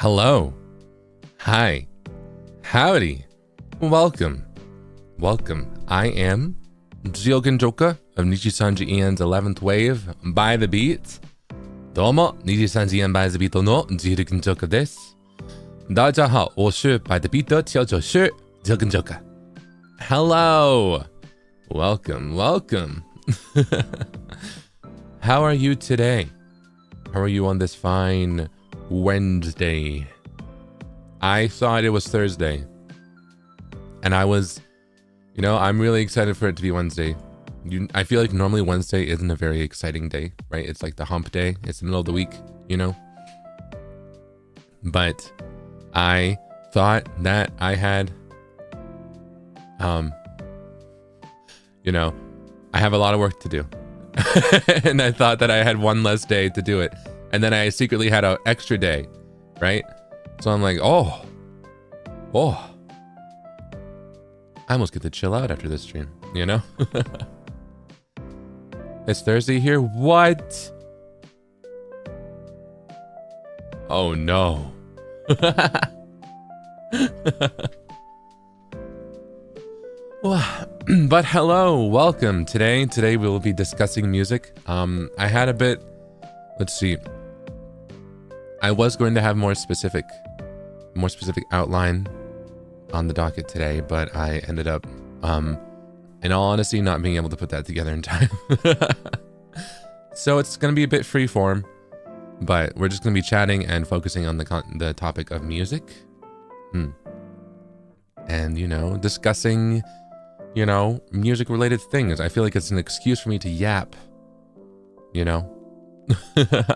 Hello. Hi. Howdy. Welcome. I am Zeal Ginjoka of NIJISANJI Ian's 11th Wave by the Beat. Domo, NIJISANJI Ian by the Beat no Zeal Ginjoka desu. 大家好，我是 by the Beat 的调酒师 Zeal Ginjoka. Hello. Welcome. How are you today? How are you on this fine Wednesday? I thought it was Thursday. And I was, I'm really excited for it to be Wednesday. I feel like normally Wednesday isn't a very exciting day, right? It's like the hump day. It's the middle of the week, But I thought that I had, I have a lot of work to do. And I thought that I had one less day to do it. And then I secretly had an extra day, right? So I'm like, oh. I almost get to chill out after this stream, It's Thursday here? What? Oh no. But hello, welcome. Today we will be discussing music. I had a bit, let's see. I was going to have more specific outline on the docket today, but I ended up, in all honesty, not being able to put that together in time. So it's going to be a bit free form, but we're just going to be chatting and focusing on the topic of music. And, discussing, music related things. I feel like it's an excuse for me to yap,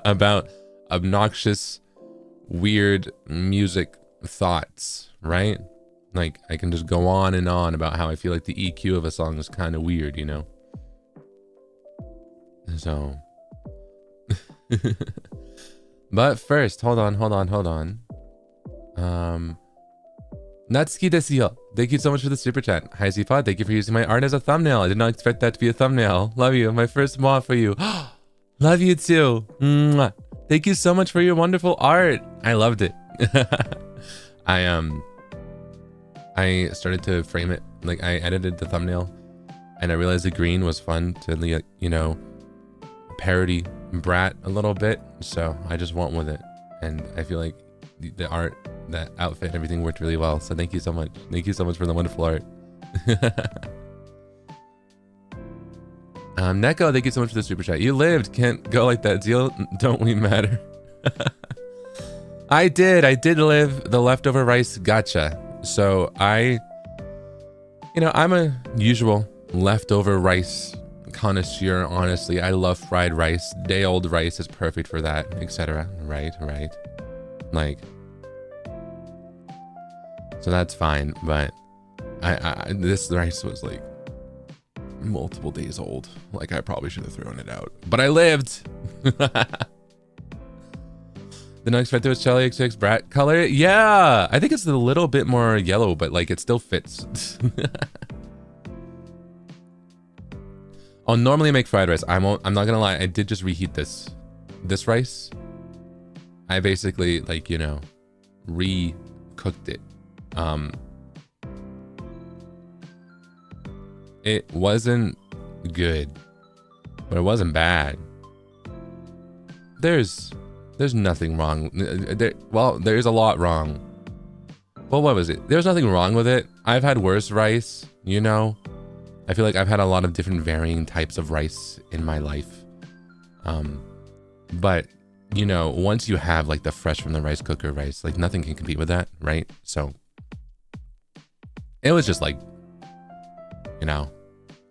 about obnoxious, weird music thoughts, right? Like, I can just go on and on about how I feel like the EQ of a song is kind of weird, So. But first, hold on. Naつきですよ. Thank you so much for the super chat. Hi Zipa, thank you for using my art as a thumbnail. I did not expect that to be a thumbnail. Love you. My first mod for you. Love you too. Mwah. Thank you so much for your wonderful art. I loved it. I started to frame it, like I edited the thumbnail and I realized the green was fun to, parody Brat a little bit. So I just went with it. And I feel like the art, that outfit, everything worked really well. So thank you so much. Thank you so much for the wonderful art. Neko, thank you so much for the super chat. You lived. Can't go like that. Zeal, don't we matter? I did live the leftover rice gacha. So I'm a usual leftover rice connoisseur, honestly. I love fried rice. Day old rice is perfect for that, etc. Right. Like, so that's fine, but this rice was like multiple days old. Like, I probably should have thrown it out, but I lived. The next right there was Charlie XX Brat color. Yeah, I think it's a little bit more yellow, but like it still fits. I'll normally make fried rice. I'm not gonna lie, I did just reheat this rice. I basically re-cooked it. It wasn't good, but it wasn't bad. There's nothing wrong. There's a lot wrong. Well, what was it? There's nothing wrong with it. I've had worse rice, I feel like I've had a lot of different varying types of rice in my life. But, once you have like the fresh from the rice cooker rice, like nothing can compete with that, right? So it was just like,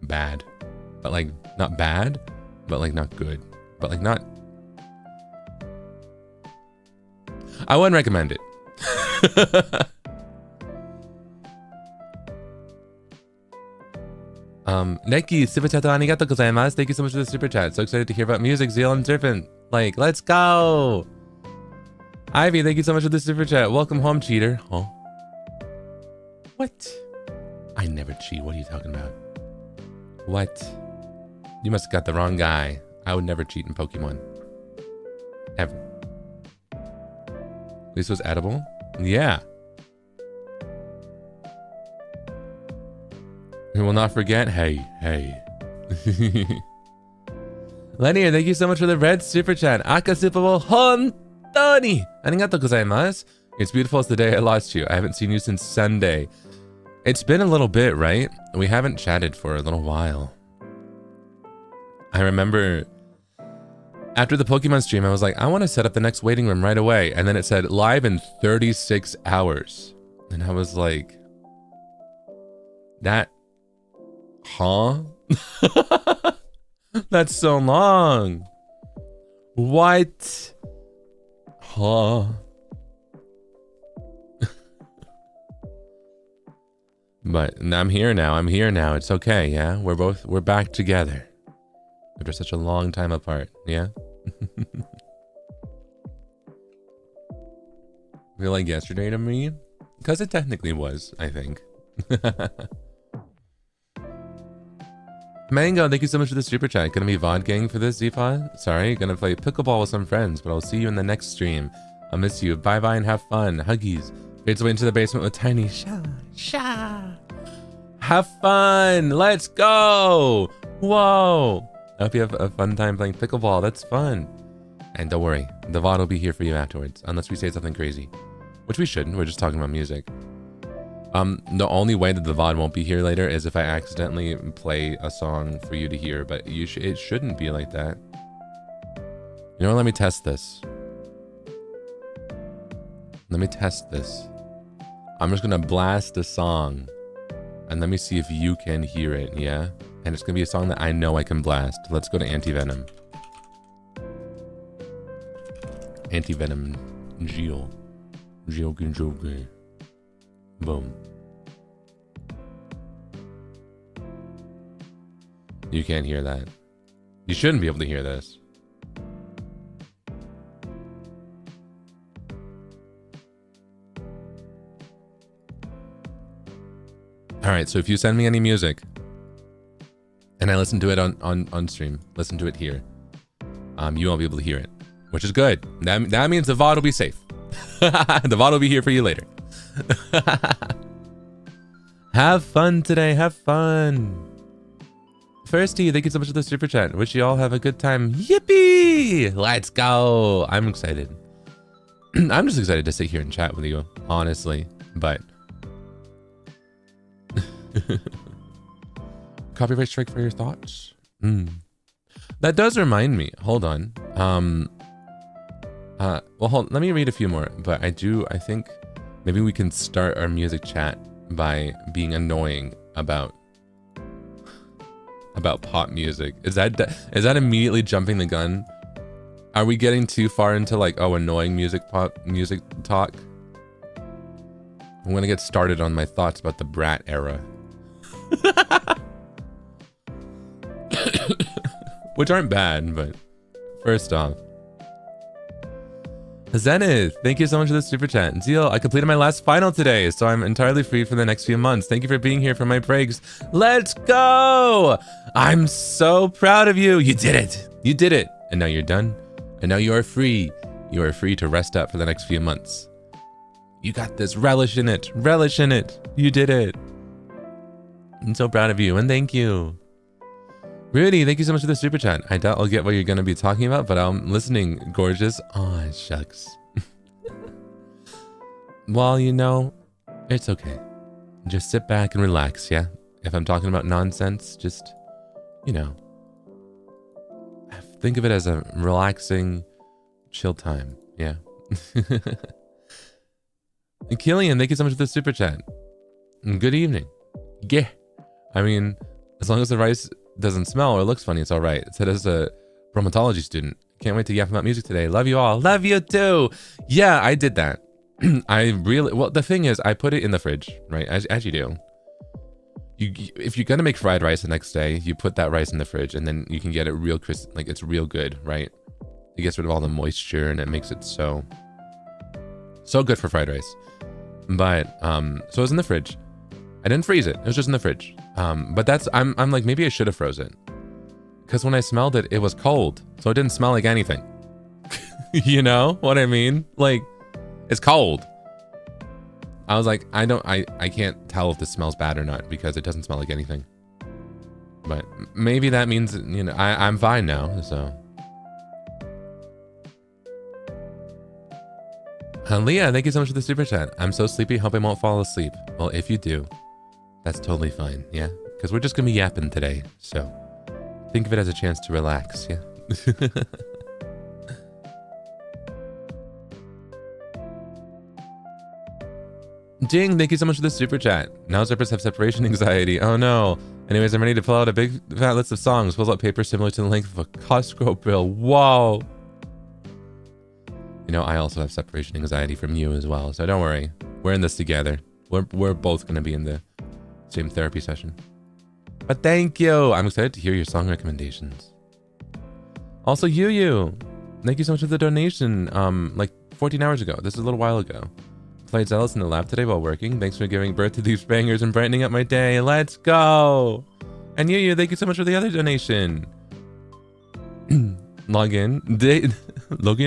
bad. But like, not bad, but like not good. But like not... I wouldn't recommend it. Neki, super chat arigatou gozaimasu. Thank you so much for the super chat. So excited to hear about music, Zeal and Serpent. Like, let's go. Ivy, thank you so much for the super chat. Welcome home, cheater. Oh. What? I never cheat. What are you talking about? What? You must have got the wrong guy. I would never cheat in Pokemon. Ever. At least it was edible. Yeah. We will not forget. Hey. Lenny, thank you so much for the red super chat. Akasupa wo hontoni arigatou gozaimasu. It's beautiful as the day I lost you. I haven't seen you since Sunday. It's been a little bit, right? We haven't chatted for a little while. I remember after the Pokemon stream, I was like, I want to set up the next waiting room right away. And then it said live in 36 hours. And I was like, huh? That's so long. What? Huh? But I'm here now. It's okay, yeah? We're back together. After such a long time apart, yeah? Feel like yesterday to me? Because it technically was, I think. Mango, thank you so much for the super chat. Gonna be VOD gang for this, Z-Pod? Sorry, gonna play pickleball with some friends, but I'll see you in the next stream. I'll miss you. Bye-bye and have fun. Huggies. Fades away into the basement with Tiny. Sha. Have fun. Let's go. Whoa. I hope you have a fun time playing pickleball. That's fun. And don't worry, the VOD will be here for you afterwards, unless we say something crazy. Which we shouldn't, we're just talking about music. The only way that the VOD won't be here later is if I accidentally play a song for you to hear, but it shouldn't be like that. You know what, let me test this. I'm just gonna blast a song, and let me see if you can hear it, yeah? And it's gonna be a song that I know I can blast. Let's go to Anti-Venom. Anti-Venom Zeal Ginjoka. Boom. You can't hear that. You shouldn't be able to hear this. Alright, so if you send me any music and I listen to it on stream, listen to it here, you won't be able to hear it, which is good. That means the VOD will be safe. The VOD will be here for you later. Have fun today. Have fun. Firsty, thank you so much for the super chat. Wish you all have a good time. Yippee! Let's go. I'm excited. I'm just excited to sit here and chat with you, honestly. But copyright strike for your thoughts. That does remind me. Hold on. Well, let me read a few more. But I think maybe we can start our music chat by being annoying about pop music. Is that immediately jumping the gun? Are we getting too far into like, oh, annoying pop music talk? I'm gonna get started on my thoughts about the Brat era. Which aren't bad, but first off, Zenith, thank you so much for the super chat. Zeal, I completed my last final today, so I'm entirely free for the next few months. Thank you for being here for my breaks. Let's go! I'm so proud of you. You did it. You did it. And now you're done. And now you are free. You are free to rest up for the next few months. You got this. Relish in it. Relish in it. You did it. I'm so proud of you, and thank you. Rudy, thank you so much for the super chat. I doubt I'll get what you're going to be talking about, but I'm listening, gorgeous. Aw, shucks. Well, you know, it's okay. Just sit back and relax, yeah? If I'm talking about nonsense, just, you know, think of it as a relaxing, chill time, yeah? And Killian, thank you so much for the super chat. Good evening. Yeah. I mean, as long as the rice doesn't smell or looks funny, it's all right. It said as a bromatology student. Can't wait to yap about music today. Love you all. Love you too. Yeah, I did that. Well, the thing is, I put it in the fridge, right? As you do. If you're gonna make fried rice the next day, you put that rice in the fridge, and then you can get it real crisp, like it's real good, right? It gets rid of all the moisture, and it makes it so good for fried rice. But so it was in the fridge. I didn't freeze it. It was just in the fridge. But that's I'm like, maybe I should have frozen it, because when I smelled it, it was cold, so it didn't smell like anything. You know what I mean? Like, It's cold. I was like, I can't tell if this smells bad or not because it doesn't smell like anything. But maybe that means, you know, I'm fine now, so. Leah, thank you so much for the super chat. I'm so sleepy, hope I won't fall asleep. Well, if you do, that's totally fine, yeah? Because we're just gonna be yapping today, so think of it as a chance to relax, yeah? Jing, thank you so much for the super chat. Now Zippers have separation anxiety. Oh no. Anyways, I'm ready to pull out a big fat list of songs. Pulls out paper similar to the length of a Costco bill. Whoa. You know, I also have separation anxiety from you as well, so don't worry. We're in this together. We're both going to be in the same therapy session. But thank you. I'm excited to hear your song recommendations. Also, Yu, thank you so much for the donation. Like 14 hours ago. This is a little while ago. Played ZEALOUS in the lab today while working. Thanks for giving birth to these bangers and brightening up my day. Let's go. And Yu, thank you so much for the other donation. Login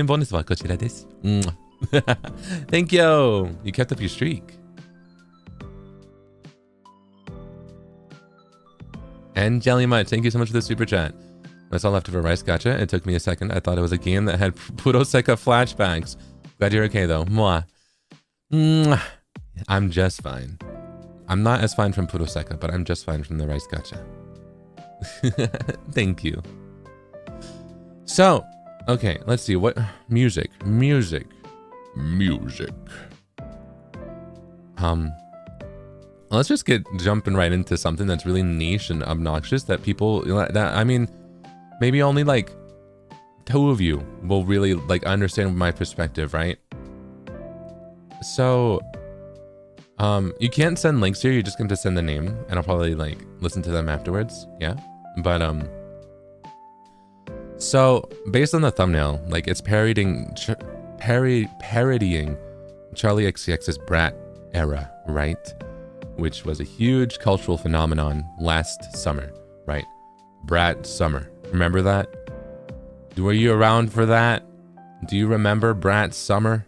bonus wa kochira desu. Thank you. You kept up your streak. And Jelly Mutt, thank you so much for the super chat. I saw leftover rice gacha. It took me a second. I thought it was a game that had Puroseka flashbacks. Glad you're okay though. Mwah. I'm just fine. I'm not as fine from Puroseka, but I'm just fine from the rice gacha. Thank you. So, okay, let's see what music. Let's just get jumping right into something that's really niche and obnoxious that people I mean, maybe only like 2 of you will really like understand my perspective, right? So, you can't send links here. You're just going to send the name, and I'll probably like listen to them afterwards. Yeah, but so based on the thumbnail, like it's parodying Charlie XCX's Brat era, right? Which was a huge cultural phenomenon last summer, right? Brat summer. Remember that? Were you around for that? Do you remember Brat summer?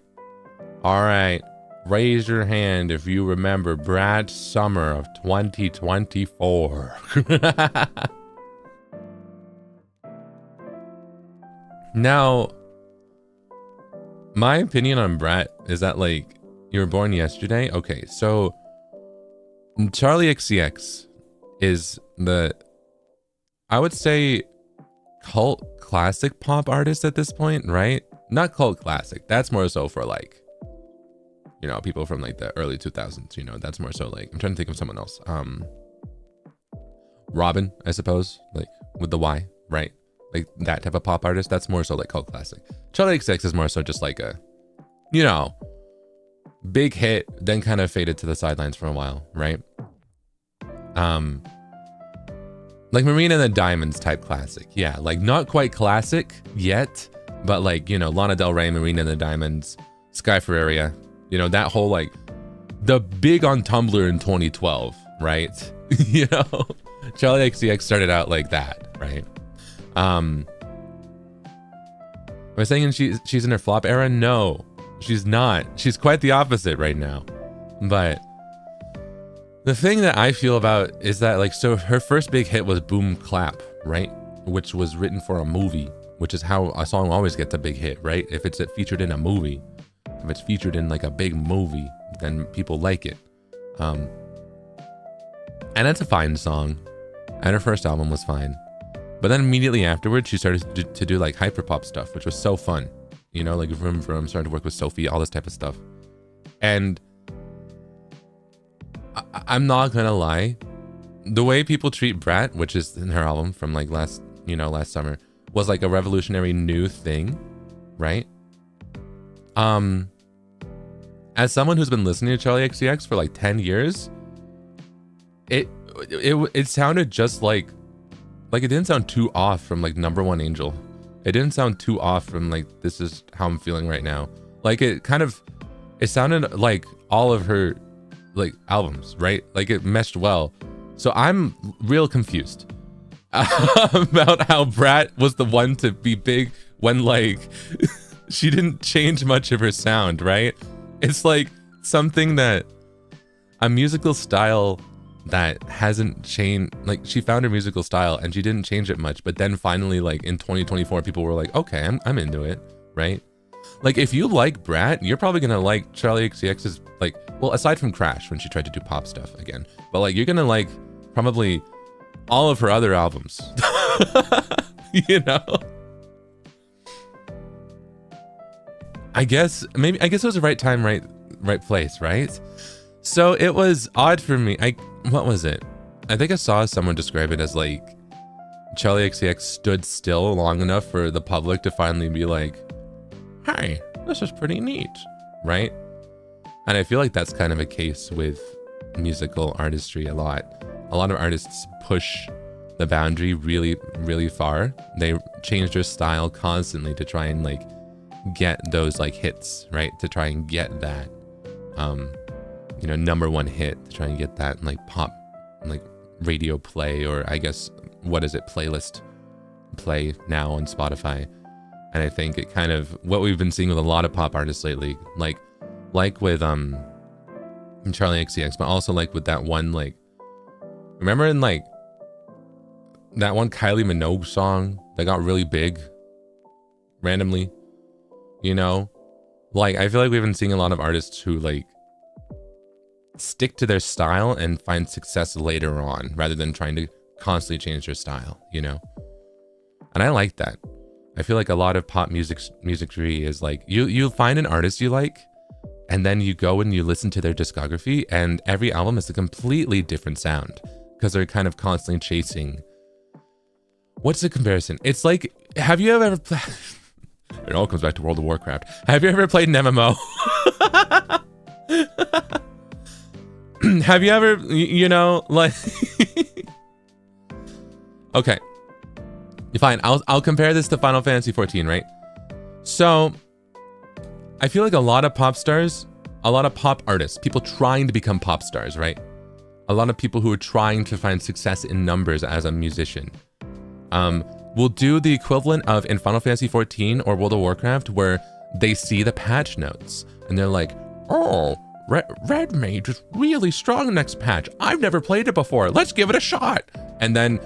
All right, raise your hand if you remember Brat summer of 2024. Now, my opinion on Brat is that like you were born yesterday. Okay, so Charlie XCX is the, I would say, cult classic pop artist at this point, right? Not cult classic. That's more so for like, you know, people from like the early 2000s, you know, that's more so like, I'm trying to think of someone else. Robin, I suppose, like with the Y, right? Like that type of pop artist. That's more so like cult classic. Charlie XX is more so just like a, you know, big hit, then kind of faded to the sidelines for a while, right? Like Marina and the Diamonds type classic. Yeah, like not quite classic yet, but like, you know, Lana Del Rey, Marina and the Diamonds, Sky Ferreira, you know, that whole like the big on Tumblr in 2012, right? You know, Charlie XCX started out like that, right? Am I saying she's in her flop era? No, she's not. She's quite the opposite right now. But the thing that I feel about is that like, so her first big hit was Boom Clap, right? Which was written for a movie, which is how a song always gets a big hit, right? If it's featured in a movie, if it's featured in like a big movie, then people like it. And it's a fine song. And her first album was fine. But then immediately afterwards, she started to do like hyperpop stuff, which was so fun. You know, like from starting to work with Sophie, all this type of stuff. And I'm not gonna lie, the way people treat Brat, which is in her album from like last summer, was like a revolutionary new thing, right? As someone who's been listening to Charlie XCX for like 10 years, it sounded just like it didn't sound too off from like Number One Angel. It didn't sound too off from like This Is How I'm Feeling Right Now. Like it sounded like all of her like albums, right? Like it meshed well. So I'm real confused about how Brat was the one to be big when like she didn't change much of her sound, right? It's like something that a musical style that hasn't changed. Like she found her musical style and she didn't change it much, but then finally like in 2024 people were like, okay, I'm into it, right? Like if you like Brat, you're probably gonna like Charlie XCX's, like, well, aside from Crash when she tried to do pop stuff again, but like you're gonna like probably all of her other albums. You know, I guess it was the right time, right place, right? So it was odd for me. What was it? I think I saw someone describe it as like Charlie XCX stood still long enough for the public to finally be like, hey, this is pretty neat, right? And I feel like that's kind of a case with musical artistry a lot. A lot of artists push the boundary really, really far. They change their style constantly to try and like get those like hits, right? To try and get that, you know, #1 hit, to try and get that like pop, like radio play, or I guess, what is it? Playlist play now on Spotify. And I think it kind of, what we've been seeing with a lot of pop artists lately, like with Charlie XCX, but also like with that one, like, remember in like that one Kylie Minogue song that got really big randomly, you know? Like I feel like we've been seeing a lot of artists who like stick to their style and find success later on rather than trying to constantly change their style, you know? And I like that. I feel like a lot of pop musicry is like you find an artist you like, and then you go and you listen to their discography, and every album is a completely different sound because they're kind of constantly chasing. What's the comparison? It's like, have you ever played? It all comes back to World of Warcraft. Have you ever played an MMO? Have you ever, you know, like? Okay. Fine, I'll compare this to Final Fantasy 14, right? So, I feel like a lot of pop stars, a lot of pop artists, people trying to become pop stars, right? A lot of people who are trying to find success in numbers as a musician, will do the equivalent of in Final Fantasy 14 or World of Warcraft, where they see the patch notes and they're like, oh, Red Mage is really strong next patch. I've never played it before. Let's give it a shot. And then,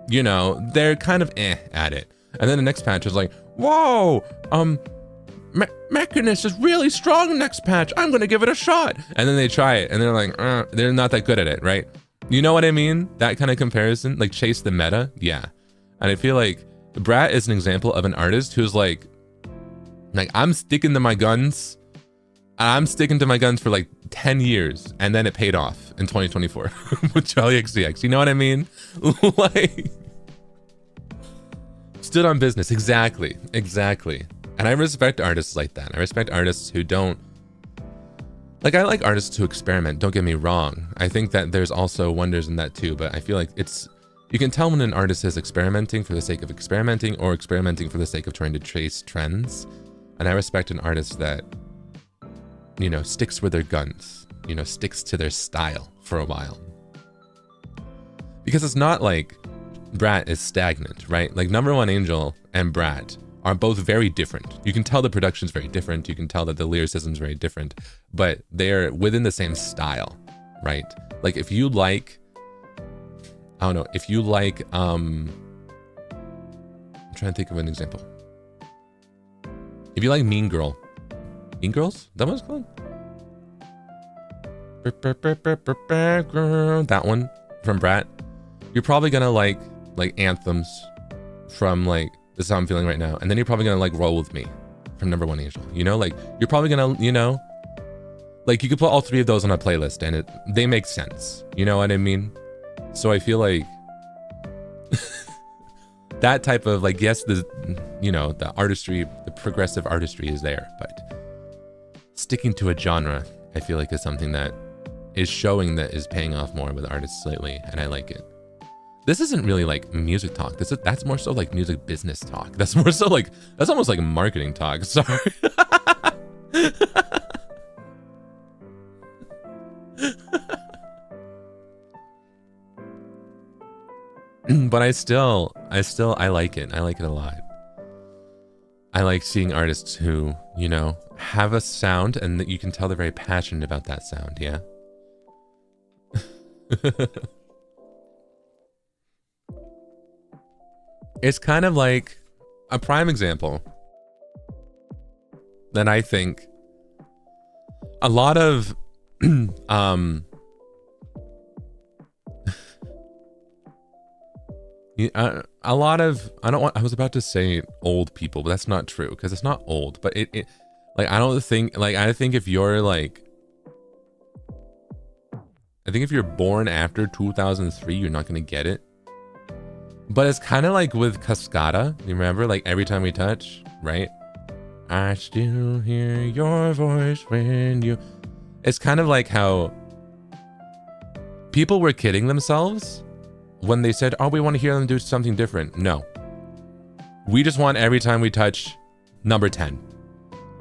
you know, they're kind of at it. And then the next patch is like, whoa, Mechanist is really strong next patch. I'm gonna give it a shot. And then they try it and they're like, they're not that good at it, right? You know what I mean? That kind of comparison, like chase the meta. Yeah. And I feel like Brat is an example of an artist who's like I'm sticking to my guns. I'm sticking to my guns for like 10 years, and then it paid off in 2024 with Charlie XCX. You know what I mean? Like, stood on business. Exactly. And I respect artists like that. I respect artists who don't, like, I like artists who experiment, don't get me wrong. I think that there's also wonders in that too, but I feel like you can tell when an artist is experimenting for the sake of experimenting or experimenting for the sake of trying to chase trends. And I respect an artist that, you know, sticks with their guns, you know, sticks to their style for a while. Because it's not like Brat is stagnant, right? Like #1 Angel and Brat are both very different. You can tell the production's very different. You can tell that the lyricism's very different, but they're within the same style, right? Like if you like, I don't know, if you like, I'm trying to think of an example. If you like Mean Girls? That one's called? That one from Brat. You're probably gonna like anthems from like This Is How I'm Feeling Right Now, and then you're probably gonna like Roll With Me from #1 Angel. You know, like you're probably gonna, you know, like you could put all 3 of those on a playlist and they make sense. You know what I mean? So I feel like that type of like, yes, the, you know, the artistry, the progressive artistry is there, but sticking to a genre, I feel like, is something that is showing that is paying off more with artists lately, and I like it. This isn't really like music talk. That's more so like music business talk. That's more so like, that's almost like marketing talk. Sorry. But I like it. I like it a lot. I like seeing artists who, you know, have a sound and that you can tell they're very passionate about that sound, yeah? It's kind of like a prime example that I think a lot of I was about to say old people, but that's not true because it's not old, but it like I think if you're like, I think if you're born after 2003, you're not going to get it. But it's kind of like with Cascada. You remember, like every time we touch, right? I still hear your voice when you... It's kind of like how people were kidding themselves when they said, oh, we want to hear them do something different. No. We just want every time we touch number 10.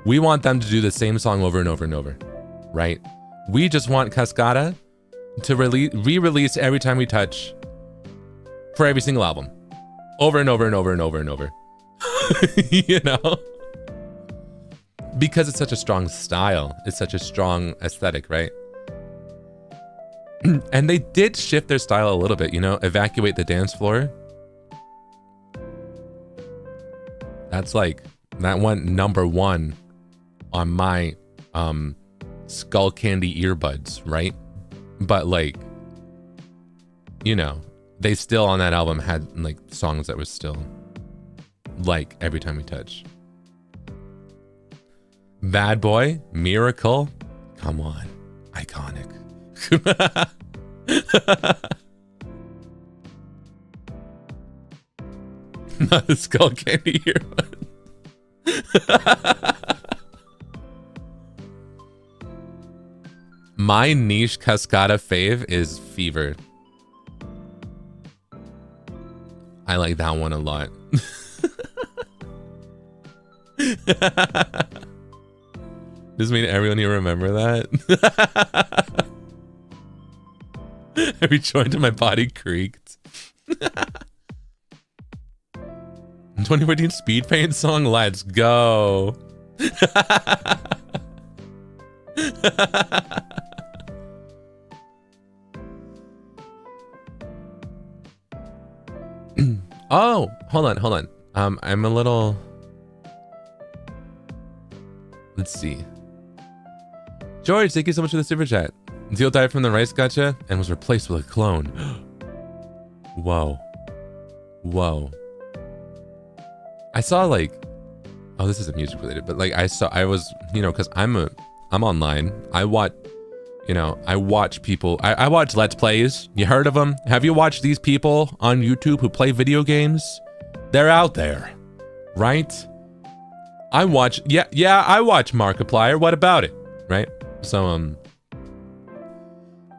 We want them to do the same song over and over and over, right? We just want Cascada to re-release every time we touch for every single album. Over and over and over and over and over. You know? Because it's such a strong style. It's such a strong aesthetic, right? And they did shift their style a little bit, you know? Evacuate the dance floor. That's like, that went number 1 on my Skull Candy earbuds, right? But like, you know, they still on that album had like songs that was still like Every Time We Touch. Bad Boy, Miracle, come on, iconic. Not a Skull Candy earbud. My niche Cascada fave is Fever. I like that one a lot. Does mean everyone here remember that? Every joint in my body creaked. 2014 Speed Paint song, let's go. Oh, hold on. I'm a little... Let's see. George, thank you so much for the super chat. Zeal died from the rice gacha and was replaced with a clone. Whoa. I saw like... Oh, this isn't music related, but like I was, you know, because I'm online. I watch people. I watch Let's Plays. You heard of them? Have you watched these people on YouTube who play video games? They're out there, right? I watch, I watch Markiplier. What about it, right? So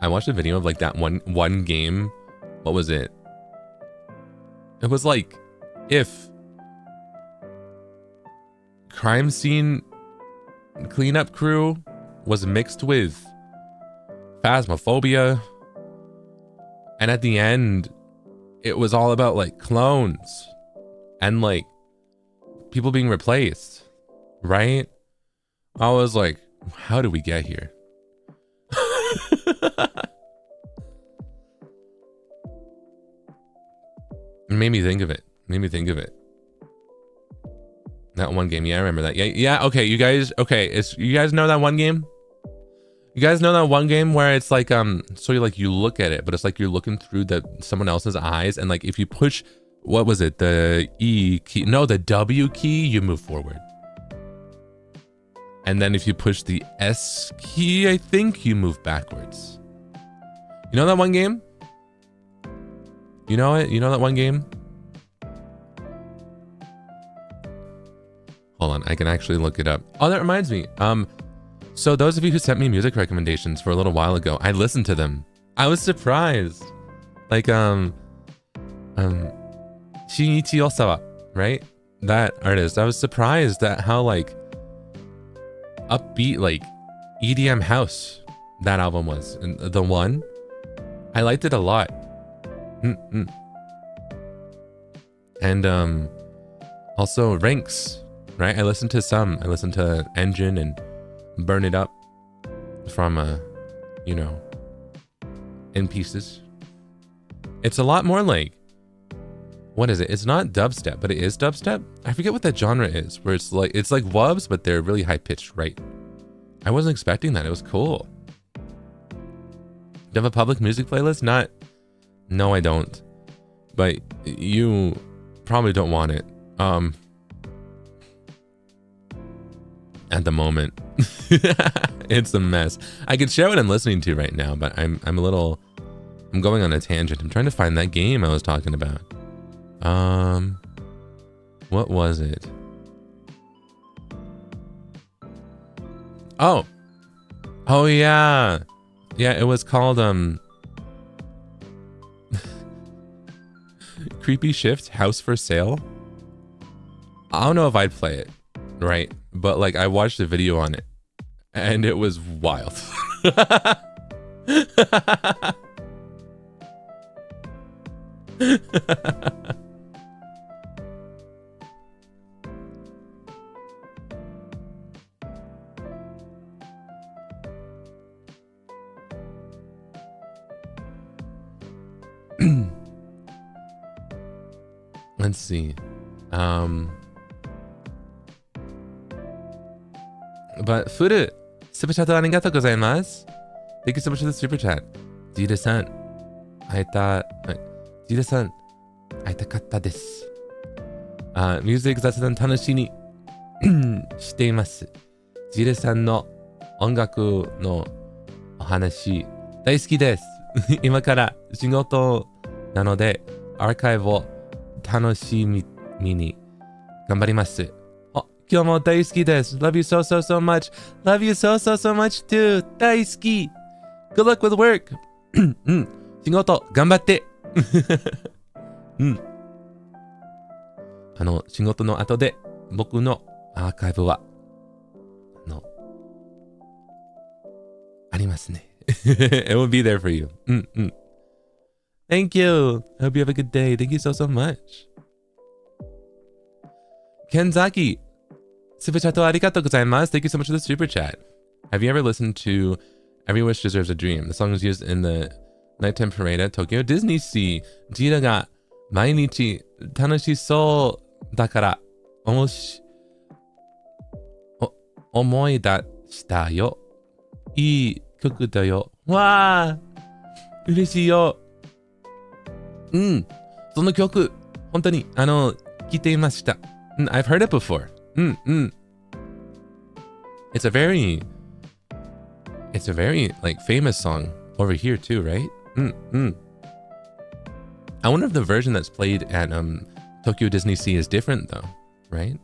I watched a video of like that one game. What was it? It was like if crime scene cleanup crew was mixed with Phasmophobia, and at the end it was all about like clones and like people being replaced, right? I was like, how did we get here? It made me think of it. That one game. Yeah, I remember that. Yeah. Okay, you guys. Okay, you guys know that one game? You guys know that one game where it's like so you look at it, but it's like you're looking through someone else's eyes, and like if you push, what was it? The E key? No, the W key, you move forward. And then if you push the S key, I think you move backwards. You know that one game? You know it? You know that one game? Hold on, I can actually look it up. Oh, that reminds me. So those of you who sent me music recommendations for a little while ago, I listened to them. I was surprised. Like, Shinichi Osawa, right? That artist. I was surprised at how, like, upbeat, like, EDM house that album was. And the one, I liked it a lot. And, also Ranks right? I listen to some. I listen to Engine and Burn It Up from, you know, In Pieces. It's a lot more like, what is it? It's not dubstep, but it is dubstep. I forget what that genre is, where it's like wubs, but they're really high pitched, right? I wasn't expecting that. It was cool. Do you have a public music playlist? No, I don't. But you probably don't want it. At the moment. It's a mess. I could share what I'm listening to right now, but I'm going on a tangent. I'm trying to find that game I was talking about. What was it? Oh yeah. Yeah, it was called, Creepy Shift House for Sale. I don't know if I'd play it, right? But like I watched a video on it and it was wild. Let's see. But Furu, super chat ありがとうございます。Thank you so much for the super chat. ジールさん、会えた、ジールさん、会いたかったです。ミュージック雑談楽しみにしています。ジールさんの音楽のお話大好きです。今から仕事なのでアーカイブを楽しみに頑張ります。今日も大好きです。Love you so much. Love you so much too. 大好き。Good luck with work. 仕事頑張って。仕事の後で僕のアーカイブはありますね。It will be there for you. Thank you. I hope you have a good day. Thank you so much. Kenzaki, super chat ありがとうございます. Thank you so much for the super chat. Have you ever listened to Every Wish Deserves a Dream? The song was used in the nighttime parade at Tokyo Disney Sea. ジーラが毎日楽しそうだから思い出したよ。いい曲だよ。わあ、嬉しいよ。その曲、本当に、聞いていました。I've heard it before. It's a very like famous song over here too, right? I wonder if the version that's played at Tokyo Disney Sea is different though, right?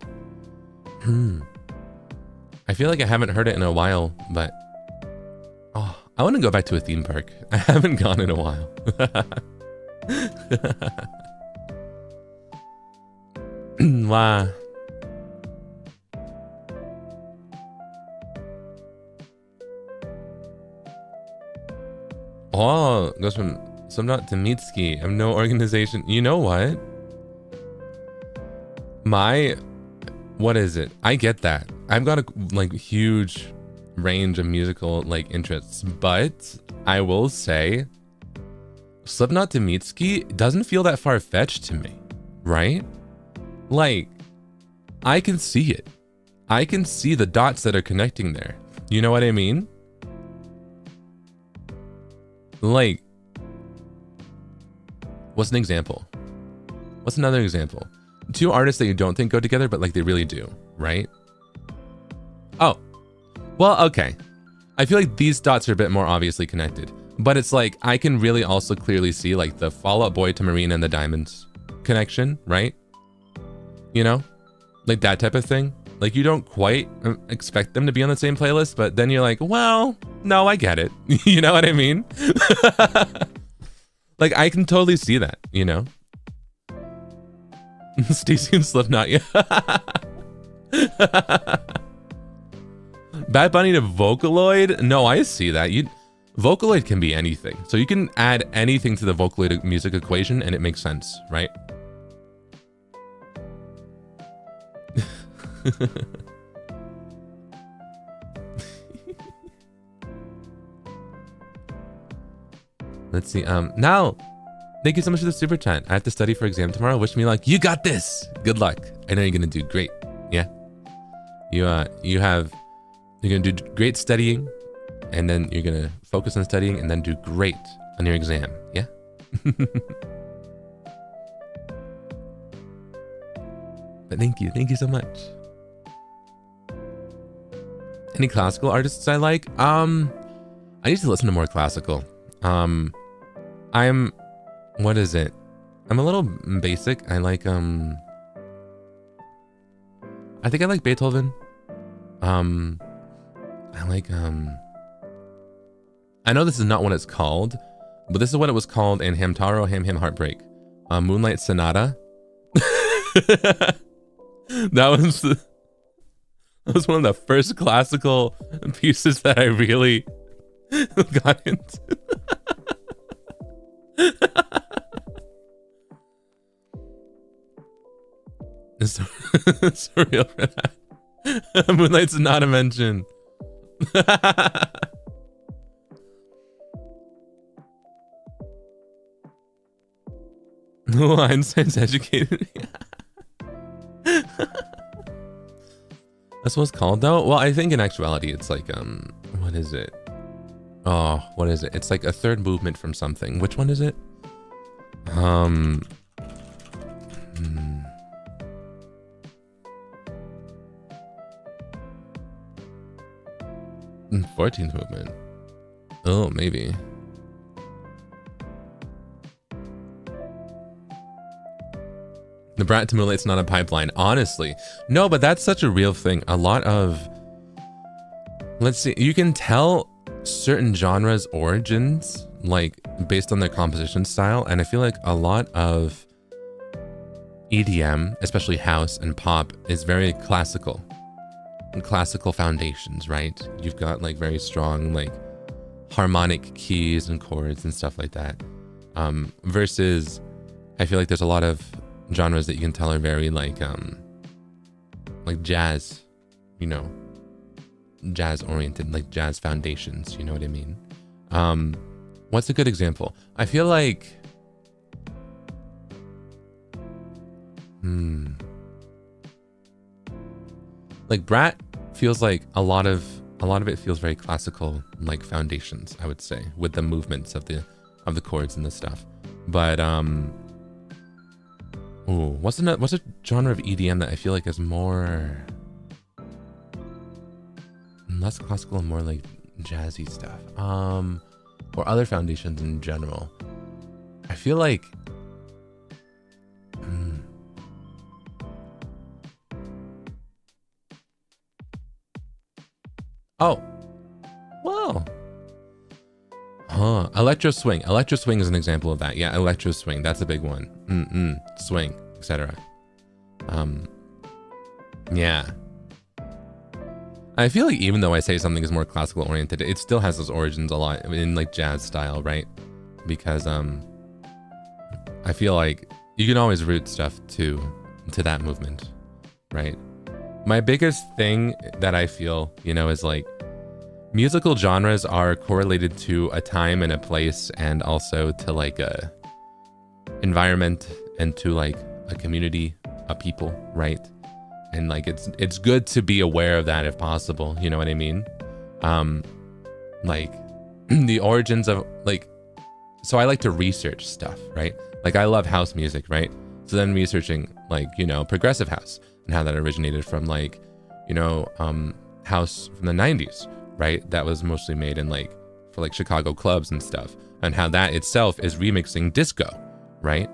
I feel like I haven't heard it in a while, but I want to go back to a theme park. I haven't gone in a while. Wow. Oh, goes from Fanart to Mitsuki. I'm no organization. You know what? What is it? I get that. I've got a like huge range of musical like interests, but I will say Slipknot to Mitsuki doesn't feel that far-fetched to me, right? Like, I can see it. I can see the dots that are connecting there. You know what I mean? Like, what's an example? What's another example? Two artists that you don't think go together, but like they really do, right? Oh, well, okay. I feel like these dots are a bit more obviously connected, but it's like, I can really also clearly see like the Fall Out Boy to Marina and the Diamonds connection, right? You know, like that type of thing. Like you don't quite expect them to be on the same playlist, but then you're like, well, no, I get it. You know what I mean? Like I can totally see that, you know? Stacey and Slipknot, yeah. Bad Bunny to Vocaloid? No, I see that. Vocaloid can be anything. So you can add anything to the Vocaloid music equation and it makes sense, right? Let's see. Now, thank you so much for the super chat. I have to study for exam tomorrow. Wish me luck. You got this. Good luck. I know you're gonna do great. Yeah. You're gonna do great studying, and then you're gonna focus on studying, and then do great on your exam. Yeah. But thank you so much. Any classical artists I like? I need to listen to more classical. What is it? I'm a little basic. I like I think I like Beethoven. I like I know this is not what it's called, but this is what it was called in Hamtaro Ham Ham Heartbreak. Moonlight Sonata. That was one of the first classical pieces that I really got into. It's surreal for that. Moonlight's not a mention. Oh, Einstein's educated. That's what it's called though? Well, I think in actuality it's like what is it? Oh, what is it? It's like a third movement from something. Which one is it? 14th movement. Oh, maybe. The brat to Moonlight's not a pipeline. Honestly. No, but that's such a real thing. A lot of... Let's see. You can tell certain genres' origins, like, based on their composition style. And I feel like a lot of EDM, especially house and pop, is very classical. And classical foundations, right? You've got, like, very strong, like, harmonic keys and chords and stuff like that. Versus, I feel like there's a lot of genres that you can tell are very like jazz, you know, jazz oriented, like jazz foundations, you know what I mean? What's a good example? I feel like like Brat feels like a lot of it feels very classical, like foundations, I would say, with the movements of the chords and the stuff. But what's a genre of EDM that I feel like is more less classical and more like jazzy stuff? Or other foundations in general. I feel like oh, wow. Huh. Electro swing. Electro swing is an example of that. Yeah, electro swing. That's a big one. Swing, etc. Yeah. I feel like even though I say something is more classical oriented, it still has those origins a lot in like jazz style, right? Because I feel like you can always root stuff to that movement, right? My biggest thing that I feel, you know, is like musical genres are correlated to a time and a place, and also to like a environment and to like a community of people, right? And like it's good to be aware of that if possible, you know what I mean? Like the origins of like, so I like to research stuff, right? Like I love house music, right? So then researching like, you know, progressive house and how that originated from like, you know, house from the 90s, right? That was mostly made in like, for like Chicago clubs and stuff, and how that itself is remixing disco, right?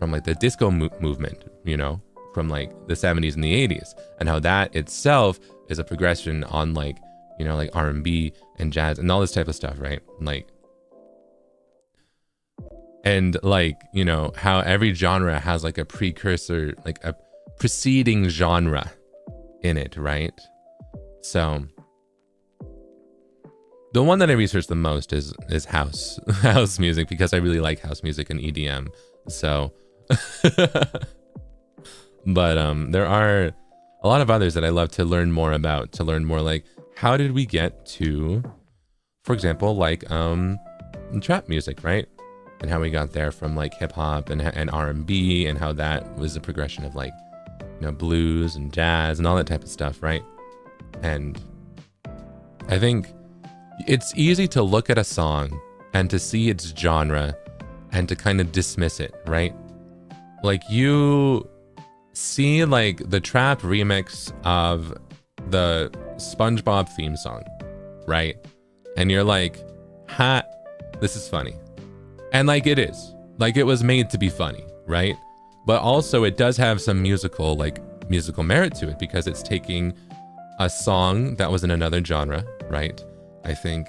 From like the disco movement, you know, from like the 70s and the 80s, and how that itself is a progression on like, you know, like R&B and jazz and all this type of stuff, right? Like, and like, you know, how every genre has like a precursor, like a preceding genre in it, right? So the one that I research the most is house music, because I really like house music and EDM. So but there are a lot of others that I love to learn more about, to learn more like, how did we get to, for example, like trap music, right? And how we got there from like hip hop and R&B, and how that was a progression of like, you know, blues and jazz and all that type of stuff, right? And I think it's easy to look at a song and to see its genre and to kind of dismiss it, right? Like you see like the trap remix of the SpongeBob theme song, right? And you're like, ha, this is funny. And like it is. Like it was made to be funny, right? But also it does have some musical merit to it, because it's taking a song that was in another genre, right? I think,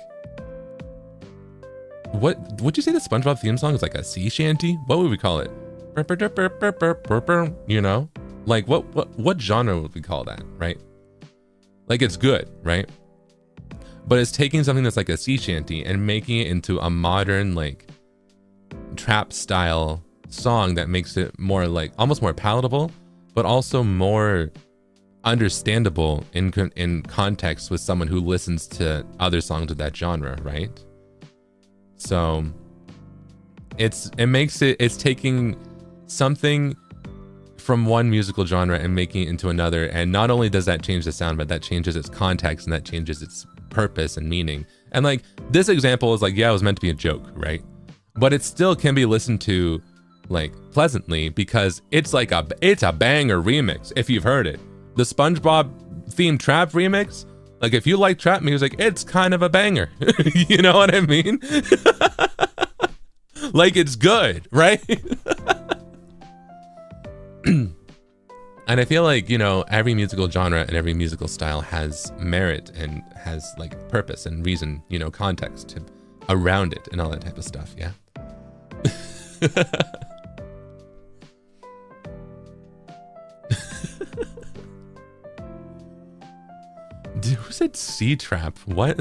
what would you say the SpongeBob theme song is, like a sea shanty? What would we call it? You know, like what genre would we call that, right? Like it's good, right? But it's taking something that's like a sea shanty and making it into a modern like trap style song that makes it more like almost more palatable, but also more understandable in context with someone who listens to other songs of that genre, right? So it's taking something from one musical genre and making it into another, and not only does that change the sound, but that changes its context and that changes its purpose and meaning. And like this example is like, yeah, it was meant to be a joke, right? But it still can be listened to like pleasantly, because it's like it's a banger remix if you've heard it. The SpongeBob themed trap remix, like if you like trap music, it's kind of a banger. You know what I mean? Like it's good, right? And I feel like, you know, every musical genre and every musical style has merit and has like purpose and reason, you know, context around it and all that type of stuff, yeah? Dude, who said sea trap? What?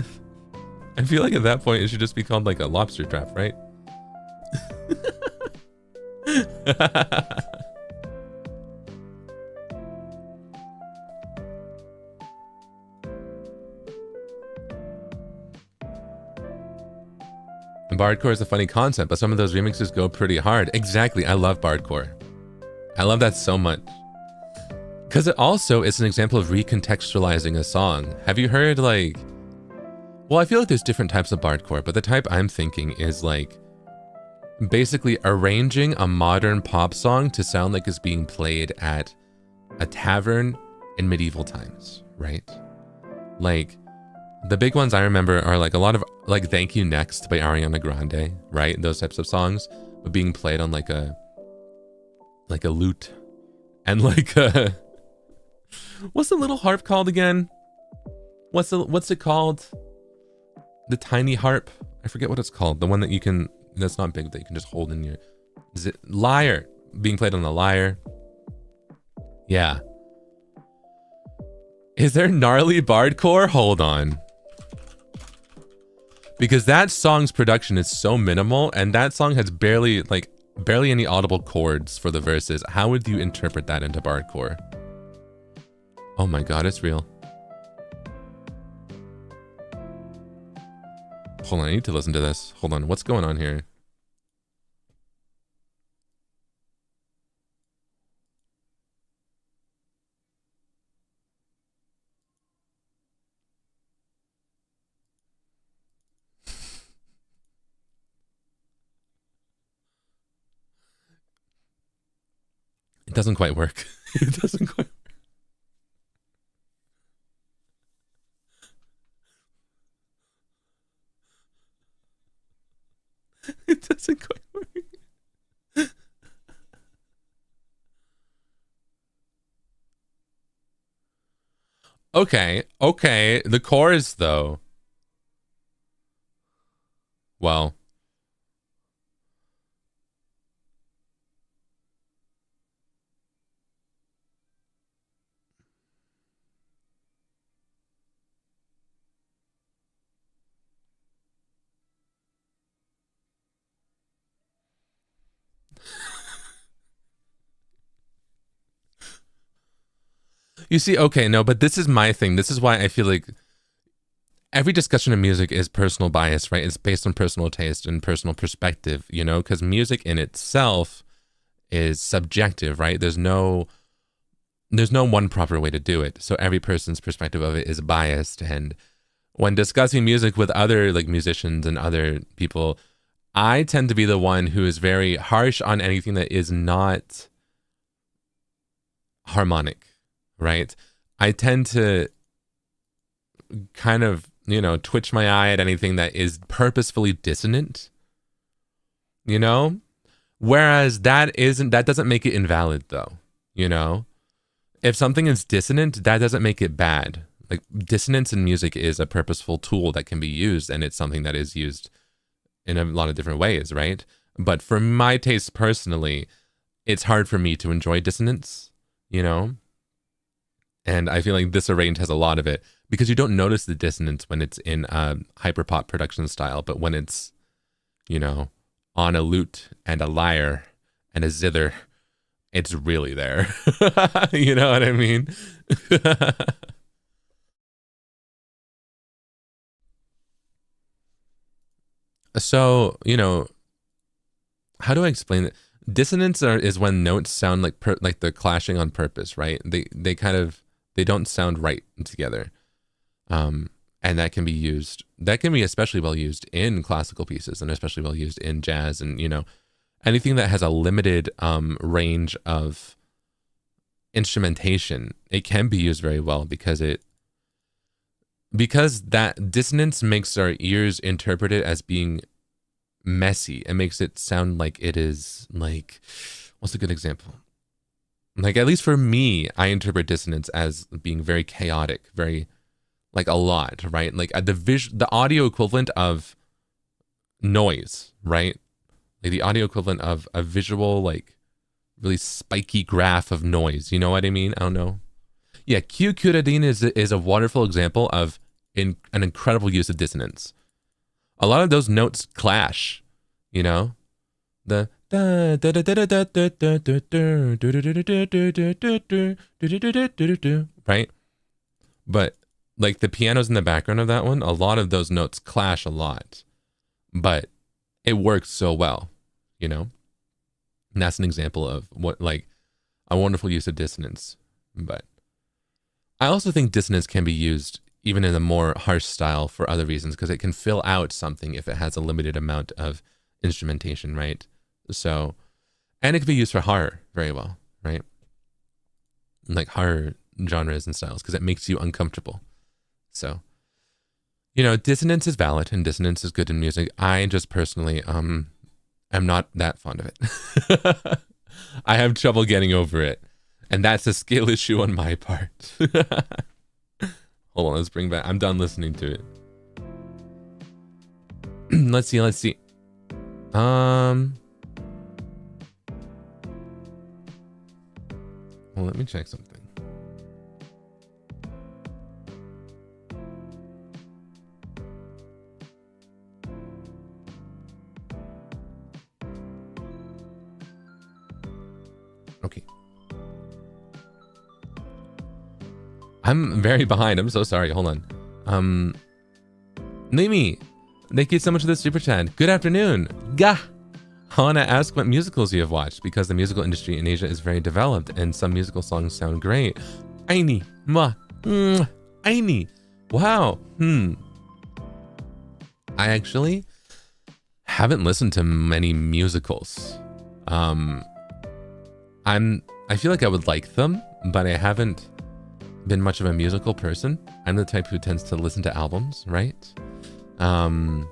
I feel like at that point it should just be called like a lobster trap, right? Bardcore is a funny concept, but some of those remixes go pretty hard. Exactly, I love Bardcore. I love that so much. Because it also is an example of recontextualizing a song. Have you heard like... Well, I feel like there's different types of Bardcore, but the type I'm thinking is like... basically arranging a modern pop song to sound like it's being played at a tavern in medieval times, right? Like... the big ones I remember are like a lot of like Thank You Next by Ariana Grande, right? Those types of songs, but being played on like a lute and like a, what's the little harp called again? What's it called? The tiny harp. I forget what it's called. The one that you can, that's not big, that you can just hold in your, is it lyre? Being played on the lyre. Yeah. Is there gnarly bardcore? Hold on. Because that song's production is so minimal, and that song has barely any audible chords for the verses. How would you interpret that into bardcore? Oh my god, it's real. Hold on, I need to listen to this. Hold on, what's going on here? It doesn't quite work. It doesn't quite work. It doesn't quite work. Okay, the chorus though. Well. You see, okay, no, but this is my thing. This is why I feel like every discussion of music is personal bias, right? It's based on personal taste and personal perspective, you know, because music in itself is subjective, right? There's no one proper way to do it. So every person's perspective of it is biased. And when discussing music with other like musicians and other people, I tend to be the one who is very harsh on anything that is not harmonic, right? I tend to kind of, you know, twitch my eye at anything that is purposefully dissonant, you know? Whereas that doesn't make it invalid though, you know? If something is dissonant, that doesn't make it bad. Like dissonance in music is a purposeful tool that can be used, and it's something that is used in a lot of different ways, right? But for my taste personally, it's hard for me to enjoy dissonance, you know? And I feel like Disarranged has a lot of it because you don't notice the dissonance when it's in a hyperpop production style, but when it's, you know, on a lute and a lyre and a zither, it's really there. You know what I mean? So, you know, how do I explain it? Dissonance is when notes sound like they're clashing on purpose, right? They don't sound right together. And that can be especially well used in classical pieces and especially well used in jazz and, you know, anything that has a limited range of instrumentation. It can be used very well because that dissonance makes our ears interpret it as being messy. It makes it sound like it is like, what's a good example? Like, at least for me, I interpret dissonance as being very chaotic, very, like, a lot, right? Like, the audio equivalent of noise, right? Like, the audio equivalent of a visual, like, really spiky graph of noise. You know what I mean? I don't know. Yeah, Q Kuradin is a wonderful example of an incredible use of dissonance. A lot of those notes clash, you know? The right? But like the pianos in the background of that one, a lot of those notes clash a lot. But it works so well, you know? And that's an example of what, like, a wonderful use of dissonance. But I also think dissonance can be used even in a more harsh style for other reasons, because it can fill out something if it has a limited amount of instrumentation, right? So, and it can be used for horror very well, right? Like horror genres and styles, because it makes you uncomfortable. So, you know, dissonance is valid and dissonance is good in music. I just personally am not that fond of it. I have trouble getting over it. And that's a skill issue on my part. Hold on, let's bring back. I'm done listening to it. Let's see. Well, let me check something. Okay. I'm very behind. I'm so sorry. Hold on. Nimi, thank you so much for the super chat. Good afternoon. Gah. I want to ask what musicals you have watched, because the musical industry in Asia is very developed and some musical songs sound great. Aini. Ma. Aini. Wow. I actually haven't listened to many musicals. I feel like I would like them, but I haven't been much of a musical person. I'm the type who tends to listen to albums, right? I'm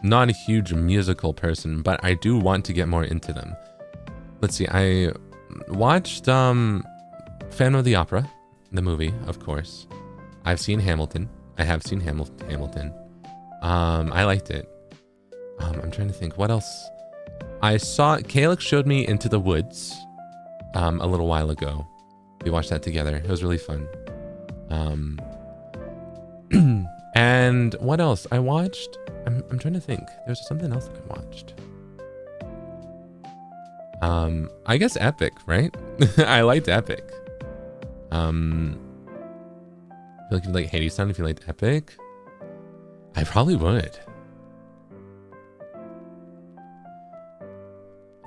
not a huge musical person, but I do want to get more into them. Let's see, I watched Phantom of the Opera, the movie, of course. I've seen Hamilton. I have seen Hamilton. I liked it. I'm trying to think, what else? I saw, Calix showed me Into the Woods a little while ago. We watched that together. It was really fun. And what else? I watched, I'm trying to think. There's something else that I watched. I guess Epic, right? I liked Epic. I feel like you'd like Hades Town if you liked Epic. I probably would.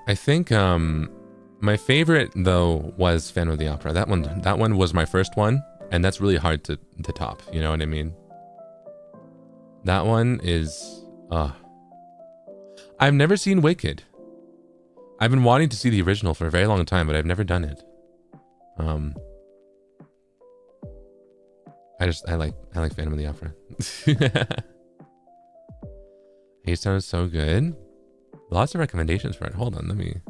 I think my favorite though was Phantom of the Opera. That one was my first one, and that's really hard to top, you know what I mean? That one is I've never seen Wicked. I've been wanting to see the original for a very long time, but I've never done it. I like Phantom of the Opera. Hades Town is so good. Lots of recommendations for it. Hold on, let me.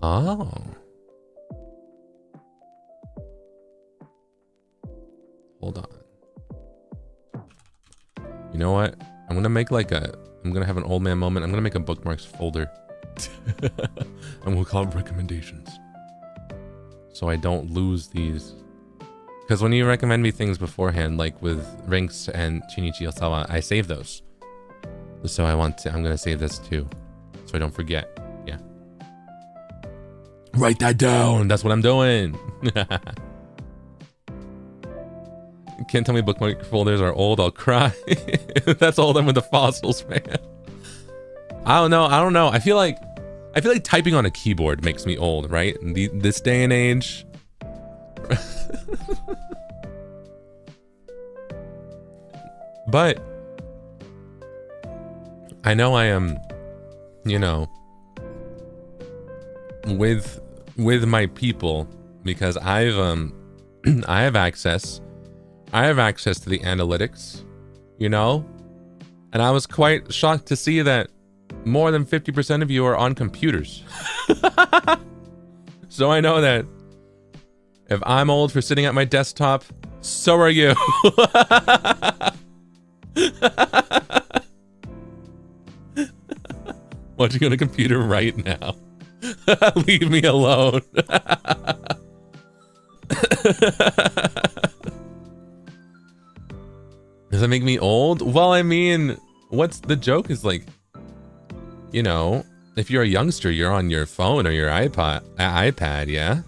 Oh. Hold on. You know what? I'm gonna make like I'm gonna have an old man moment. I'm gonna make a bookmarks folder. I'm gonna call it recommendations. So I don't lose these. Because when you recommend me things beforehand, like with Rinks and Shinichi Osawa, I save those. So I'm gonna save this too. So I don't forget. Yeah. Write that down. That's what I'm doing. Can't tell me bookmark folders are old, I'll cry. That's old, I'm with the fossils, man. I don't know. I feel like typing on a keyboard makes me old, right? This day and age. But I know I am, you know, with my people, because I have access to the analytics, you know, and I was quite shocked to see that more than 50% of you are on computers. So I know that if I'm old for sitting at my desktop, so are you. Watching on a computer right now. Leave me alone. Does that make me old? Well, I mean, what's the joke is like, you know, if you're a youngster, you're on your phone or your iPad, yeah?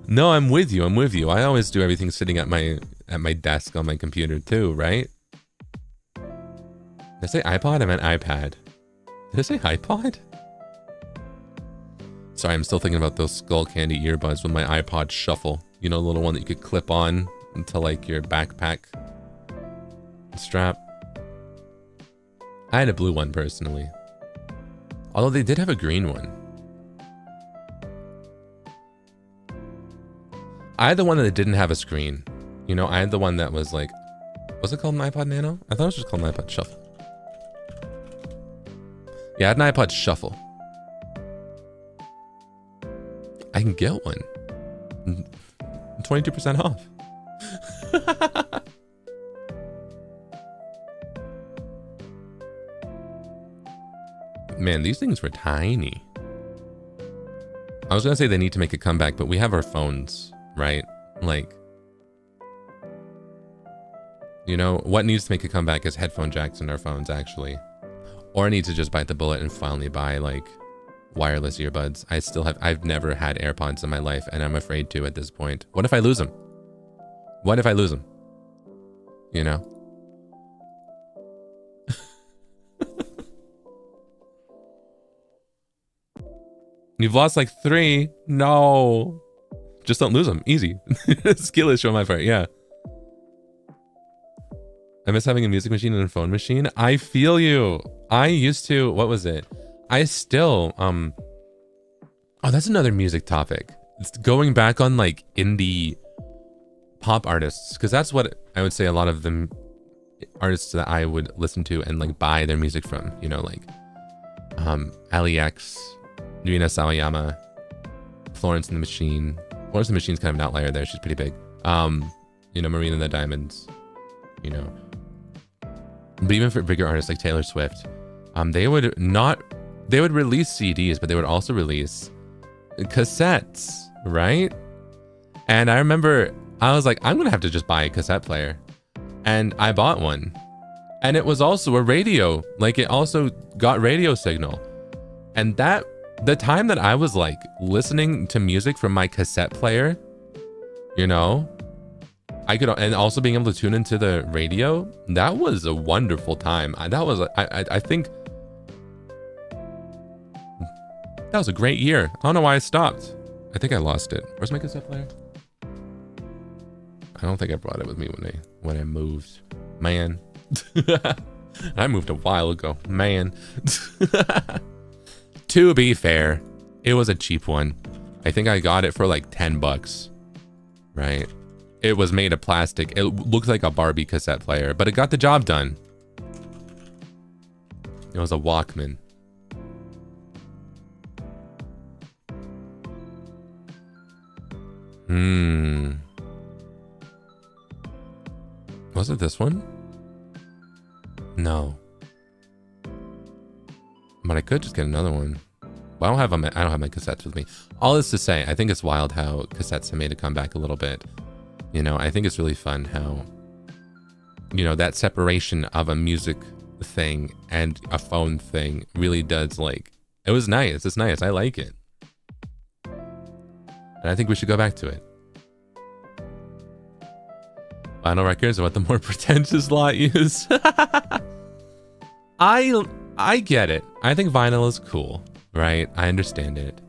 No, I'm with you. I always do everything sitting at my desk on my computer too, right? Did I say iPod? I meant iPad. Did I say iPod? Sorry, I'm still thinking about those Skull Candy earbuds with my iPod Shuffle. You know, the little one that you could clip on into like your backpack strap. I had a blue one personally. Although they did have a green one. I had the one that didn't have a screen. You know, I had the one that was like, was it called an iPod Nano? I thought it was just called an iPod Shuffle. Yeah, I had an iPod Shuffle. I can get one. 22% off. Man, these things were tiny. I was gonna say they need to make a comeback, but we have our phones, right? Like, you know, what needs to make a comeback is headphone jacks in our phones, actually. Or I need to just bite the bullet and finally buy, like, wireless earbuds. I've never had AirPods in my life, and I'm afraid to at this point. What if I lose them? What if I lose them? You know? You've lost like 3. No. Just don't lose them. Easy. Skill issue on my part. Yeah. I miss having a music machine and a phone machine. I feel you. I used to, what was it? I still, oh, that's another music topic. It's going back on like indie pop artists, because that's what I would say a lot of the artists that I would listen to and like buy their music from, you know, like Ali X, Rina Sawayama, Florence and the Machine. Florence and the Machine's kind of an outlier there. She's pretty big. You know, Marina and the Diamonds, you know. But even for bigger artists like Taylor Swift, they would release CDs, but they would also release cassettes, right? And I remember I was like, I'm gonna have to just buy a cassette player. And I bought one. And it was also a radio. Like, it also got radio signal. And that, the time that I was like listening to music from my cassette player, you know, I could, and also being able to tune into the radio, that was a wonderful time. I think that was a great year. I don't know why I stopped. I think I lost it. Where's my cassette player? I don't think I brought it with me when I moved. Man. I moved a while ago. Man. To be fair, it was a cheap one. I think I got it for like 10 bucks. Right? It was made of plastic. It looked like a Barbie cassette player, but it got the job done. It was a Walkman. Was it this one? No. But I could just get another one. But I don't have my cassettes with me. All this to say, I think it's wild how cassettes have made a comeback a little bit. You know, I think it's really fun how, you know, that separation of a music thing and a phone thing really does, like, it was nice. It's nice. I like it. And I think we should go back to it. Vinyl records are what the more pretentious lot use. I get it. I think vinyl is cool, right? I understand it.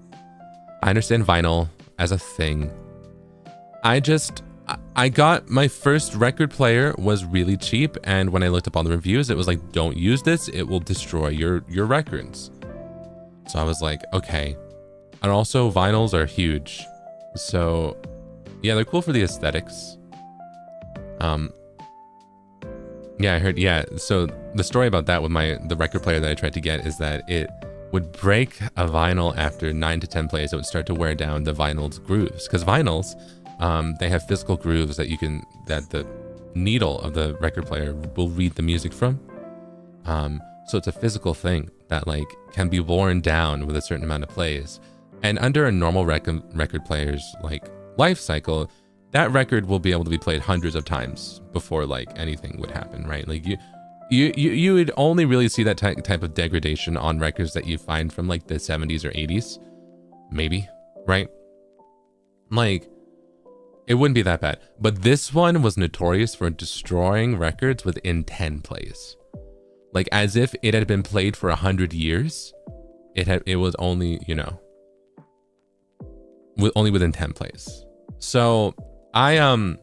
I understand vinyl as a thing. I got my first record player was really cheap, and when I looked up all the reviews, it was like, don't use this, it will destroy your records. So I was like, okay. And also vinyls are huge. So yeah, they're cool for the aesthetics. Yeah, I heard, yeah. So the story about that with the record player that I tried to get is that it would break a vinyl after 9 to 10 plays. It would start to wear down the vinyl's grooves, because vinyls, they have physical grooves that that the needle of the record player will read the music from. So it's a physical thing that like can be worn down with a certain amount of plays. And under a normal record player's like life cycle, that record will be able to be played hundreds of times before like anything would happen, right? Like you would only really see that type of degradation on records that you find from like the 70s or 80s, maybe, right? Like, it wouldn't be that bad. But this one was notorious for destroying records within 10 plays. Like, as if it had been played for 100 years, it was only, you know, only within 10 plays. So I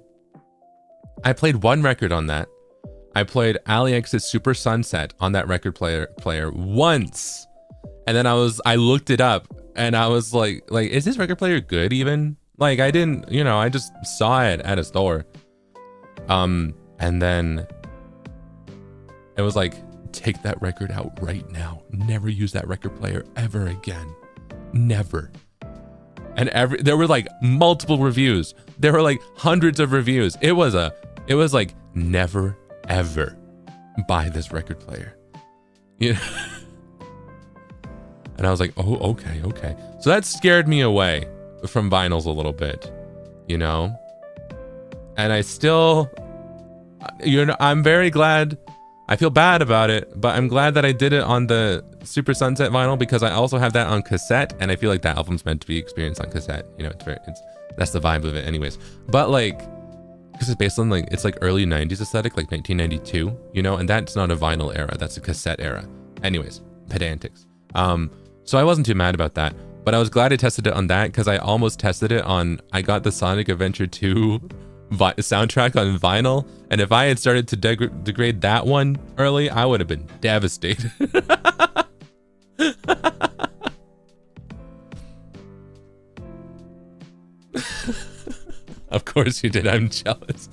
played one record on that. I played AliX's Super Sunset on that record player once. And then I looked it up and I was like, is this record player good even? Like, I didn't, you know, I just saw it at a store. And then it was like, take that record out right now. Never use that record player ever again. Never. And there were like multiple reviews. There were like hundreds of reviews. It was like, never ever buy this record player. You know? And I was like, oh, okay. So that scared me away from vinyls a little bit, you know? And I still, you know, I'm very glad. I feel bad about it, but I'm glad that I did it on the Super Sunset vinyl because I also have that on cassette, and I feel like that album's meant to be experienced on cassette. You know, that's the vibe of it anyways. But like, because it's based on like, it's like early 90s aesthetic, like 1992, you know, and that's not a vinyl era, that's a cassette era. Anyways, pedantics. So I wasn't too mad about that, but I was glad I tested it on that because I almost tested it on, I got the Sonic Adventure 2 soundtrack on vinyl, and if I had started to degrade that one early, I would have been devastated. Of course you did, I'm jealous.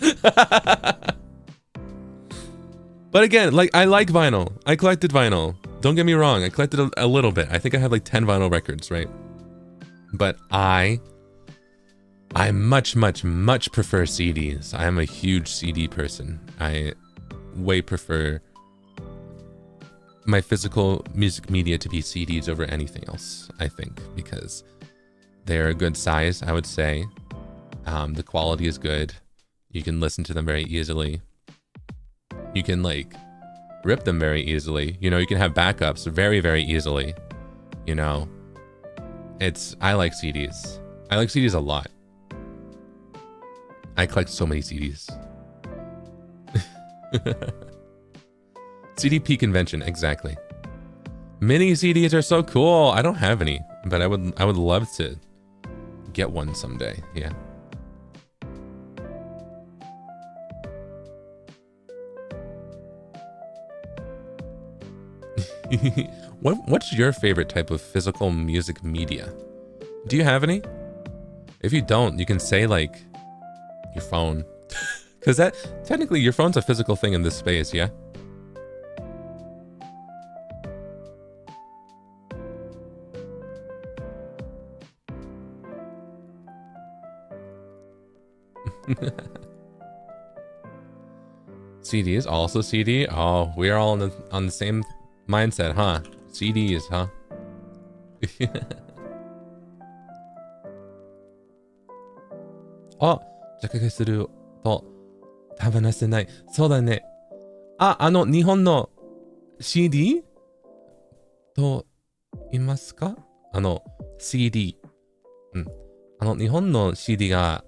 But again, like, I like vinyl. I collected vinyl. Don't get me wrong, I collected a little bit. I think I had like 10 vinyl records, right? But I much prefer CDs. I am a huge CD person. I way prefer my physical music media to be CDs over anything else, I think, because they're a good size, I would say. The quality is good. You can listen to them very easily. You can like rip them very easily. You know, you can have backups very, very easily. You know, I like CDs. I like CDs a lot. I collect so many CDs. CDP convention, exactly. Mini CDs are so cool. I don't have any, but I would love to get one someday. Yeah. What's your favorite type of physical music media? Do you have any? If you don't, you can say like your phone. Because that technically your phone's a physical thing in this space, yeah? CDs, also CD? Oh, we're all on the same mindset, huh? CDs, huh? あ、着火すると手放せない。そうだね。あ、日本の CD と言いますか？CD。うん。日本の CD が、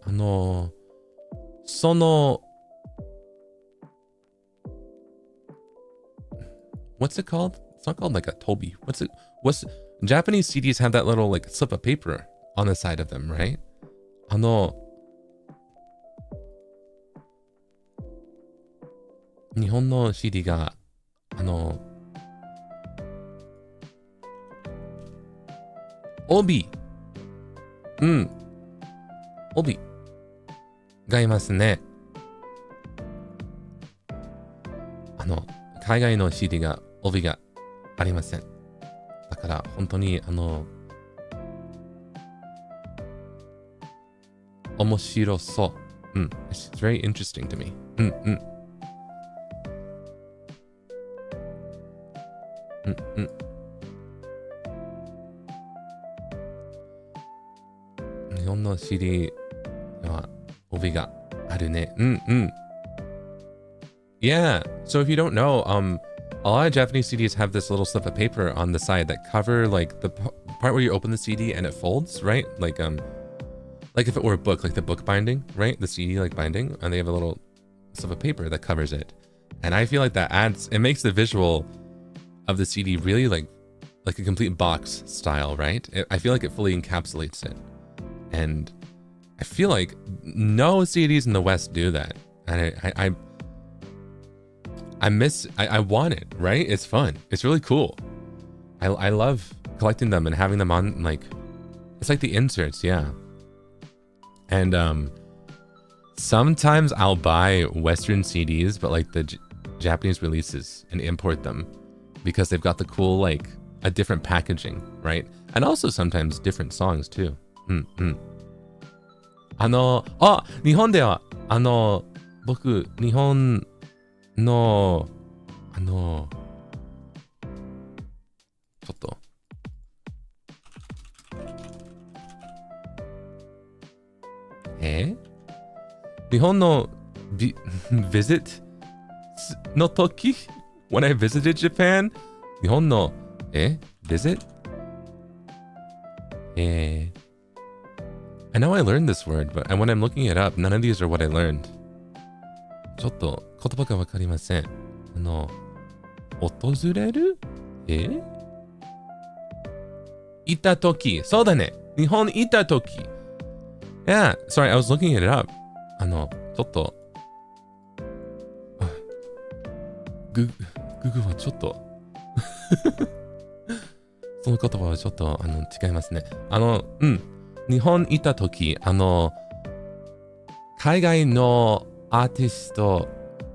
その、what's it called? It's not called like a Toby. What's Japanese CDs have that little like slip of paper on the side of them, right? 日本の CD が、帯。うん。帯。がいますね。海外の CD が帯がありません。だから本当に面白そう。うん。It's very interesting to me. うんうん。うんうん。日本の CD は帯があるね。うんうん。Yeah. So if you don't know, a lot of Japanese CDs have this little slip of paper on the side that cover like the part where you open the CD and it folds, right? Like if it were a book, like the book binding, right? The CD like binding, and they have a little slip of paper that covers it. And I feel like that it makes the visual of the CD really like a complete box style, right? I feel like it fully encapsulates it. And I feel like no CDs in the West do that. And I want it, right? It's fun. It's really cool. I love collecting them and having them on like, it's like the inserts, yeah. And sometimes I'll buy Western CDs, but like the Japanese releases and import them because they've got the cool, like a different packaging, right? And also sometimes different songs too. 日本では、僕、日本の、ちょっと。日本のvisit の時 when I visited Japan 日本の、visit? I know I learned this word, but when I'm looking it up, none of these are what I learned. ちょっと言葉がわかりません。訪れる？いたとき。そうだね。日本いたとき。Yeah, sorry, I was looking it up. ちょっと。ググはちょっと。その言葉はちょっと、違いますね。日本いたとき、海外のアーティスト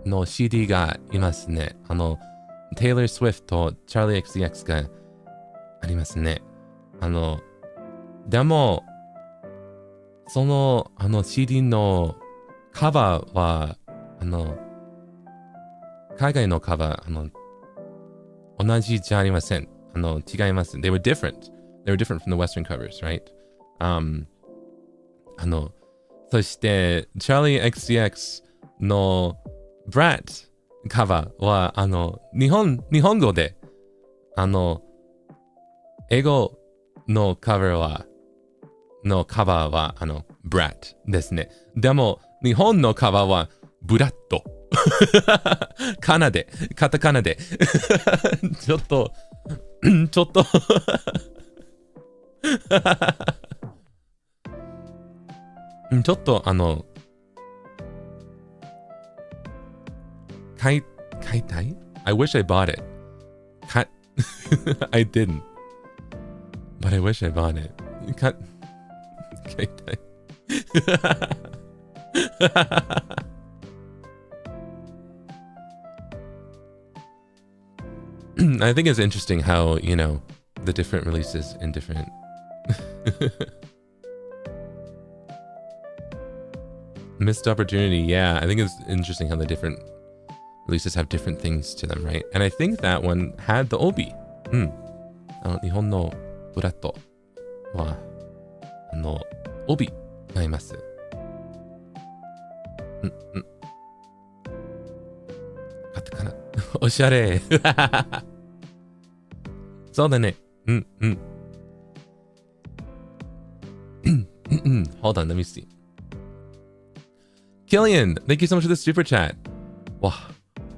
の CD がいますね。Taylor Swift と Charlie XCX がありますね。でも、その、CD のカバーは、海外のカバー、同じじゃありません。違います。They were different. They were different from the Western covers, right? そして、Charlie XCX の Brat カバーは、日本語で、英語のカバーは、Brat ですね。でも、日本のカバーは、ブラッド。カタカナで。ちょっと買いたい I wish I bought it. I didn't. But I wish I bought it. 買いたい。I think it's interesting how, you know, the different releases in different missed opportunity. Yeah, I think it's interesting how the different releases have different things to them, right? And I think that one had the obi. 日本のブラッドは帯がいます。カタカナ。おしゃれ。そうだね。Hold on, let me see. Killian, thank you so much for the super chat. Wow,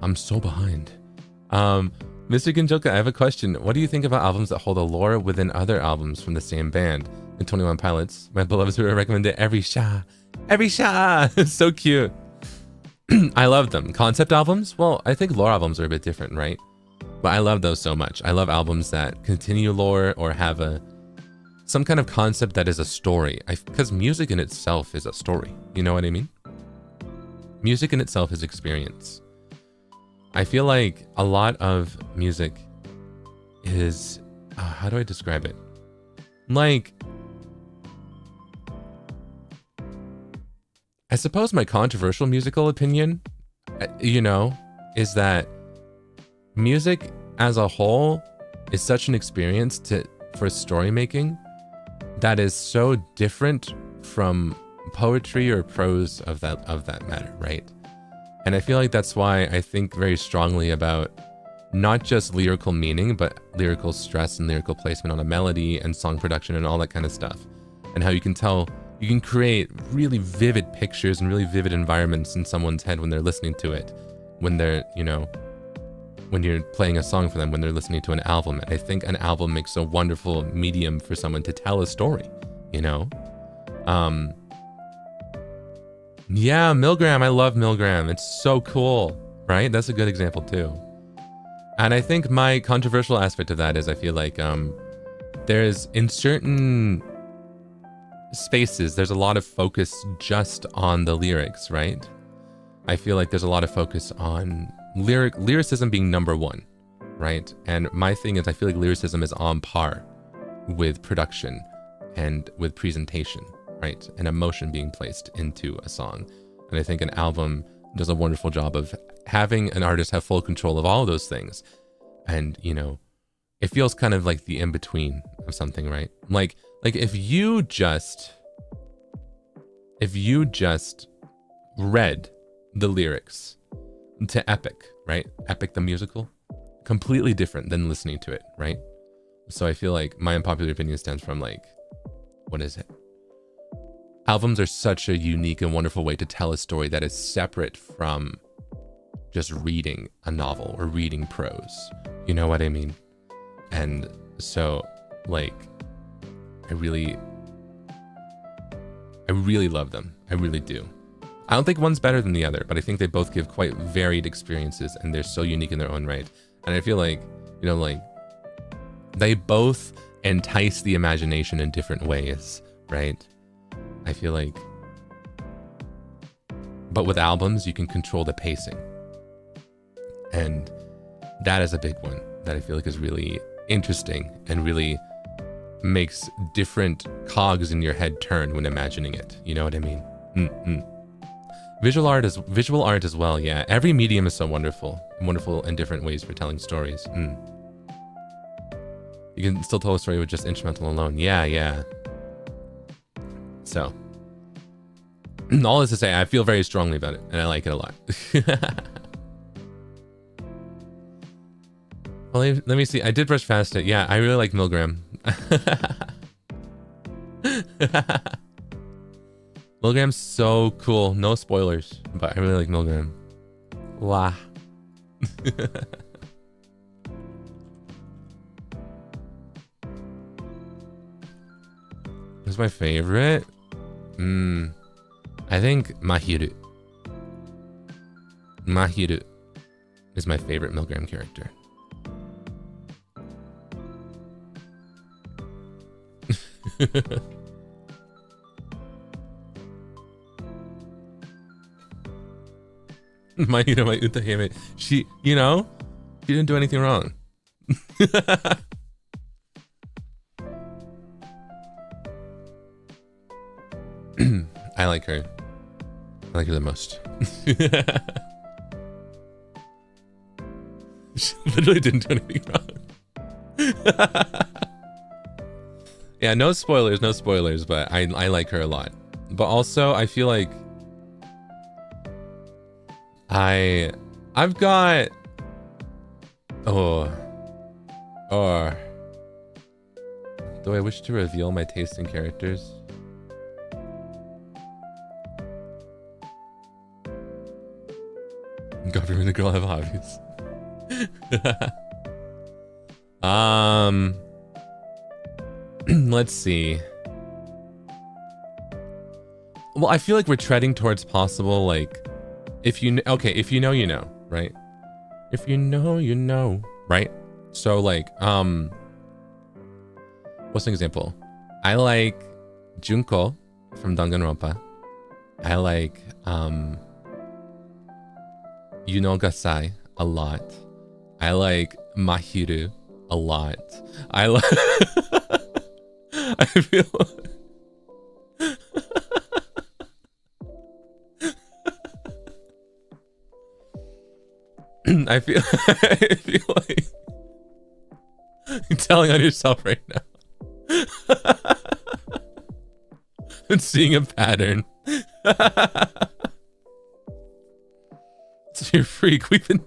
I'm so behind. Mr. Ginjoka, I have a question. What do you think about albums that hold a lore within other albums from the same band? In 21 Pilots, my beloveds who recommend it every sha. It's so cute. I love them. Concept albums? Well, I think lore albums are a bit different, right? But I love those so much. I love albums that continue lore or have some kind of concept that is a story. Because music in itself is a story. You know what I mean? Music in itself is experience. I feel like a lot of music is... how do I describe it? Like... I suppose my controversial musical opinion, you know, is that music as a whole is such an experience for story making that is so different from poetry or prose of that matter, right? And I feel like that's why I think very strongly about not just lyrical meaning, but lyrical stress and lyrical placement on a melody and song production and all that kind of stuff. And how you can tell, you can create really vivid pictures and really vivid environments in someone's head when they're listening to it, when they're, you know, when you're playing a song for them, when they're listening to an album. And I think an album makes a wonderful medium for someone to tell a story, you know? Yeah, Milgram. I love Milgram. It's so cool, right? That's a good example too. And I think my controversial aspect of that is I feel like there's in certain spaces, there's a lot of focus just on the lyrics, right? I feel like there's a lot of focus on lyricism being number one, right? And my thing is I feel like lyricism is on par with production and with presentation, right? And emotion being placed into a song. And I think an album does a wonderful job of having an artist have full control of all of those things. And, you know, it feels kind of like the in-between of something, right? Like if you just read the lyrics to Epic, right? Epic the musical, completely different than listening to it, right? So I feel like my unpopular opinion stems from like, what is it? Albums are such a unique and wonderful way to tell a story that is separate from just reading a novel or reading prose. You know what I mean? And so like, I really love them. I really do. I don't think one's better than the other, but I think they both give quite varied experiences and they're so unique in their own right. And I feel like, you know, like they both entice the imagination in different ways, right? I feel like, but with albums, you can control the pacing. And that is a big one that I feel like is really interesting and really makes different cogs in your head turn when imagining it. You know what I mean? Visual art as well. Yeah, every medium is so wonderful in different ways for telling stories. You can still tell a story with just instrumental alone. Yeah. So All is to say, I feel very strongly about it, and I like it a lot. Well, let me see. I did brush past it. Yeah, I really like Milgram. Milgram's so cool. No spoilers, but I really like Milgram. Wow. What's my favorite? I think Mahiru. Mahiru is my favorite Milgram character. Mahiru, my Utahime. She, you know, she didn't do anything wrong. I like her. I like her the most. She literally didn't do anything wrong. Yeah, no spoilers, but I like her a lot. But also, I feel like I've got do I wish to reveal my taste in characters? Government the girl have hobbies. Let's see. Well, I feel like we're treading towards possible, like, if you know, you know, right? If you know, you know, right? So, like, what's an example? I like Junko from Danganronpa. I like, Yunogasai a lot. I like Mahiru a lot. I like I feel I feel like you're telling on yourself right now. And seeing a pattern. You're freak, we've been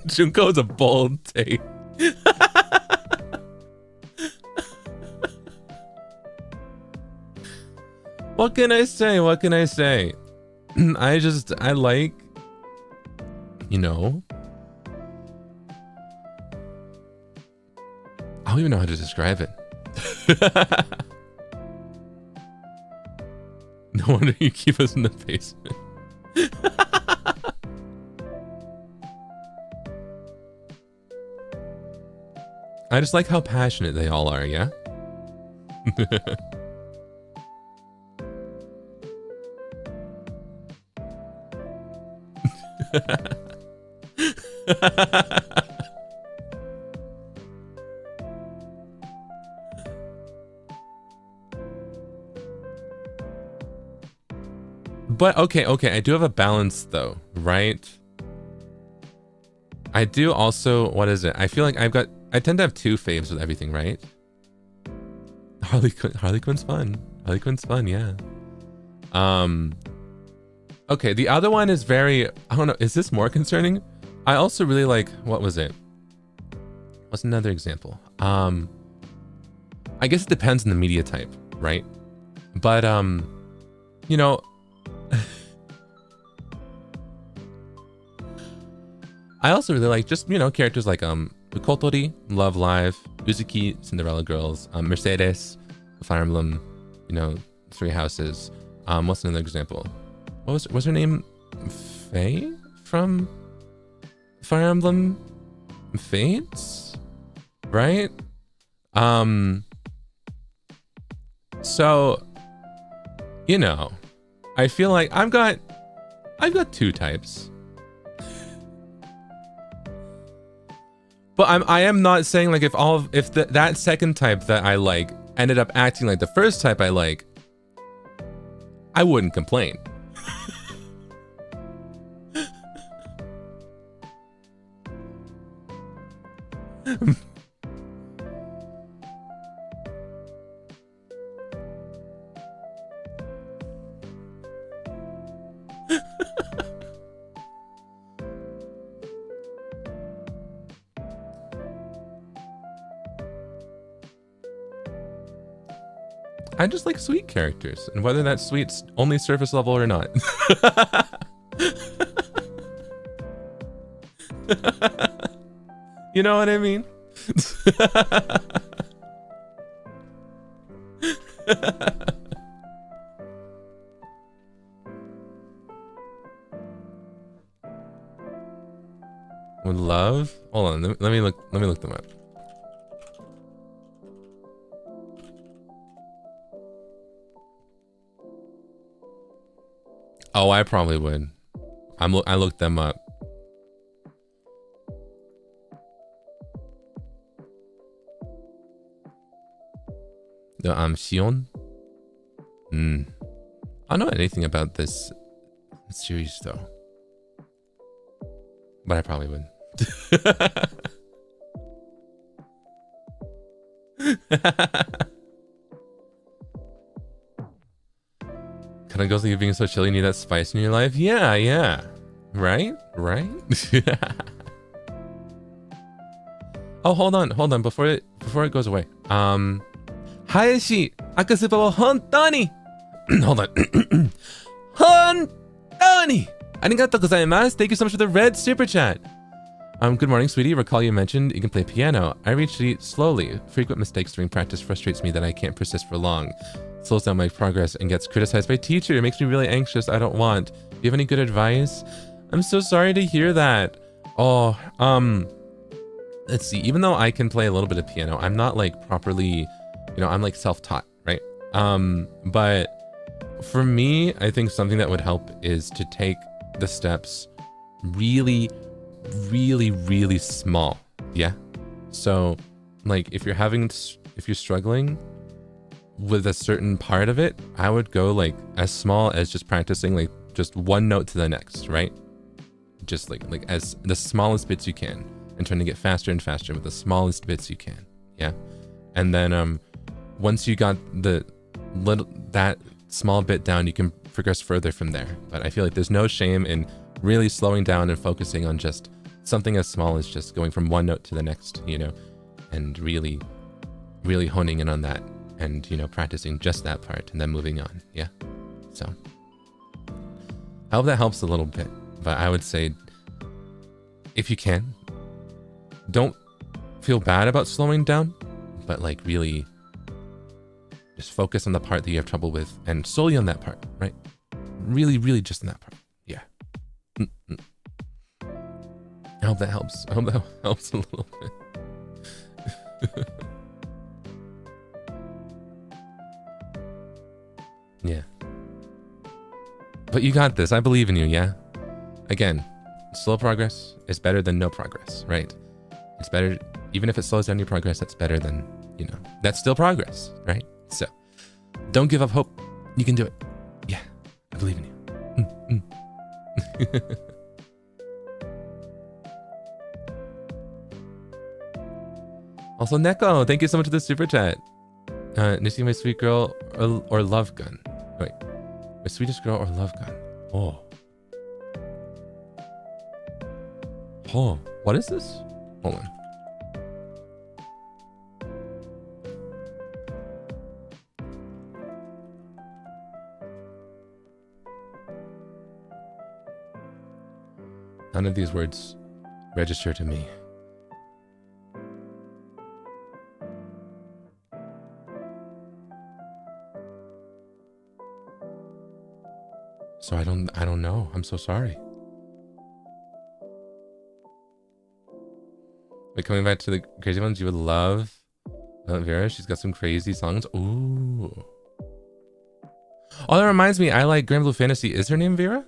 Junko's a bold take. What can I say? What can I say? I like, you know, I don't even know how to describe it. No wonder you keep us in the basement. I just like how passionate they all are, yeah? But okay, I do have a balance though, right? I do also, what is it? I feel like I tend to have two faves with everything, right? Harley Quinn's fun. Harley Quinn's fun, yeah. Okay, the other one is very, I don't know, is this more concerning? I also really like, what was it? What's another example? I guess it depends on the media type, right? But, you know, I also really like just, you know, characters like Kotori, Love Live, Uzuki, Cinderella Girls, Mercedes, Fire Emblem, you know, Three Houses. What's another example? What was her name? Faye from Fire Emblem Fates? Right? So, you know, I feel like I've got two types. But I am not saying like if that second type that I like ended up acting like the first type I like, I wouldn't complain. I just like sweet characters, and whether that sweet's only surface level or not. You know what I mean? Would love? Hold on, let me look them up. Oh, I probably would. I looked them up. The Sion. I don't know anything about this series though, but I probably would. Kind of goes like you being so chilly, you need that spice in your life. Yeah, right. Oh, hold on before it goes away. Hayashi Akasupa wa hontoni. Hold on. Hontoni. Arigatou gozaimasu. Thank you so much for the red super chat. Good morning, sweetie. Recall you mentioned you can play piano. I reach it slowly. Frequent mistakes during practice frustrates me that I can't persist for long. Slows down my progress and gets criticized by teacher. It makes me really anxious. I don't want. Do you have any good advice? I'm so sorry to hear that. Oh, let's see. Even though I can play a little bit of piano, I'm not like properly, I'm like self-taught, right? But for me, I think something that would help is to take the steps really small. Yeah. So like if you're struggling with a certain part of it, I would go like as small as just practicing like just one note to the next, right? Just like as the smallest bits you can, and trying to get faster and faster with the smallest bits you can. Yeah. And then once you got that small bit down, you can progress further from there. But I feel like there's no shame in really slowing down and focusing on just something as small as just going from one note to the next, and really honing in on that, and practicing just that part and then moving on. Yeah. So I hope that helps a little bit. But I would say, if you can, don't feel bad about slowing down, but like really just focus on the part that you have trouble with, and solely on that part, right? Really just on that part. Yeah. I hope that helps. I hope that helps a little bit. Yeah. But you got this. I believe in you, yeah? Again, slow progress is better than no progress, right? It's better, even if it slows down your progress, that's better than, that's still progress, right? So, don't give up hope. You can do it. Yeah, I believe in you. Also, Neko, thank you so much for the super chat. Nishi, my sweet girl or love gun. Wait, my sweetest girl or love gun. Oh, what is this? Hold on. None of these words register to me. So I don't know. I'm so sorry. But coming back to the crazy ones, you would love Vera. She's got some crazy songs. Ooh. Oh, that reminds me. I like Grand Blue Fantasy. Is her name Vera?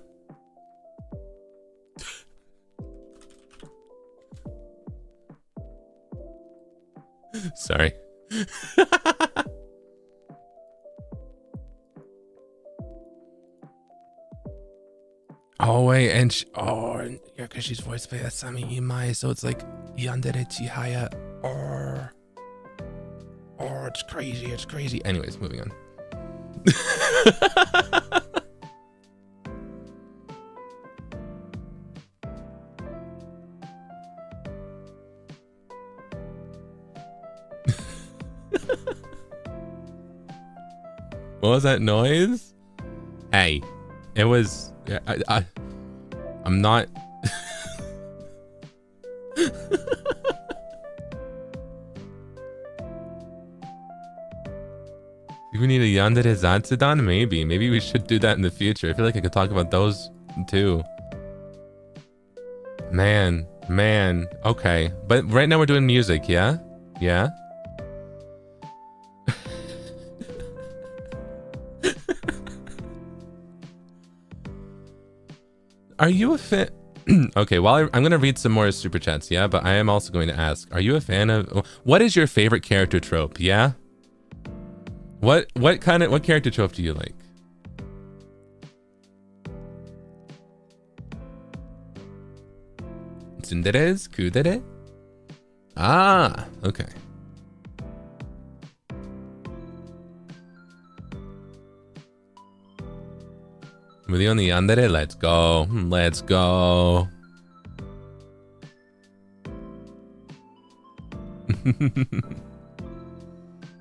Sorry. Oh wait, and yeah, because she's voiced by Asami Imai, so it's like Yandere Chihaya. It's crazy. Anyways, moving on. What was that noise? Hey, it was... I'm not... Do we need a Yandere Zatsudan? Maybe. Maybe we should do that in the future. I feel like I could talk about those too. Man. Okay. But right now we're doing music, yeah? Yeah? Are you a fan? Okay, well, I'm going to read some more super chats, yeah? But I am also going to ask, are you a fan of... What is your favorite character trope, yeah? What character trope do you like? Tsunderes? Kudere? Ah, okay. With you on the yandere? Let's go. Let's go.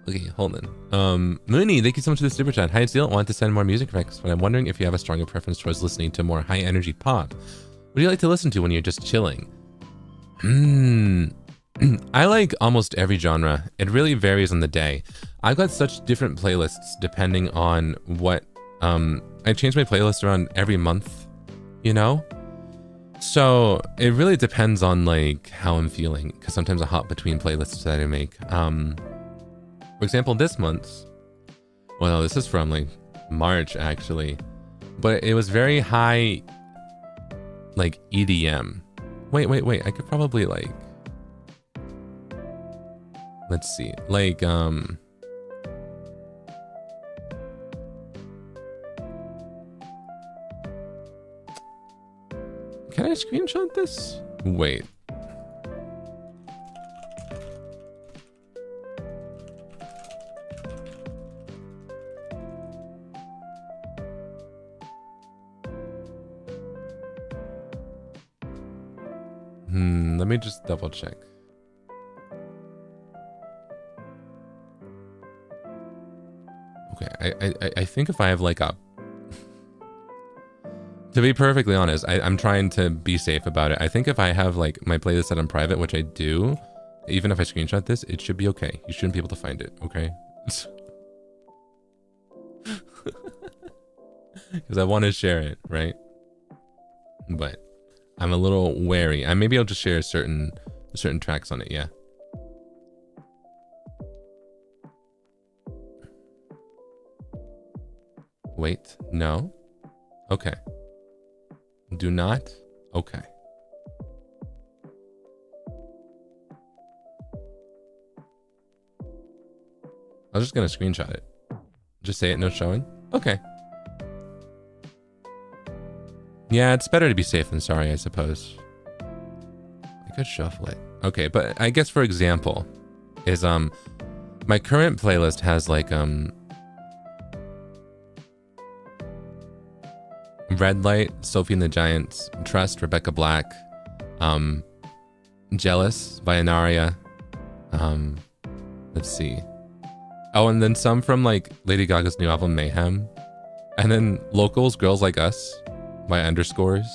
Okay, hold on. Mooney, thank you so much for the super chat. Hi, Zeal. I want to send more music effects, but I'm wondering if you have a stronger preference towards listening to more high energy pop. What do you like to listen to when you're just chilling? I like almost every genre. It really varies on the day. I've got such different playlists depending on what, I change my playlist around every month, you know? So it really depends on like how I'm feeling, because sometimes I hop between playlists that I make. For example, this month, well, this is from like March actually, but it was very high, like EDM. Wait, I could probably like, let's see, like, can I screenshot this? Wait. Let me just double check. Okay, I think if I have like a... To be perfectly honest, I'm trying to be safe about it. I think if I have like my playlist set on private, which I do, even if I screenshot this, it should be okay. You shouldn't be able to find it, okay? Because I want to share it, right? But I'm a little wary. Maybe I'll just share certain tracks on it, yeah. Wait, no? Okay. Do not? Okay. I was just gonna screenshot it. Just say it, no showing? Okay. Yeah, it's better to be safe than sorry, I suppose. I could shuffle it. Okay, but I guess for example, is my current playlist has like Red Light, Sophie and the Giants, Trust, Rebecca Black, Jealous by Anaria. Let's see. Oh, and then some from like Lady Gaga's new album Mayhem. And then Locals, Girls Like Us by Underscores.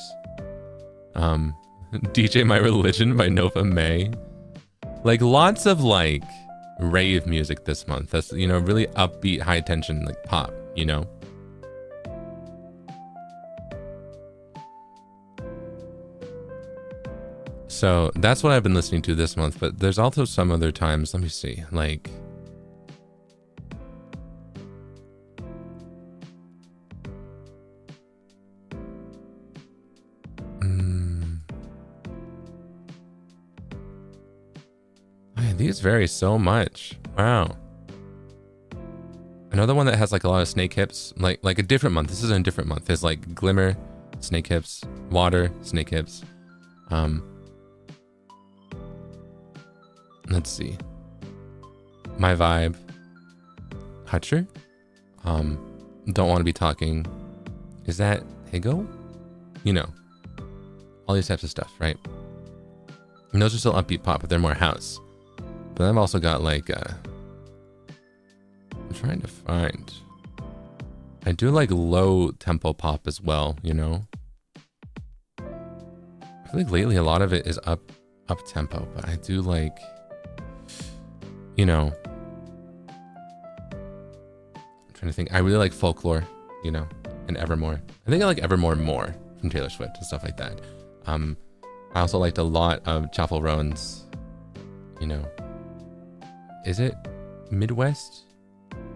DJ My Religion by Nova May. Like lots of like rave music this month. That's, you know, really upbeat, high tension, like pop, you know? So that's what I've been listening to this month, but there's also some other times, let me see, like... Man, these vary so much. Wow. Another one that has like a lot of snake hips, like a different month. This is a different month. There's like Glimmer, snake hips, Water, snake hips. Let's see. My Vibe. Hutcher? Don't Want to Be Talking. Is that Higo? You know. All these types of stuff, right? And those are still upbeat pop, but they're more house. But I've also got like I'm trying to find I do like low tempo pop as well, you know? I feel like lately a lot of it is up tempo, but I do like, you know, I'm trying to think. I really like Folklore, you know, and Evermore. I think I like Evermore more from Taylor Swift and stuff like that. I also liked a lot of Chaffel Roan's, you know, is it Midwest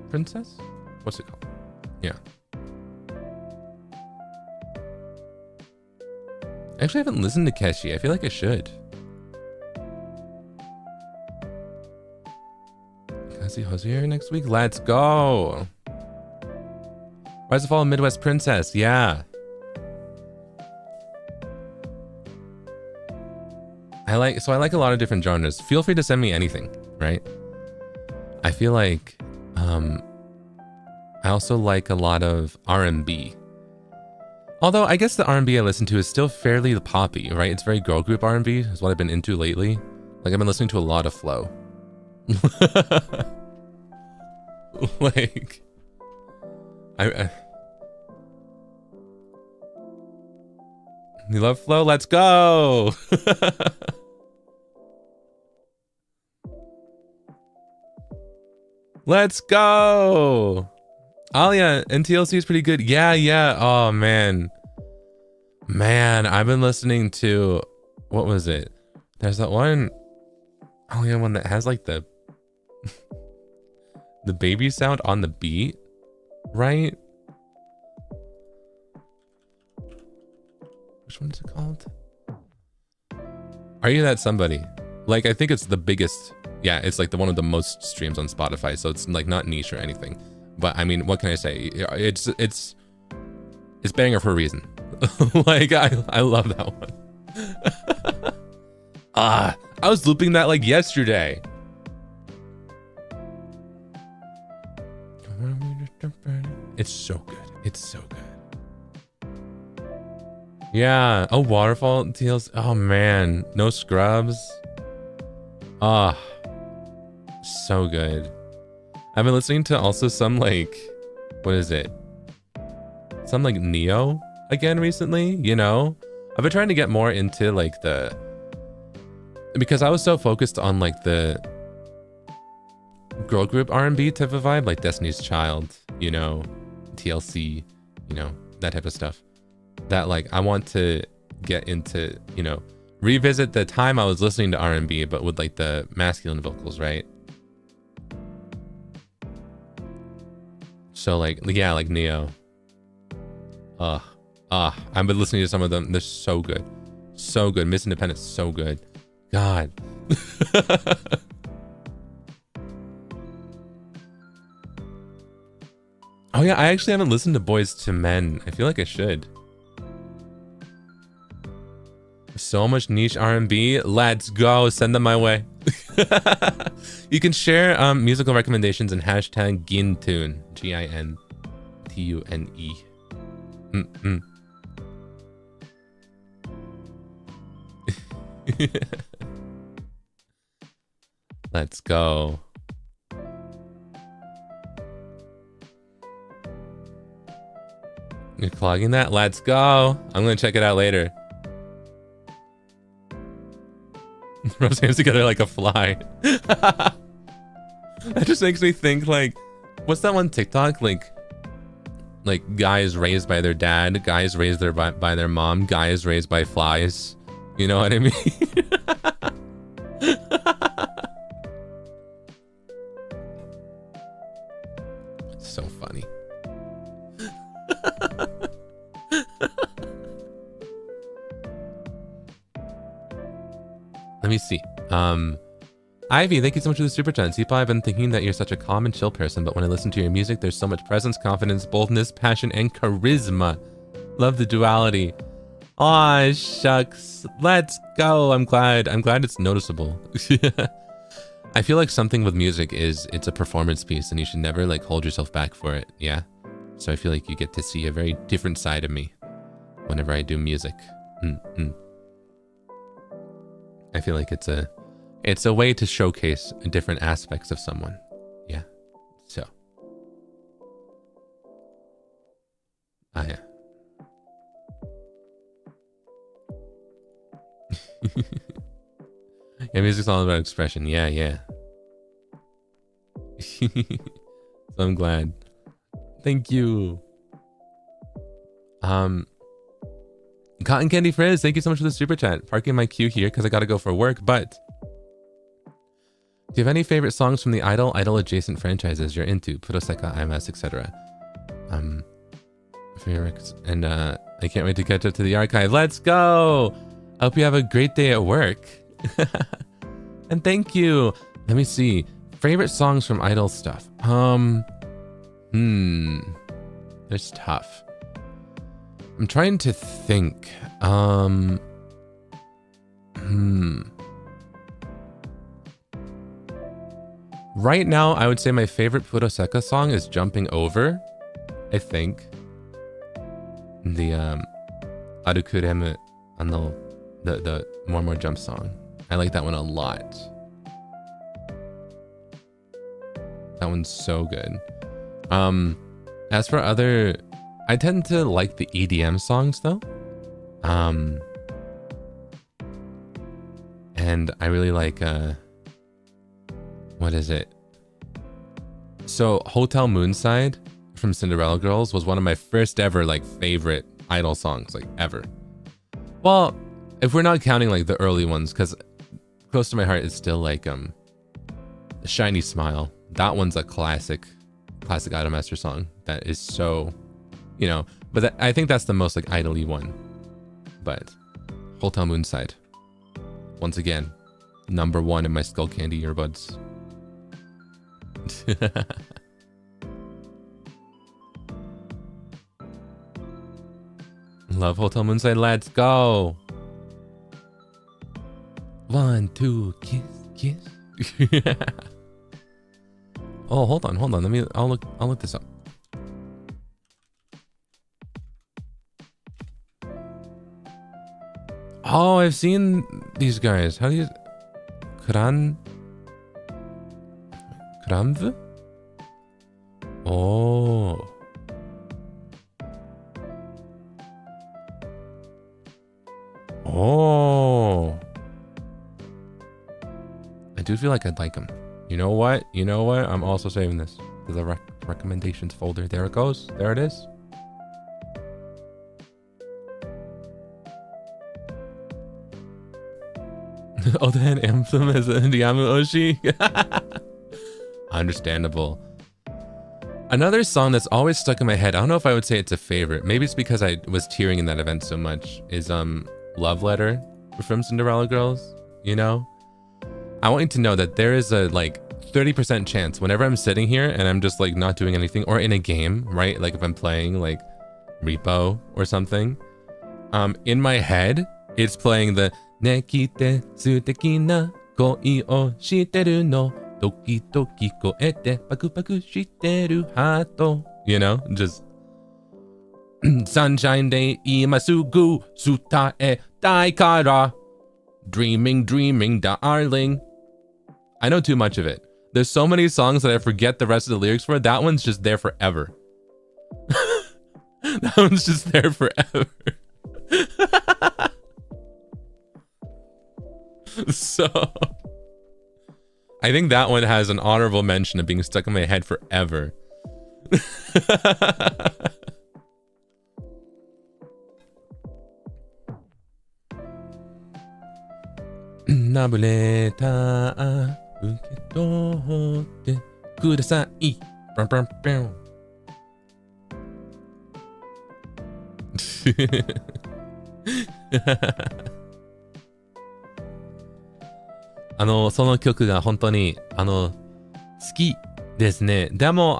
Princess? What's it called? Yeah. Actually, I haven't listened to Keshi. I feel like I should. Can I see Jose here next week? Let's go. Rise and Fall of Midwest Princess. Yeah. I like a lot of different genres. Feel free to send me anything, right? I feel like I also like a lot of R&B. Although I guess the R&B I listen to is still fairly poppy, right? It's very girl group R&B is what I've been into lately. Like I've been listening to a lot of Flow. Like you love Flow? Let's go. Let's go. Alia and TLC is pretty good. Yeah. Oh man, I've been listening to, what was it? There's that one Alia one that has like the the baby sound on the beat, right? Which one is it called? Are You That Somebody? Like I think it's the biggest. Yeah, it's like one of the most streams on Spotify, so it's like not niche or anything. But I mean, what can I say? It's banger for a reason. Like I love that one. I was looping that like yesterday. It's so good. It's so good. Yeah. Oh, Waterfall TLC. Oh man, No Scrubs. So good. I've been listening to also some like, what is it? Some like Neo again recently, you know? I've been trying to get more into like because I was so focused on like the girl group R&B type of vibe, like Destiny's Child, you know, TLC, you know, that type of stuff. That like I want to get into, you know, revisit the time I was listening to R&B, but with like the masculine vocals, right? So like, yeah, like Neo. I've been listening to some of them. They're so good. So good. Miss Independent, so good. God. Oh yeah, I actually haven't listened to Boys to Men. I feel like I should. So much niche R&B. Let's go. Send them my way. You can share musical recommendations and hashtag Gintune. Gintune. Let's go. You're clogging that? Let's go. I'm gonna check it out later. Rub hands together like a fly. That just makes me think like, what's that one TikTok? Like guys raised by their dad, guys raised by their mom, guys raised by flies. You know what I mean? It's so funny. Let me see. Ivy, thank you so much for the super chat. Zipa, I've been thinking that you're such a calm and chill person, but when I listen to your music, there's so much presence, confidence, boldness, passion, and charisma. Love the duality. Aw, shucks. Let's go. I'm glad it's noticeable. I feel like something with music is it's a performance piece and you should never like hold yourself back for it. Yeah. So I feel like you get to see a very different side of me whenever I do music. I feel like it's a way to showcase different aspects of someone. Yeah. So Ah, yeah. Yeah, music's all about expression. Yeah, yeah. So I'm glad. Thank you. Cotton Candy Frizz, thank you so much for the super chat. Parking my queue here because I gotta go for work, but do you have any favorite songs from the idol adjacent franchises you're into? Puroseka, IMS, etc. Favorites. And I can't wait to catch up to the archive. Let's go! I hope you have a great day at work. And thank you. Let me see. Favorite songs from idol stuff. It's tough. I'm trying to think. Right now, I would say my favorite Puroseka song is Jumping Over, I think. The Arukuremu, the More More Jump song. I like that one a lot. That one's so good. As for other, I tend to like the EDM songs though. And I really like what is it? So Hotel Moonside from Cinderella Girls was one of my first ever like favorite idol songs, like ever. Well, if we're not counting like the early ones, because close to my heart is still like Shiny Smile. That one's a classic Idolmaster song that is so, you know, but I think that's the most like idol-y one. But Hotel Moonside, once again, #1 in my Skull Candy earbuds. Love Hotel Moonside. Let's go. 1, 2, kiss, kiss. Oh, hold on. I'll look this up. Oh, I've seen these guys. How do you... Kramv? Oh. Oh. I do feel like I'd like him. You know what? I'm also saving this to the recommendations folder. There it goes. There it is. Oh, that anthem is Ndiamu Oshi. Understandable. Another song that's always stuck in my head, I don't know if I would say it's a favorite, maybe it's because I was tearing in that event so much, is Love Letter from Cinderella Girls, you know? I want you to know that there is a like 30% chance whenever I'm sitting here and I'm just like not doing anything, or in a game, right? Like if I'm playing like Repo or something, in my head, it's playing the Nekite suteki na koi o shiteru no Doki doki koete paku paku shiteru hato. You know, just Sunshine day imasugu sutae dai kara. Dreaming, dreaming, darling. I know too much of it. There's so many songs that I forget the rest of the lyrics for. That one's just there forever. That one's just there forever. So I think that one has an honorable mention of being stuck in my head forever. Nabuleta uketote kudasai. Brum. その曲が本当に好きですね。でも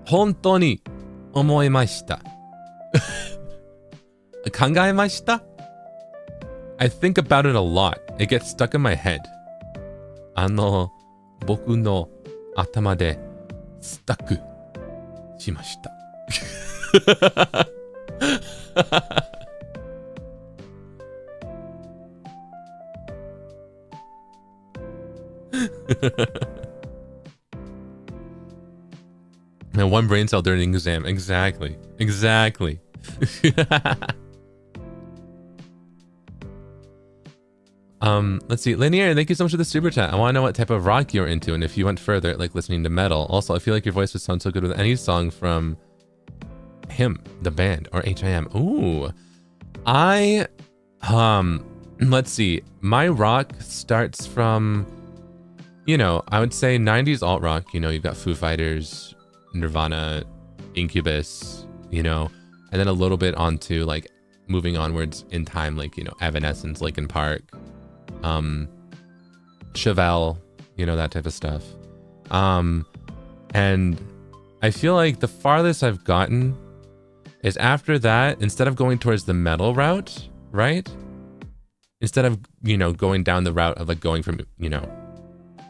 本当に思いました。考えました。I think about it a lot. It gets stuck in my head. 僕の頭でスタックしました。And one brain cell during an exam. Exactly. Exactly. Let's see. Linear, thank you so much for the super chat. I want to know what type of rock you're into and if you went further, like listening to metal. Also, I feel like your voice would sound so good with any song from him, the band, or HIM. Ooh. Let's see. My rock starts from, you know, I would say 90s alt rock. You know, you've got Foo Fighters, Nirvana, Incubus, you know, and then a little bit onto like moving onwards in time, like, you know, Evanescence, Linkin Park, Chevelle, you know, that type of stuff. And I feel like the farthest I've gotten is after that, instead of going towards the metal route, right? Instead of, you know, going down the route of like going from, you know,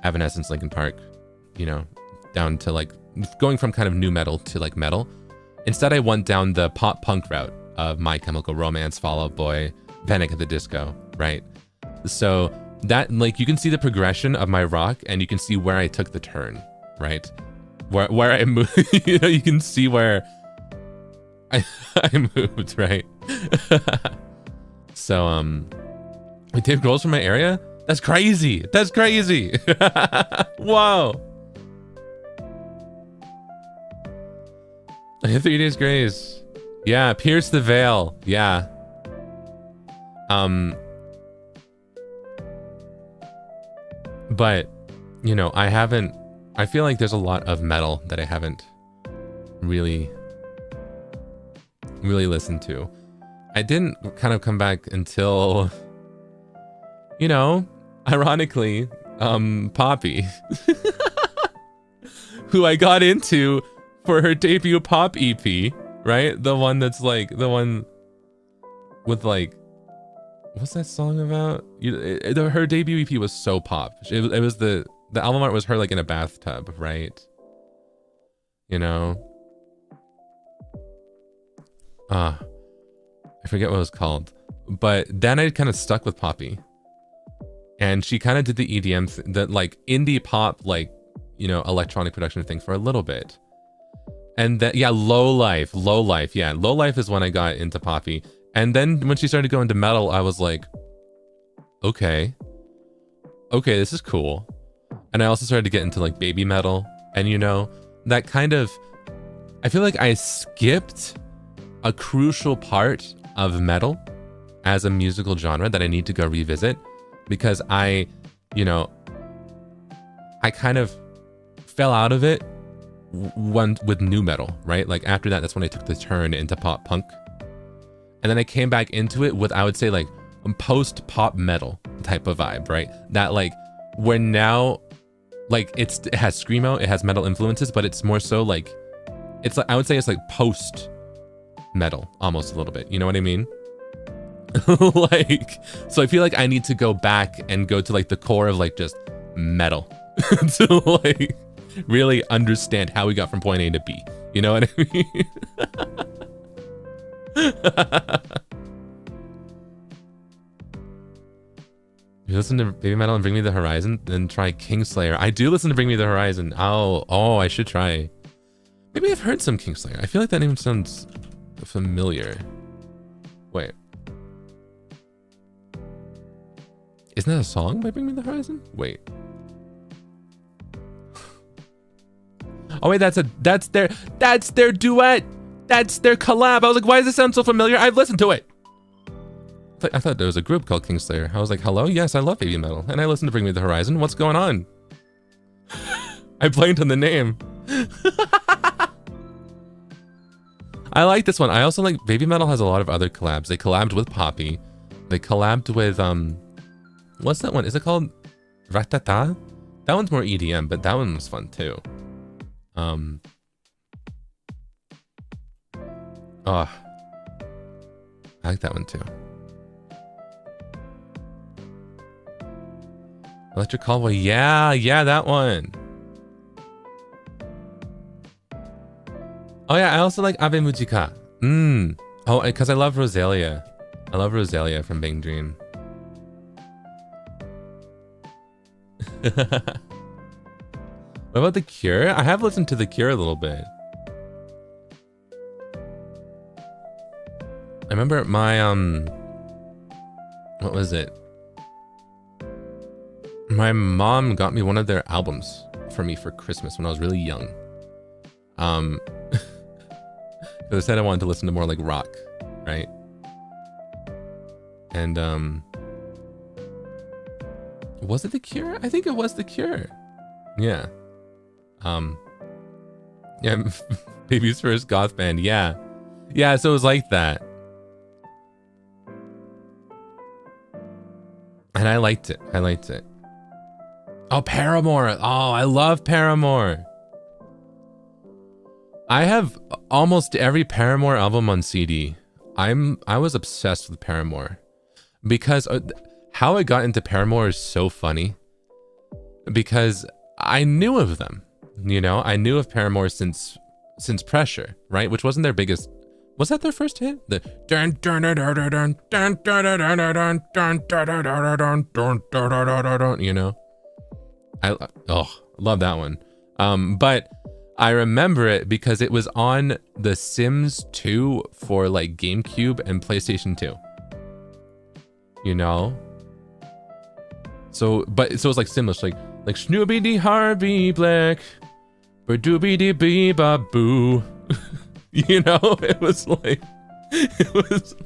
Evanescence, Linkin Park, you know, down to like going from kind of new metal to like metal. Instead, I went down the pop punk route of My Chemical Romance, Fall Out Boy, Panic at the Disco, right? So that, like, you can see the progression of my rock and you can see where I took the turn, right? Where I moved, you know, you can see where I moved, right? So, wait, Dave Grohl's from my area? That's crazy. That's crazy. Whoa. I have 3 days grace. Yeah, Pierce the Veil. Yeah. But, you know, I feel like there's a lot of metal that I haven't really listened to. I didn't kind of come back until, you know, ironically, Poppy, who I got into for her debut pop EP, right? The one that's like, the one with like, what's that song about? Her debut EP was so pop. It was the album art was her like in a bathtub, right? You know? I forget what it was called. But then I kind of stuck with Poppy. And she kind of did the EDM, the like indie pop, like, you know, electronic production thing for a little bit. And then, yeah, Low Life. Yeah, Low Life is when I got into Poppy. And then when she started going to metal, I was like, okay, this is cool. And I also started to get into like baby metal. And, you know, that kind of, I feel like I skipped a crucial part of metal as a musical genre that I need to go revisit, because I, you know, I kind of fell out of it with new metal, right? Like after that, that's when I took the turn into pop punk. And then I came back into it with, I would say, like post pop metal type of vibe, right? That like, we're now, like it has screamo, it has metal influences, but it's more so like, it's like, I would say it's like post metal almost a little bit, you know what I mean? Like, so I feel like I need to go back and go to like the core of like just metal to like really understand how we got from point A to B, you know what I mean? You listen to Baby Metal and Bring Me the Horizon, then try Kingslayer. I do listen to Bring Me the Horizon. Oh, I should try. Maybe I've heard some Kingslayer. I feel like that name sounds familiar. Wait. Isn't that a song by Bring Me the Horizon? Wait. Oh wait, that's their duet. That's their collab. I was like, why does this sound so familiar? I've listened to it. I thought there was a group called Kingslayer. I was like, hello? Yes, I love baby metal. And I listened to Bring Me the Horizon. What's going on? I blanked on the name. I like this one. I also like baby metal has a lot of other collabs. They collabed with Poppy. They collabed with, what's that one? Is it called Ratata? That one's more EDM, but that one was fun too. Oh, I like that one too. Electric Callboy, yeah, that one. Oh yeah, I also like Abe Mujika. Oh, because I love Rosalia. I love Rosalia from Bang Dream. What about The Cure? I have listened to The Cure a little bit. I remember my what was it? My mom got me one of their albums for me for Christmas when I was really young. Because I said I wanted to listen to more like rock, right? And was it The Cure? I think it was The Cure. Yeah. Yeah, baby's first goth band. Yeah. Yeah, so it was like that. And I liked it. I liked it. Oh, Paramore. Oh, I love Paramore. I have almost every Paramore album on CD. I was obsessed with Paramore because how I got into Paramore is so funny because I knew of them. You know, I knew of Paramore since Pressure, right? Which wasn't their biggest. Was that their first hit? The dun dun dun dun dun dun dun dun dun dun dun dun dun, you know. I love that one. But I remember it because it was on The Sims 2 for like GameCube and PlayStation 2. You know? So it was like similar, like Snoopy Dee Harvey Black, Doobie Dee Bee Boo. You know, it was like it was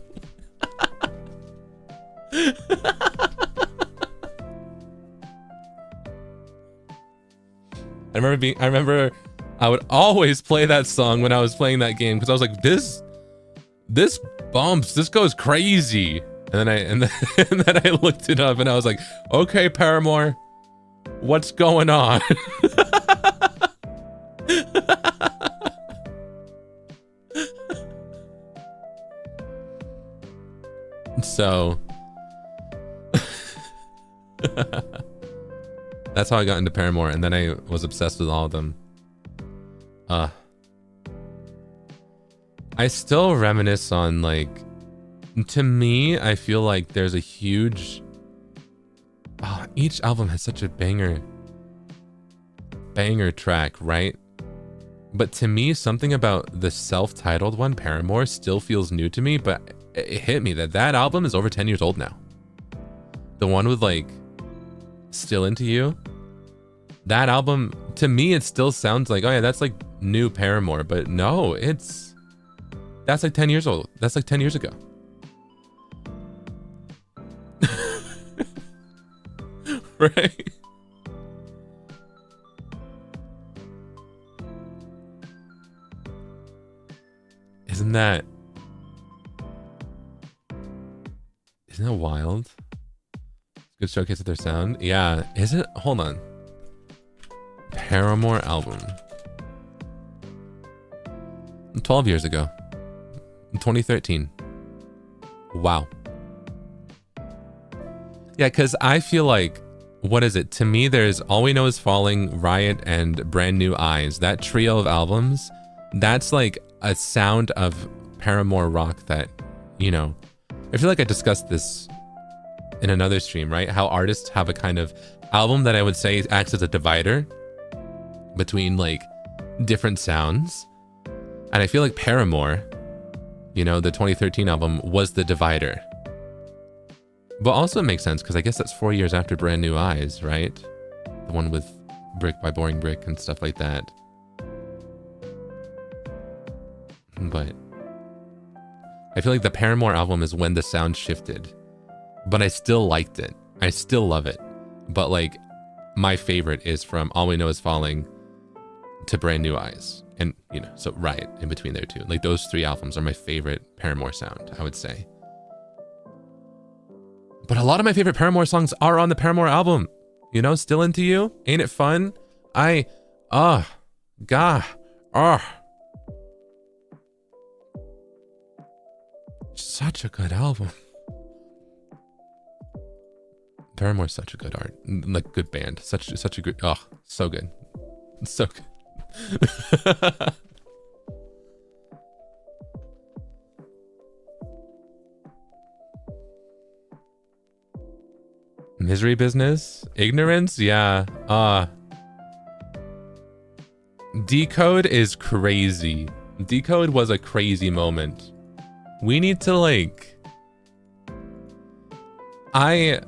I remember I would always play that song when I was playing that game because I was like, this bumps, this goes crazy. And then I looked it up and I was like, okay, Paramore, what's going on? So that's how I got into Paramore, and then I was obsessed with all of them. I still reminisce on, like, to me, I feel like there's a huge each album has such a banger track, right? But to me, something about the self-titled one, Paramore, still feels new to me, but it hit me that album is over 10 years old now. The one with like Still Into You, that album, to me, it still sounds like, oh yeah, that's like new Paramore, but no, that's like 10 years old. That's like 10 years ago. Right? Isn't that wild? Good showcase of their sound. Yeah, is it? Hold on. Paramore album. 12 years ago. 2013. Wow. Yeah, because I feel like, what is it? To me, there's All We Know Is Falling, Riot, and Brand New Eyes. That trio of albums, that's like a sound of Paramore rock that, you know, I feel like I discussed this in another stream, right? How artists have a kind of album that I would say acts as a divider between like different sounds. And I feel like Paramore, you know, the 2013 album was the divider. But also it makes sense because I guess that's 4 years after Brand New Eyes, right? The one with Brick by Boring Brick and stuff like that. But I feel like the Paramore album is when the sound shifted. But I still liked it. I still love it. But like, my favorite is from All We Know Is Falling to Brand New Eyes. And, you know, so Riot in between there too. Like, those three albums are my favorite Paramore sound, I would say. But a lot of my favorite Paramore songs are on the Paramore album. You know, Still Into You, Ain't It Fun? Such a good album. Paramore's such a good art, like good band. Such a good, so good, so good. Misery Business, Ignorance, yeah. Decode is crazy. Decode was a crazy moment We need to like, we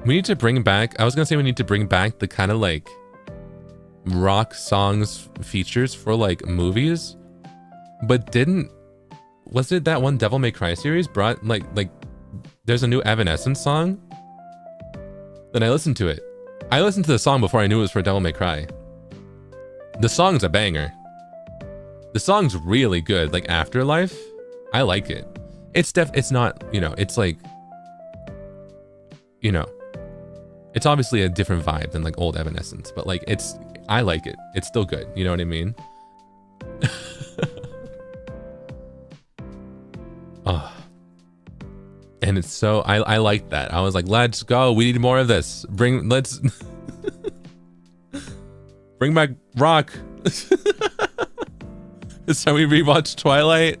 need to bring back, I was gonna say we need to bring back the kind of like rock songs features for like movies, but was it that one Devil May Cry series brought like there's a new Evanescence song? Then I listened to it. I listened to the song before I knew it was for Devil May Cry. The song's a banger. The song's really good. Like Afterlife, I like it. It's not, you know, it's like, you know, it's obviously a different vibe than like old Evanescence, but like I like it. It's still good. You know what I mean? Oh. And it's so, I like that. I was like, let's go. We need more of this. Let's bring back rock. It's time we rewatch Twilight.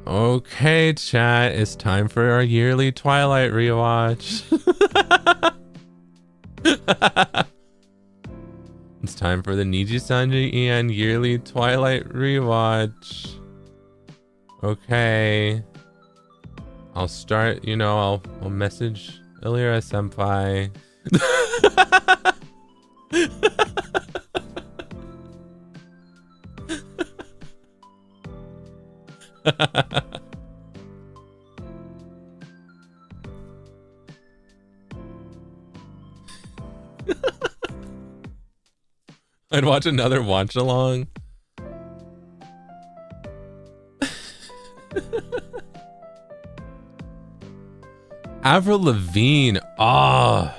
Okay, chat. It's time for our yearly Twilight rewatch. It's time for the NIJISANJI and yearly Twilight rewatch. Okay. I'll start, you know, I'll message Illyra senpai. I'd watch another watch along. Avril Lavigne. Oh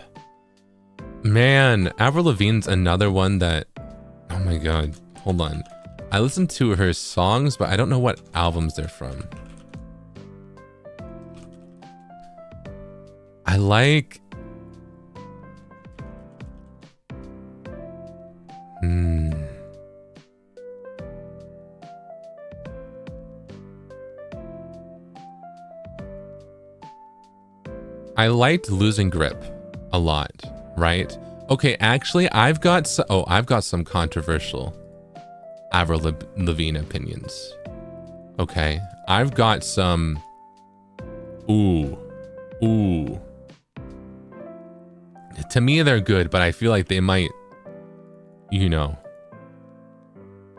man, Avril Lavigne's another one that, oh my god, hold on. I listened to her songs, but I don't know what albums they're from. I like I liked Losing Grip a lot, right? Okay, actually, I've got some controversial Avril Lavigne opinions. Okay, I've got some ooh. To me, they're good, but I feel like they might, you know.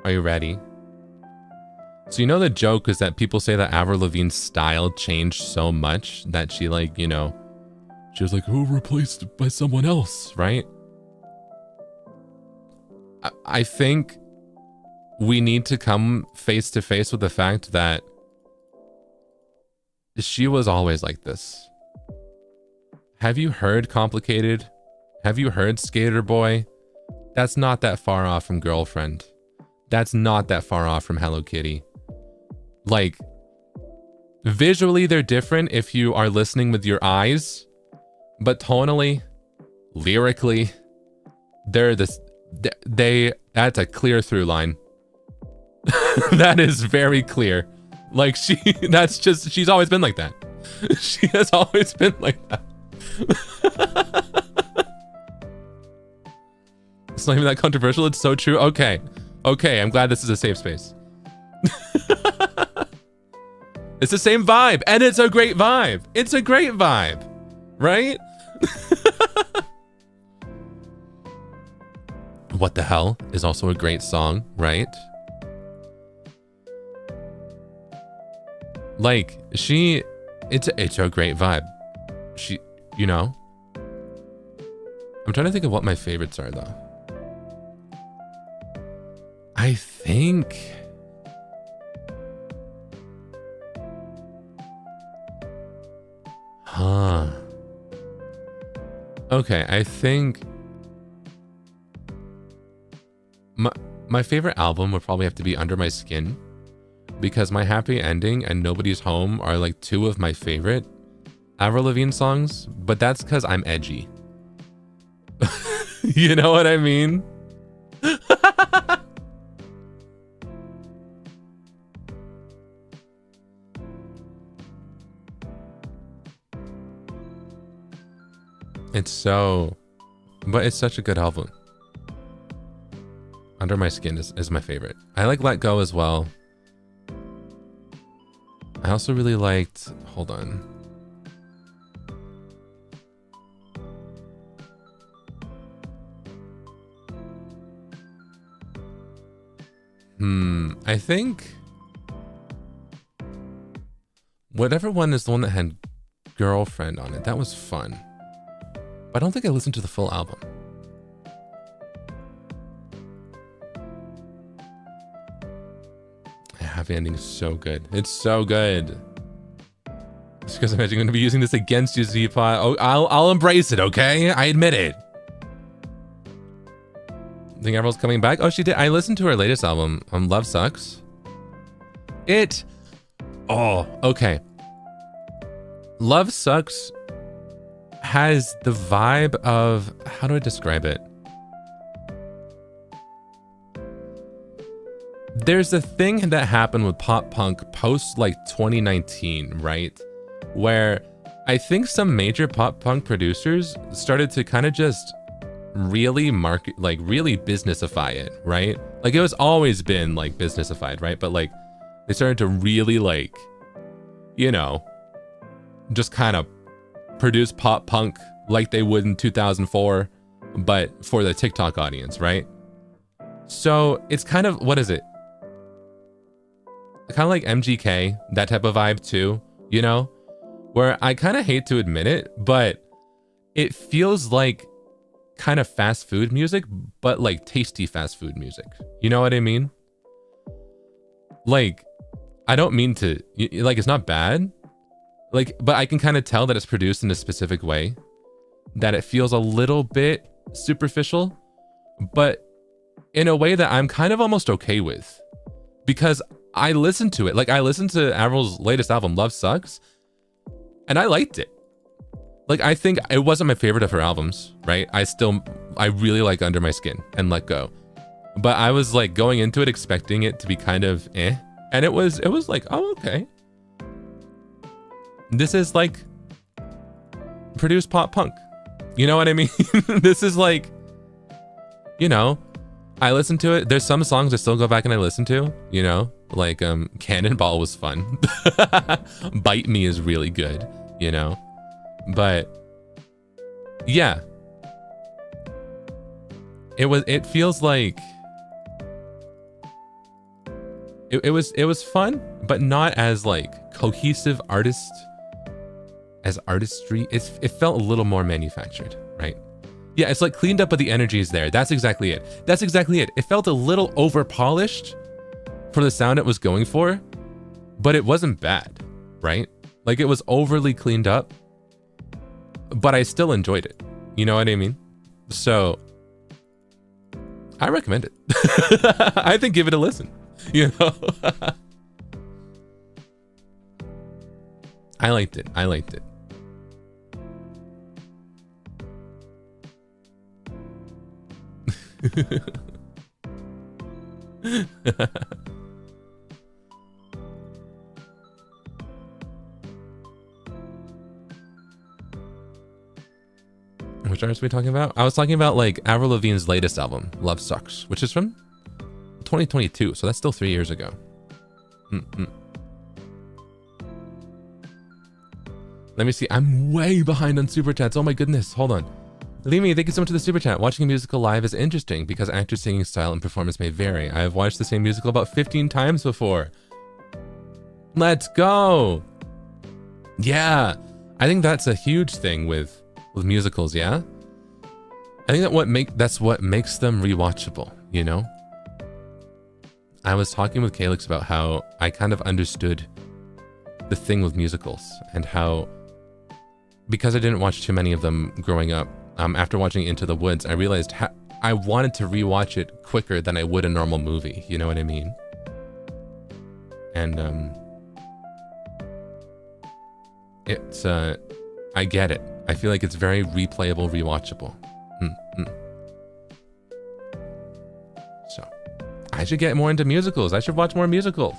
Are you ready? So you know the joke is that people say that Avril Lavigne's style changed so much that she like, you know, she was like, oh, replaced by someone else, right? I think we need to come face to face with the fact that she was always like this. Have you heard Complicated? Have you heard Skater Boy? That's not that far off from Girlfriend. That's not that far off from Hello Kitty. Like, visually they're different if you are listening with your eyes. But tonally, lyrically, that's a clear through line. That is very clear. Like she's always been like that. She has always been like that. It's not even that controversial. It's so true. Okay, I'm glad this is a safe space. It's the same vibe, and it's a great vibe. It's a great vibe, right? What the Hell is also a great song, right? Like, it's a great vibe. She, you know? I'm trying to think of what my favorites are, though. I think... Huh. Okay, I think... My favorite album would probably have to be Under My Skin, because My Happy Ending and Nobody's Home are like two of my favorite Avril Lavigne songs, but that's because I'm edgy. You know what I mean? But it's such a good album. Under My Skin is my favorite. I like Let Go as well. I also really liked, hold on. I think whatever one is the one that had Girlfriend on it. That was fun. But I don't think I listened to the full album. Happy Ending is so good. It's so good. Just because I'm actually going to be using this against you, Z-Pot. Oh, I'll embrace it, okay? I admit it. Think Everill's coming back? Oh, she did. I listened to her latest album, Love Sucks. Oh, okay. Love Sucks has the vibe of, how do I describe it? There's a thing that happened with pop punk post like 2019, right? Where I think some major pop punk producers started to kind of just really market, like really businessify it, right? Like it was always been like businessified, right? But like they started to really like, you know, just kind of produce pop punk like they would in 2004, but for the TikTok audience, right? So it's kind of, what is it? Kind of like MGK, that type of vibe too, you know? Where I kind of hate to admit it, but it feels like kind of fast food music, but like tasty fast food music. You know what I mean? Like, I don't mean to, like, it's not bad. Like, but I can kind of tell that it's produced in a specific way, that it feels a little bit superficial, but in a way that I'm kind of almost okay with, because I listened to it. Like, I listened to Avril's latest album, Love Sucks, and I liked it. Like, I think it wasn't my favorite of her albums, right? I really like Under My Skin and Let Go. But I was like going into it expecting it to be kind of eh. And it was like, oh, okay. This is like produced pop punk. You know what I mean? This is like, you know, I listen to it. There's some songs I still go back and I listen to, you know, like Cannonball was fun. Bite Me is really good, you know. But yeah, it feels like it was fun, but not as like cohesive as artistry. It felt a little more manufactured, right? Yeah, it's like cleaned up, but the energy is there. That's exactly it. It felt a little over polished for the sound it was going for, but it wasn't bad, right? Like it was overly cleaned up, but I still enjoyed it. You know what I mean? So I recommend it. I think give it a listen, you know? I liked it. Which artist are we talking about? I was talking about like Avril Lavigne's latest album, Love Sucks, which is from 2022, so that's still 3 years ago. Let me see. I'm way behind on super chats. Oh my goodness. Hold on. Limi, thank you so much for the super chat. Watching a musical live is interesting because actors' singing style and performance may vary. I have watched the same musical about 15 times before. Let's go. Yeah, I think that's a huge thing with musicals. Yeah, I think that's what makes them rewatchable. You know, I was talking with Calix about how I kind of understood the thing with musicals and how, because I didn't watch too many of them growing up. After watching Into the Woods, I realized I wanted to rewatch it quicker than I would a normal movie. You know what I mean? And it's I get it. I feel like it's very replayable, rewatchable. So I should get more into musicals. I should watch more musicals.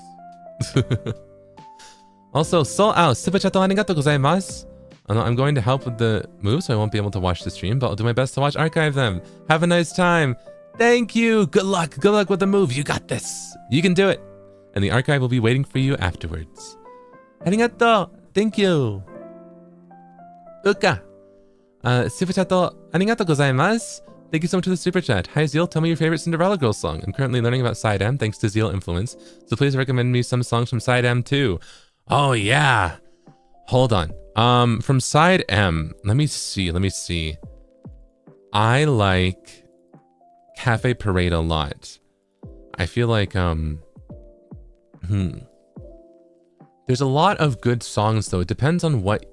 Also, super chat arigatou gozaimasu. I'm going to help with the move, so I won't be able to watch the stream, but I'll do my best to archive them. Have a nice time. Thank you. Good luck with the move. You got this. You can do it. And the archive will be waiting for you afterwards. arigato. Thank you. Uka. Super chat arigato gozaimasu. Thank you so much for the super chat. Hi Zeal, tell me your favorite Cinderella Girls song. I'm currently learning about Side M thanks to Zeal influence. So please recommend me some songs from Side M too. Oh yeah. Hold on. From Side M, let me see. I like Cafe Parade a lot. I feel like there's a lot of good songs though. It depends on what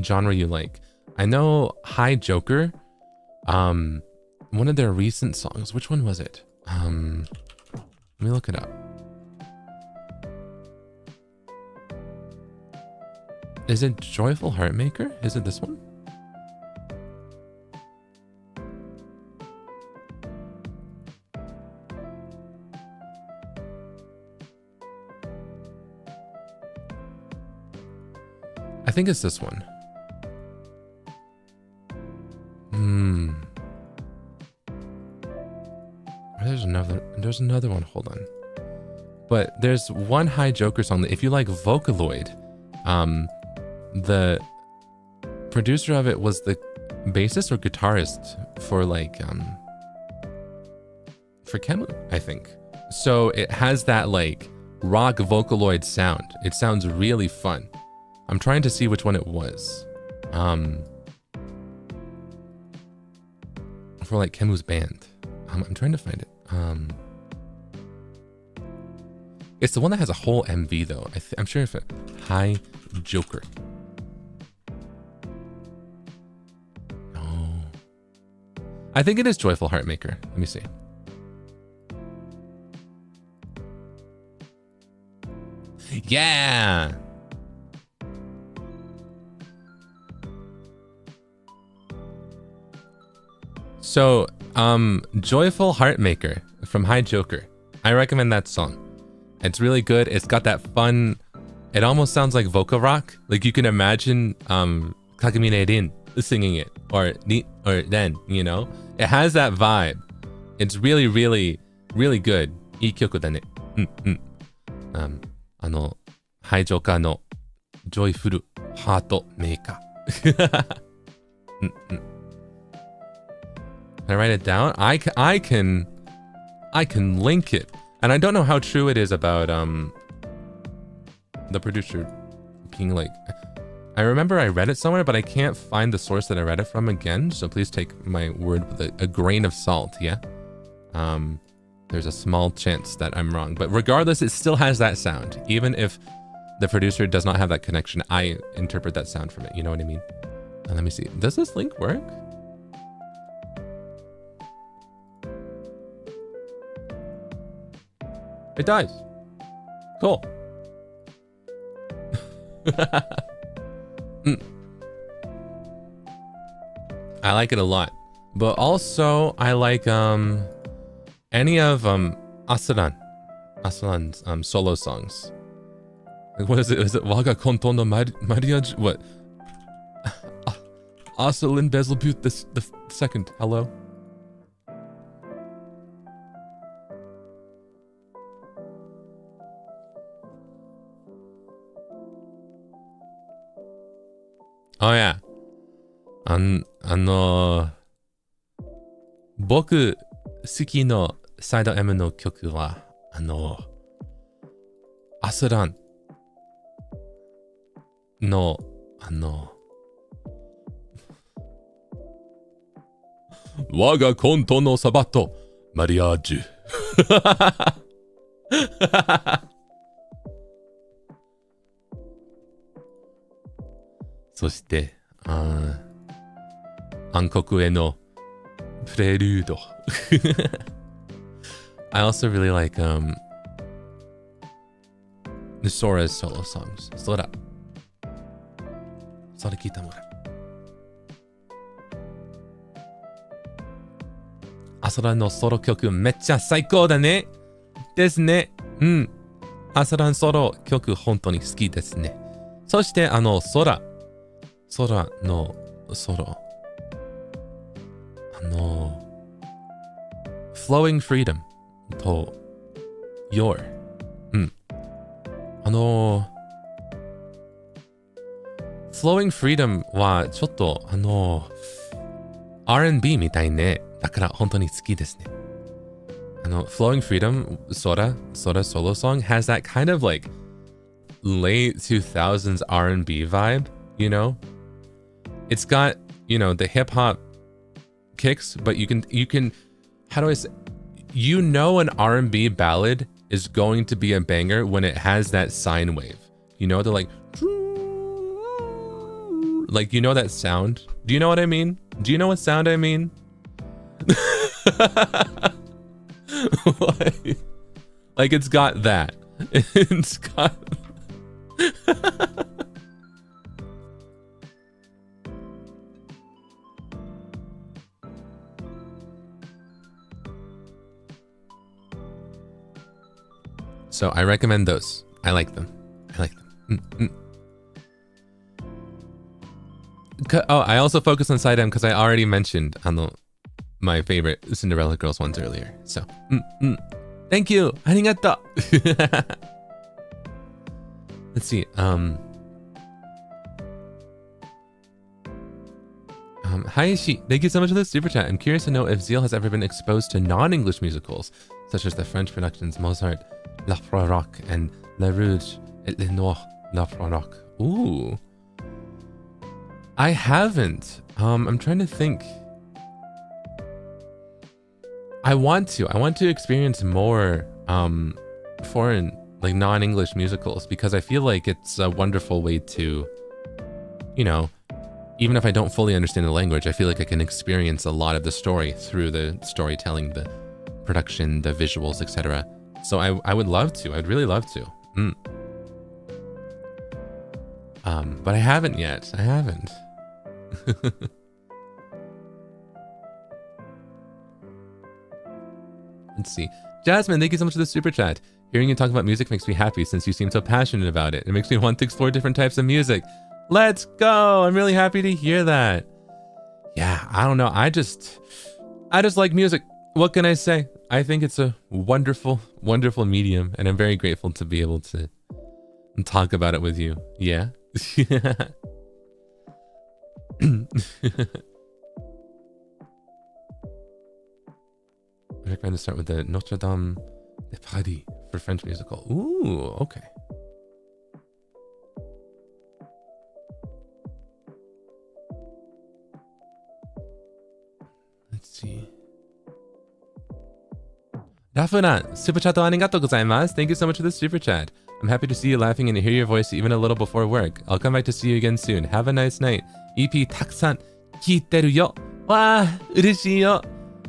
genre you like. I know Hi Joker, one of their recent songs. Which one was it? Let me look it up. Is it Joyful Heartmaker? Is it this one? I think it's this one. There's another one, hold on. But there's one Hi Joker song that if you like Vocaloid, the producer of it was the bassist or guitarist for like for Kemu, I think. So it has that like rock Vocaloid sound. It sounds really fun. I'm trying to see which one it was. For like Kemu's band. I'm trying to find it. It's the one that has a whole MV though. I'm sure if it Hi Joker. No. I think it is Joyful Heartmaker. Let me see. Yeah. So, Joyful Heartmaker from Hi Joker. I recommend that song. It's really good. It's got that fun, it almost sounds like vocal rock. Like you can imagine Kagamine Rin singing it or then, you know? It has that vibe. It's really, really, really good. いい曲だね。Hi Joker の Joyful Heartmaker. Can I write it down? I can link it. And I don't know how true it is about the producer being like, I remember I read it somewhere, but I can't find the source that I read it from again. So please take my word with a grain of salt, yeah? There's a small chance that I'm wrong, but regardless, it still has that sound. Even if the producer does not have that connection, I interpret that sound from it. You know what I mean? And let me see. Does this link work? It does. Cool. I like it a lot. But also I like any of Asaran's solo songs. Like, what is it? Is it Waga Konton no Mariage? What? Asalin Bezelbut the second. Hello? Oh yeah. 僕好きのサイド M の曲はアスランの我がコントのサバとマリアージュそして暗黒へのプレリュードI also really like Sora's solo songs. Sora Kitamura. Asara no solo 曲めっちゃ最高だねですね。アサランソロ曲本当に好きですね。そして空のソロFlowing Freedom と Your Flowing Freedom はちょっとR&B みたいね。だから本当に好きですね。Flowing Freedom Sora solo song has that kind of like late 2000s R&B vibe, you know? It's got, you know, the hip hop kicks, but you can how do I say, you know, an R&B ballad is going to be a banger when it has that sine wave. You know, they're like you know that sound? Do you know what I mean? Do you know what sound I mean? like it's got that. It's got So I recommend those. I like them. Oh, I also focus on side M because I already mentioned my favorite Cinderella Girls ones earlier. So, thank you. Arigato. Let's see. Hayashi, thank you so much for the super chat. I'm curious to know if Zeal has ever been exposed to non-English musicals, such as the French productions Mozart, La Proroque, and Le Rouge et Le Noir, La Proroque. Ooh. I haven't. I'm trying to think. I want to experience more foreign, like non-English musicals, because I feel like it's a wonderful way to, you know, even if I don't fully understand the language, I feel like I can experience a lot of the story through the storytelling, the production, the visuals, etc. So I would love to. I'd really love to. But I haven't yet. I haven't. Let's see. Jasmine, thank you so much for the super chat. Hearing you talk about music makes me happy since you seem so passionate about it. It makes me want to explore different types of music. Let's go. I'm really happy to hear that. Yeah, I don't know. I just like music. What can I say? I think it's a wonderful, wonderful medium, and I'm very grateful to be able to talk about it with you. Yeah. I recommend to start with the Notre Dame de Paris for French musical. Ooh, okay. Let's see. Rafuna, super chat arigatou gozaimasu. Thank you so much for the super chat. I'm happy to see you laughing and to hear your voice even a little before work. I'll come back to see you again soon. Have a nice night. EP たくさん聞いてるよ。わあ、嬉しいよ。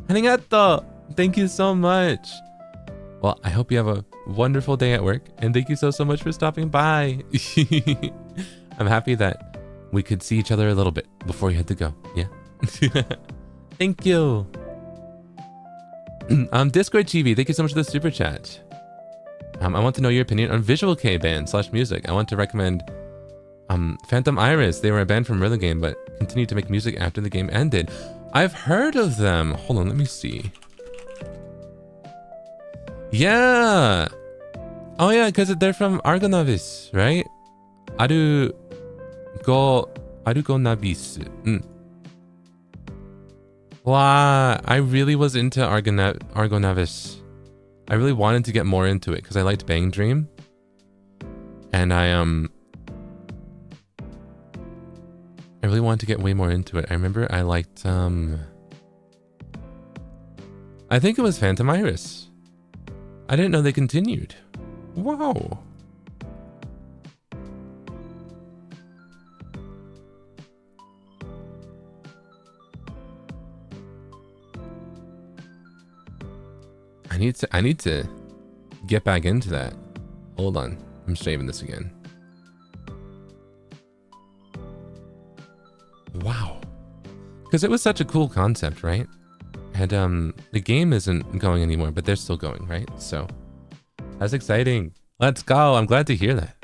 arigatou. Thank you so much. Well, I hope you have a wonderful day at work, and thank you so much for stopping by. I'm happy that we could see each other a little bit before you had to go. Yeah. Thank you. Discord TV, thank you so much for the super chat. I want to know your opinion on Visual K band / music. I want to recommend Phantom Iris. They were a band from Rhythm Game, but continued to make music after the game ended. I've heard of them. Hold on, let me see. Yeah. Oh yeah, because they're from Argonavis, right? Argonavis. Wow, I really was into Argonavis. I really wanted to get more into it because I liked Bang Dream. And I really wanted to get way more into it. I remember I liked I think it was Phantom Iris. I didn't know they continued. Wow. I need to get back into that. Hold on. I'm saving this again. Wow. Because it was such a cool concept, right? And the game isn't going anymore, but they're still going, right? So that's exciting. Let's go. I'm glad to hear that.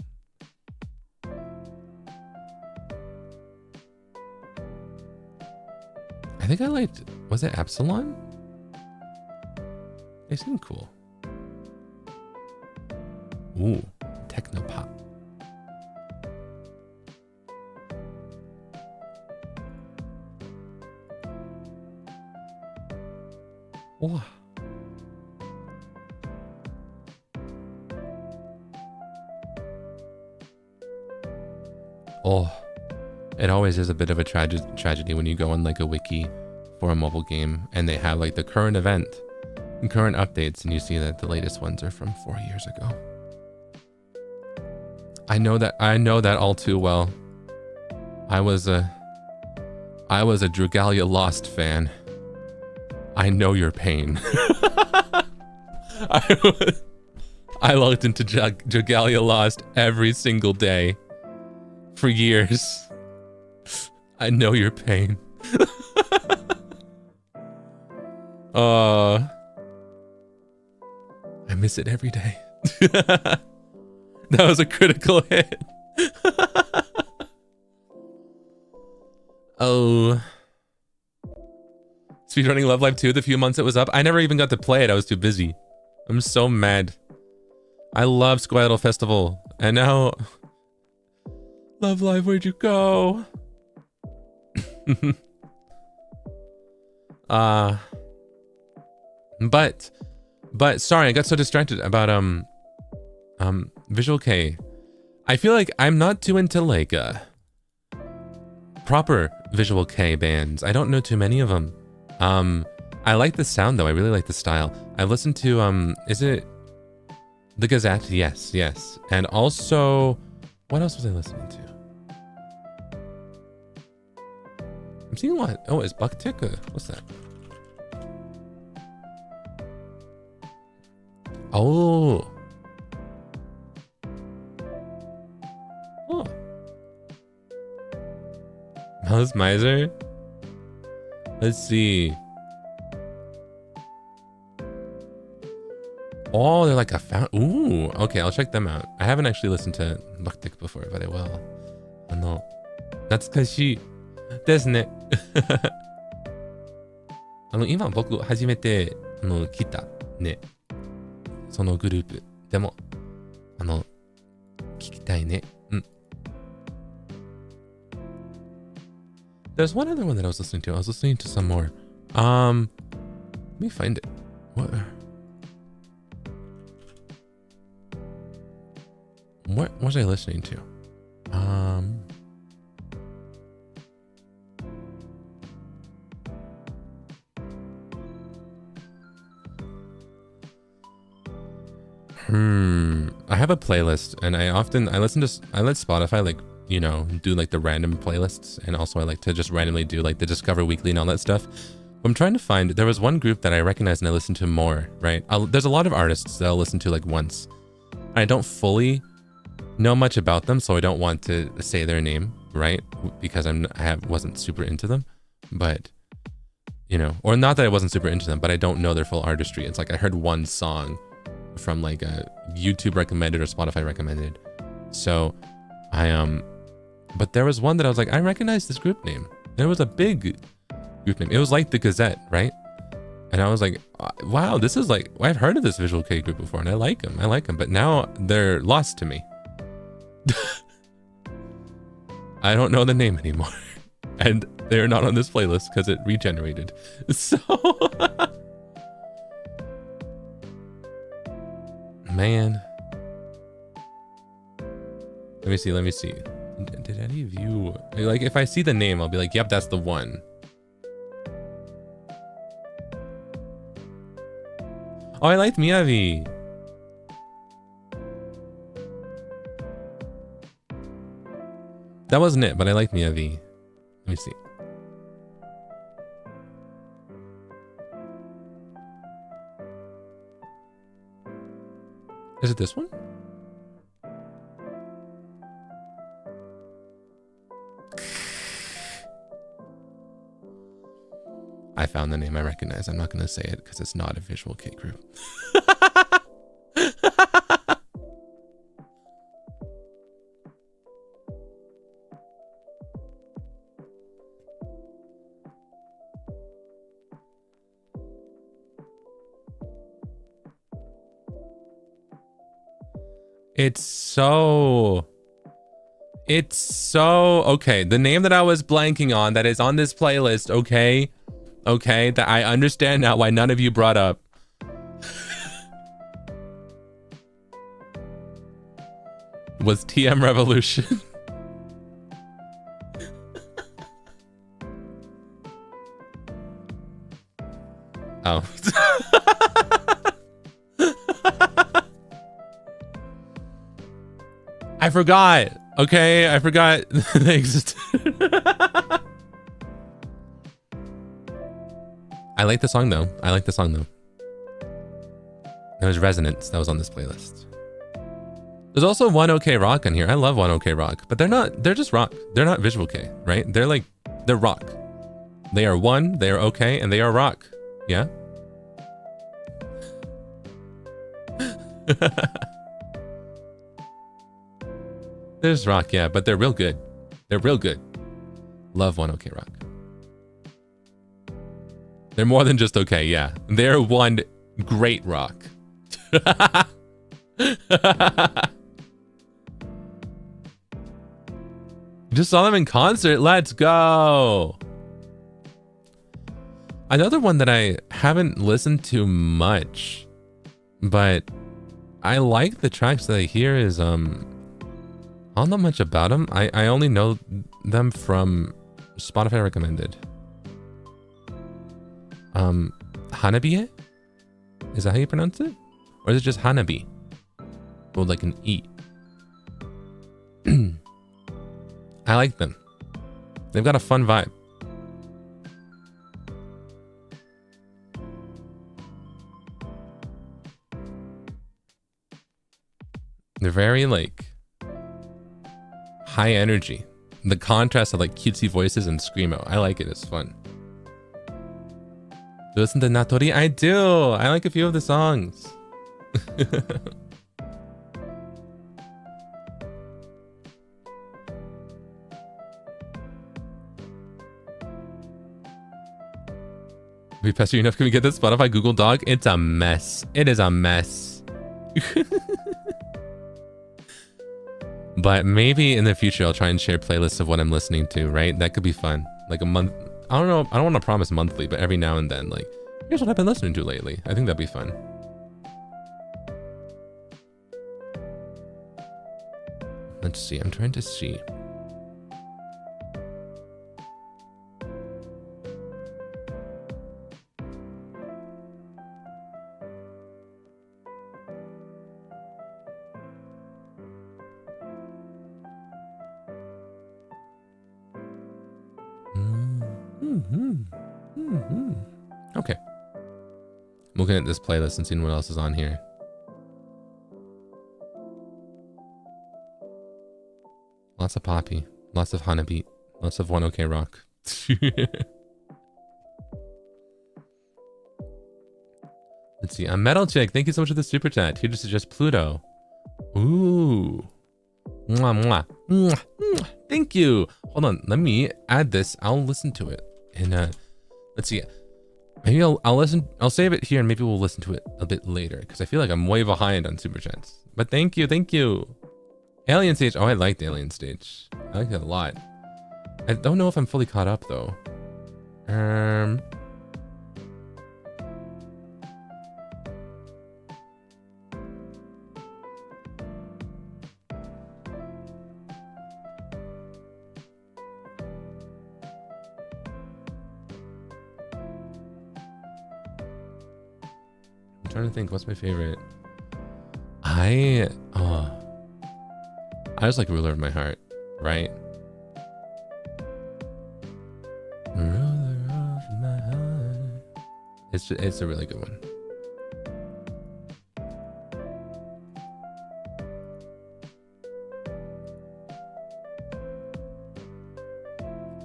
I think I liked, was it Epsilon? They seem cool. Ooh, techno pop. Oh. Oh, it always is a bit of a tragedy when you go on like a wiki for a mobile game and they have like the current event and current updates and you see that the latest ones are from 4 years ago. I know that all too well. I was a Dragalia Lost fan. I know your pain. I logged into Dragalia Lost every single day for years. I know your pain. I miss it every day. That was a critical hit. Oh. Speedrunning Love Live 2 the few months it was up. I never even got to play it. I was too busy. I'm so mad. I love Squidle Festival. And now... Love Live, where'd you go? But sorry, I got so distracted about Visual K. I feel like I'm not too into like proper Visual K bands. I don't know too many of them. I like the sound though. I really like the style. I've listened to is it The Gazette? Yes. And also, what else was I listening to? I'm seeing what? Oh, it's Buckticka. What's that? Oh. Oh. Mouse Miser? Let's see. Oh, they're like a fountain. Ooh, okay, I'll check them out. I haven't actually listened to Bucktick before, but I will. Oh no. Natsukashi desu ne. 今僕初めて来たね。そのグループ。でも、聞きたいね。うん。There's one other one that I was listening to. I was listening to some more. Let me find it. What was I listening to? I have a playlist and I let Spotify like, you know, do like the random playlists, and also I like to just randomly do like the Discover Weekly and all that stuff. I'm trying to find, there was one group that I recognized and I listened to more, right? There's a lot of artists that I'll listen to like once. I don't fully know much about them, so I don't want to say their name, right? Because wasn't super into them, but you know, or not that I wasn't super into them, but I don't know their full artistry. It's like I heard one song from like a YouTube recommended or Spotify recommended. So but there was one that I was like, I recognize this group name. There was a big group name. It was like the Gazette, right? And I was like, wow, this is like, I've heard of this Visual K group before and I like them, but now they're lost to me. I don't know the name anymore. And they're not on this playlist because it regenerated. So man. Let me see. Did any of you, like, if I see the name, I'll be like, yep, that's the one. Oh, I liked Miyavi. That wasn't it, but I liked Miyavi. Let me see. Is it this one? I found the name I recognize. I'm not going to say it because it's not a Visual K group. It's so okay. The name that I was blanking on that is on this playlist, okay? okay, that I understand now why none of you brought up. Was TM Revolution. Oh. I forgot. Okay, I forgot they existed. I like the song though. There was Resonance that was on this playlist. There's also One OK Rock on here. I love One OK Rock, but they're just rock. They're not visual K, right? They're rock. They are one, they are okay, and they are rock. Yeah? There's rock, yeah, but they're real good. They're real good. Love One OK Rock. They're more than just okay, yeah. They're one great rock. Just saw them in concert. Let's go. Another one that I haven't listened to much, but I like the tracks that I hear is I don't know much about them. I only know them from Spotify recommended. Hanabi? Is that how you pronounce it? Or is it just Hanabi? With like an E. I like them. They've got a fun vibe. They're very like high energy. The contrast of like cutesy voices and screamo. I like it. It's fun. Do you listen to Natori? I do. I like a few of the songs. We pester you enough. Can we get this Spotify Google Doc? It's a mess. It is a mess. But maybe in the future I'll try and share playlists of what I'm listening to, right? That could be fun. Like a month. I don't know. I don't want to promise monthly, but every now and then, like, here's what I've been listening to lately. I think that'd be fun. Let's see. I'm trying to see. Okay. I'm looking at this playlist and seeing what else is on here. Lots of Poppy, lots of Hanabi, lots of One OK Rock. Let's see. A Metal Chick, thank you so much for the super chat. Here to suggest Pluto. Ooh. Mwah, mwah. Mwah, mwah. Thank you. Hold on, let me add this. I'll listen to it. And let's see. Maybe I'll listen. I'll save it here and maybe we'll listen to it a bit later because I feel like I'm way behind on super chats. But thank you. Alien Stage. Oh, I liked Alien Stage. I like it a lot. I don't know if I'm fully caught up though. I'm trying to think. What's my favorite? I just like Ruler of My Heart, right? Ruler of my heart. It's a really good one.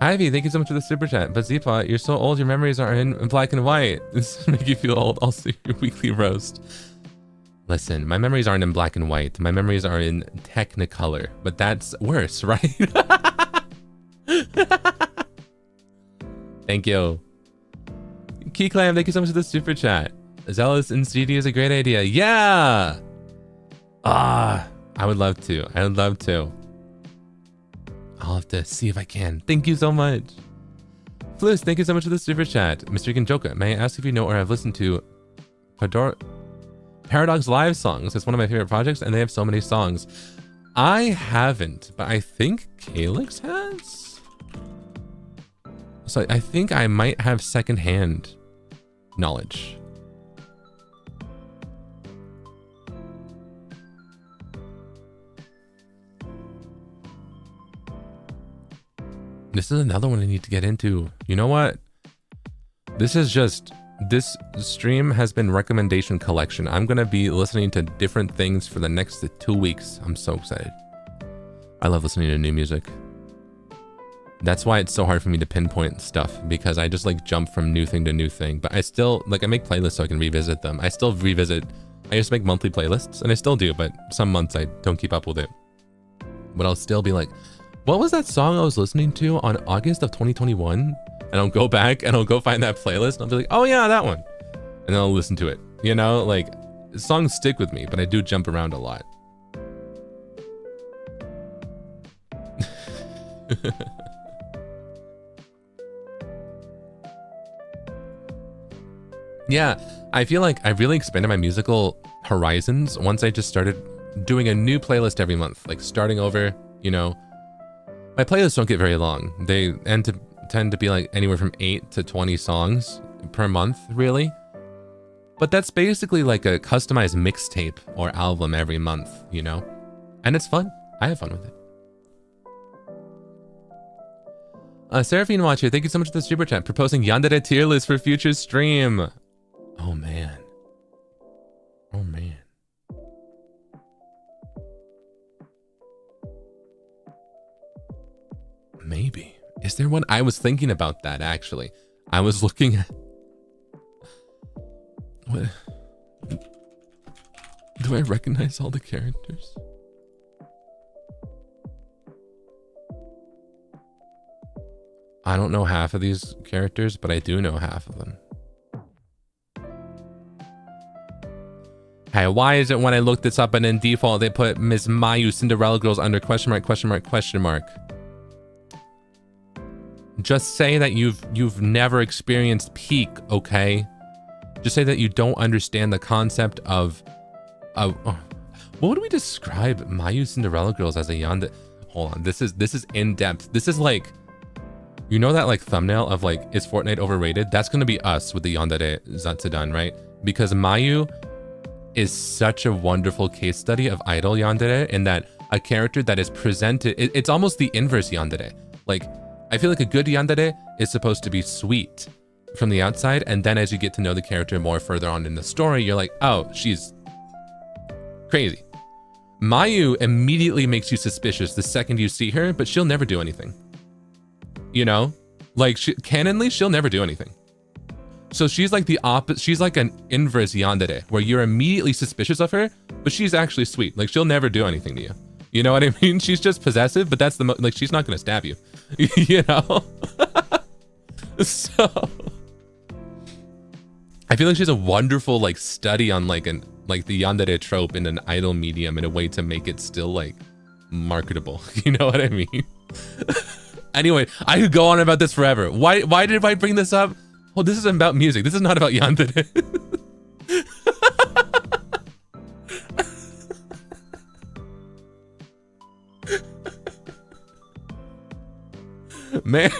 Ivy, thank you so much for the super chat. But Zeepot, you're so old, your memories are in black and white. This will make you feel old. Also, your weekly roast. Listen, my memories aren't in black and white. My memories are in Technicolor, but that's worse, right? Thank you. Key Clam, thank you so much for the super chat. Zealous in CD is a great idea. Yeah! I would love to. I would love to. I'll have to see if I can. Thank you so much. Flus, thank you so much for the super chat. Mr. Ginjoka, may I ask if you know or have listened to Paradox Live songs? It's one of my favorite projects, and they have so many songs. I haven't, but I think Calyx has? So I think I might have secondhand knowledge. This is another one I need to get into. You know what? This stream has been recommendation collection. I'm going to be listening to different things for the next 2 weeks. I'm so excited. I love listening to new music. That's why it's so hard for me to pinpoint stuff, because I just like jump from new thing to new thing. But I still, like, I make playlists so I can revisit them. I still revisit. I used to make monthly playlists, and I still do, but some months I don't keep up with it. But I'll still be like, what was that song I was listening to on August of 2021? And I'll go back and I'll go find that playlist and I'll be like, oh yeah, that one. And then I'll listen to it. You know, like, songs stick with me, but I do jump around a lot. Yeah, I feel like I really expanded my musical horizons once I just started doing a new playlist every month, like starting over, you know. My playlists don't get very long. They tend to be like anywhere from 8 to 20 songs per month, really. But that's basically like a customized mixtape or album every month, you know? And it's fun. I have fun with it. Seraphine Watcher, thank you so much for the super chat. Proposing yandere tier list for future stream. Oh man. Oh man. Maybe. Is there one? I was thinking about that, actually. I was looking at... What? Do I recognize all the characters? I don't know half of these characters, but I do know half of them. Hey, why is it when I look this up and in default they put Miss Mayu Cinderella Girls under question mark, question mark, question mark? Just say that you've never experienced peak, okay? Just say that you don't understand the concept of what would we describe Mayu Cinderella Girls as a yandere? Hold on, this is in depth. This is like, you know that like thumbnail of like, is Fortnite overrated? That's gonna be us with the yandere Zatsudan, right? Because Mayu is such a wonderful case study of idol yandere, in that a character that is presented, it's almost the inverse yandere. Like, I feel like a good yandere is supposed to be sweet from the outside, and then as you get to know the character more further on in the story, you're like, oh, she's crazy. Mayu immediately makes you suspicious the second you see her, but she'll never do anything. You know? Like, canonly, she'll never do anything. So she's like the opposite. She's like an inverse yandere, where you're immediately suspicious of her, but she's actually sweet. Like, she'll never do anything to you. You know what I mean? She's just possessive, but that's like, she's not gonna stab you. You know? So I feel like she's a wonderful like study on like the yandere trope in an idol medium in a way to make it still like marketable. You know what I mean? Anyway, I could go on about this forever. Why did I bring this up? Well, this is about music. This is not about yandere. Man.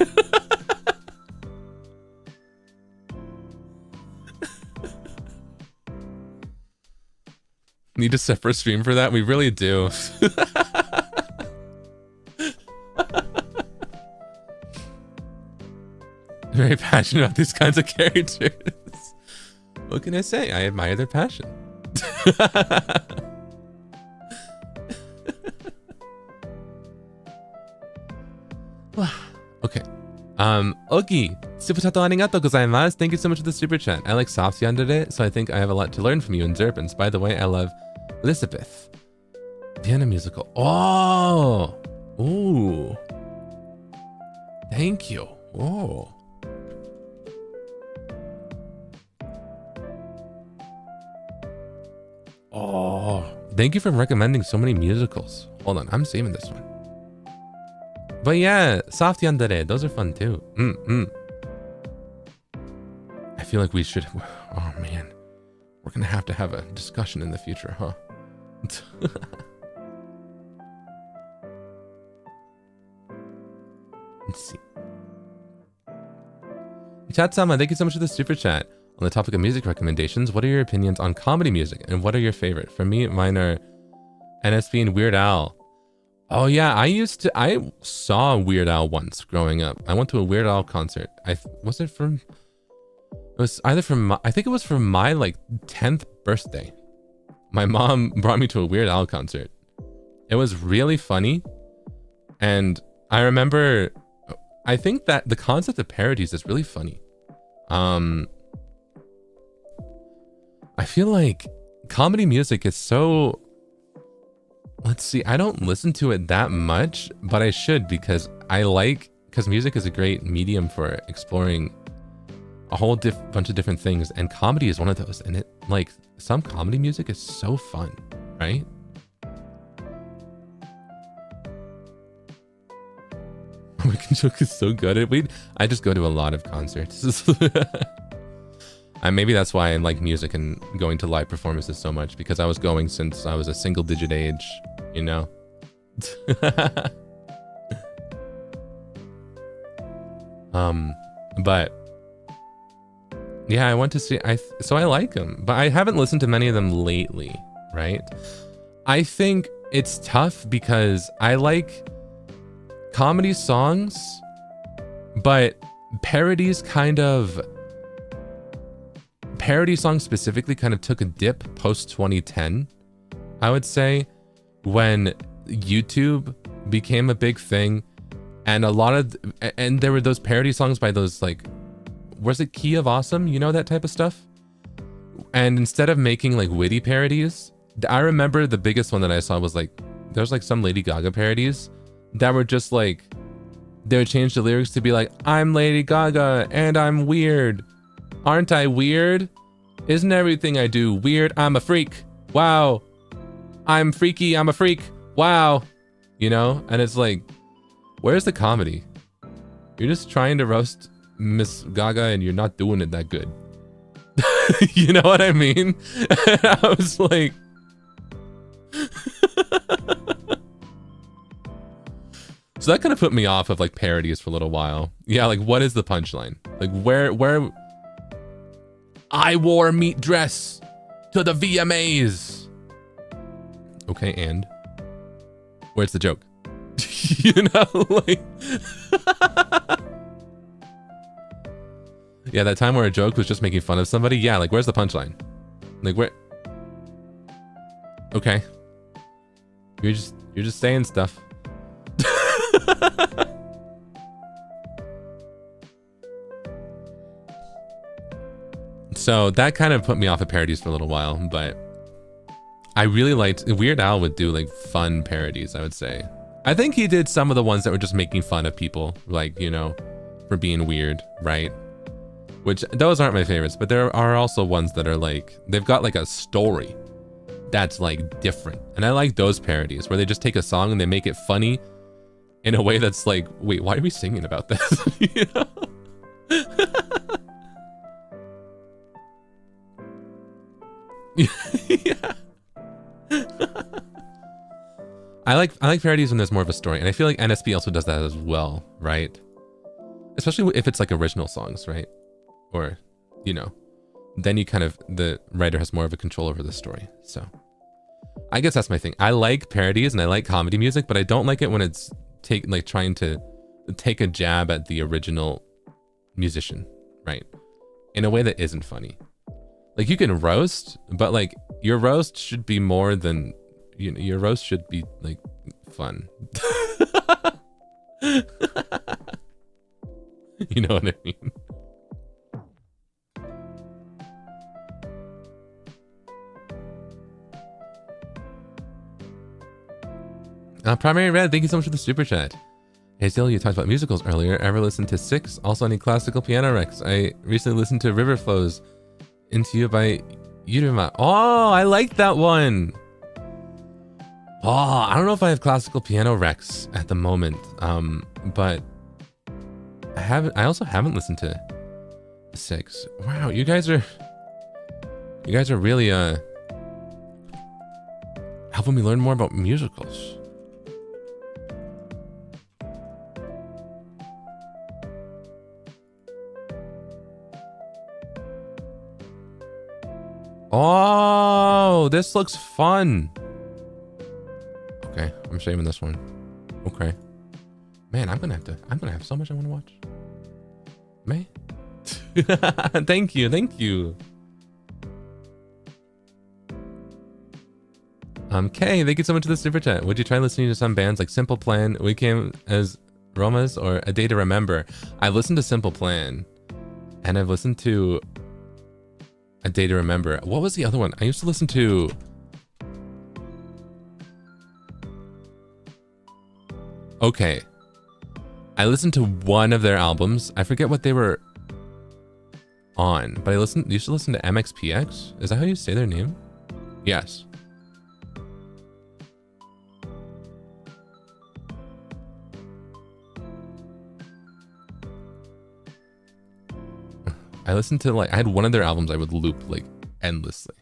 Need a separate stream for that? We really do. Very passionate about these kinds of characters. What can I say? I admire their passion. Okay. Oki, super chat arigatou gozaimasu. Thank you so much for the super chat. I like soft yandere, so I think I have a lot to learn from you in Zerpins. By the way, I love Elizabeth. Piano musical. Oh! Ooh. Thank you. Oh. Oh. Thank you for recommending so many musicals. Hold on, I'm saving this one. But yeah, soft yandere, those are fun too. feel like we should. Oh man, we're gonna have to have a discussion in the future, huh? Let's see. Chat-sama, thank you so much for the super chat. On the topic of music recommendations, what are your opinions on comedy music, and what are your favorite? For me, mine are NSP and Weird Al. Oh yeah, I saw Weird Al once growing up. I went to a Weird Al concert. It was either from I think it was for my like 10th birthday. My mom brought me to a Weird Al concert. It was really funny, and I remember. I think that the concept of parodies is really funny. I feel like comedy music is so. Let's see, I don't listen to it that much, but I should because music is a great medium for exploring a whole bunch of different things, and comedy is one of those. And some comedy music is so fun, right? Joke is so good. I just go to a lot of concerts. And maybe that's why I like music and going to live performances so much, because I was going since I was a single digit age, you know? But yeah, I went to see, so I like them, but I haven't listened to many of them lately, right? I think it's tough because I like comedy songs, but parody songs specifically kind of took a dip post 2010, I would say, when YouTube became a big thing, and and there were those parody songs by those, like, was it Key of Awesome, you know, that type of stuff? And instead of making like witty parodies, I remember the biggest one that I saw was like, there's like some Lady Gaga parodies that were just like, they would change the lyrics to be like, I'm Lady Gaga and I'm weird. Aren't I weird? Isn't everything I do weird? I'm a freak. Wow. I'm freaky. I'm a freak. Wow. You know? And it's like, where's the comedy? You're just trying to roast Miss Gaga and you're not doing it that good. You know what I mean? And I was like, so that kind of put me off of like parodies for a little while. Yeah, like what is the punchline? Like where I wore a meat dress to the VMAs. Okay, and where's the joke? You know, like yeah, that time where a joke was just making fun of somebody. Yeah, like where's the punchline? Like where? Okay, you're just saying stuff. So that kind of put me off of parodies for a little while, but I really liked Weird Al would do like fun parodies, I would say. I think he did some of the ones that were just making fun of people, like, you know, for being weird, right? Which those aren't my favorites, but there are also ones that are like, they've got like a story that's like different. And I like those parodies where they just take a song and they make it funny in a way that's like, wait, why are we singing about this? You know? Yeah. I like parodies when there's more of a story, and I feel like NSP also does that as well, right? Especially if it's like original songs, right? Or, you know, then you kind of, the writer has more of a control over the story. So I guess that's my thing. I like parodies and I like comedy music, but I don't like it when it's trying to take a jab at the original musician, right? In a way that isn't funny. Like you can roast, but like your roast should be more than, you know, your roast should be like fun. You know what I mean? Primary Red, thank you so much for the super chat. Hey Zeal, you talked about musicals earlier. Ever listened to Six? Also any classical piano recs? I recently listened to River Flows Into You by Yurima. Oh, I like that one. Oh, I don't know if I have classical piano recs at the moment, but I also haven't listened to 6. Wow, you guys are really helping me learn more about musicals. Oh, this looks fun. Okay, I'm saving this one. Okay. Man, I'm gonna have so much I want to watch. May? Thank you. Kay, thank you so much for the super chat. Would you try listening to some bands like Simple Plan, We Came as Romas, or A Day to Remember? I've listened to Simple Plan, and I've listened to A Day to Remember. What was the other one? I used to listen to... Okay. I listened to one of their albums. I forget what they were on, but I used to listen to MXPX. Is that how you say their name? Yes. I listened to, like, I had one of their albums I would loop, like, endlessly.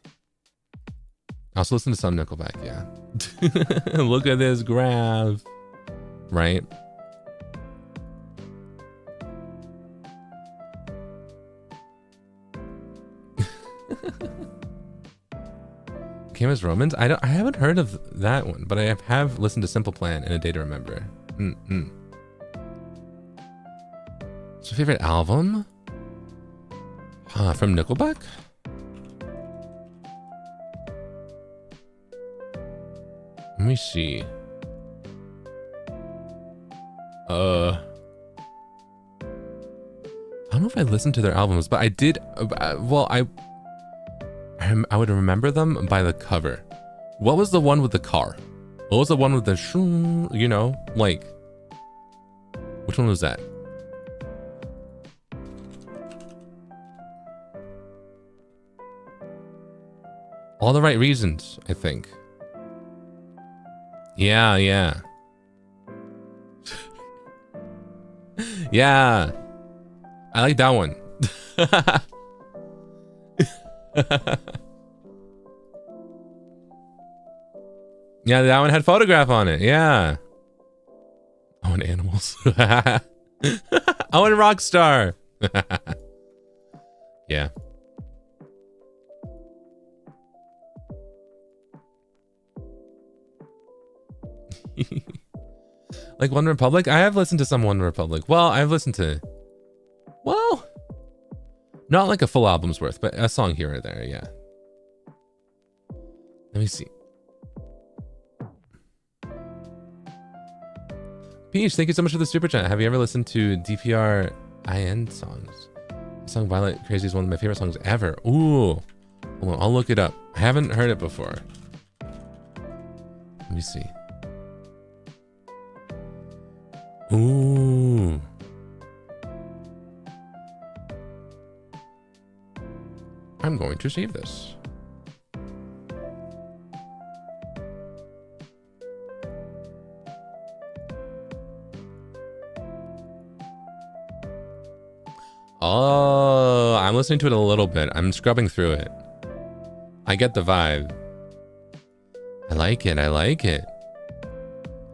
I also listened to some Nickelback, yeah. Look at this graph. Right? Came as Romans? I haven't heard of that one, but I have listened to Simple Plan and A Day to Remember. What's your favorite album? From Nickelback? Let me see. I don't know if I listened to their albums, but I did. Well, I would remember them by the cover. What was the one with the car? What was the one with the shoo, you know, like, which one was that? All the Right Reasons, I think. Yeah. Yeah. I like that one. Yeah, that one had Photograph on it. Yeah. I want Animals. I want Rockstar. Yeah. Like One Republic? I have listened to some One Republic. Well, I've listened to... Well... Not like a full album's worth, but a song here or there, yeah. Let me see. Peach, thank you so much for the super chat. Have you ever listened to DPR IN songs? The song Violet Crazy is one of my favorite songs ever. Ooh. Hold on, I'll look it up. I haven't heard it before. Let me see. Ooh. I'm going to save this. Oh, I'm listening to it a little bit. I'm scrubbing through it. I get the vibe. I like it.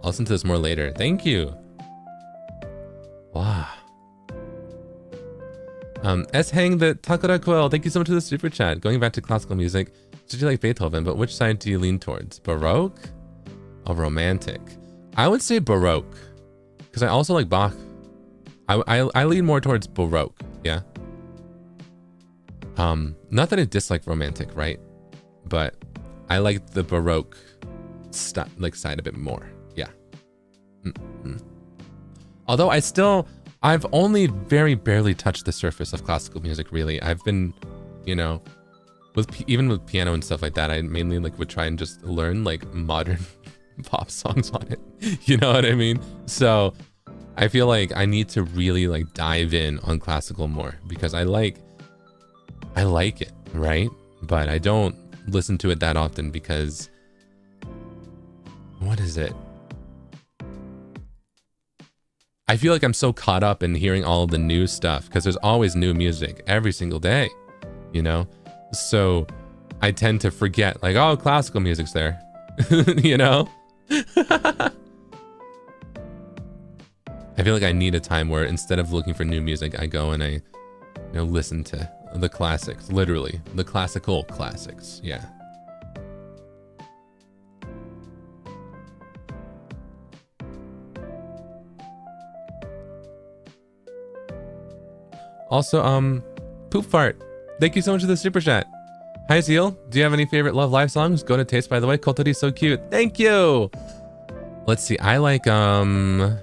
I'll listen to this more later. Thank you. Wow. Hang the Takara Quill, thank you so much for the super chat. Going back to classical music, did you like Beethoven, but which side do you lean towards? Baroque or romantic? I would say Baroque, because I also like Bach. I lean more towards Baroque, yeah. Not that I dislike romantic, right? But I like the Baroque side a bit more, yeah. Although I've only very barely touched the surface of classical music, really. I've been, you know, even with piano and stuff like that, I mainly like would try and just learn like modern pop songs on it. You know what I mean? So I feel like I need to really like dive in on classical more because I like it, right? But I don't listen to it that often because what is it? I feel like I'm so caught up in hearing all of the new stuff because there's always new music every single day, you know? So I tend to forget, like, oh, classical music's there, you know? I feel like I need a time where instead of looking for new music, I go and I, listen to the classics, literally, the classical classics, yeah. Also, Poop Fart, thank you so much for the super chat. Hi, Zeal. Do you have any favorite Love Live songs? Go to Taste, by the way. Kotori's so cute. Thank you. Let's see. I like, oh,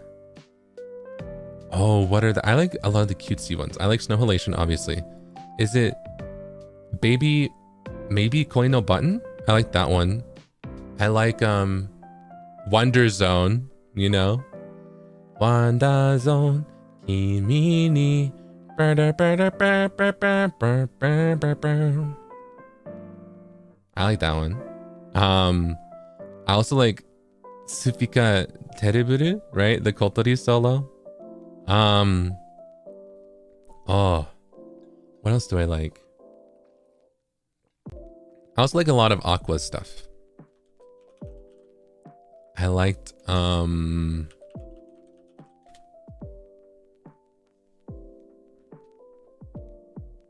what are the, I like a lot of the cutesy ones. I like Snow Halation, obviously. Is it Baby, maybe Koi no Button? I like that one. I like, Wonder Zone, Wonder Zone, Kimi ni. I like that one. I also like Tsufika Teriburu, right? The Kotori solo. Oh, what else do I like? I also like a lot of Aqua stuff. I liked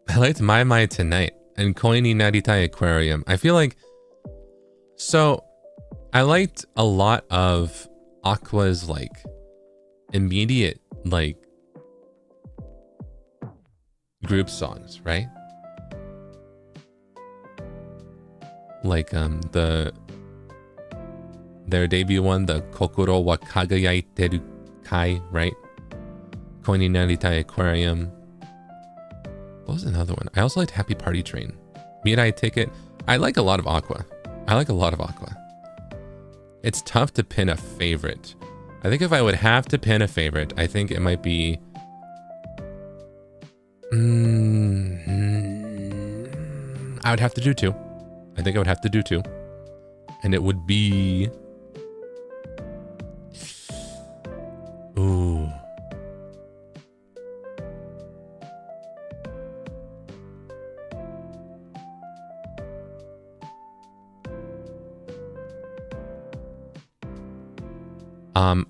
I liked My My Tonight and Koi ni Naritai Aquarium. I feel like, so I liked a lot of Aqua's like immediate like group songs, right? Like their debut one, the Kokoro wa Kagayaiteru Kai, right? Koi ni Naritai Aquarium. What was another one? I also liked Happy Party Train. Mirai Ticket. I like a lot of Aqua. It's tough to pin a favorite. I think if I would have to pin a favorite, I think it might be... I would have to do two. I think I would have to do two. And it would be... Ooh.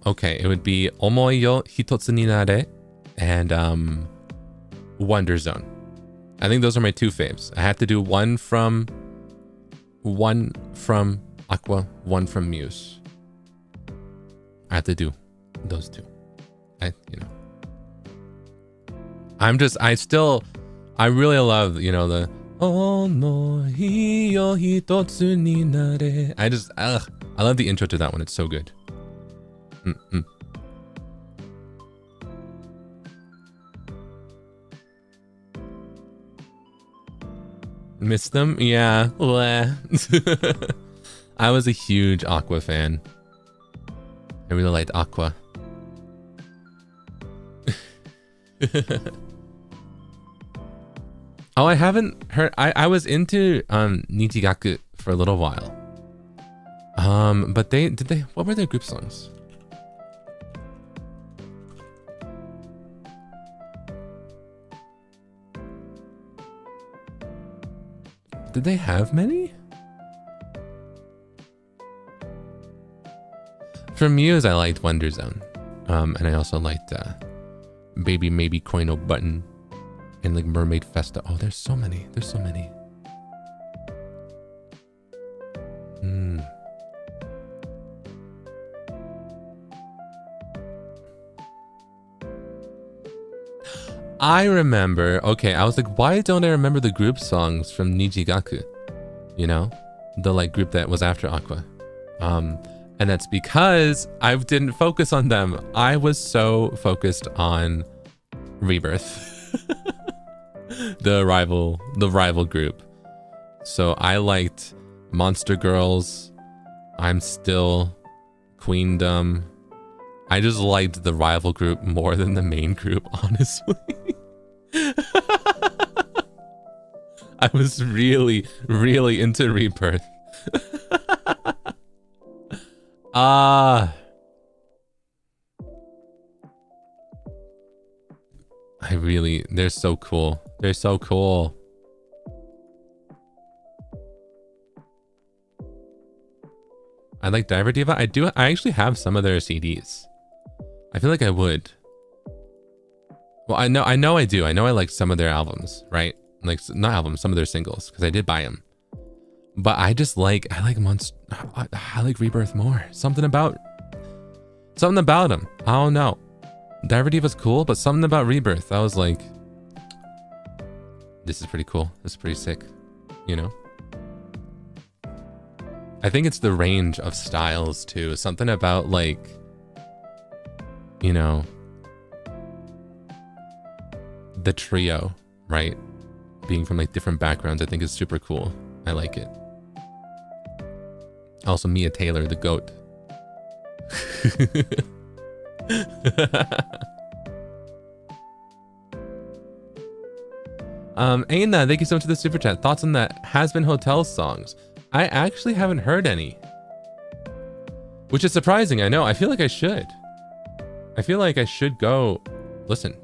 Okay, it would be Omoi yo Hitotsu ni Nare and Wonder Zone. I think those are my two faves. I have to do one from Aqua, one from Muse. I have to do those two. I really love, the Omoi yo Hitotsu ni Nare. I love the intro to that one. It's so good. Missed them? Yeah. I was a huge Aqua fan. I really liked Aqua. Oh, I haven't heard. I was into Nijigaku for a little while. But what were their group songs? Did they have many? From Muse, I liked Wonder Zone. And I also liked Baby Maybe Koi no Button and like Mermaid Festa. Oh, there's so many. I remember, okay, I was like, why don't I remember the group songs from Nijigaku? The like group that was after Aqua. And that's because I didn't focus on them. I was so focused on Rebirth. the rival group. So I liked Monster Girls, I'm Still, Queendom. I just liked the rival group more than the main group, honestly. I was really, really into Rebirth. they're so cool. They're so cool. I like Diver Diva. I actually have some of their CDs. I feel like I would. Well, I know I do. I know I like some of their albums, right? Like, not albums, some of their singles, because I did buy them. But I like Rebirth more. Something about them. I don't know. Diver Diva's cool, but something about Rebirth, I was like, this is pretty cool. This is pretty sick, you know? I think it's the range of styles too. Something about, like, you know, the trio, right? Being from like different backgrounds, I think is super cool. I like it. Also, Mia Taylor, the GOAT. Aina, thank you so much for the super chat. Thoughts on the Has Been Hotel songs? I actually haven't heard any, which is surprising. I know. I feel like I should. I feel like I should go listen,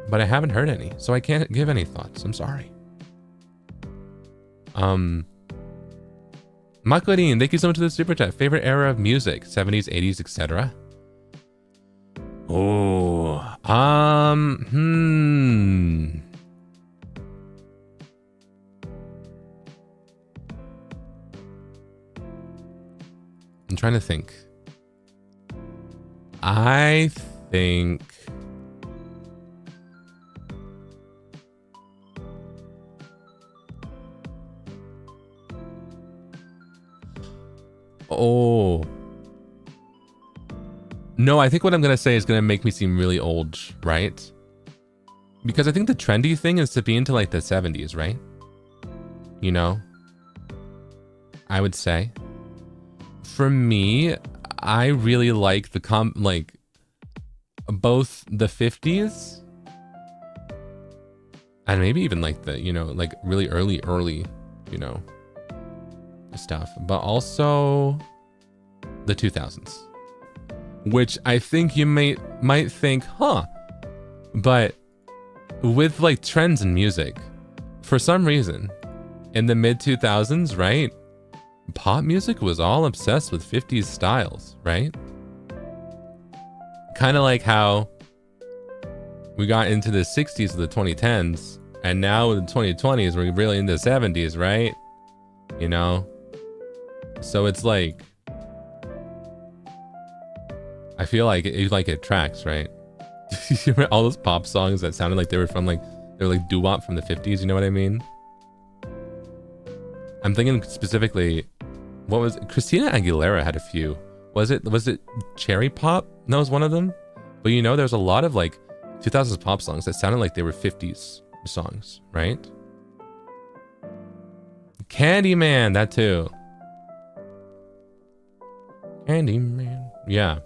but I haven't heard any, so I can't give any thoughts. I'm sorry. Makorin, thank you so much for the super chat. Favorite era of music, 70s, 80s, etc. Oh, I'm trying to think. I think no, I think what I'm gonna say is gonna make me seem really old, right? Because I think the trendy thing is to be into like the 70s, right? You know, I would say. For me, I really like the like both the 50s and maybe even like the, you know, like really early, you know, stuff, but also the 2000s, which I think you might think, huh? But with like trends in music, for some reason, in the mid 2000s, right? Pop music was all obsessed with 50s styles, right? Kind of like how we got into the 60s of the 2010s, and now in the 2020s, we're really into the 70s, right? You know? So it's like, I feel like it tracks, right? You remember all those pop songs that sounded like they were from like, they were like doo-wop from the 50s, you know what I mean? I'm thinking specifically, what was Christina Aguilera had a few. Was it Cherry Pop? That was one of them. But you know, there's a lot of like 2000s pop songs that sounded like they were 50s songs, right? Candyman, that too. Candyman, yeah.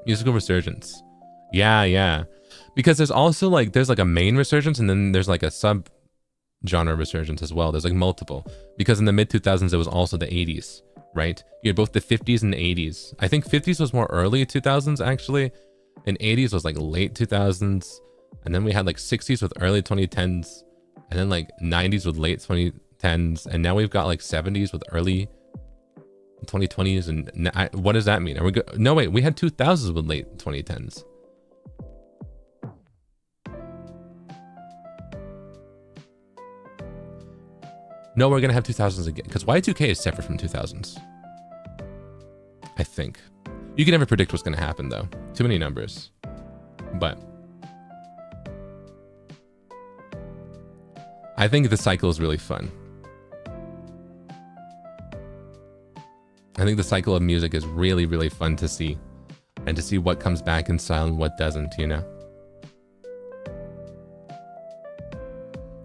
Musical resurgence, yeah. Because there's also like there's like a main resurgence, and then there's like a sub genre resurgence as well. There's like multiple, because in the mid 2000s it was also the 80s, right? You had both the 50s and the 80s. I think 50s was more early 2000s actually, and 80s was like late 2000s, and then we had like 60s with early 2010s, and then like 90s with late 2010s, and now we've got like 70s with early 2020s. And what does that mean? Are we no, wait, we had 2000s with late 2010s. No, we're gonna have 2000s again, because Y2K is separate from 2000s. I think. You can never predict what's gonna happen though. Too many numbers. But I think the cycle is really fun. I think the cycle of music is really, really fun to see, and to see what comes back in style and what doesn't, you know?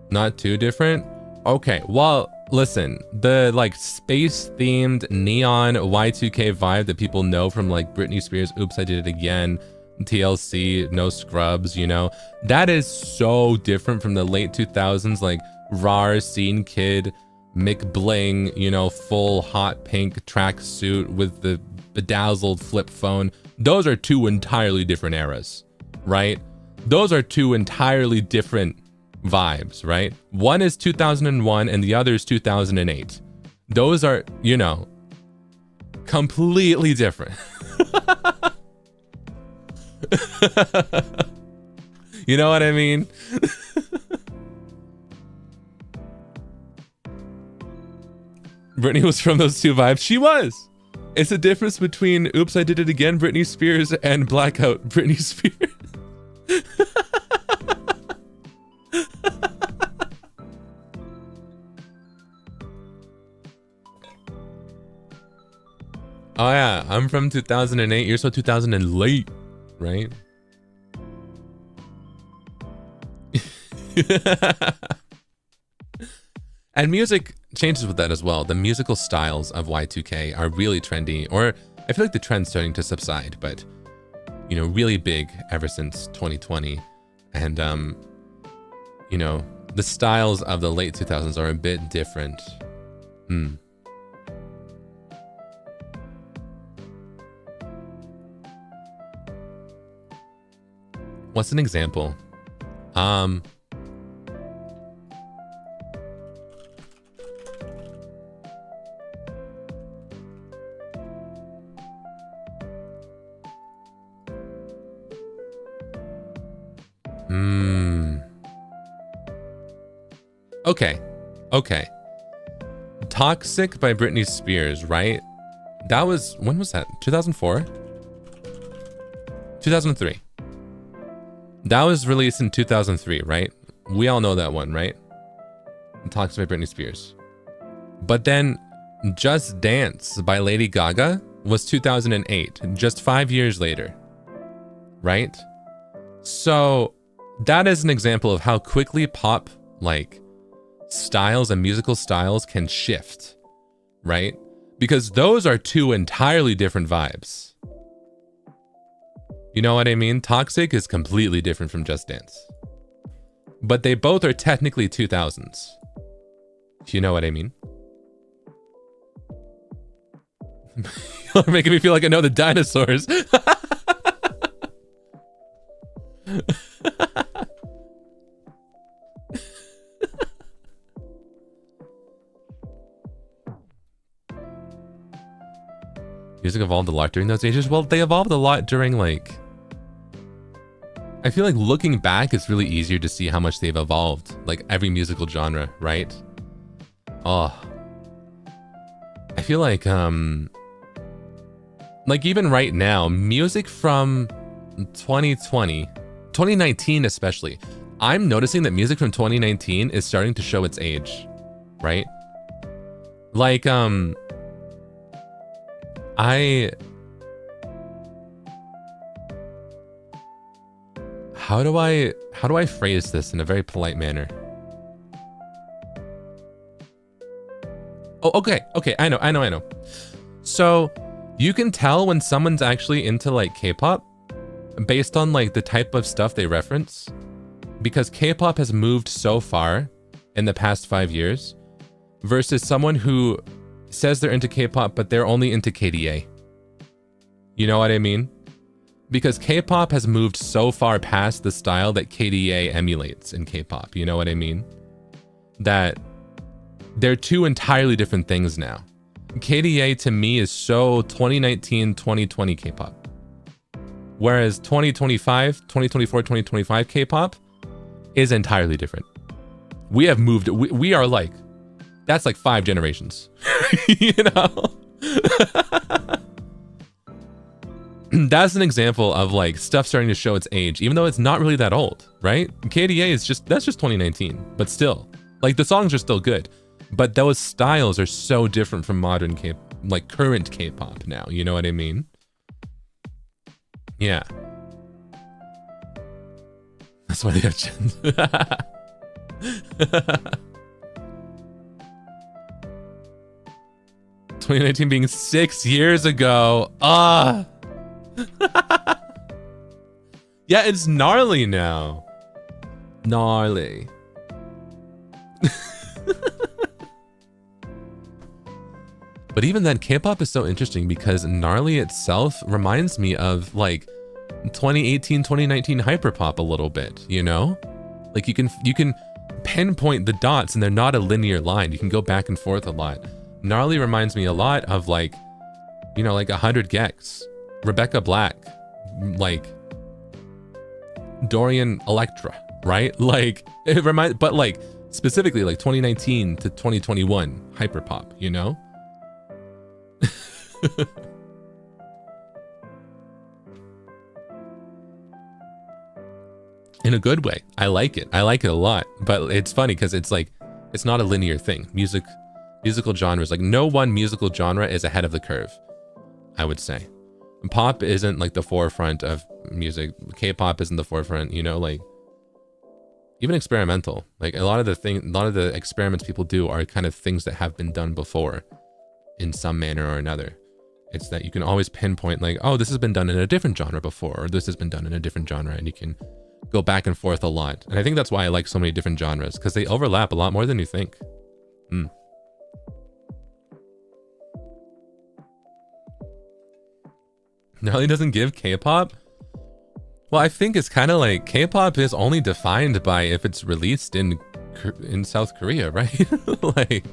Not too different? Okay, well, listen, the like space themed neon Y2K vibe that people know from like Britney Spears, Oops, I Did It Again, TLC, No Scrubs, you know, that is so different from the late 2000s, like RAR, Scene Kid, McBling, you know, full hot pink tracksuit with the bedazzled flip phone. Those are two entirely different eras, right? those are two entirely different vibes, right? One is 2001 and the other is 2008. Those are, you know, completely different. You know what I mean? Britney was from those two vibes. She was. It's the difference between Oops, I Did It Again, Britney Spears, and Blackout, Britney Spears. Oh yeah, I'm from 2008. You're so 2000 and late, right? And music changes with that as well. The musical styles of Y2K are really trendy, or I feel like the trend's starting to subside, but you know, really big ever since 2020. And you know, the styles of the late 2000s are a bit different. What's an example? Okay. Toxic by Britney Spears, right? That was, when was that? 2004? 2003. That was released in 2003, right? We all know that one, right? Toxic by Britney Spears. But then Just Dance by Lady Gaga was 2008, just 5 years later, right? So that is an example of how quickly pop, like, styles and musical styles can shift, right? Because those are two entirely different vibes. You know what I mean? Toxic is completely different from Just Dance. But they both are technically 2000s. You know what I mean? You're making me feel like I know the dinosaurs. Music evolved a lot during those ages. Well, they evolved a lot during, like... I feel like looking back, it's really easier to see how much they've evolved. Like, every musical genre, right? Oh. I feel like, even right now, music from 2020, 2019 especially, I'm noticing that music from 2019 is starting to show its age, right? Like, how do I phrase this in a very polite manner? Oh, okay, I know. So, you can tell when someone's actually into, like, K-pop based on, like, the type of stuff they reference, because K-pop has moved so far in the past 5 years versus someone who says they're into K-pop, but they're only into KDA. You know what I mean? Because K-pop has moved so far past the style that KDA emulates in K-pop. You know what I mean? That they're two entirely different things now. KDA to me is so 2019, 2020 K-pop. Whereas 2025, 2024, 2025 K-pop is entirely different. We have moved, we are like, that's like 5 generations, you know? That's an example of like stuff starting to show its age, even though it's not really that old, right? KDA is that's just 2019, but still, like the songs are still good, but those styles are so different from modern like current K-pop now, you know what I mean? Yeah. That's why they have gens. 2019 being 6 years ago. Yeah, it's gnarly now. Gnarly. But even then, K-pop is so interesting because gnarly itself reminds me of like 2018, 2019 hyperpop a little bit, you know? Like you can pinpoint the dots and they're not a linear line. You can go back and forth a lot. Gnarly reminds me a lot of like, you know, like 100 Gex, Rebecca Black, like Dorian Electra, right? Like it reminds, but like specifically like 2019 to 2021 hyperpop, you know? In a good way. I like it. I like it a lot. But it's funny because it's like, it's not a linear thing. Musical genres, like no one musical genre is ahead of the curve, I would say. Pop isn't like the forefront of music. K-pop isn't the forefront, you know, like even experimental. Like a lot of the experiments people do are kind of things that have been done before in some manner or another. It's that you can always pinpoint like, oh, this has been done in a different genre before, or this has been done in a different genre, and you can go back and forth a lot. And I think that's why I like so many different genres, because they overlap a lot more than you think. Gnarly doesn't give K-pop? Well, I think it's kind of like K-pop is only defined by if it's released in South Korea, right? Like,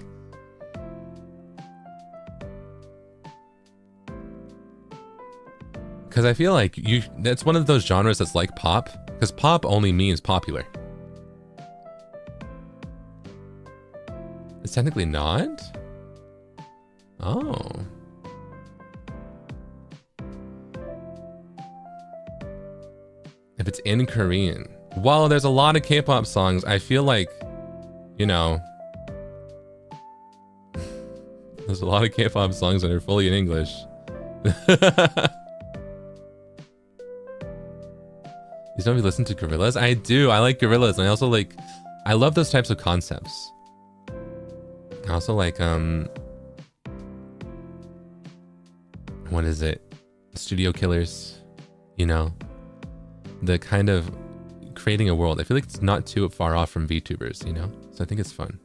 because I feel like that's one of those genres that's like pop, because pop only means popular. It's technically not? Oh. If it's in Korean. Well, there's a lot of K-pop songs. I feel like, you know, there's a lot of K-pop songs that are fully in English. You don't listen to Gorillaz? I do. I like Gorillaz, and I also like, I love those types of concepts. I also like, what is it? Studio Killers, you know, the kind of creating a world. I feel like it's not too far off from VTubers, you know? So I think it's fun.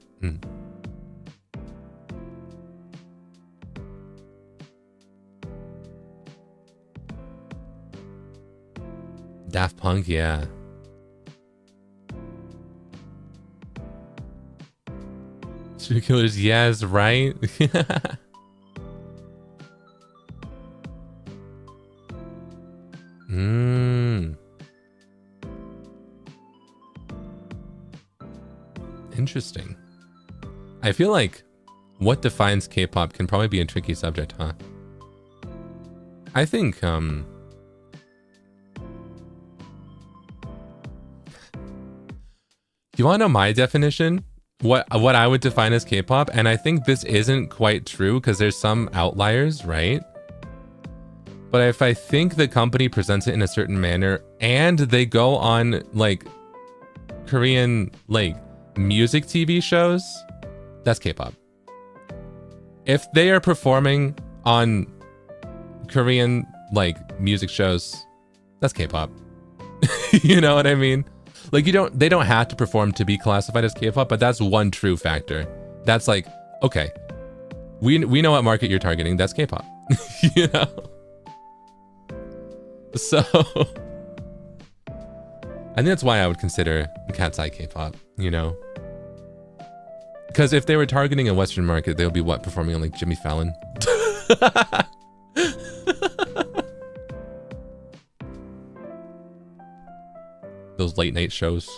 Daft Punk, yeah. Studio Killers, yes, right? Interesting. I feel like what defines K-pop can probably be a tricky subject, huh? I think, do you want to know my definition? What I would define as K-pop? And I think this isn't quite true because there's some outliers, right? But if I think the company presents it in a certain manner and they go on like Korean like music TV shows, that's K-pop. If they are performing on Korean like music shows, that's K-pop. You know what I mean? Like they don't have to perform to be classified as K-pop, but that's one true factor. That's like, okay, we know what market you're targeting. That's K-pop. You know? So I think that's why I would consider Cat's Eye K-pop, you know? Because if they were targeting a Western market, they would be what, performing on like Jimmy Fallon? Those late night shows.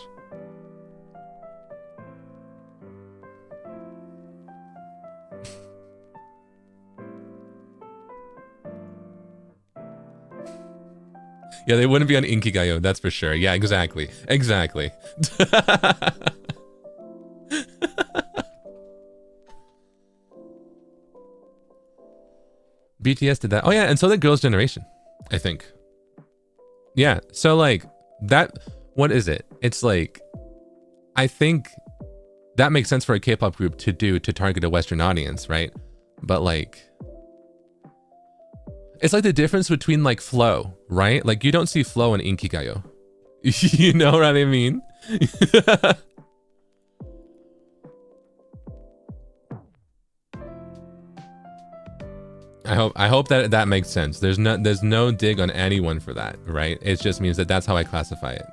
Yeah, they wouldn't be on Inkigayo, that's for sure. Yeah, exactly. Exactly. BTS did that. Oh yeah, and so did Girls' Generation, I think. Yeah, so like that, what is it? It's like, I think that makes sense for a K-pop group to do to target a Western audience, right? But like, it's like the difference between like Flow, right? Like you don't see Flow in Inkigayo. You know what I mean? I hope that that makes sense. There's no dig on anyone for that, right? It just means that that's how I classify it.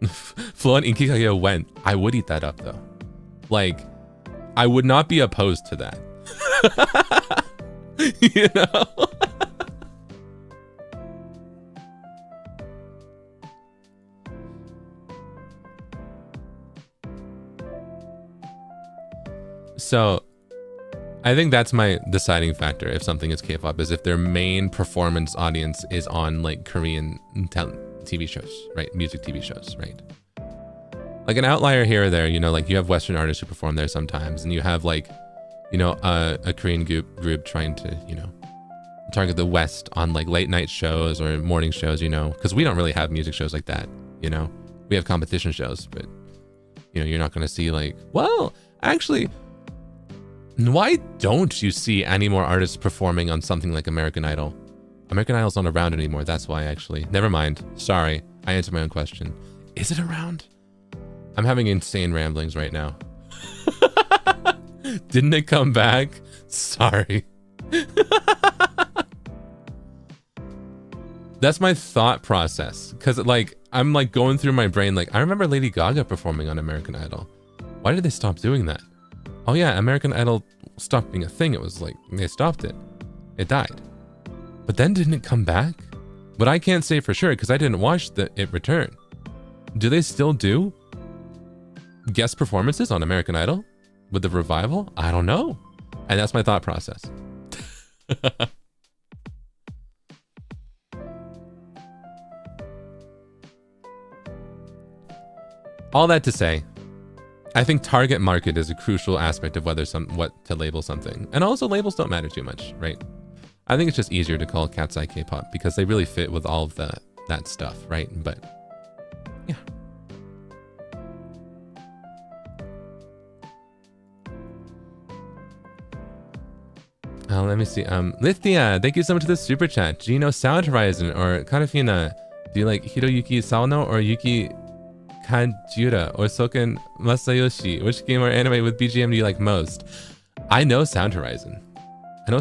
Flo and Inkikage went. I would eat that up though. Like, I would not be opposed to that. You know? So, I think that's my deciding factor if something is K-pop, is if their main performance audience is on like Korean TV shows, right? Music TV shows, right? Like an outlier here or there, you know, like you have Western artists who perform there sometimes, and you have like, you know, a Korean group trying to, you know, target the West on like late night shows or morning shows, you know, because we don't really have music shows like that, you know? We have competition shows, but, you know, you're not going to see like, well, actually, why don't you see any more artists performing on something like American Idol? American Idol's not around anymore, that's why actually. Never mind, sorry, I answered my own question. Is it around? I'm having insane ramblings right now. Didn't it come back? Sorry. That's my thought process. Because like, I'm like going through my brain like, I remember Lady Gaga performing on American Idol. Why did they stop doing that? Oh yeah, American Idol stopped being a thing. It was like, they stopped it. It died. But then didn't it come back? But I can't say for sure because I didn't watch it return. Do they still do guest performances on American Idol with the revival? I don't know. And that's my thought process. All that to say, I think target market is a crucial aspect of what to label something. And also labels don't matter too much, right? I think it's just easier to call Cat's Eye K-pop because they really fit with all of that stuff, right? But yeah. Let me see. Lithia, thank you so much for the super chat. Do you know Sound Horizon or Karafina? Do you like Hiroyuki Sawano or Yuki Kanjura or Soken Masayoshi? Which game or anime with BGM do you like most? I know Sound Horizon. I know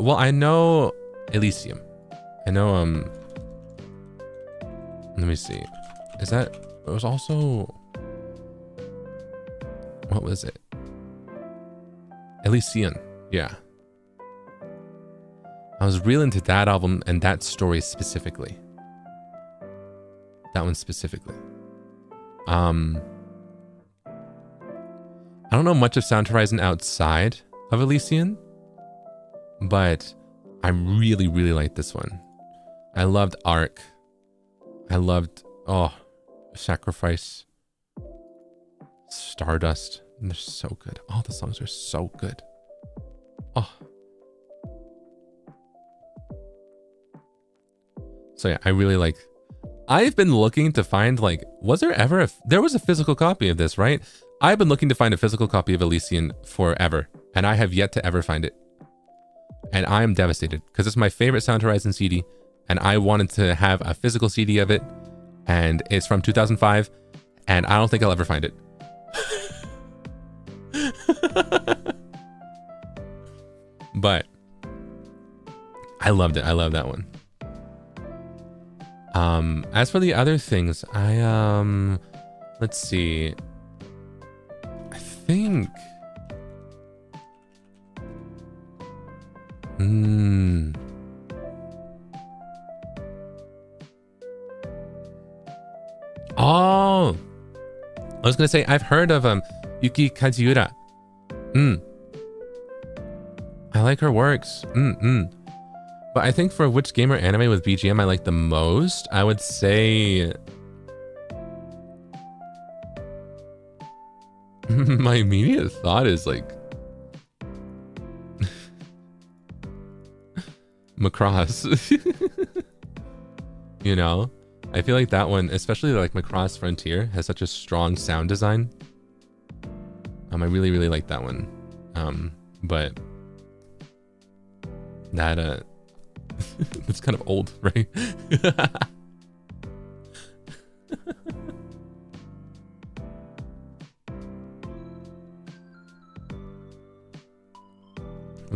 well, I know Elysium. I know, let me see. Is that, it was also, what was it? Elysium, yeah. I was real into that album and that story specifically. That one specifically. I don't know much of Sound Horizon outside of Elysian, but I really, really like this one. I loved Arc. I loved, Sacrifice, Stardust. They're so good. All the songs are so good. Oh. So yeah, I really like. I've been looking to find like, was there ever there was a physical copy of this, right? I've been looking to find a physical copy of Elysian forever, and I have yet to ever find it. And I am devastated because it's my favorite Sound Horizon CD, and I wanted to have a physical CD of it, and it's from 2005, and I don't think I'll ever find it. But I loved it. I love that one. As for the other things, let's see. I think oh, I was gonna say I've heard of Yuki Kajiura. I like her works. But I think for which game or anime with BGM I like the most, I would say my immediate thought is like Macross. You know, I feel like that one, especially like Macross Frontier, has such a strong sound design. I really, really like that one. But that it's kind of old, right?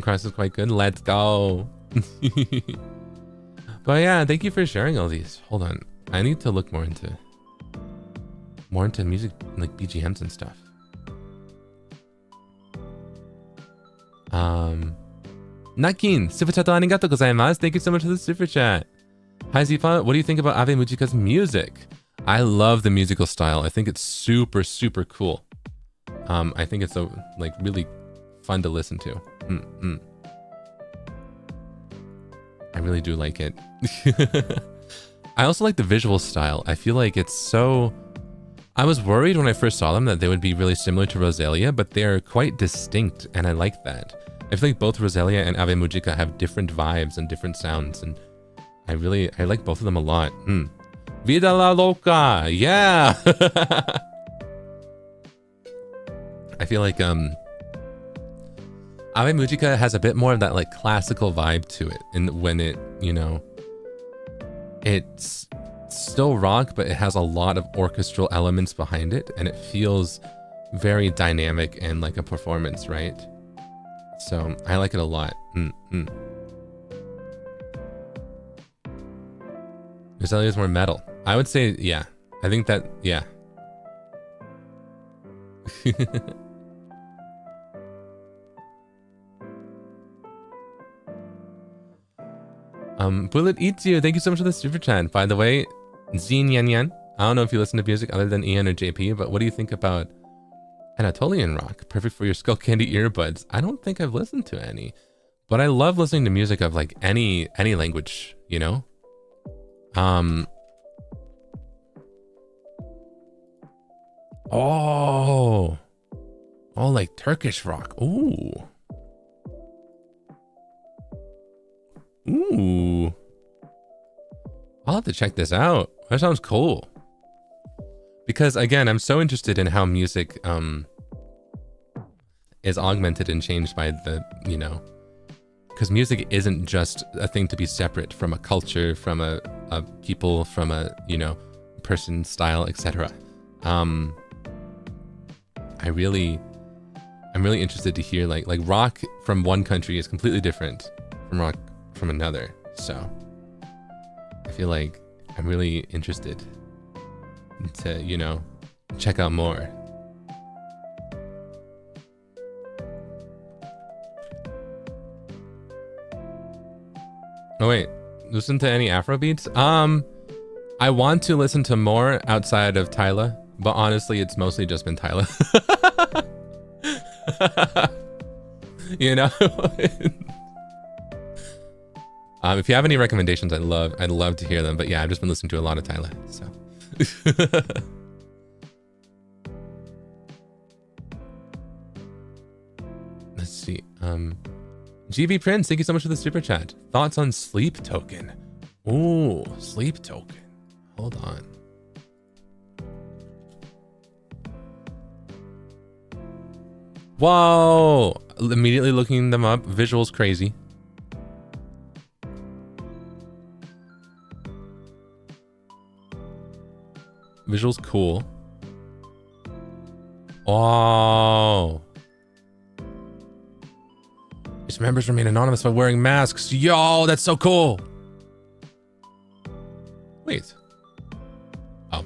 Cross is quite good. Let's go. But yeah, thank you for sharing all these. Hold on. I need to look more into music, like BGMs and stuff. Nakin, super chat arigatou gozaimasu. Thank you so much for the super chat. Hi Zipa, what do you think about Ave Mujika's music? I love the musical style. I think it's super, super cool. I think it's like really fun to listen to. I really do like it. I also like the visual style. I feel like it's so... I was worried when I first saw them that they would be really similar to Rosalia, but they're quite distinct, and I like that. I feel like both Rosalia and Ave Mujika have different vibes and different sounds, and I like both of them a lot. Vida la loca! Yeah! I feel like Ave Mujika has a bit more of that like classical vibe to it, and when it, you know, it's still rock, but it has a lot of orchestral elements behind it, and it feels very dynamic and like a performance, right? So I like it a lot. Rosalia is more metal. I would say, yeah. I think that, yeah. Bullet eats you. Thank you so much for the super chat. By the way, nyan. I don't know if you listen to music other than Ian or JP, but what do you think about Anatolian rock? Perfect for your skull candy earbuds. I don't think I've listened to any, but I love listening to music of like any language, you know? Oh, like Turkish rock. Ooh. I'll have to check this out. That sounds cool. Because again, I'm so interested in how music is augmented and changed by the, you know, because music isn't just a thing to be separate from a culture, from a people, from a, you know, person, style, etc. I'm really interested to hear like rock from one country is completely different from rock from another. So I feel like I'm really interested to, you know, check out more. Oh wait, listen to any Afro beats? I want to listen to more outside of Tyla, but honestly, it's mostly just been Tyla. You know? If you have any recommendations, I'd love to hear them. But yeah, I've just been listening to a lot of Tyla, so. Let's see. GB Prince, thank you so much for the super chat. Thoughts on Sleep Token? Ooh, Sleep Token. Hold on. Whoa! Immediately looking them up. Visuals crazy. Visuals cool. Oh. Its members remain anonymous by wearing masks. Yo, that's so cool. Wait. Oh.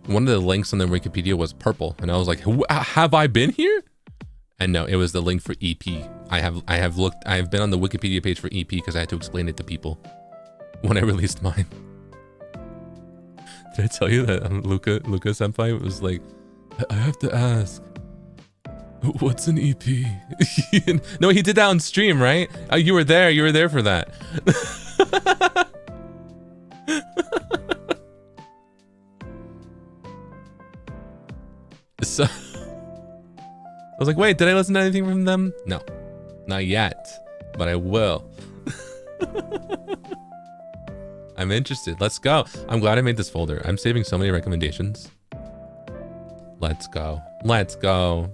One of the links on their Wikipedia was purple, and I was like, have I been here? And no, it was the link for EP. I have been on the Wikipedia page for EP because I had to explain it to people when I released mine. Did I tell you that Luca Senpai was like, I have to ask, what's an EP? No, he did that on stream, right? Oh, you were there for that. So I was like, wait, did I listen to anything from them? No, not yet, but I will. I'm interested. Let's go. I'm glad I made this folder. I'm saving so many recommendations. Let's go. Let's go.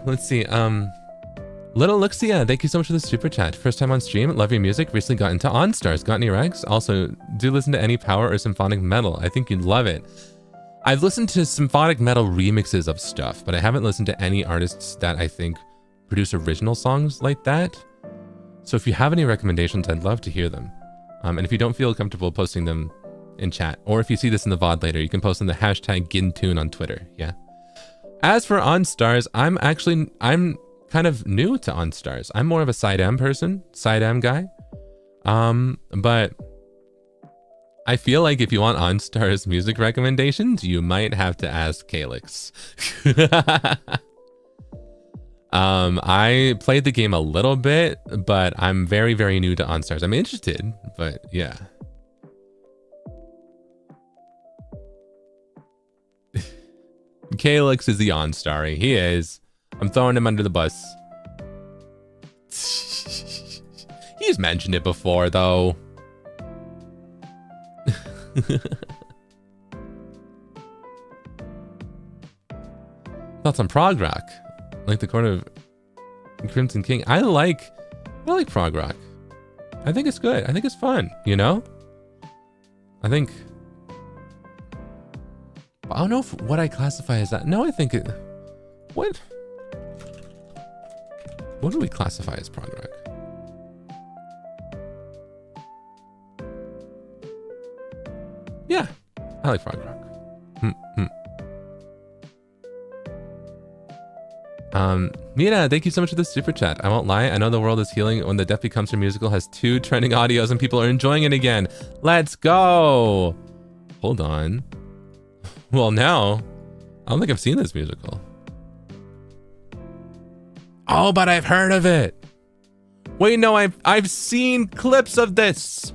Let's see. Little Luxia, thank you so much for the super chat. First time on stream, love your music. Recently got into OnStars. Got any recs? Also, do listen to any power or symphonic metal. I think you'd love it. I've listened to symphonic metal remixes of stuff, but I haven't listened to any artists that I think produce original songs like that. So if you have any recommendations, I'd love to hear them. And if you don't feel comfortable posting them in chat, or if you see this in the VOD later, you can post on the hashtag Gintune on Twitter. Yeah. As for OnStars, I'm kind of new to OnStars. I'm more of a side M person, side M guy. But I feel like if you want OnStars music recommendations, you might have to ask Calyx. I played the game a little bit, but I'm very, very new to OnStars. I'm interested, but yeah. Calyx is the OnStarry. He is. I'm throwing him under the bus. He's mentioned it before, though. Thoughts on prog rock? Like the corner of Crimson King. I like prog rock. I think it's good. I think it's fun, you know? I think... I don't know what I classify as that. No, I think it... What do we classify as prog rock? Yeah, I like prog rock. Mina, thank you so much for the super chat. I won't lie, I know the world is healing when the Death Becomes Her musical has 2 trending audios and people are enjoying it again. Let's go! Hold on. Well, now, I don't think I've seen this musical. Oh, but I've heard of it. Wait, no, I've seen clips of this.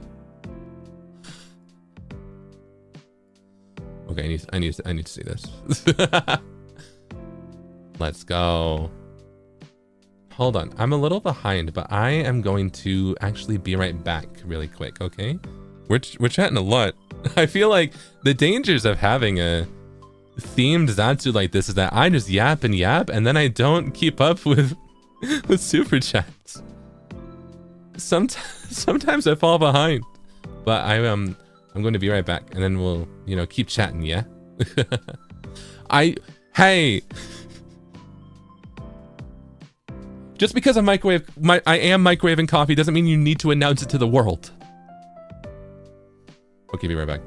Okay, I need to see this. Let's go. Hold on, I'm a little behind, but I am going to actually be right back really quick, okay? We're chatting a lot. I feel like the dangers of having a themed Zatsu like this is that I just yap and then I don't keep up with super chats. Sometimes I fall behind, but I'm going to be right back and then we'll, you know, keep chatting, yeah? Hey, just because I am microwaving coffee doesn't mean you need to announce it to the world. Okay, be right back.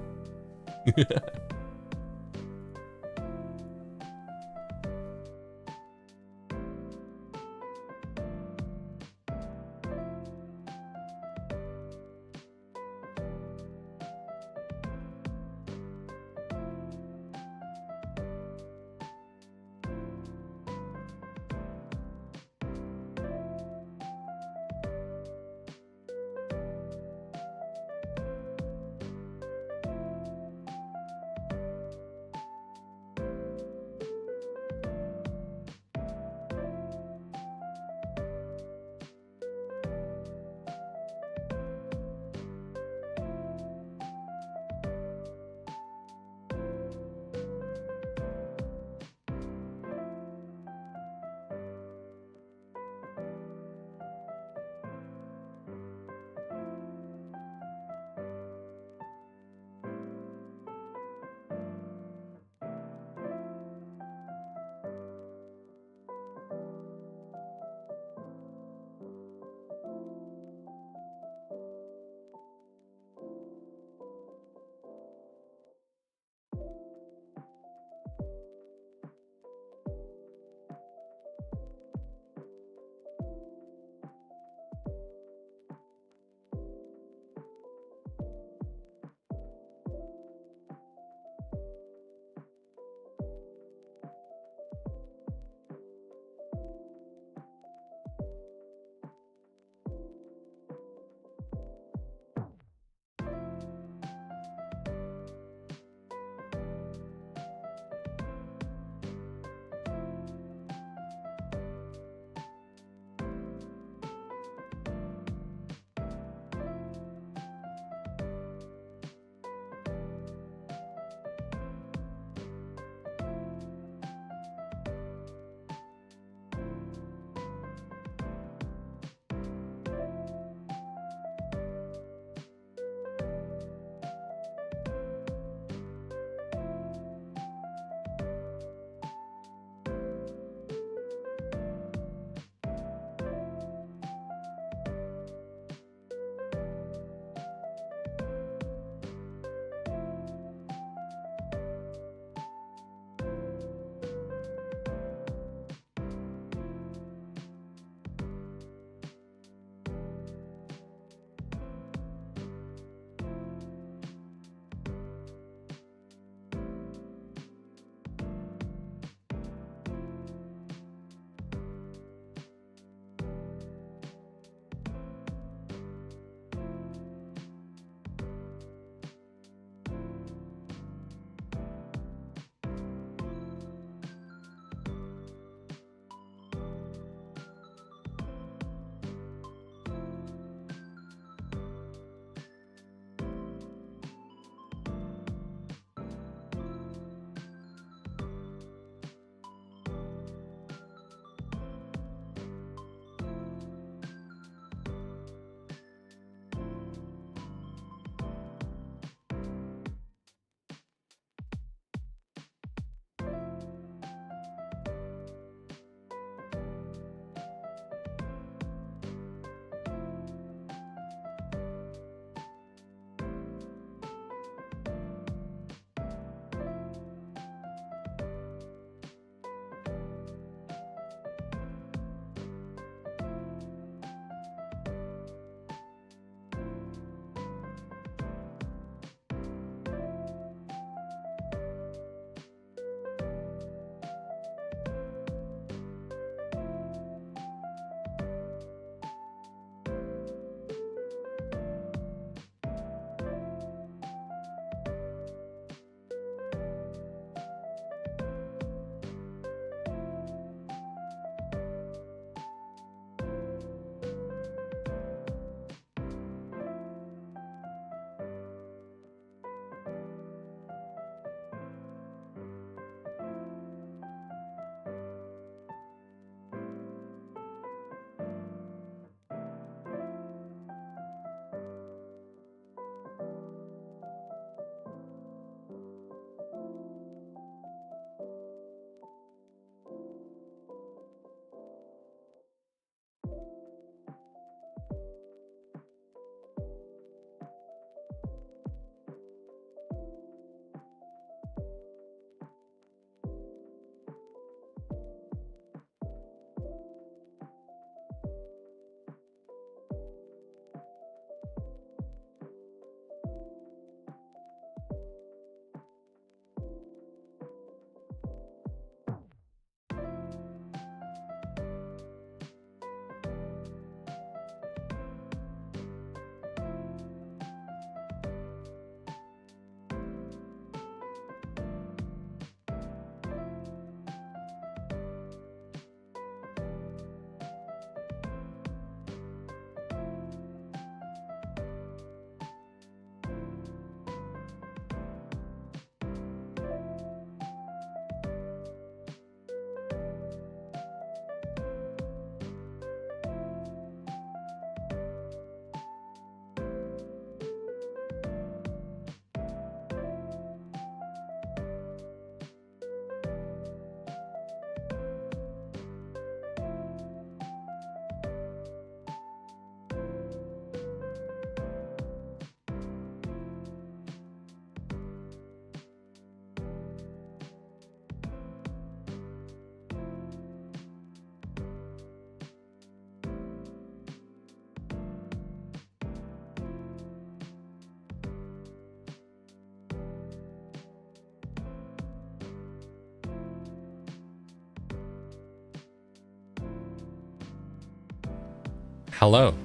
Hello.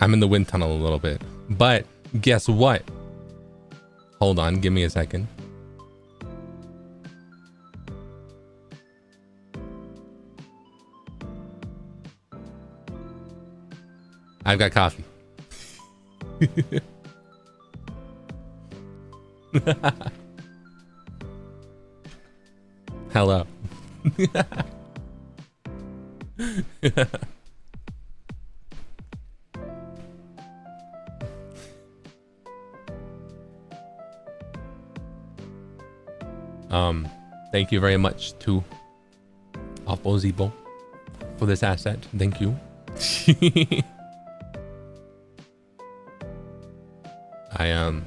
I'm in the wind tunnel a little bit. But guess what? Hold on, give me a second. I've got coffee. Hello. Thank you very much to Opposibo for this asset. Thank you. I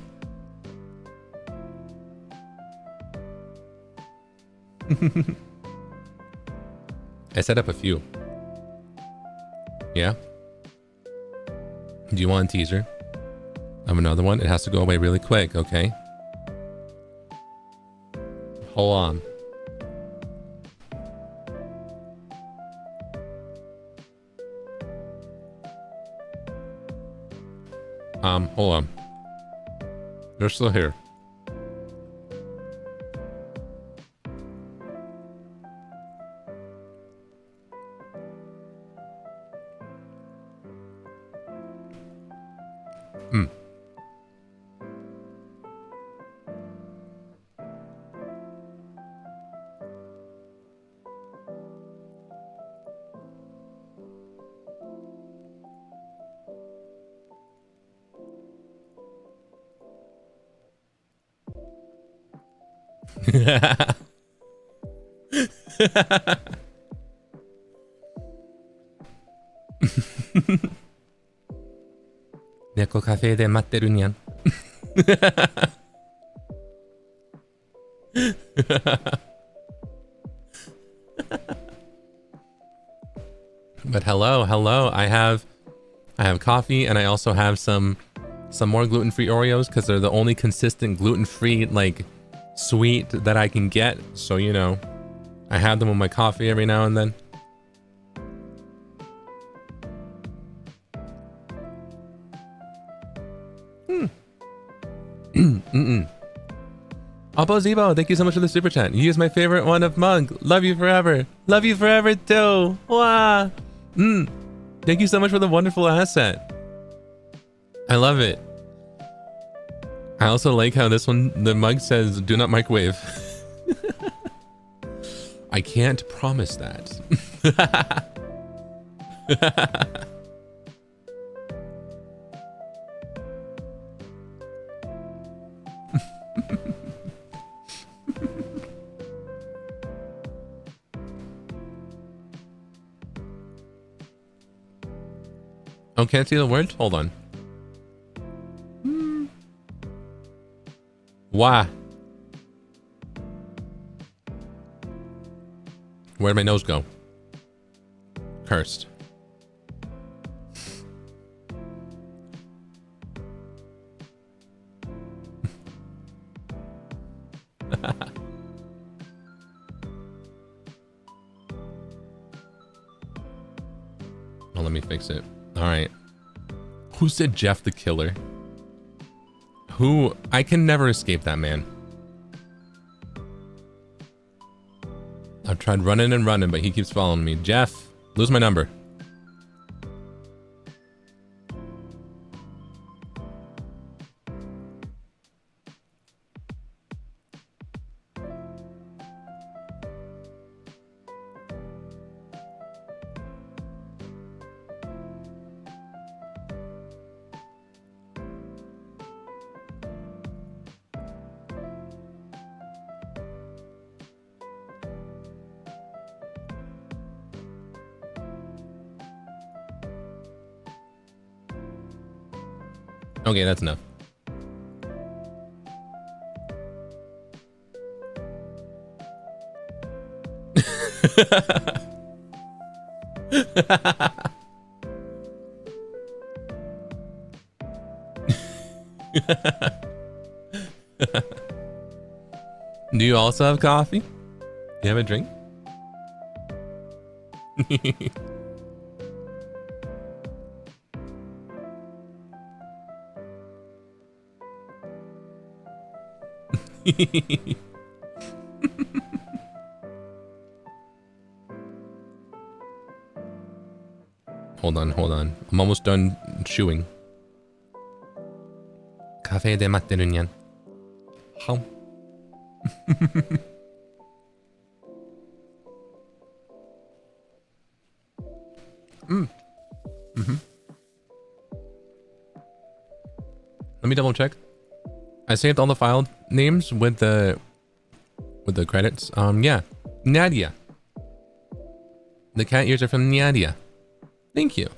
set up a few. Yeah? Do you want a teaser of another one? It has to go away really quick, okay? Hold on. Hold on. They're still here. Neko cafe de matteru nyan. But hello. I have coffee, and I also have some more gluten-free Oreos because they're the only consistent gluten-free like sweet that I can get. So, you know, I have them with my coffee every now and then. Oppo Zebo, thank you so much for the super chat. You is my favorite one of Mug. Love you forever. Love you forever too. Wow. Thank you so much for the wonderful asset. I love it. I also like how this one, the mug says, do not microwave. I can't promise that. Oh, can't see the words? Hold on. Why? Where'd my nose go? Cursed. Well, let me fix it. All right. Who said Jeff the Killer? Who? I can never escape that man. I've tried running and running, but he keeps following me. Jeff, lose my number. Okay, that's enough. Do you also have coffee? Do you have a drink? Hold on, hold on. I'm almost done chewing. Cafe de matteru nyan. How? Let me double check. I saved all the file names with the credits. Yeah. Nadia. The cat ears are from Nadia. Thank you.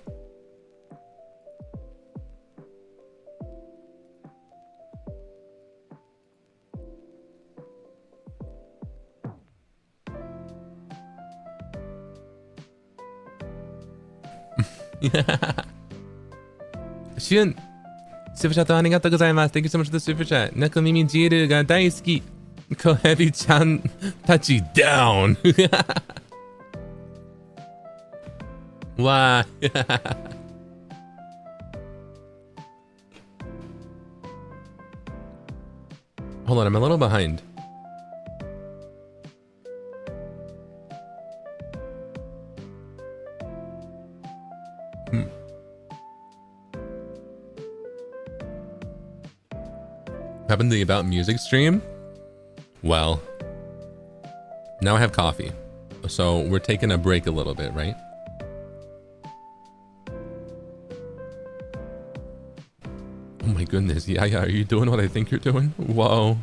Shun, super chat ありがとうございます。Thank you so much for the super chat. 中耳ジールが大好き。小ヘビちゃんたち down. Wow. Hold on, I'm a little behind. Happened to the About Music stream? Well, now I have coffee. So we're taking a break a little bit, right? Oh my goodness, yeah, are you doing what I think you're doing? Whoa.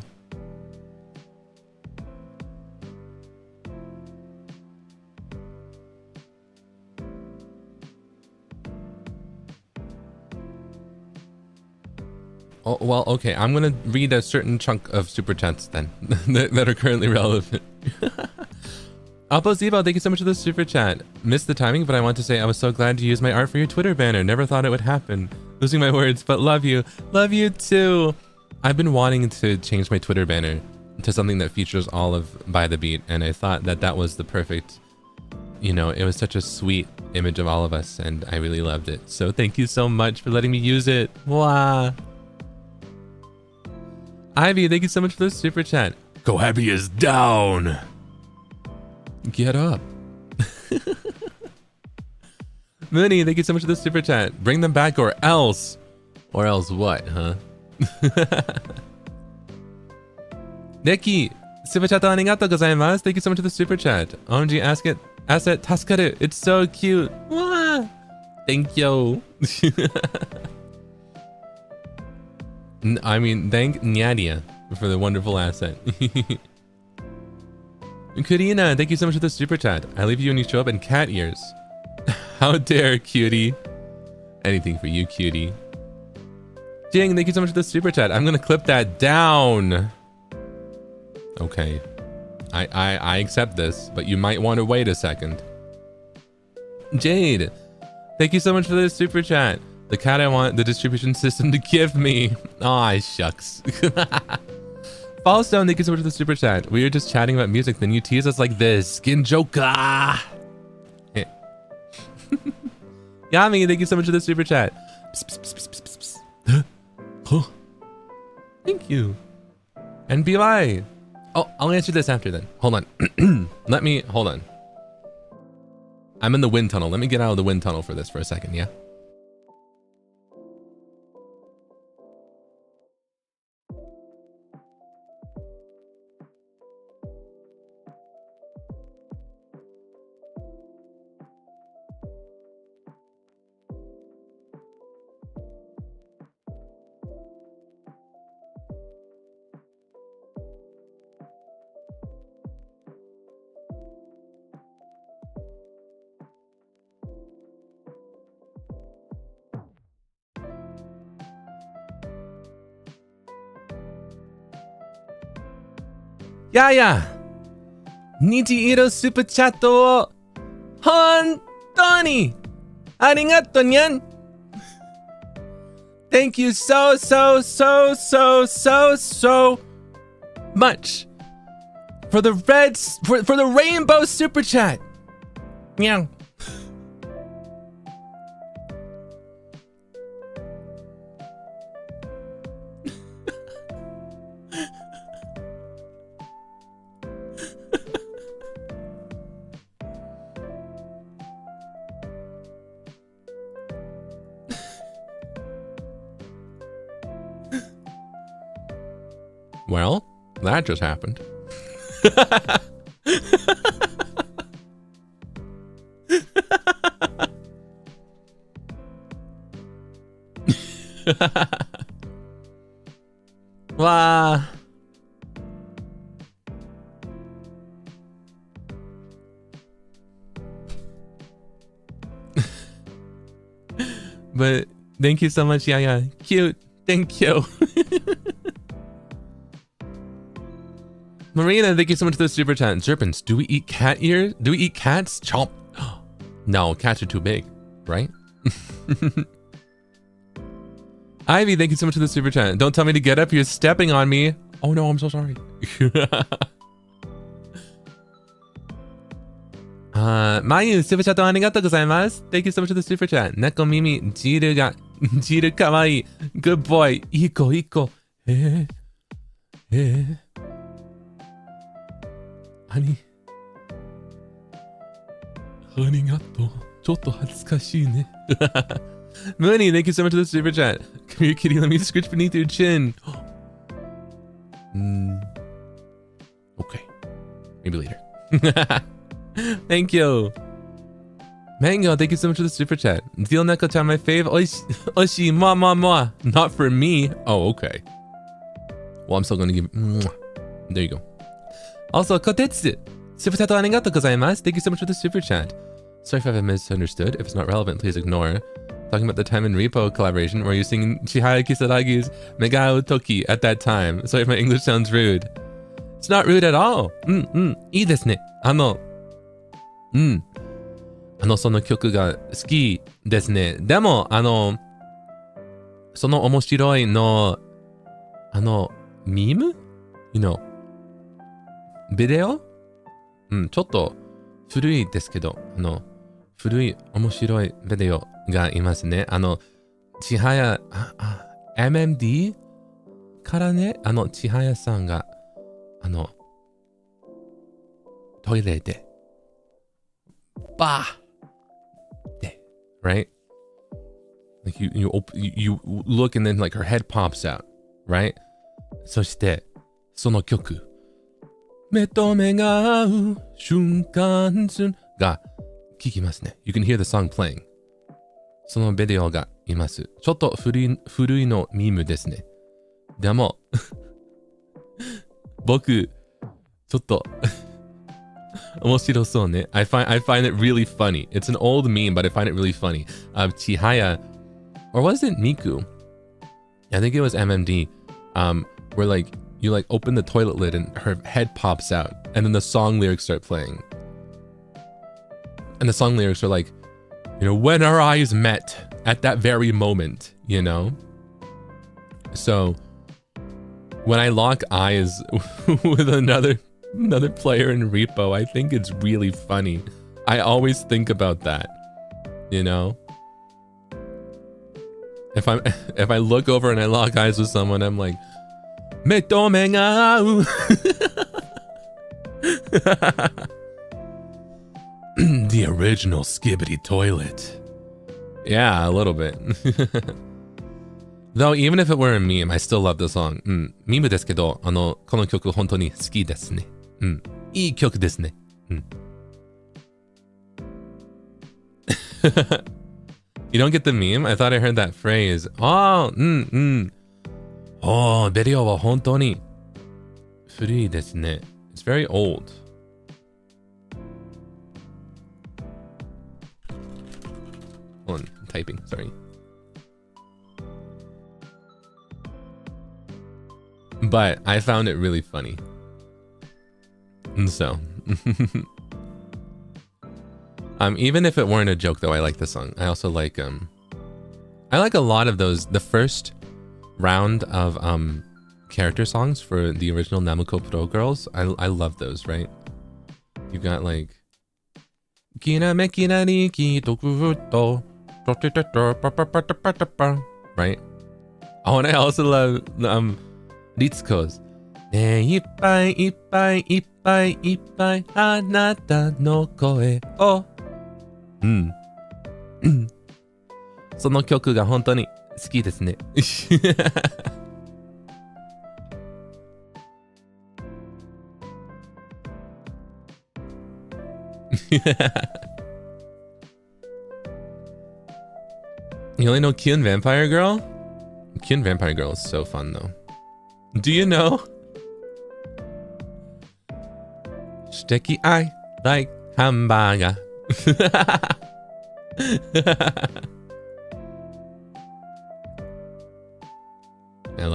Oh, well, okay, I'm gonna read a certain chunk of super chats then that are currently relevant. Alpo Zibo, thank you so much for the super chat. Missed the timing, but I want to say I was so glad to use my art for your Twitter banner. Never thought it would happen. Losing my words, but love you. Love you too. I've been wanting to change my Twitter banner to something that features all of By the Beat, and I thought that that was the perfect, you know, it was such a sweet image of all of us, and I really loved it. So thank you so much for letting me use it. Wow. Ivy, thank you so much for the super chat. Go Happy is down. Get up. Mooney, thank you so much for the super chat. Bring them back or else. Or else what, huh? Neki, super chat arigatou gozaimasu. Thank you so much for the super chat. OMG asset tasukaru. It's so cute. Wah. Thank you. I mean, thank Nadia for the wonderful asset. Karina, thank you so much for the super chat. I leave you when you show up in cat ears. How dare, cutie. Anything for you, cutie. Jing, thank you so much for the super chat. I'm gonna clip that down. Okay. I accept this, but you might want to wait a second. Jade, thank you so much for the super chat. The cat I want the distribution system to give me. Aw, shucks. Fallstone, thank you so much for the super chat. We were just chatting about music, then you tease us like this. Ginjoka. Yami, thank you so much for the super chat. Thank you. And BY. Oh, I'll answer this after then. Hold on. Hold on. I'm in the wind tunnel. Let me get out of the wind tunnel for this for a second, yeah? Yeah. 日色スーパーチャットを本当にありがとうにゃん Thank you so much for the for the rainbow super chat. Meow. Well, that just happened. Wow. But thank you so much, Yaya. Cute. Thank you. Marina, thank you so much for the super chat. Serpents, do we eat cat ears? Do we eat cats? Chomp. No, cats are too big, right? Ivy, thank you so much for the super chat. Don't tell me to get up. You're stepping on me. Oh no, I'm so sorry. Mayu, super chat ありがとうございます。Thank you so much for the super chat. 猫耳、ジールかわいい。Good boy. いい子、いい子。ありがとう。ちょっと恥ずかしいね。Mooney, thank you so much for the super chat. Come here, kitty. Let me scratch beneath your chin. Okay. Maybe later. Thank you. Mango, thank you so much for the super chat. Zeal Neko-chan, my fave. Oshi, moi. Not for me. Oh, okay. Well, I'm still going to give... There you go. Also, Kotetsu. Super chat ありがとうございます. Thank you so much for the super chat. Sorry if I've misunderstood. If it's not relevant, please ignore. Talking about the time in Repo collaboration where you're singing Chihaya Kisaragi's Megao Toki at that time. Sorry if my English sounds rude. It's not rude at all. いいですね。その曲が好きですね。でも、その面白いの、ミーム ?You know, ビデオちょっと古いですけど、古い面白いビデオがいますね。ちはや、MMD からね、ちはやさんが、トイレで、バーで、right? Like you look and then like her head pops out, right? そして、その曲、目と目が合う瞬間が聞きますね。You can hear the song playing. そのビデオがいます。ちょっと古いのミームですね。でも、僕、ちょっと、面白そうね。I find it really funny. It's an old meme, but I find it really funny. Of Chihaya, or was it Miku? I think it was MMD. Where like, you like open the toilet lid and her head pops out. And then the song lyrics start playing. And the song lyrics are like, you know, when our eyes met at that very moment, you know? So, when I lock eyes with another player in Repo, I think it's really funny. I always think about that, you know? If I look over and I lock eyes with someone, I'm like, 目と目が合う The original Skibbity toilet. Yeah, a little bit. Though, even if it were a meme, I still love the song. ミームですけど、この曲本当に好きですね。いい曲ですね。You don't get the meme? I thought I heard that phrase. Oh, ビデオは本当に古いですね。It's very old. Hold on, I'm typing, sorry. But I found it really funny. And so, even if it weren't a joke though, I like the song. I also like, I like a lot of those, the first round of, character songs for the original Namco Pro girls. I love those, right? You got like, right? Oh, and I also love, Ritsuko's ねえいっぱいいっぱいいっぱいいっぱいあなたの声をその曲が本当に好きですね You only know Kyun Vampire Girl? Kyun Vampire Girl is so fun though. Do you know? Sticky eye like hamburger.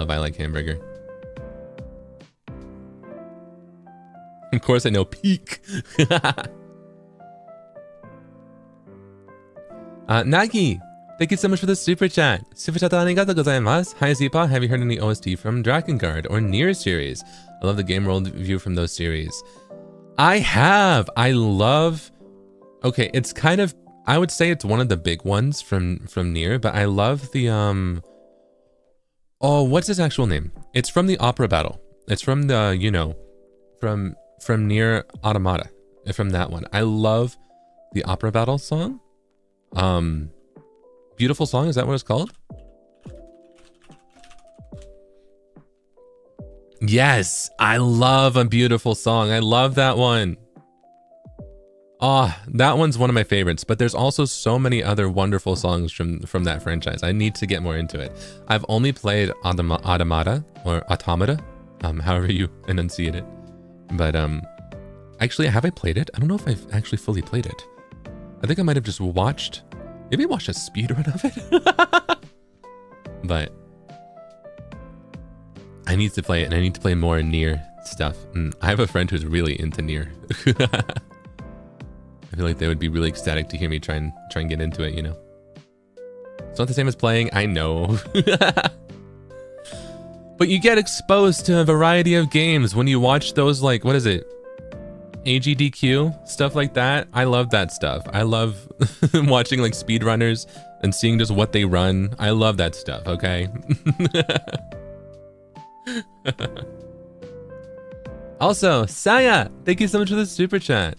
I like hamburger. Of course I know peak. Nagi, thank you so much for the super chat. Super chat arigatou gozaimasu. Hi Zipa, have you heard any OST from Drakengard or Nier series? I love the game world view from those series. I have. I love. Okay, it's kind of. I would say it's one of the big ones from Nier, but I love the Oh, what's his actual name? It's from the opera battle. It's from the, you know, from Nier Automata. From that one. I love the opera battle song. Beautiful Song, is that what it's called? Yes, I love A Beautiful Song. I love that one. Oh, that one's one of my favorites, but there's also so many other wonderful songs from that franchise. I need to get more into it. I've only played Automata, however you enunciate it. But actually, have I played it? I don't know if I've actually fully played it. I think I might have just watched, maybe watched a speedrun of it. But I need to play it, and I need to play more Nier stuff. I have a friend who's really into Nier. I feel like they would be really ecstatic to hear me try and get into it, you know? It's not the same as playing, I know. But you get exposed to a variety of games when you watch those, like, what is it? AGDQ, stuff like that. I love that stuff. I love watching like speedrunners and seeing just what they run. I love that stuff, okay? Also, Saya, thank you so much for the super chat.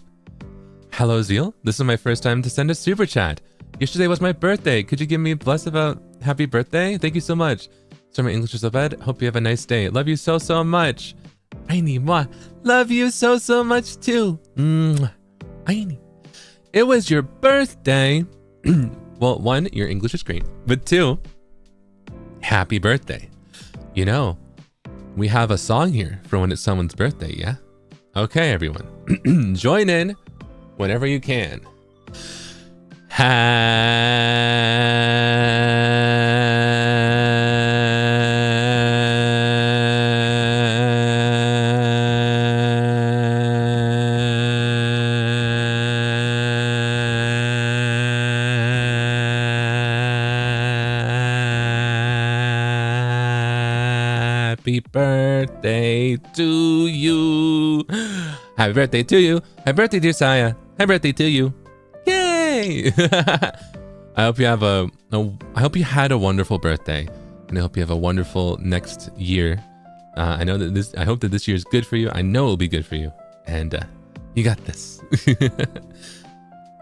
Hello, Zeal. This is my first time to send a super chat. Yesterday was my birthday. Could you give me a bless about happy birthday? Thank you so much. Sorry, my English is so bad. Hope you have a nice day. Love you so, so much. Aini, moi. Love you so, so much too. Aini. It was your birthday. Well, one, your English is great. But two, happy birthday. You know, we have a song here for when it's someone's birthday, yeah? Okay, everyone. Join in whenever you can. Happy birthday to you. Happy birthday to you. Happy birthday, dear Saya. Happy birthday to you. Yay! I hope you have I hope you had a wonderful birthday, and I hope you have a wonderful next year. I hope that this year is good for you. I know it'll be good for you, and you got this.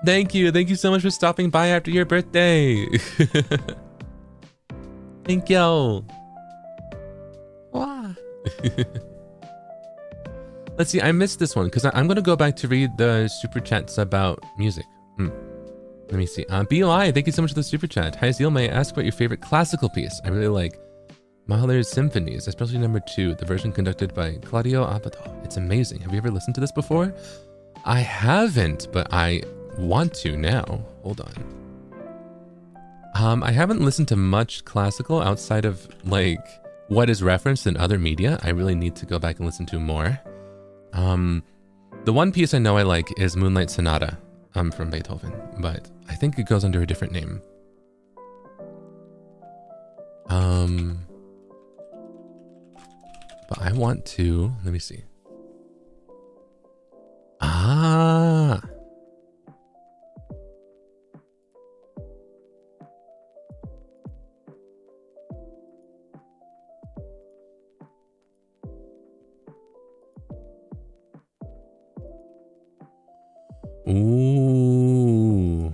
Thank you so much for stopping by after your birthday. Thank you. Wow. Let's see, I missed this one because I'm gonna go back to read the super chats about music. Let me see. BOI, thank you so much for the super chat. Hi Zeal, may I ask about your favorite classical piece? I really like Mahler's symphonies, especially number 2, the version conducted by Claudio Abbado. It's amazing. Have you ever listened to this before? I haven't, but I want to now. Hold on. I haven't listened to much classical outside of like what is referenced in other media. I really need to go back and listen to more. The one piece I know I like is Moonlight Sonata from Beethoven, but I think it goes under a different name. But I want to, let me see. Ooh.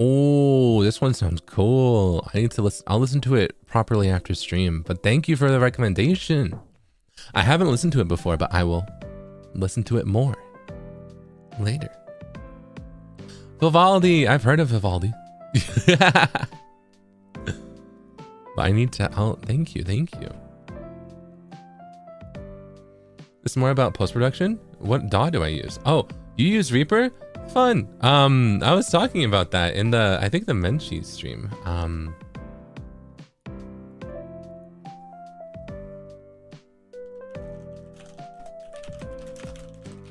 Oh, this one sounds cool. I need to listen. I'll listen to it properly after stream, but thank you for the recommendation. I haven't listened to it before, but I will listen to it more. later. Vivaldi, I've heard of Vivaldi. But I need to, oh, thank you. It's more about post-production? What DAW do I use? Oh, you use Reaper? Fun. I was talking about that in the, I think the Menchie stream.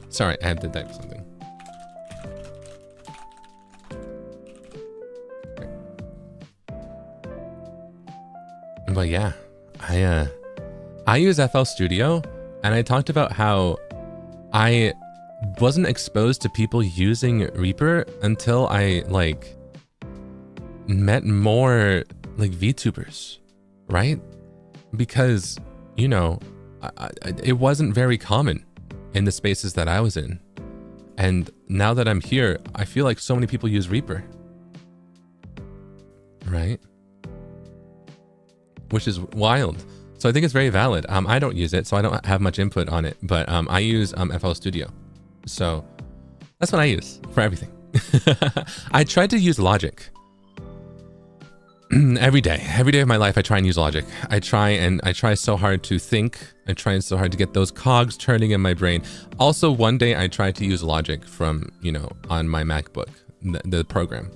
Sorry, I had to type something. But yeah, I use FL Studio, and I talked about how I wasn't exposed to people using Reaper until I like met more like VTubers, right? Because, you know, it wasn't very common in the spaces that I was in. And now that I'm here, I feel like so many people use Reaper, right? Which is wild. So I think it's very valid. I don't use it, so I don't have much input on it, but I use FL Studio. So that's what I use for everything. I tried to use Logic. Every day of my life, I try and use Logic. I try so hard to think. I try so hard to get those cogs turning in my brain. Also, one day I tried to use Logic from, you know, on my MacBook, the program.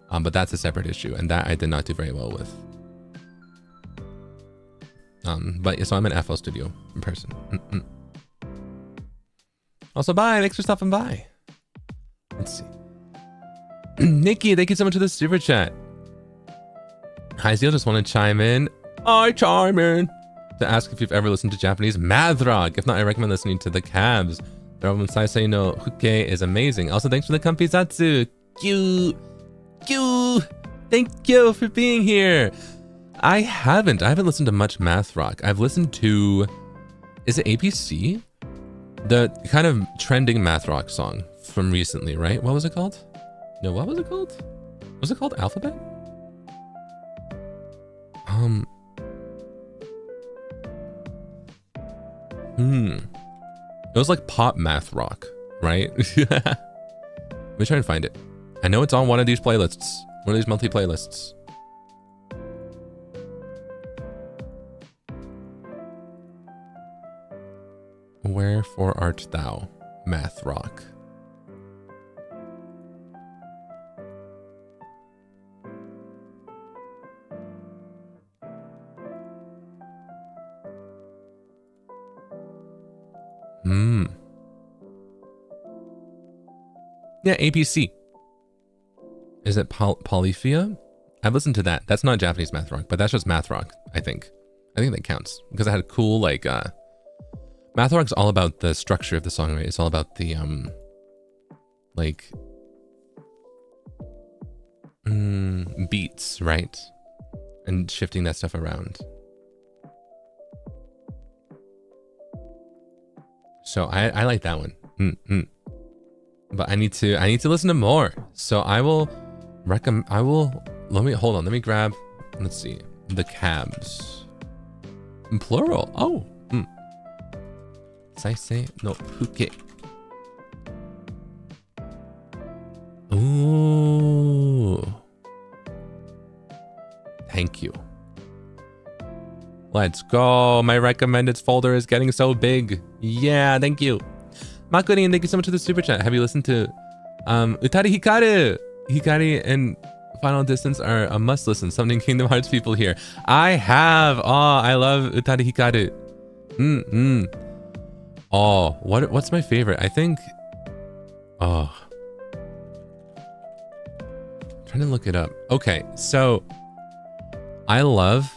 But that's a separate issue, and that I did not do very well with. But yeah, so I'm an FL Studio person. Also, bye. Thanks for stopping by. Let's see. Nikki, thank you so much for the super chat. Hi, Zeal. Just want to chime in. I chime in to ask if you've ever listened to Japanese math rock. If not, I recommend listening to the Cabs. Their album Saisei no Huke is amazing. Also, thanks for the Kampisatsu. Thank you for being here. I haven't listened to much math rock. I've listened to, is it APC? The kind of trending math rock song from recently, right? What was it called? No, what was it called? Was it called Alphabet? It was like pop math rock, right? Let me try and find it. I know it's on one of these playlists, one of these monthly playlists. Wherefore art thou, math rock? Yeah, APC. Is it Polyphia? I've listened to that. That's not Japanese math rock, but that's just math rock, I think. I think that counts because I had a cool, like, math rock's all about the structure of the song, right? It's all about the, like, beats, right? And shifting that stuff around. So I like that one. But I need to listen to more. So I will recommend, let me grab, let's see, the Cabs. In plural. Oh. Saisei no Huke. Ooh. Thank you. Let's go. My recommended folder is getting so big. Yeah, thank you. Makurin, thank you so much for the super chat. Have you listened to Utari Hikaru? Hikari and Final Distance are a must listen. Summoning Kingdom Hearts people here. I have. Oh, I love Utari Hikaru. Oh, what's my favorite? I think, oh, I'm trying to look it up. Okay, so I love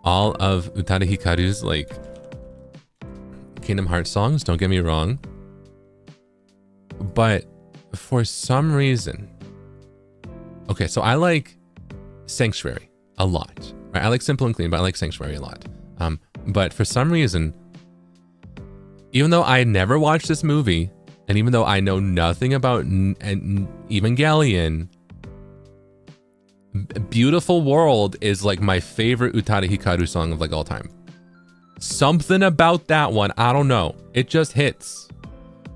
all of Utada Hikaru's like Kingdom Hearts songs, don't get me wrong. But for some reason, okay, so I like Sanctuary a lot. Right? I like Simple and Clean, but I like Sanctuary a lot. But for some reason, even though I never watched this movie, and even though I know nothing about Evangelion, Beautiful World is like my favorite Utada Hikaru song of like all time. Something about that one, I don't know. It just hits.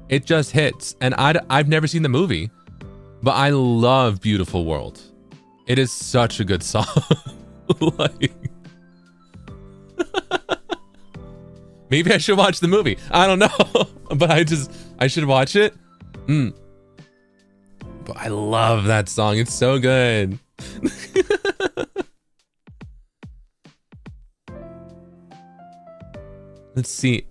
It just hits. And I've never seen the movie, but I love Beautiful World. It is such a good song. Like, maybe I should watch the movie. I don't know, but I should watch it. But I love that song. It's so good. Let's see.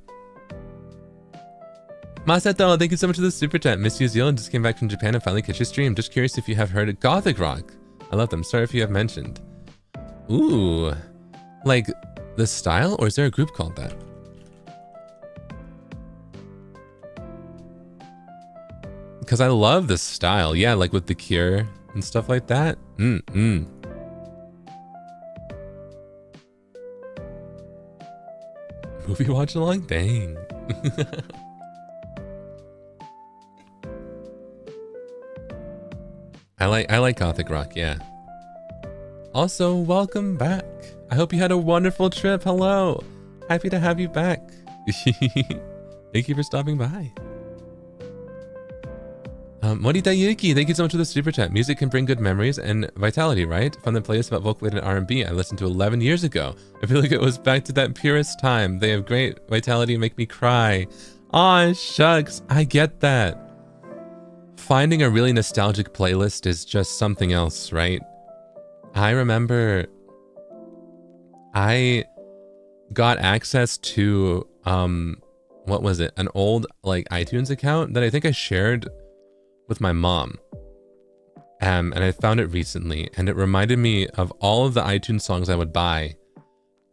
Masato, thank you so much for the super chat. Miss you, Zeal, and just came back from Japan and finally catch your stream. Just curious if you have heard of Gothic Rock. I love them. Sorry if you have mentioned. Ooh. Like the style, or is there a group called that? Because I love the style. Yeah, like with The Cure and stuff like that. Movie watch along? Dang. I like Gothic Rock, yeah. Also, welcome back. I hope you had a wonderful trip. Hello. Happy to have you back. Thank you for stopping by. Morita Yuki, thank you so much for the super chat. Music can bring good memories and vitality, right? From the playlist about Vocaloid and R&B I listened to 11 years ago. I feel like it was back to that purest time. They have great vitality and make me cry. Aw, shucks. I get that. Finding a really nostalgic playlist is just something else, right? I remember I got access to, what was it? An old like iTunes account that I think I shared with my mom. And I found it recently, and it reminded me of all of the iTunes songs I would buy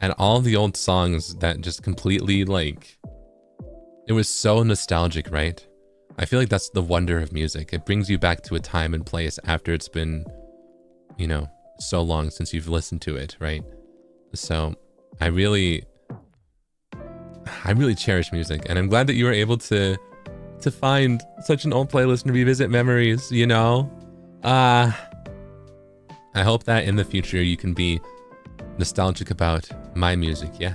and all the old songs that just completely like, it was so nostalgic, right? I feel like that's the wonder of music. It brings you back to a time and place after it's been, you know, so long since you've listened to it, right? So I really cherish music, and I'm glad that you were able to find such an old playlist and revisit memories, you know? I hope that in the future you can be nostalgic about my music, yeah?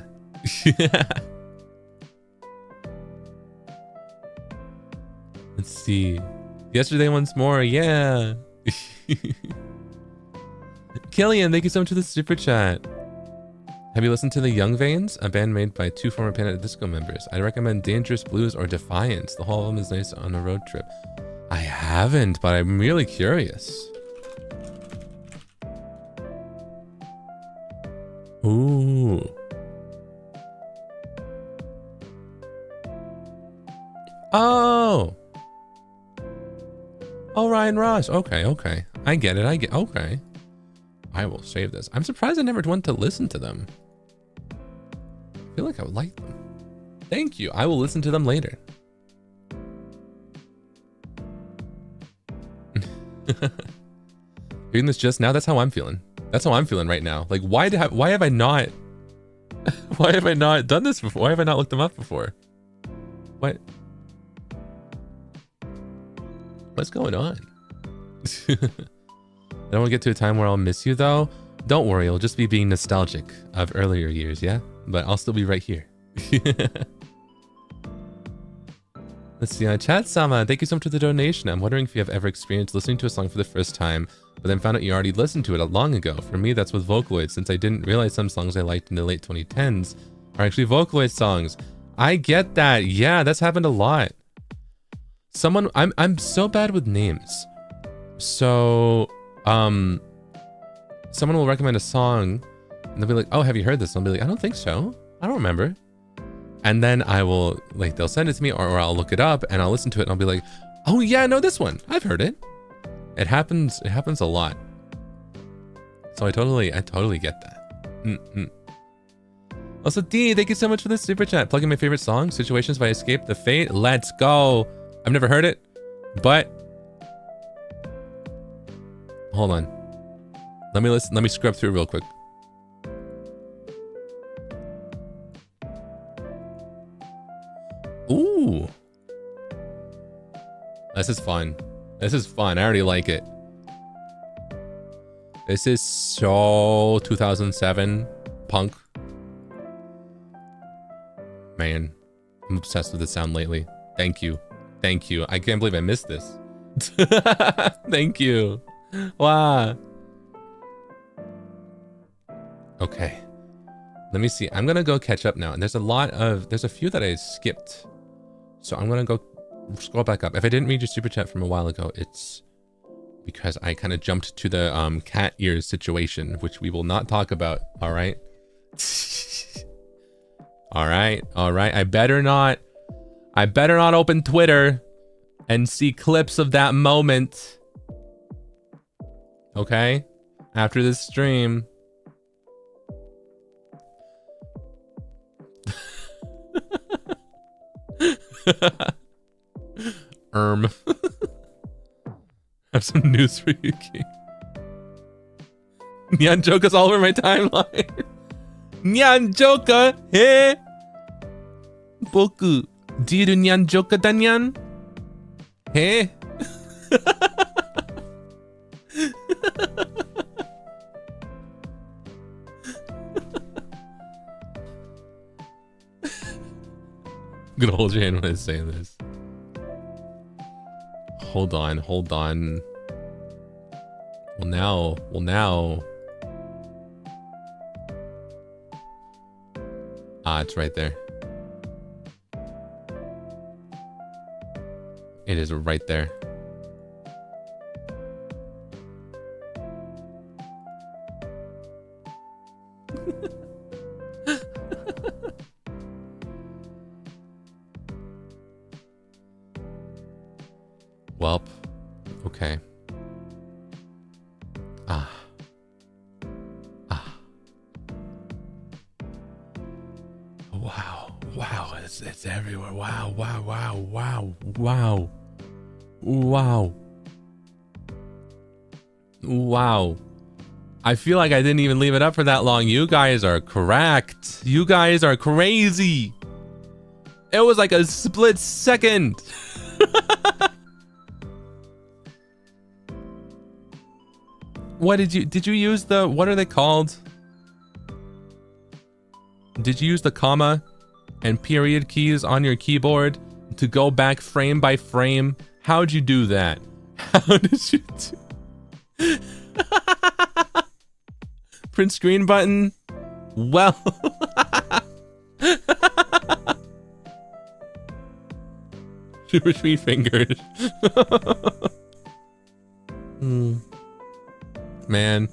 Let's see. Yesterday once more, yeah. Killian, thank you so much for the super chat. Have you listened to The Young Veins, a band made by 2 former Panic! At the Disco members? I'd recommend Dangerous Blues or Defiance. The whole album is nice on a road trip. I haven't, but I'm really curious. Ooh. Oh. Oh, Ryan Ross. Okay, okay. I get it. Okay. I will save this. I'm surprised I never went to listen to them. I feel like I would like them. Thank you. I will listen to them later. Hearing this just now, that's how I'm feeling. That's how I'm feeling right now. Like, why have I not why have I not done this before? Why have I not looked them up before? What? What's going on? I don't want to get to a time where I'll miss you though. Don't worry, it'll just be being nostalgic of earlier years, yeah? But I'll still be right here. Let's see, Chat-sama, thank you so much for the donation. I'm wondering if you have ever experienced listening to a song for the first time, but then found out you already listened to it long ago. For me, that's with Vocaloid, since I didn't realize some songs I liked in the late 2010s are actually Vocaloid songs. I get that. Yeah, that's happened a lot. I'm so bad with names. So, someone will recommend a song, and they'll be like, oh, have you heard this? And I'll be like, I don't think so. I don't remember. And then I will, like, they'll send it to me, or I'll look it up, and I'll listen to it, and I'll be like, oh yeah, I know this one. I've heard it. It happens a lot. So I totally get that. Also, D, thank you so much for the super chat. Plug in my favorite song, Situations by Escape the Fate. Let's go. I've never heard it, but hold on. Let me scrub through real quick. Ooh. This is fun. This is fun. I already like it. This is so 2007 punk. Man, I'm obsessed with this sound lately. Thank you. Thank you. I can't believe I missed this. Thank you. Wow. Okay. Let me see. I'm gonna go catch up now. And there's a few that I skipped. So I'm gonna go scroll back up. If I didn't read your super chat from a while ago, it's because I kind of jumped to the cat ears situation, which we will not talk about. All right. All right. I better not open Twitter and see clips of that moment. Okay? After this stream. Have some news for you, King. Nyan Joka's all over my timeline. Nyan Joka, hey. Boku, diru Nyan Joka da nyan? Hey. I'm gonna hold your hand when I say this. Hold on. Well now. Ah, it's right there. It is right there. Welp. Okay. Wow, it's everywhere. Wow. I feel like I didn't even leave it up for that long. You guys are correct. You guys are crazy. It was like a split second. What did you use the, what are they called? Did you use the comma and period keys on your keyboard to go back frame by frame? How'd you do that? How did you do? Print screen button? Well. Super 3 fingers. Man,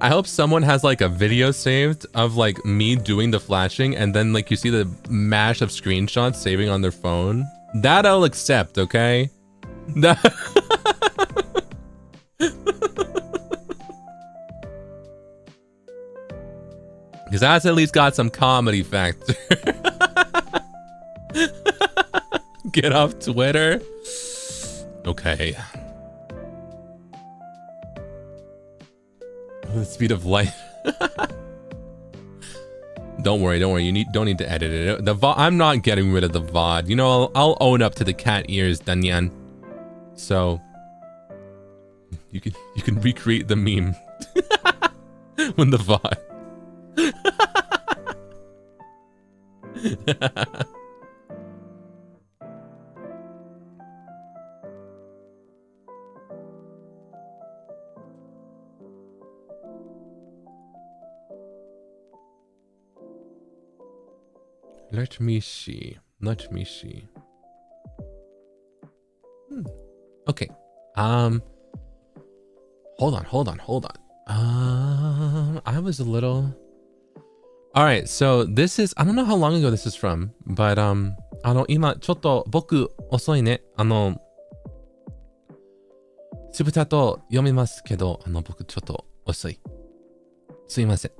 I hope someone has like a video saved of like me doing the flashing, and then like you see the mash of screenshots saving on their phone. That I'll accept, okay? That because that's at least got some comedy factor. Get off Twitter. Okay. The speed of light. Don't worry. You don't need to edit it. The VOD, I'm not getting rid of the VOD. You know, I'll own up to the cat ears, Danyan. So you can recreate the meme when the VOD. Let me see. Okay. Hold on. I was a little... Alright, so this is... I don't know how long ago this is from, but, 今、ちょっと僕、遅いね。スプチャット読みますけど、僕ちょっと遅い。すいません。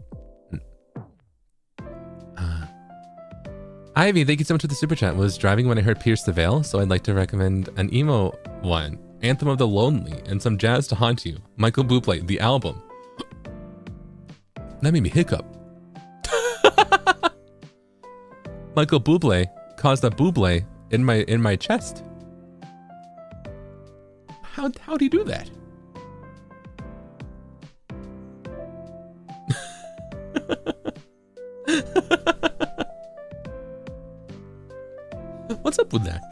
Ivy, thank you so much for the super chat. Was driving when I heard Pierce the Veil, so I'd like to recommend an emo one. Anthem of the Lonely, and some jazz to haunt you. Michael Bublé, the album. That made me hiccup. Michael Bublé caused a buble in my chest. How do you do that? What's up with that?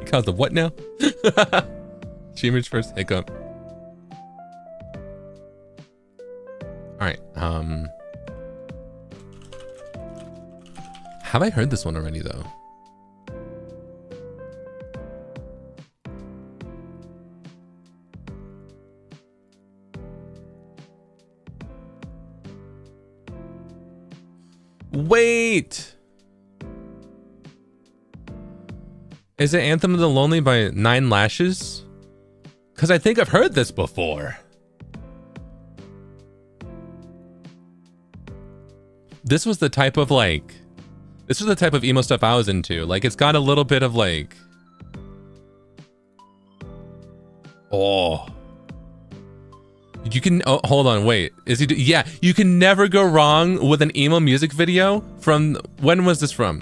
Cause the what now? Streamer's first hiccup. Alright, have I heard this one already though? Wait! Is it Anthem of the Lonely by Nine Lashes? Because I think I've heard this before. This was the type of like... This was the type of emo stuff I was into. Like, it's got a little bit of like... Oh... You can, oh, hold on, wait. Is he, yeah, you can never go wrong with an emo music video from, when was this from?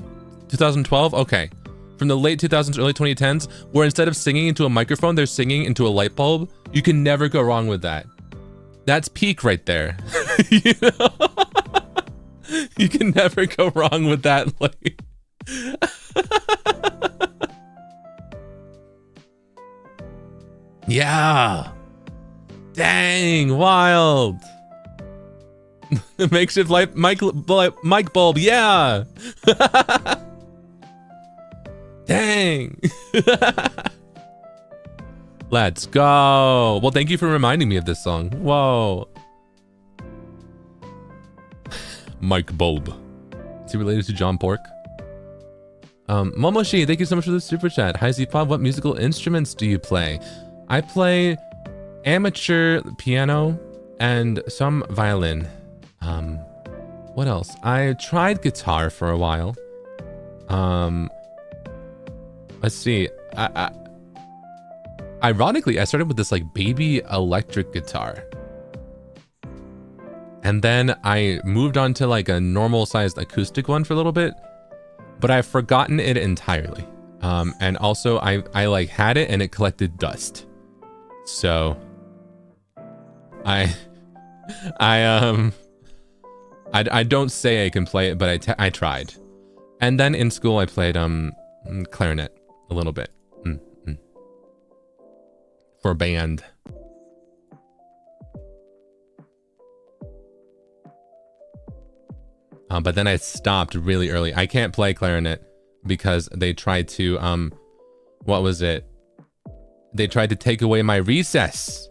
2012? Okay. From the late 2000s, early 2010s, where instead of singing into a microphone, they're singing into a light bulb. You can never go wrong with that. That's peak right there. You know? You can never go wrong with that. Like, yeah. Dang, wild. Makeshift light mic bulb, yeah. Dang. Let's go. Well, thank you for reminding me of this song. Whoa. Mike Bulb. Is he related to John Pork? Momoshi, thank you so much for the super chat. Hi Z-Pop, what musical instruments do you play? I play amateur piano and some violin. What else? I tried guitar for a while. Let's see. Ironically, I started with this like baby electric guitar. And then I moved on to like a normal sized acoustic one for a little bit, but I've forgotten it entirely. And also I like had it and it collected dust. So I don't say I can play it, but I tried. And then in school I played clarinet a little bit for a band. But then I stopped really early. I can't play clarinet because they tried to what was it? They tried to take away my recess.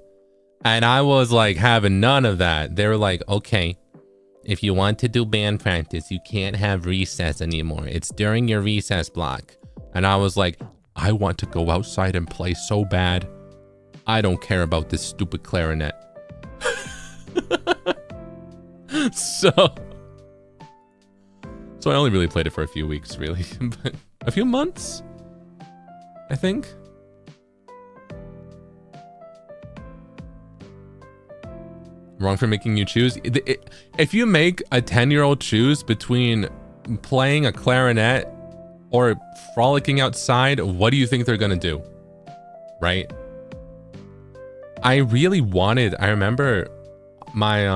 And I was like having none of that. They were like, okay, if you want to do band practice, you can't have recess anymore. It's during your recess block. And I was like, I want to go outside and play so bad. I don't care about this stupid clarinet. So I only really played it for a few weeks, really. But a few months, I think. Wrong for making you choose. If you make a 10-year-old choose between playing a clarinet or frolicking outside, what do you think they're gonna do? Right? I really wanted, I remember my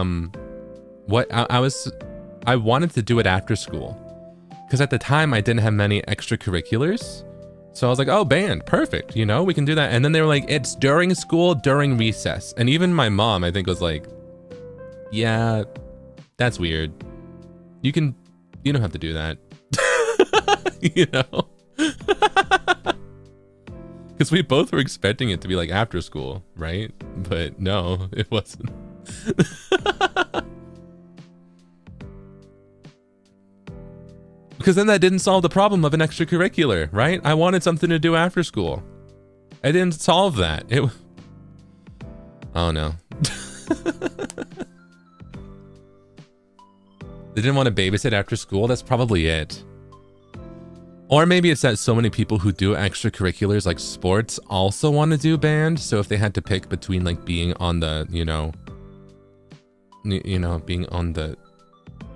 I wanted to do it after school because at the time I didn't have many extracurriculars. So I was like, oh, band, perfect. You know, we can do that. And then they were like, it's during school, during recess. And even my mom, I think, was like, yeah, that's weird. You don't have to do that. You know? Because we both were expecting it to be like after school, right? But no, it wasn't. Because then that didn't solve the problem of an extracurricular, right? I wanted something to do after school. I didn't solve that. Oh no. They didn't want to babysit after school? That's probably it. Or maybe it's that so many people who do extracurriculars like sports also want to do band. So if they had to pick between like being on the, being on the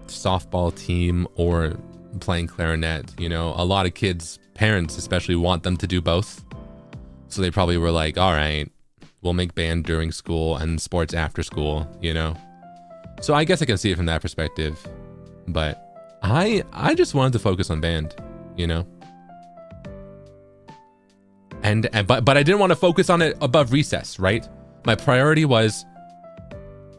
softball team or playing clarinet, a lot of kids, parents especially, want them to do both. So they probably were like, all right, we'll make band during school and sports after school, So I guess I can see it from that perspective. But I just wanted to focus on band, but I didn't want to focus on it above recess, right? My priority was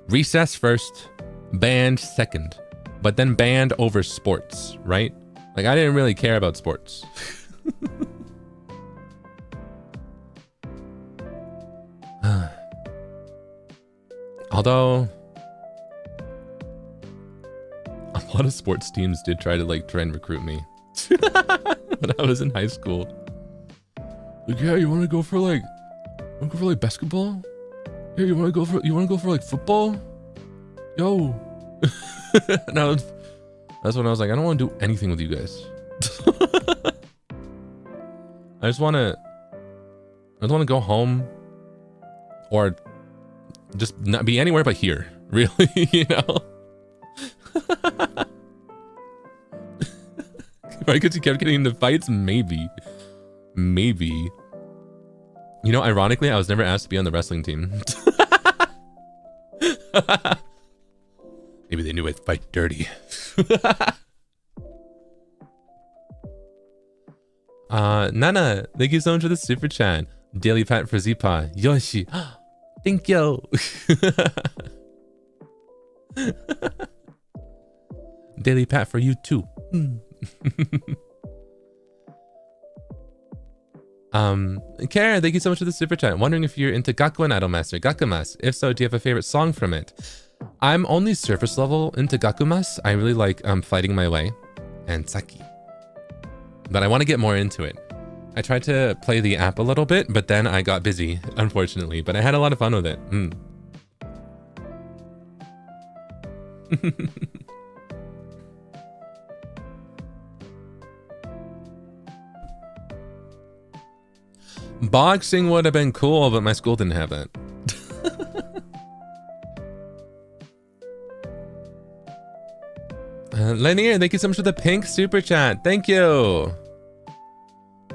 recess first, band second, but then band over sports, right? Like I didn't really care about sports. Although a lot of sports teams did try and recruit me when I was in high school. Like, yeah, you want to go for basketball? Yeah, you want to go for like football? Yo. No, that's when I was like, I don't want to do anything with you guys. I just want to go home or just not be anywhere but here, really, you know? Right, because you kept getting into fights? Maybe. You know, ironically, I was never asked to be on the wrestling team. Maybe they knew I'd fight dirty. Nana, thank you so much for the super chat. Daily pat for Zipa. Yoshi. Thank you. Daily pat for you too. Karen, thank you so much for the super chat. Wondering if you're into Gakuen Idolmaster, Gakumas. If so, do you have a favorite song from it? I'm only surface level into Gakumas. I really like Fighting My Way and Saki. But I want to get more into it. I tried to play the app a little bit, but then I got busy, unfortunately. But I had a lot of fun with it. Boxing would have been cool, but my school didn't have that. Linear, thank you so much for the pink super chat. Thank you.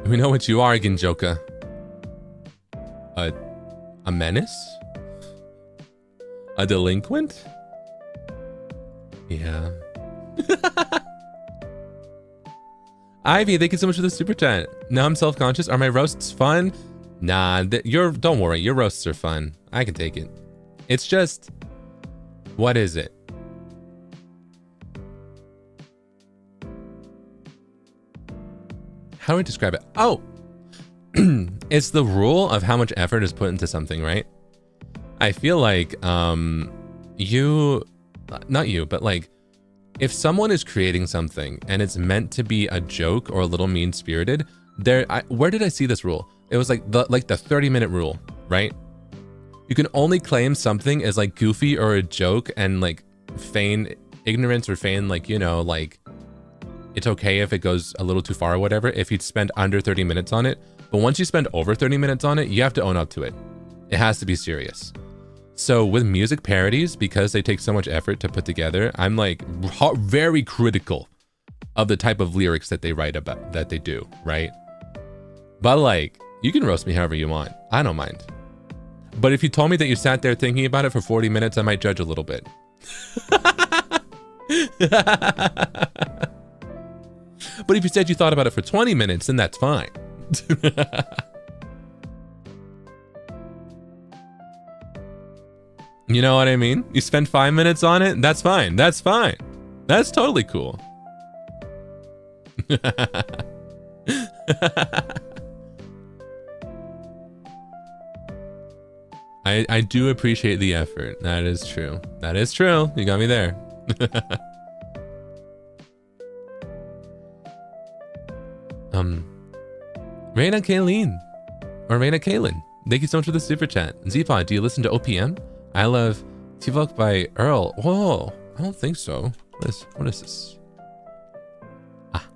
We know what you are, Ginjoka. A menace? A delinquent? Yeah. Ivy, thank you so much for the super chat. Now I'm self-conscious. Are my roasts fun? Nah, don't worry. Your roasts are fun. I can take it. It's just, what is it? How do I describe it? Oh, it's the rule of how much effort is put into something, right? I feel like, not you, but like, if someone is creating something and it's meant to be a joke or a little mean-spirited, where did I see this rule? It was like the 30-minute rule, right? You can only claim something as like goofy or a joke and like feign ignorance or feign like, you know, like it's okay if it goes a little too far or whatever if you spend under 30 minutes on it. But once you spend over 30 minutes on it, you have to own up to it. It has to be serious. So with music parodies, because they take so much effort to put together, I'm like very critical of the type of lyrics that they write about, that they do, right? But like, you can roast me however you want. I don't mind. But if you told me that you sat there thinking about it for 40 minutes, I might judge a little bit. But if you said you thought about it for 20 minutes, then that's fine. You know what I mean? You spend 5 minutes on it, that's fine. That's fine. That's totally cool. I do appreciate the effort. That is true. That is true. You got me there. Reina Kaylin. Or Reina Kaylin. Thank you so much for the super chat. Zpod, do you listen to OPM? I love Tivok by Earl. Whoa, I don't think so. What is this? Ah.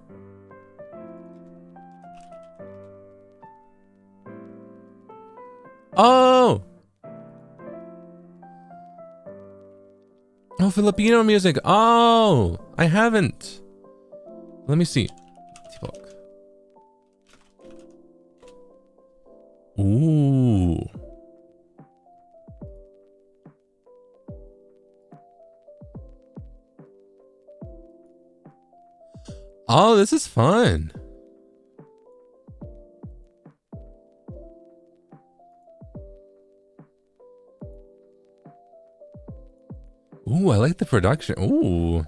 Oh! Oh, Filipino music. Oh, I haven't. Let me see. Tivok. Ooh. Oh, this is fun. Oh, I like the production. Ooh.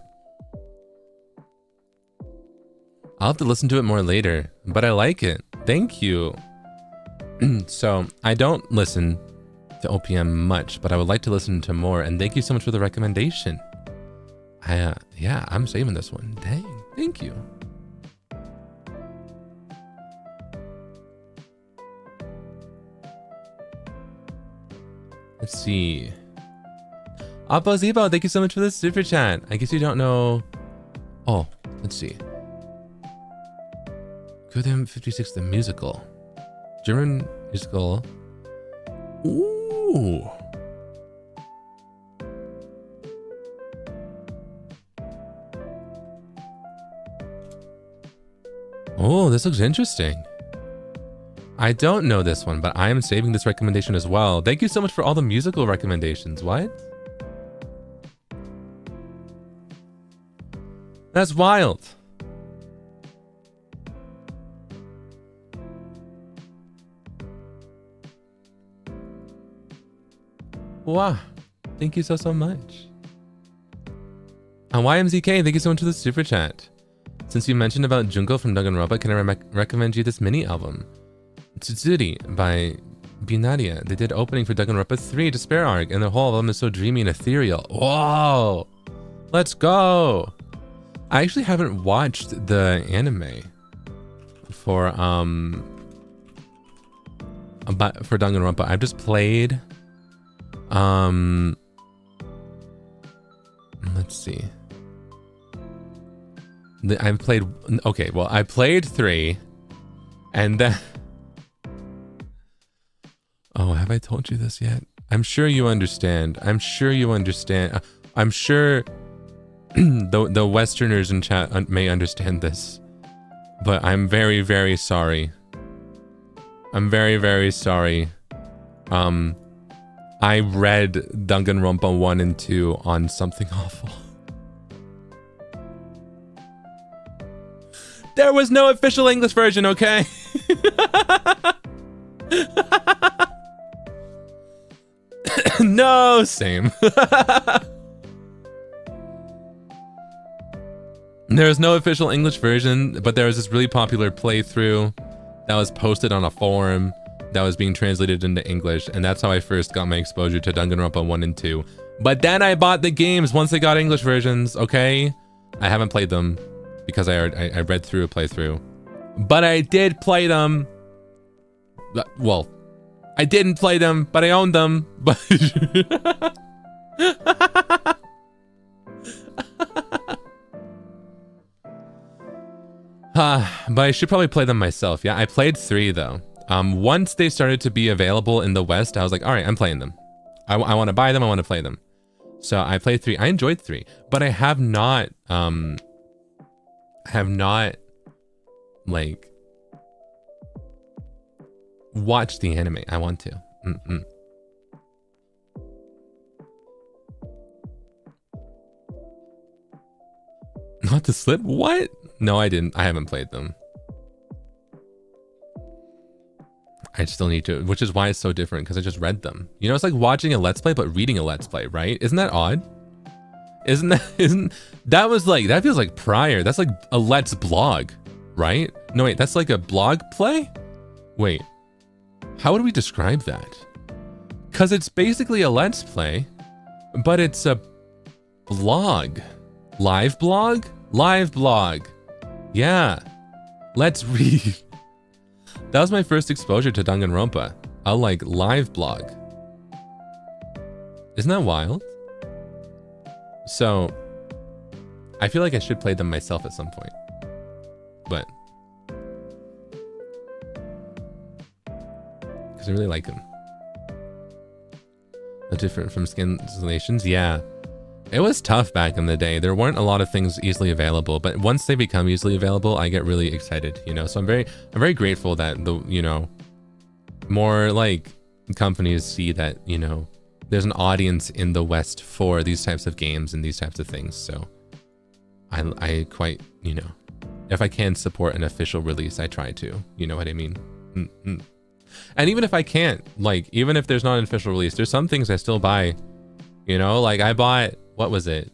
I'll have to listen to it more later, but I like it. Thank you. So I don't listen to OPM much, but I would like to listen to more. And thank you so much for the recommendation. Yeah, I'm saving this one. Dang, thank you. Let's see. Oppo Zebo, thank you so much for the super chat. I guess you don't know. Oh, let's see. Kudem 56, the musical. German musical. Ooh. Oh, this looks interesting. I don't know this one, but I am saving this recommendation as well. Thank you so much for all the musical recommendations. What? That's wild. Wow. Thank you so much. And YMZK, thank you so much for the super chat. Since you mentioned about Junko from Danganronpa, can I recommend you this mini album? Tsutsuri by Binaria. They did opening for Danganronpa 3 Despair Arc, and the whole album is so dreamy and ethereal. Whoa! Let's go! I actually haven't watched the anime for Danganronpa. I've just played let's see. I've played, okay, well, I played 3 and then oh, have I told you this yet? I'm sure you understand. I'm sure you understand. I'm sure the Westerners in chat may understand this, but I'm very, very sorry. I'm very, very sorry. I read Danganronpa 1 and 2 on something awful. There was no official English version, okay? No, same. There was no official English version, but there was this really popular playthrough that was posted on a forum that was being translated into English, and that's how I first got my exposure to Danganronpa 1 and 2. But then I bought the games once they got English versions, okay? I haven't played them because I read through a playthrough. But I did play them. Well, I didn't play them, but I owned them. But but I should probably play them myself. Yeah, I played 3 though. Once they started to be available in the West, I was like, all right, I'm playing them. I want to buy them. I want to play them. So I played 3. I enjoyed 3, but I have not like watched the anime. I want to. Not to slip? What? No, I didn't. I haven't played them. I still need to, which is why it's so different, because I just read them. You know, it's like watching a Let's Play, but reading a Let's Play, right? Isn't that odd? That feels like prior. That's like a Let's blog, right? No, wait, that's like a blog play? Wait, how would we describe that? Because it's basically a Let's Play, but it's a blog. Live blog? Live blog. Yeah. Let's read. That was my first exposure to Danganronpa. A like live blog. Isn't that wild? So I feel like I should play them myself at some point. But because I really like them. They're different from Scanlations. Yeah. It was tough back in the day. There weren't a lot of things easily available, but once they become easily available, I get really excited, you know? So I'm very grateful that more like companies see that, you know, there's an audience in the West for these types of games and these types of things. So I quite, you know, if I can support an official release, I try to, you know what I mean? And even if I can't, like, even if there's not an official release, there's some things I still buy, you know, like I bought what was it?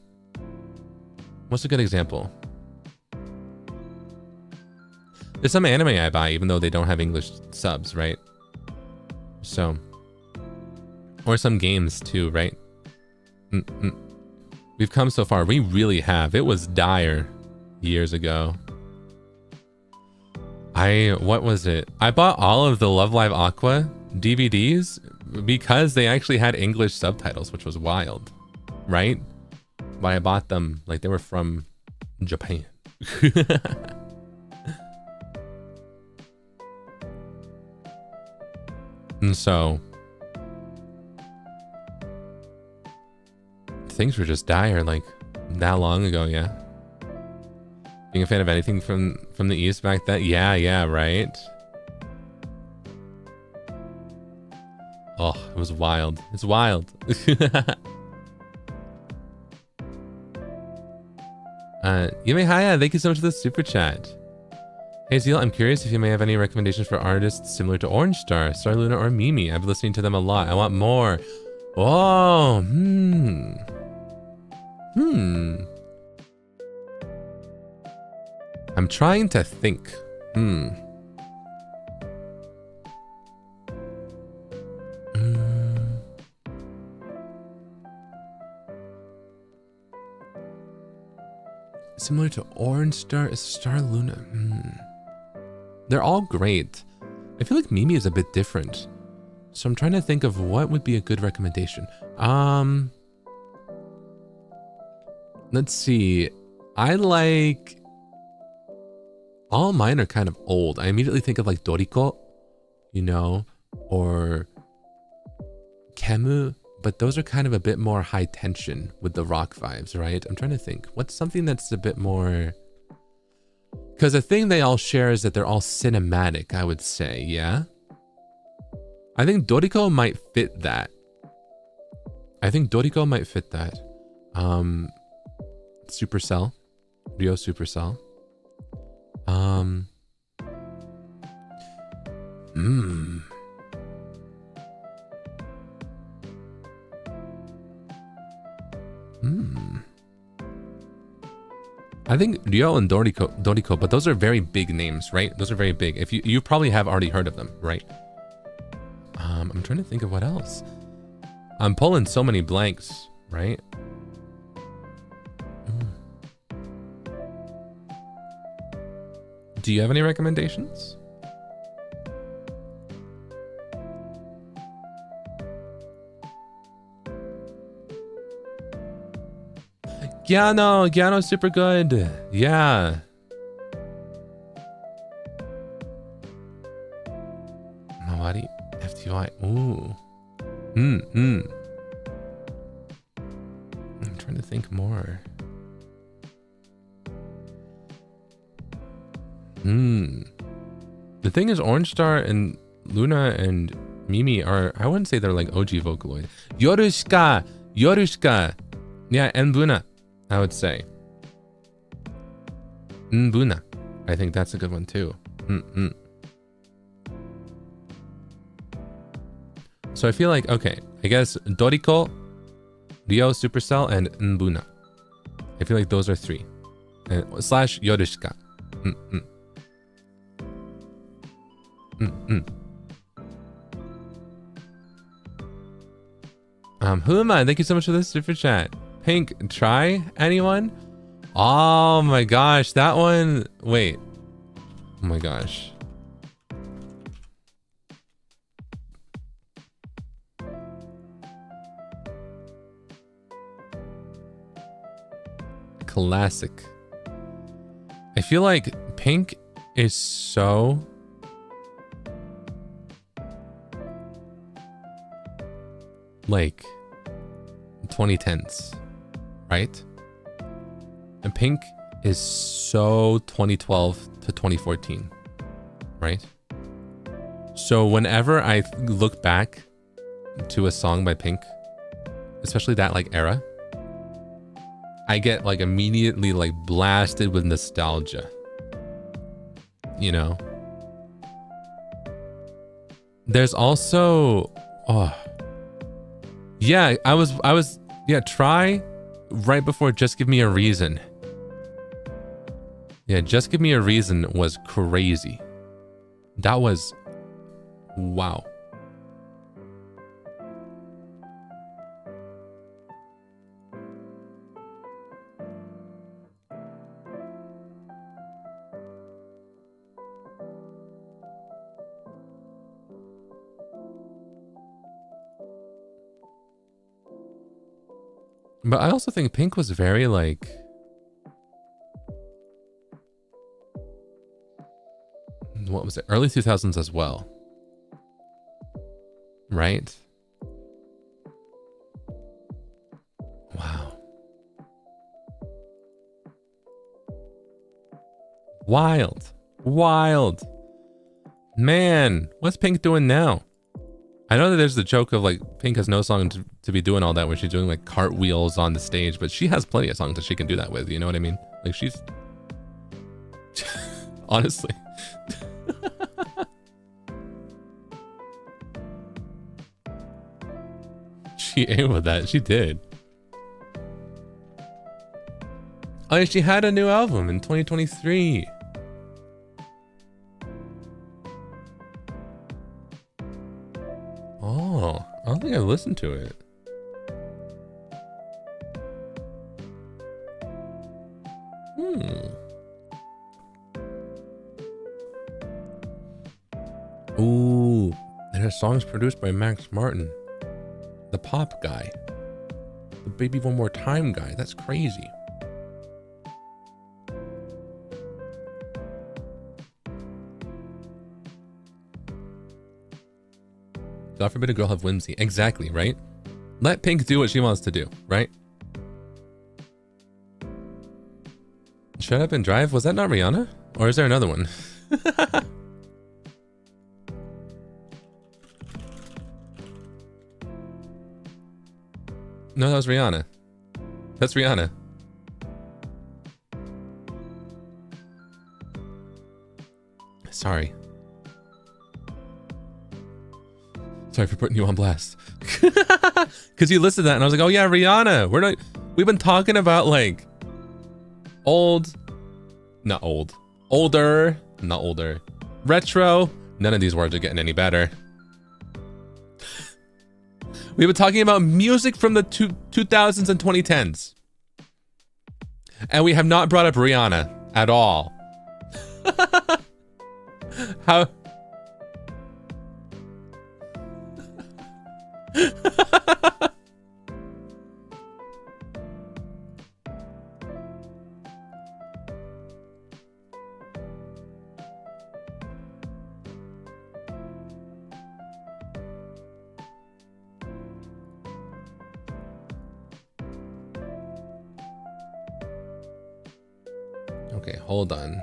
What's a good example? There's some anime I buy even though they don't have English subs, right? So, or some games too, right? We've come so far. We really have. It was dire years ago. What was it? I bought all of the Love Live Aqua DVDs because they actually had English subtitles, which was wild, right? But I bought them like they were from Japan. And so things were just dire like that long ago, yeah. Being a fan of anything from the East back then, yeah, right. Oh, it was wild. It's wild. Yume Haya, thank you so much for the super chat. Hey Zeal, I'm curious if you may have any recommendations for artists similar to Orange Star, Star Luna, or Mimi. I've been listening to them a lot. I want more. Oh, I'm trying to think. Similar to Orange Star, Star Luna. They're all great. I feel like Mimi is a bit different. So I'm trying to think of what would be a good recommendation. Let's see. I like... all mine are kind of old. I immediately think of like Doriko, you know, or Kemu, but those are kind of a bit more high tension with the rock vibes, right? I'm trying to think. What's something that's a bit more... because the thing they all share is that they're all cinematic, I would say, yeah? I think Doriko might fit that. Supercell. Rio Supercell. I think Ryo and Doriko, but those are very big names, right? Those are very big. If you probably have already heard of them, right? I'm trying to think of what else. I'm pulling so many blanks, right? Do you have any recommendations? Gyano's super good. Yeah. Mawari, FTY. Ooh. I'm trying to think more. The thing is, Orange Star and Luna and Mimi are, I wouldn't say they're like OG Vocaloid. Yorushka. Yeah, and Buna, I would say. Buna. I think that's a good one too. So I feel like, okay, I guess Doriko, Ryo Supercell, and Nbuna. I feel like those are three. Slash Yorushka. Huma, thank you so much for this super chat. Pink, try anyone? Oh my gosh, that one. Wait. Oh my gosh. Classic. I feel like Pink is so like 2010s, right? And Pink is so 2012 to 2014, right? So whenever I look back to a song by Pink, especially that like era, I get like immediately like blasted with nostalgia, you know? There's also, oh yeah, I was, yeah, try right before Just Give Me a Reason. Yeah, Just Give Me a Reason was crazy. That was... wow. But I also think Pink was very like... what was it? Early 2000s as well. Right? Wow. Wild. Wild. Man, what's Pink doing now? I know that there's the joke of like Pink has no song to be doing all that where she's doing like cartwheels on the stage, but she has plenty of songs that she can do that with, you know what I mean? Like she's... honestly. She ate with that, she did. Oh yeah, she had a new album in 2023. Oh, I don't think I listened to it. Ooh, and her song's produced by Max Martin, the pop guy, the Baby One More Time guy. That's crazy. God forbid a girl have whimsy. Exactly, right? Let Pink do what she wants to do, right? Shut Up and Drive? Was that not Rihanna? Or is there another one? No, that was Rihanna. That's Rihanna. Sorry. Sorry for putting you on blast. Because you listed that and I was like, oh yeah, Rihanna. We've been talking about like older, not older, retro. None of these words are getting any better. We've been talking about music from the 2000s and 2010s. And we have not brought up Rihanna at all. How? Okay, hold on.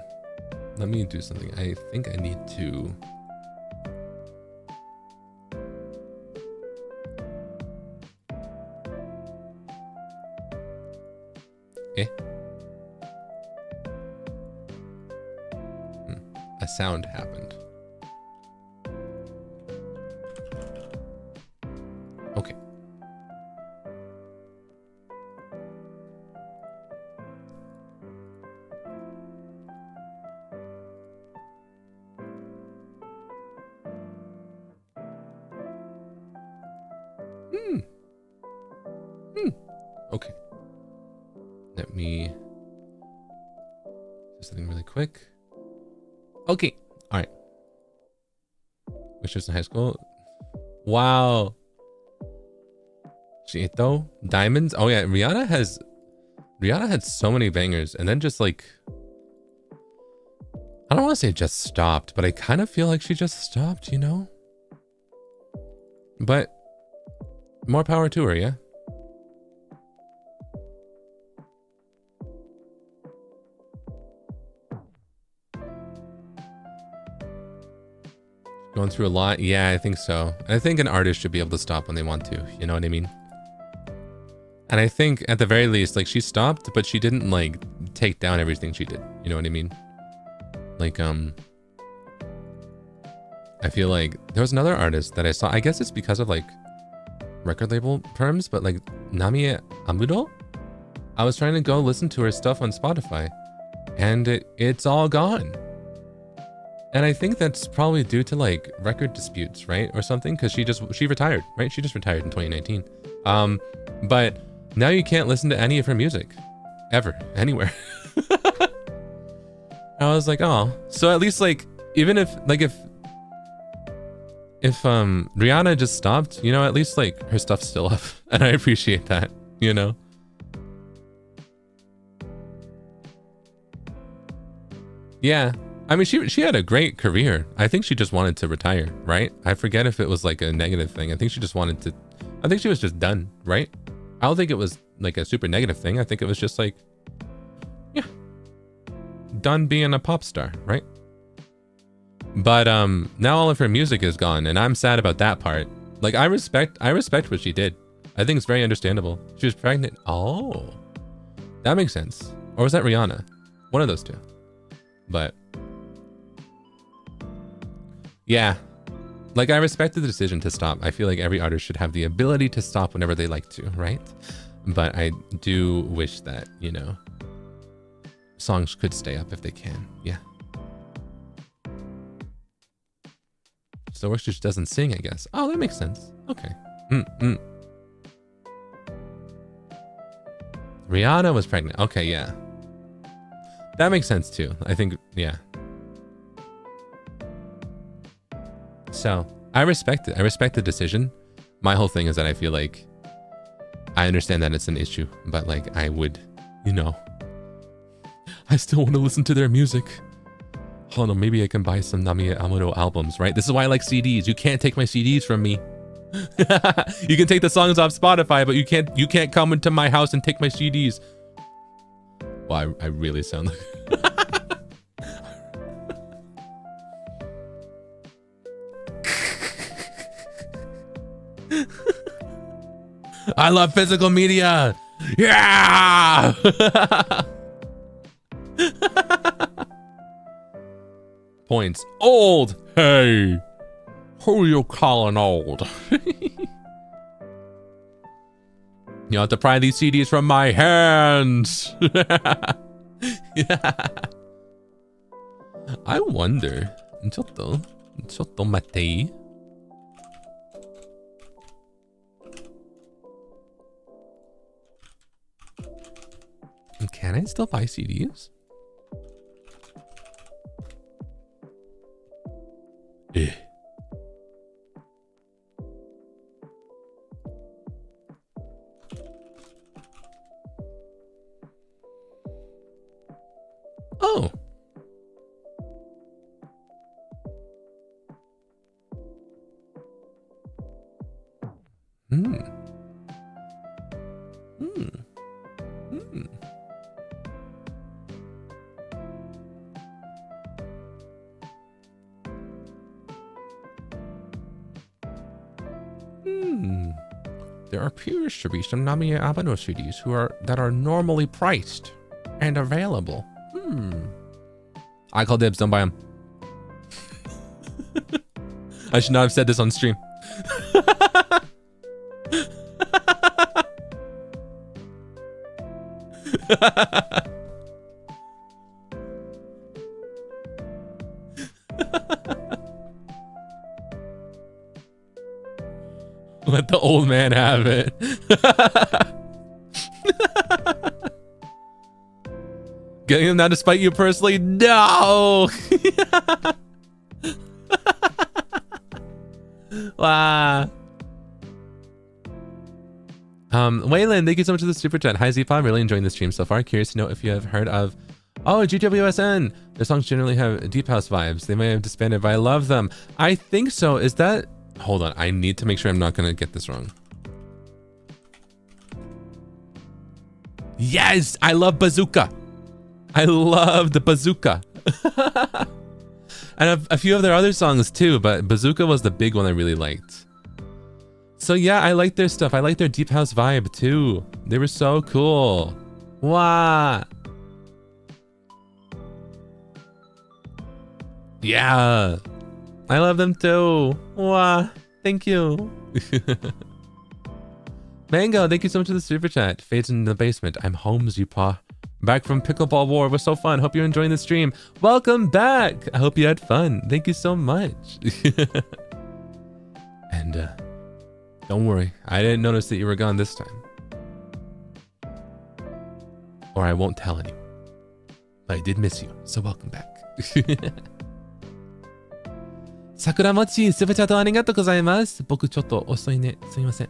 Let me do something. I think I need to... A sound happened. Okay. Okay. Let me do something really quick. Okay. All right. Which was in high school. Wow. Chito. Diamonds. Oh yeah. Rihanna had so many bangers and then just like, I don't want to say just stopped, but I kind of feel like she just stopped, you know? But more power to her, yeah? Going through a lot? Yeah, I think so. I think an artist should be able to stop when they want to, you know what I mean? And I think at the very least, like she stopped, but she didn't like take down everything she did. You know what I mean? Like, I feel like there was another artist that I saw. I guess it's because of like record label terms, but like Nami Amudo? I was trying to go listen to her stuff on Spotify, and it's all gone. And I think that's probably due to like record disputes, right? Or something, because she retired, right? She just retired in 2019. But now you can't listen to any of her music ever, anywhere. I was like, oh, so at least like, even if Rihanna just stopped, you know, at least like her stuff's still up, and I appreciate that, you know. Yeah, I mean, she had a great career. I think she just wanted to retire, right? I forget if it was like a negative thing. I think she just wanted to, I think she was just done, right? I don't think it was like a super negative thing. I think it was just like, yeah, done being a pop star, right? But now all of her music is gone, and I'm sad about that part. Like, I respect what she did. I think it's very understandable. She was pregnant. Oh, that makes sense. Or was that Rihanna? One of those two. But yeah, like, I respected the decision to stop. I feel like every artist should have the ability to stop whenever they like to, right? But I do wish that, you know, songs could stay up if they can. Yeah. So works just doesn't sing, I guess. Oh, that makes sense. Okay. Rihanna was pregnant. Okay, yeah. That makes sense too. I think, yeah. So I respect it. I respect the decision. My whole thing is that I feel like I understand that it's an issue, but like I would, you know, I still want to listen to their music. Oh no, maybe I can buy some Namiya Amuro albums, right? This is why I like CDs. You can't take my CDs from me. You can take the songs off Spotify, but you can't come into my house and take my CDs. Well, I really sound like I love physical media. Yeah. Points. Old. Hey, who you calling old? You have to pry these CDs from my hands. Yeah. I wonder. Chotto mate. Can I still buy CDs? Eh. Oh. There appears to be some Namiya Amuro CDs that are normally priced and available. I call dibs, don't buy them. I should not have said this on stream. Let the old man have it. Getting him now to spite you personally? No! Wow. Waylon, thank you so much for the super chat. Hi Z-Pop, really enjoying the stream so far. Curious to know if you have heard of GWSN. Their songs generally have deep house vibes. They may have disbanded, but I love them. I think so. Is that... Hold on, I need to make sure I'm not gonna get this wrong. Yes, I love Bazooka. I love the Bazooka. And a few of their other songs too, but Bazooka was the big one I really liked. So yeah, I like their stuff. I like their deep house vibe too. They were so cool. Wow. Yeah. I love them too. Wow. Thank you. Mango, thank you so much for the super chat. Fades in the basement. I'm Holmes, you paw. Back from Pickleball War. It was so fun. Hope you're enjoying the stream. Welcome back. I hope you had fun. Thank you so much. And don't worry. I didn't notice that you were gone this time. Or I won't tell anyone. But I did miss you. So welcome back. Sakuramochi, super chat ありがとうございます。僕ちょっと遅いね。すみません。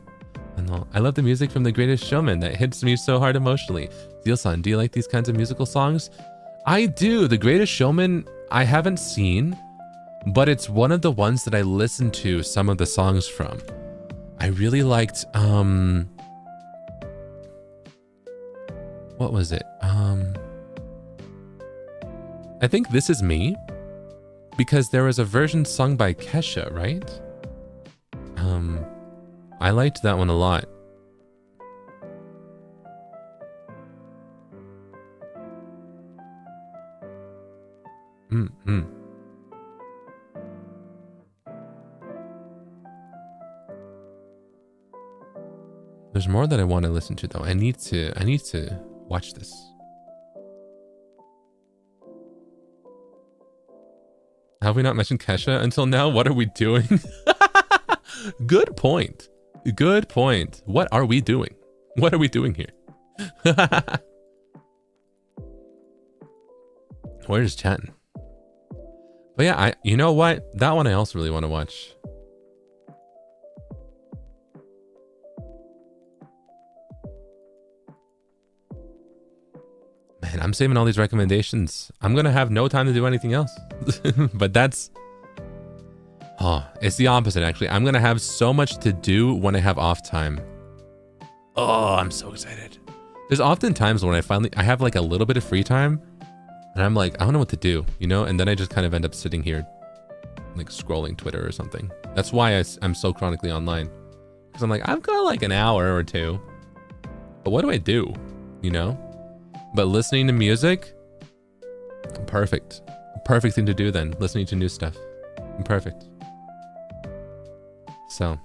I love the music from The Greatest Showman that hits me so hard emotionally. Zeal-san, do you like these kinds of musical songs? I do. The Greatest Showman, I haven't seen, but it's one of the ones that I listened to some of the songs from. I really liked, what was it? I think This Is Me, because there was a version sung by Kesha, right? I liked that one a lot. There's more that I want to listen to though. I need to watch this. Have we not mentioned Kesha until now? What are we doing? Good point. Good point. What are we doing? What are we doing here? We're just chatting. But yeah, you know what? That one I also really want to watch. Man, I'm saving all these recommendations. I'm gonna have no time to do anything else. But that's... Oh, it's the opposite actually. I'm gonna have so much to do when I have off time. Oh, I'm so excited. There's often times when I have like a little bit of free time and I'm like, I don't know what to do, you know? And then I just kind of end up sitting here like scrolling Twitter or something. That's why I'm so chronically online. Because I'm like, I've got like an hour or two. But what do I do? You know? But listening to music, perfect. Perfect thing to do then. Listening to new stuff. Perfect. So,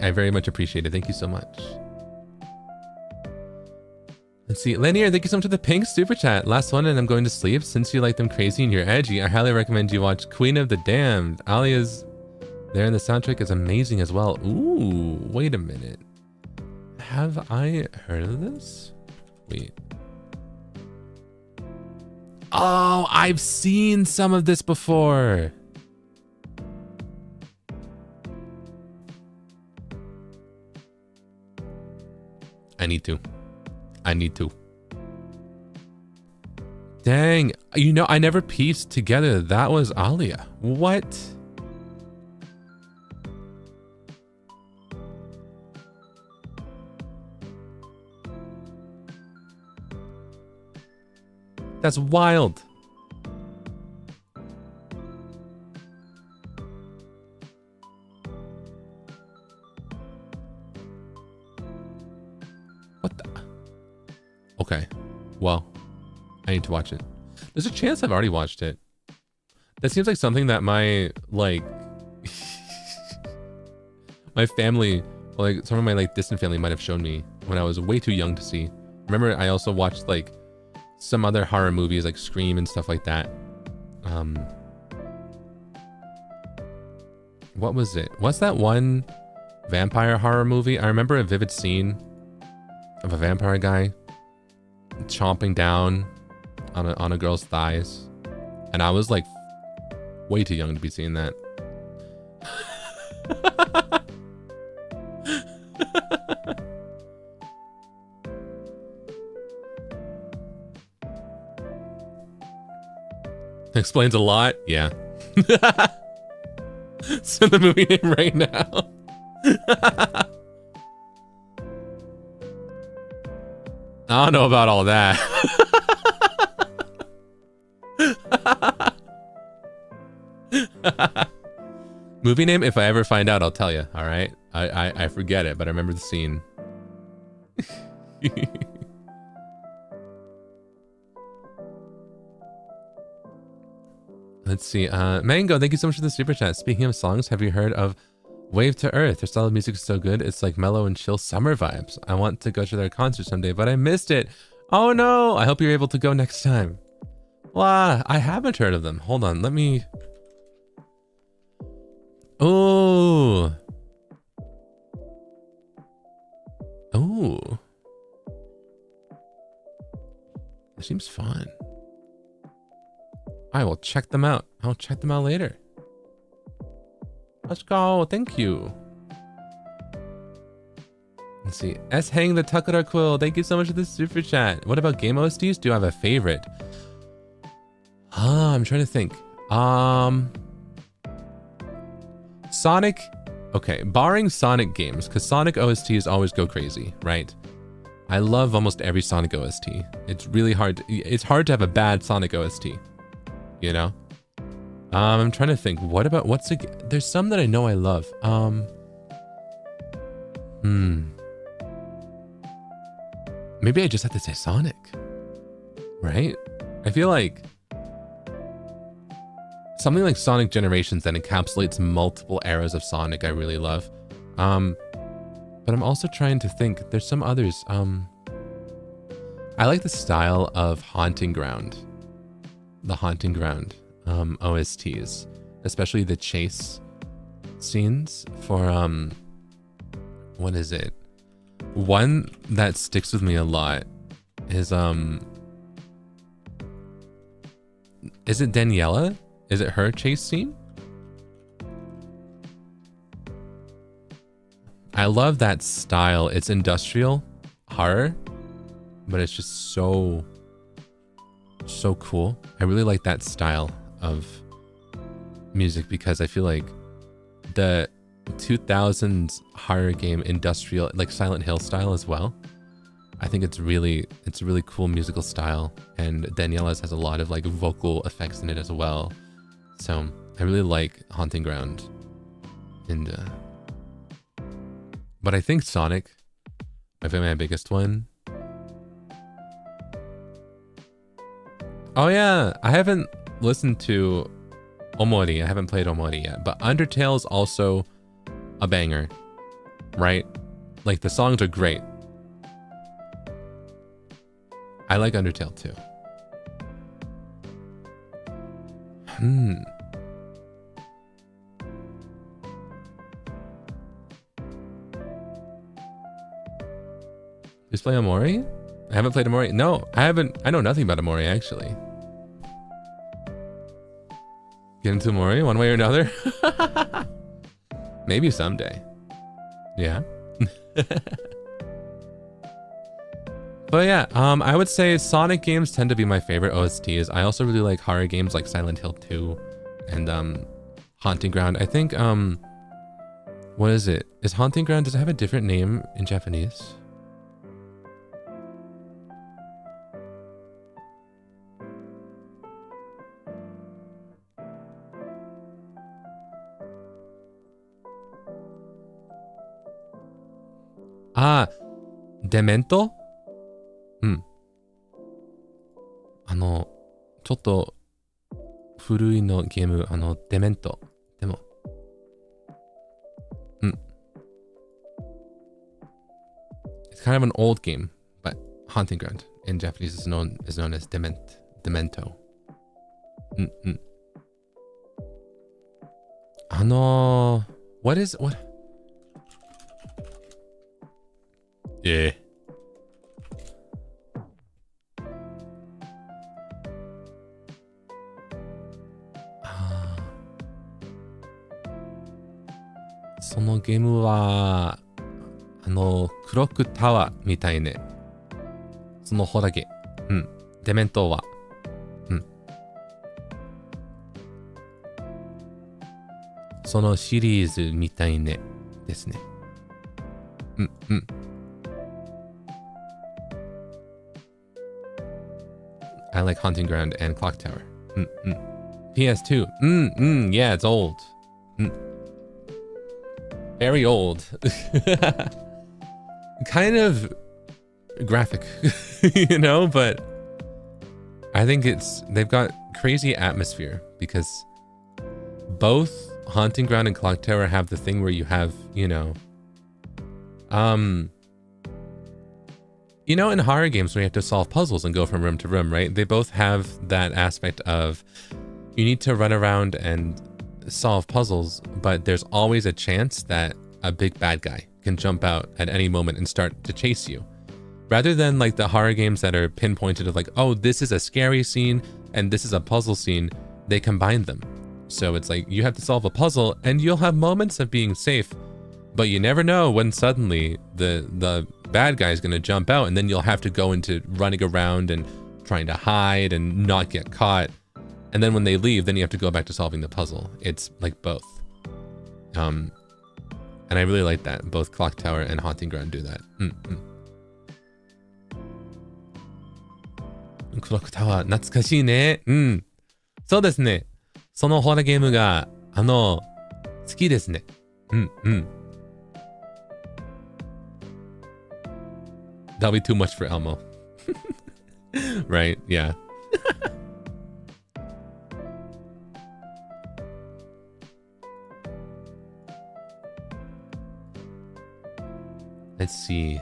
I very much appreciate it. Thank you so much. Let's see. Linear, thank you so much for the pink super chat. Last one and I'm going to sleep. Since you like them crazy and you're edgy, I highly recommend you watch Queen of the Damned. Alia's there and the soundtrack is amazing as well. Ooh, wait a minute. Have I heard of this? Wait. Oh, I've seen some of this before. I need to. Dang, you know, I never pieced together that was Alia. What? That's wild. What the? Okay. Well, I need to watch it. There's a chance I've already watched it. That seems like something that my, like... my family, like some of my like distant family might have shown me when I was way too young to see. Remember, I also watched like some other horror movies like Scream and stuff like that. What was it? What's that one vampire horror movie? I remember a vivid scene of a vampire guy chomping down on a girl's thighs, and I was like way too young to be seeing that. Explains a lot. Yeah. So the movie name right now. I don't know about all that. Movie name, if I ever find out, I'll tell you. All right. I forget it, but I remember the scene. Let's see. Mango, thank you so much for the super chat. Speaking of songs, have you heard of Wave to Earth. Their style of music is so good. It's like mellow and chill summer vibes. I want to go to their concert someday, but I missed it. Oh no! I hope you're able to go next time. Wow, I haven't heard of them. Hold on, let me... Oh. Oh. That seems fun. I will check them out. I'll check them out later. Let's go. Thank you. Let's see. S Hang the Takara Quill. Thank you so much for the super chat. What about game OSTs? Do I have a favorite? I'm trying to think. Sonic. Okay, barring Sonic games, because Sonic OSTs always go crazy, right? I love almost every Sonic OST. It's really hard. It's hard to have a bad Sonic OST. You know? I'm trying to think. What about there's some that I know I love. Maybe I just have to say Sonic. Right? I feel like something like Sonic Generations that encapsulates multiple eras of Sonic I really love. But I'm also trying to think. There's some others. I like the style of Haunting Ground. The Haunting Ground OSTs. Especially the chase scenes for what is it? One that sticks with me a lot is it Daniela? Is it her chase scene? I love that style. It's industrial horror, but it's just so cool. I really like that style of music because I feel like the 2000s horror game industrial, like Silent Hill style as well. I think it's a really cool musical style, and Daniela's has a lot of like vocal effects in it as well. So I really like Haunting Ground. And but I think Sonic might be my biggest one. Oh yeah, I haven't listened to Omori. I haven't played Omori yet, but Undertale's also a banger, right? Like the songs are great. I like Undertale too. Just play Omori? I haven't played Omori. No, I haven't. I know nothing about Omori actually. Get into Omori one way or another? Maybe someday. Yeah. But yeah, I would say Sonic games tend to be my favorite OSTs. I also really like horror games like Silent Hill 2 and Haunting Ground. I think what is it? Is Haunting Ground, does it have a different name in Japanese? Ah, Demento? ちょっと古いのゲーム、デメント。でも、It's kind of an old game, but Haunting Ground in Japanese is known as Demento. What? Yeah. Soのゲームはクロックタワーみたいね。その方だけ。デメントは。そのシリーズみたいね。ですね。I like Haunting Ground and Clock Tower. PS2. Yeah, it's old. Very old. Kind of graphic, you know, but I think they've got crazy atmosphere because both Haunting Ground and Clock Tower have the thing where you have, you know, in horror games where you have to solve puzzles and go from room to room, right? They both have that aspect of you need to run around and solve puzzles, but there's always a chance that a big bad guy can jump out at any moment and start to chase you. Rather than like the horror games that are pinpointed of like, oh, this is a scary scene and this is a puzzle scene, they combine them. So it's like you have to solve a puzzle and you'll have moments of being safe, but you never know when suddenly the bad guy is going to jump out, and then you'll have to go into running around and trying to hide and not get caught. And then when they leave, then you have to go back to solving the puzzle. It's like both. And I really like that. Both Clock Tower and Haunting Ground do that. Clock Tower 懐かしいね。うん。そうですね。そのホラーゲームが好きですね。うんうん。That'll be too much for Elmo. Right? Yeah. Let's see.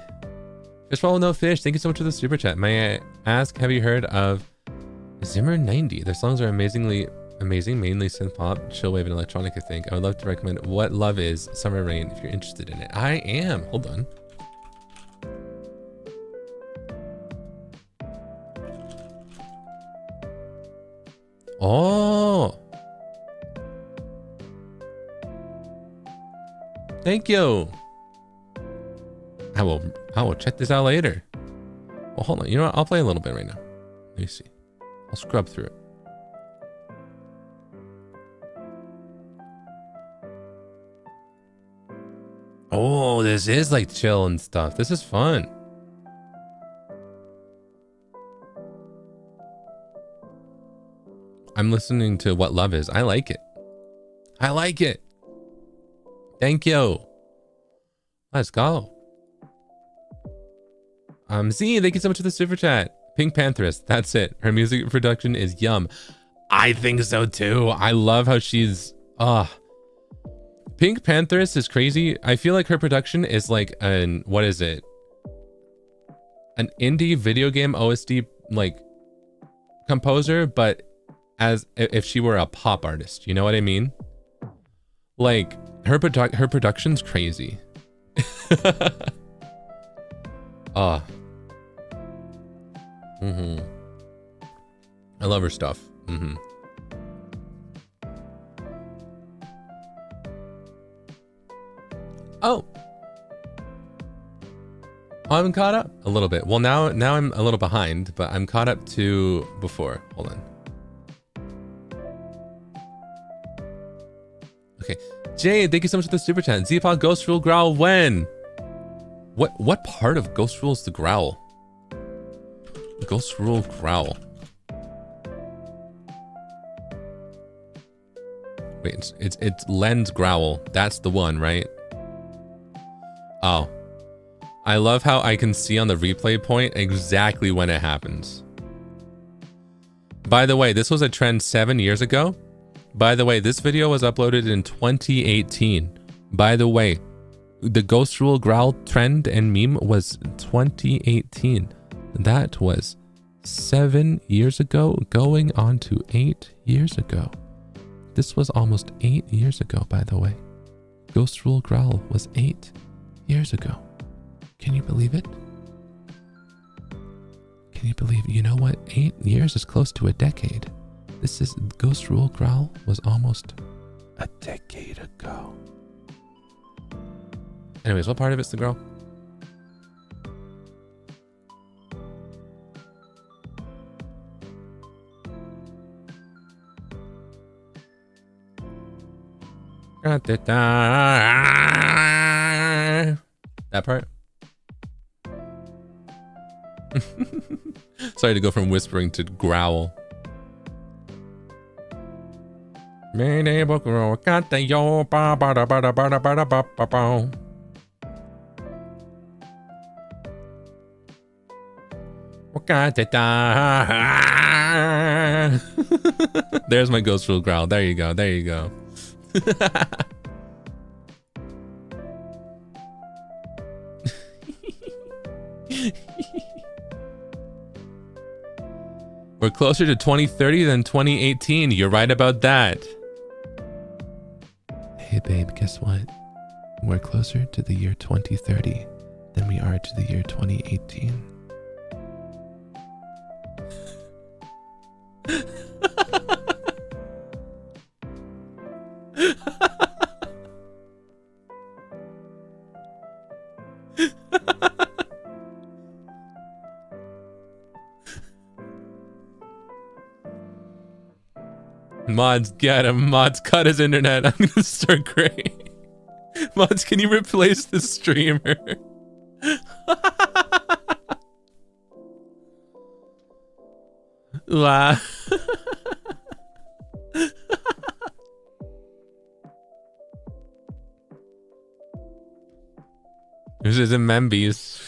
Fish follow no fish. Thank you so much for the super chat. May I ask, have you heard of Zimmer 90? Their songs are amazing, mainly synth pop, chill wave, and electronic, I think. I would love to recommend What Love Is, Summer Rain, if you're interested in it. I am. Hold on. Oh. Thank you. I will check this out later. Well, hold on. You know what? I'll play a little bit right now. Let me see. I'll scrub through it. Oh, this is like chill and stuff. This is fun. I'm listening to What Love Is. I like it. I like it. Thank you. Let's go. Z, thank you so much for the super chat. Pink Pantheress, that's it. Her music production is yum. I think so too. I love how she's Pink Pantheress is crazy. I feel like her production is like what is it? An indie video game OST like composer, but as if she were a pop artist, you know what I mean? Like her production's crazy. I love her stuff. Oh, I'm caught up a little bit. Well, now I'm a little behind, but I'm caught up to before. Hold on. Okay, Jay, thank you so much for the super chat. Z-Pod Ghost Rule Growl when? What part of Ghost Rule is the growl? Ghost Rule Growl. Wait, it's Len's Growl. That's the one, right? Oh. I love how I can see on the replay point exactly when it happens. By the way, this was a trend 7 years ago. By the way, this video was uploaded in 2018. By the way, the Ghost Rule Growl trend and meme was 2018. That was 7 years ago, going on to 8 years ago. This was almost 8 years ago, by the way. Ghost Rule Growl was 8 years ago. Can you believe it? Can you believe, you know what? 8 years is close to a decade. This is, Ghost Rule Growl was almost a decade ago. Anyways, what part of it's the girl? That part? Sorry to go from whispering to growl. There's my Ghost Rule Growl. There you go. There you go. We're closer to 2030 than 2018. You're right about that. Hey babe, guess what? We're closer to the year 2030 than we are to the year 2018. Mods, get him. Mods, cut his internet. I'm gonna start crying. Mods, can you replace the streamer? Wow. This is a Membies.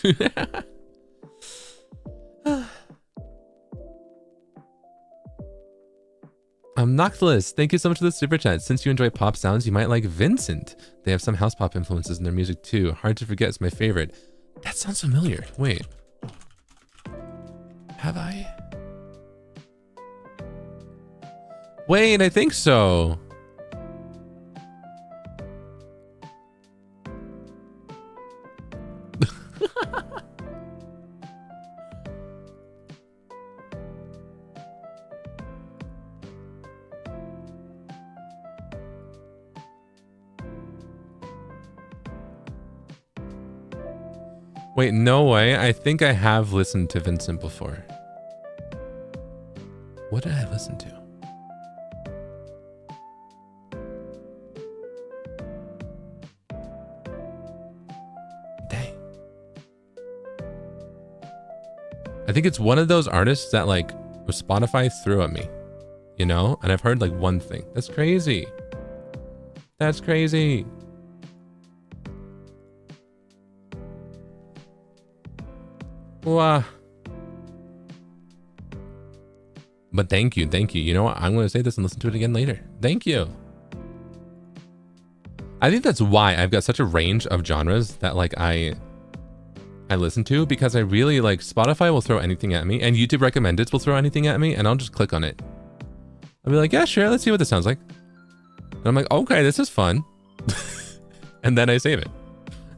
Noctilus, thank you so much for the super chat. Since you enjoy pop sounds, you might like Vincent. They have some house pop influences in their music too. Hard to forget, it's my favorite. That sounds familiar. Wait. Have I? Wait, I think so. Wait, no way. I think I have listened to Vincent before. What did I listen to? Dang. I think it's one of those artists that like Spotify threw at me, you know? And I've heard like one thing. That's crazy. That's crazy. Wow. But thank you. You know what? I'm going to say this and listen to it again later. Thank you. I think that's why I've got such a range of genres that like I listen to, because I really like Spotify will throw anything at me and YouTube recommendeds will throw anything at me and I'll just click on it. I'll be like, yeah, sure. Let's see what this sounds like. And I'm like, okay, this is fun. And then I save it.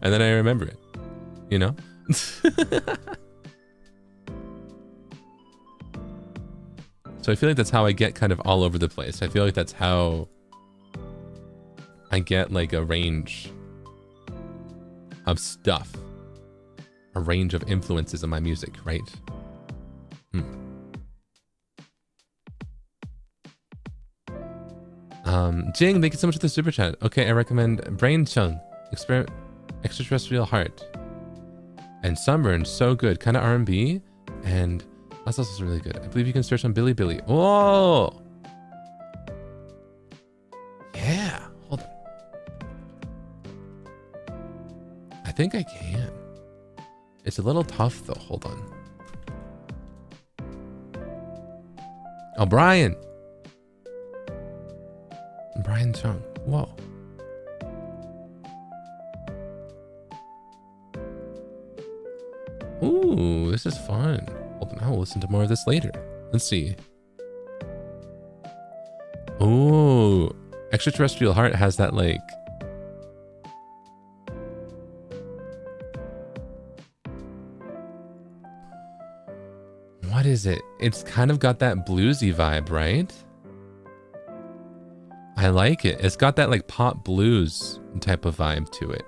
And then I remember it, you know? So I feel like that's how I get kind of all over the place. I feel like that's how I get like a range of stuff, a range of influences in my music, right? Jing, thank you so much for the super chat. Okay, I recommend Brain Chung, Extraterrestrial Heart, and Sunburn. So good, kind of R&B, and that's also really good. I believe you can search on Billy Billy. Oh, yeah. Hold on. I think I can. It's a little tough though. Hold on. Oh, Brian Chung. Whoa. Ooh, this is fun. Hold on, I will listen to more of this later. Let's see. Ooh, Extraterrestrial Heart has that like what is it? It's kind of got that bluesy vibe, right? I like it. It's got that like pop blues type of vibe to it.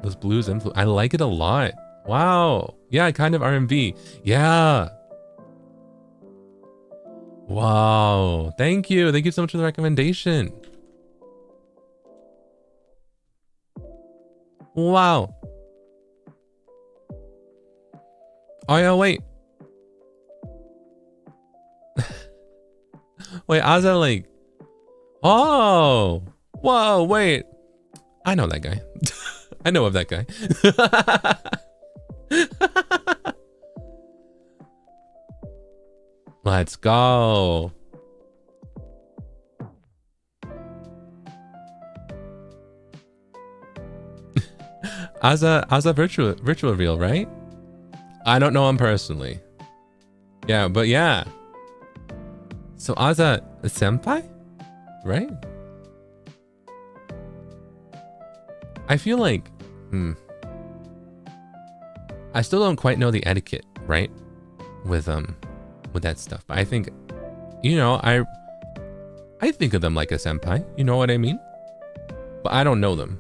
Those blues influence. I like it a lot. Wow. Yeah, kind of R&B. Yeah. Wow. Thank you. Thank you so much for the recommendation. Wow. Oh yeah, wait. Wait, I was like, oh, whoa, wait. I know that guy. I know of that guy. Let's go. Aza virtual real, right? I don't know him personally. Yeah, but yeah. So Aza a senpai? Right? I feel like I still don't quite know the etiquette, right? With that stuff. But I think, you know, I think of them like a senpai, you know what I mean? But I don't know them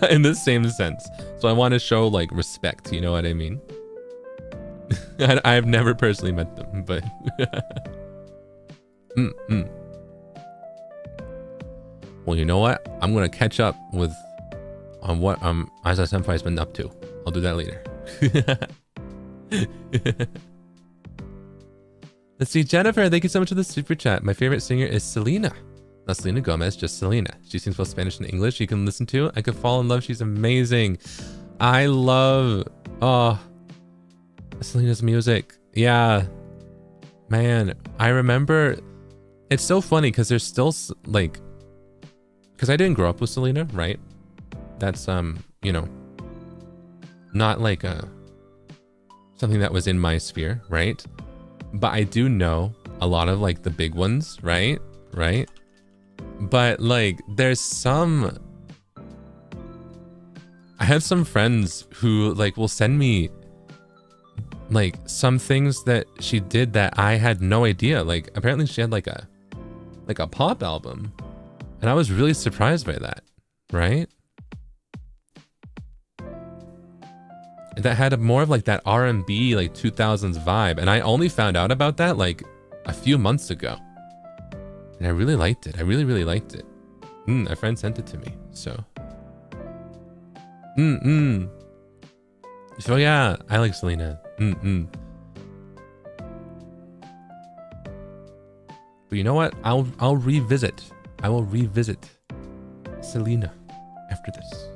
in the same sense. So I want to show like respect, you know what I mean? I've never personally met them, but Well, you know what? I'm gonna catch up on what Aiza Senpai's been up to. I'll do that later. Let's see, Jennifer, thank you so much for the super chat. My favorite singer is Selena. Not Selena Gomez, just Selena. She sings both Spanish and English. You can listen to. I could fall in love. She's amazing. I love Selena's music. Yeah, man, I remember. It's so funny because there's still like, because I didn't grow up with Selena, right? That's you know, not like something that was in my sphere, right? But I do know a lot of like the big ones, right? But like there's some, I have some friends who like will send me like some things that she did that I had no idea. Like apparently she had like a pop album, and I was really surprised by that, right? That had more of like that R&B like 2000s vibe, and I only found out about that like a few months ago, and I really liked it. I really liked it. A friend sent it to me, so so yeah, I like Selena. But you know what? I'll revisit. I will revisit Selena after this.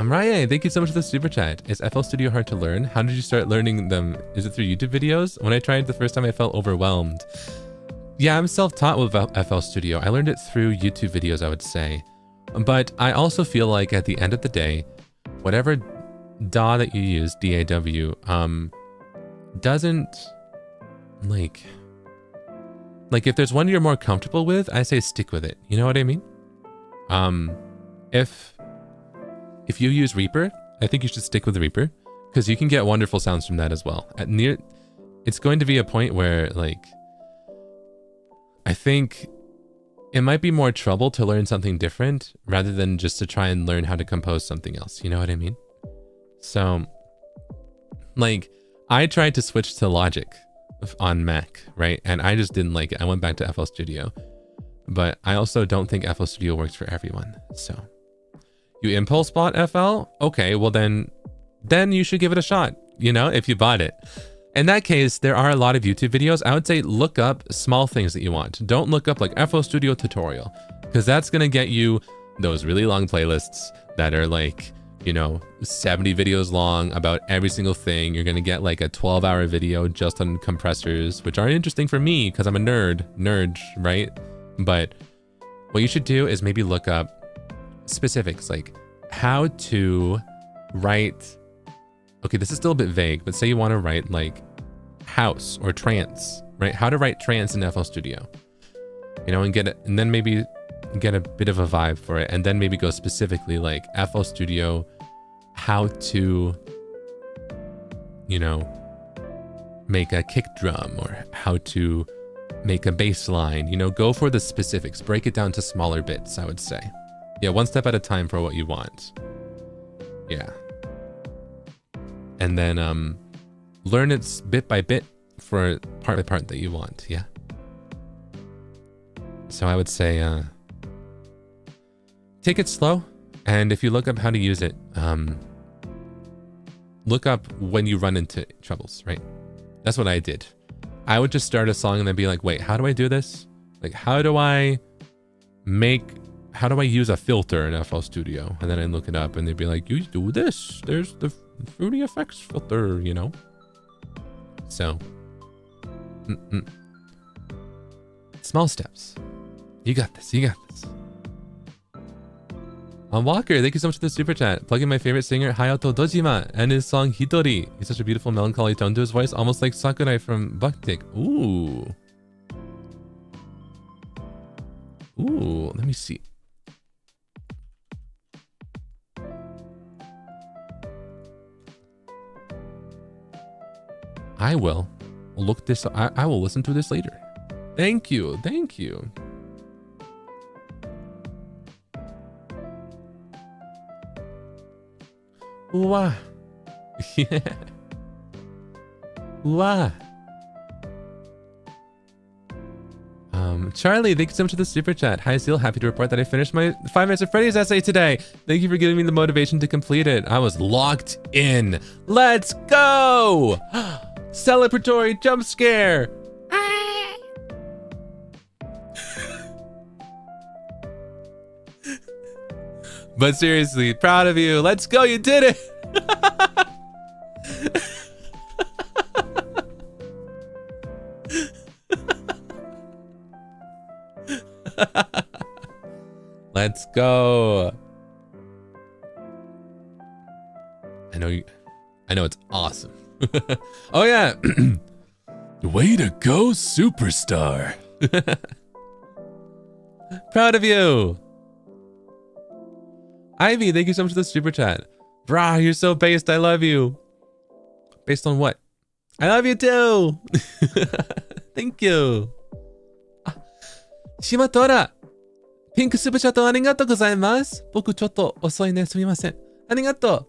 Ryan, thank you so much for the super chat. Is FL Studio hard to learn? How did you start learning them? Is it through YouTube videos? When I tried the first time, I felt overwhelmed. Yeah, I'm self-taught with FL Studio. I learned it through YouTube videos, I would say. But I also feel like at the end of the day, whatever DAW that you use, DAW, doesn't like if there's one you're more comfortable with, I say stick with it. You know what I mean? If you use Reaper, I think you should stick with Reaper, because you can get wonderful sounds from that as well. It's going to be a point where like, I think it might be more trouble to learn something different rather than just to try and learn how to compose something else. You know what I mean? So like I tried to switch to Logic on Mac, right? And I just didn't like it. I went back to FL Studio, but I also don't think FL Studio works for everyone. So you impulse bought FL? Okay, well then you should give it a shot, you know, if you bought it. In that case, there are a lot of YouTube videos. I would say look up small things that you want. Don't look up like FL Studio tutorial, because that's going to get you those really long playlists that are like, you know, 70 videos long about every single thing. You're going to get like a 12-hour video just on compressors, which aren't interesting for me because I'm a nerd, right? But what you should do is maybe look up specifics, like how to write. Okay, this is still a bit vague, but say you want to write like house or trance, right? How to write trance in FL Studio, you know, and then maybe get a bit of a vibe for it, and then maybe go specifically like FL Studio, how to, you know, make a kick drum, or how to make a bass line, you know, go for the specifics, break it down to smaller bits, I would say. Yeah, one step at a time for what you want. Yeah. And then learn it bit by bit for part by part that you want. Yeah. So I would say take it slow, and if you look up how to use it, look up when you run into troubles, right? That's what I did. I would just start a song and then be like, wait, how do I do this? Like, how do I use a filter in FL Studio? And then I look it up and they'd be like, you do this. There's the Fruity Effects filter, you know? So, Small steps. You got this. You got this. Walker, thank you so much for the super chat. Plugging my favorite singer, Hayato Dojima, and his song Hitori. He's such a beautiful melancholy tone to his voice, almost like Sakurai from Bucktick. Ooh. Ooh, let me see. I will look this. I will listen to this later. Thank you. Thank you. Wow. Yeah. Wow. Charlie, thank you so much for the super chat. Hi, Zeal. Happy to report that I finished my 5 Minutes of Freddy's essay today. Thank you for giving me the motivation to complete it. I was locked in. Let's go! Celebratory jump scare. But seriously, proud of you. Let's go. You did it. Let's go. I know it's awesome. Oh yeah. Way to go, superstar. Proud of you. Ivy, thank you so much for the super chat. Brah, you're so based. I love you. Based on what? I love you too. Thank you. Shimatora. Pink super chat arigatou gozaimasu. Boku chotto osoi ne, sumimasen. Arigatou.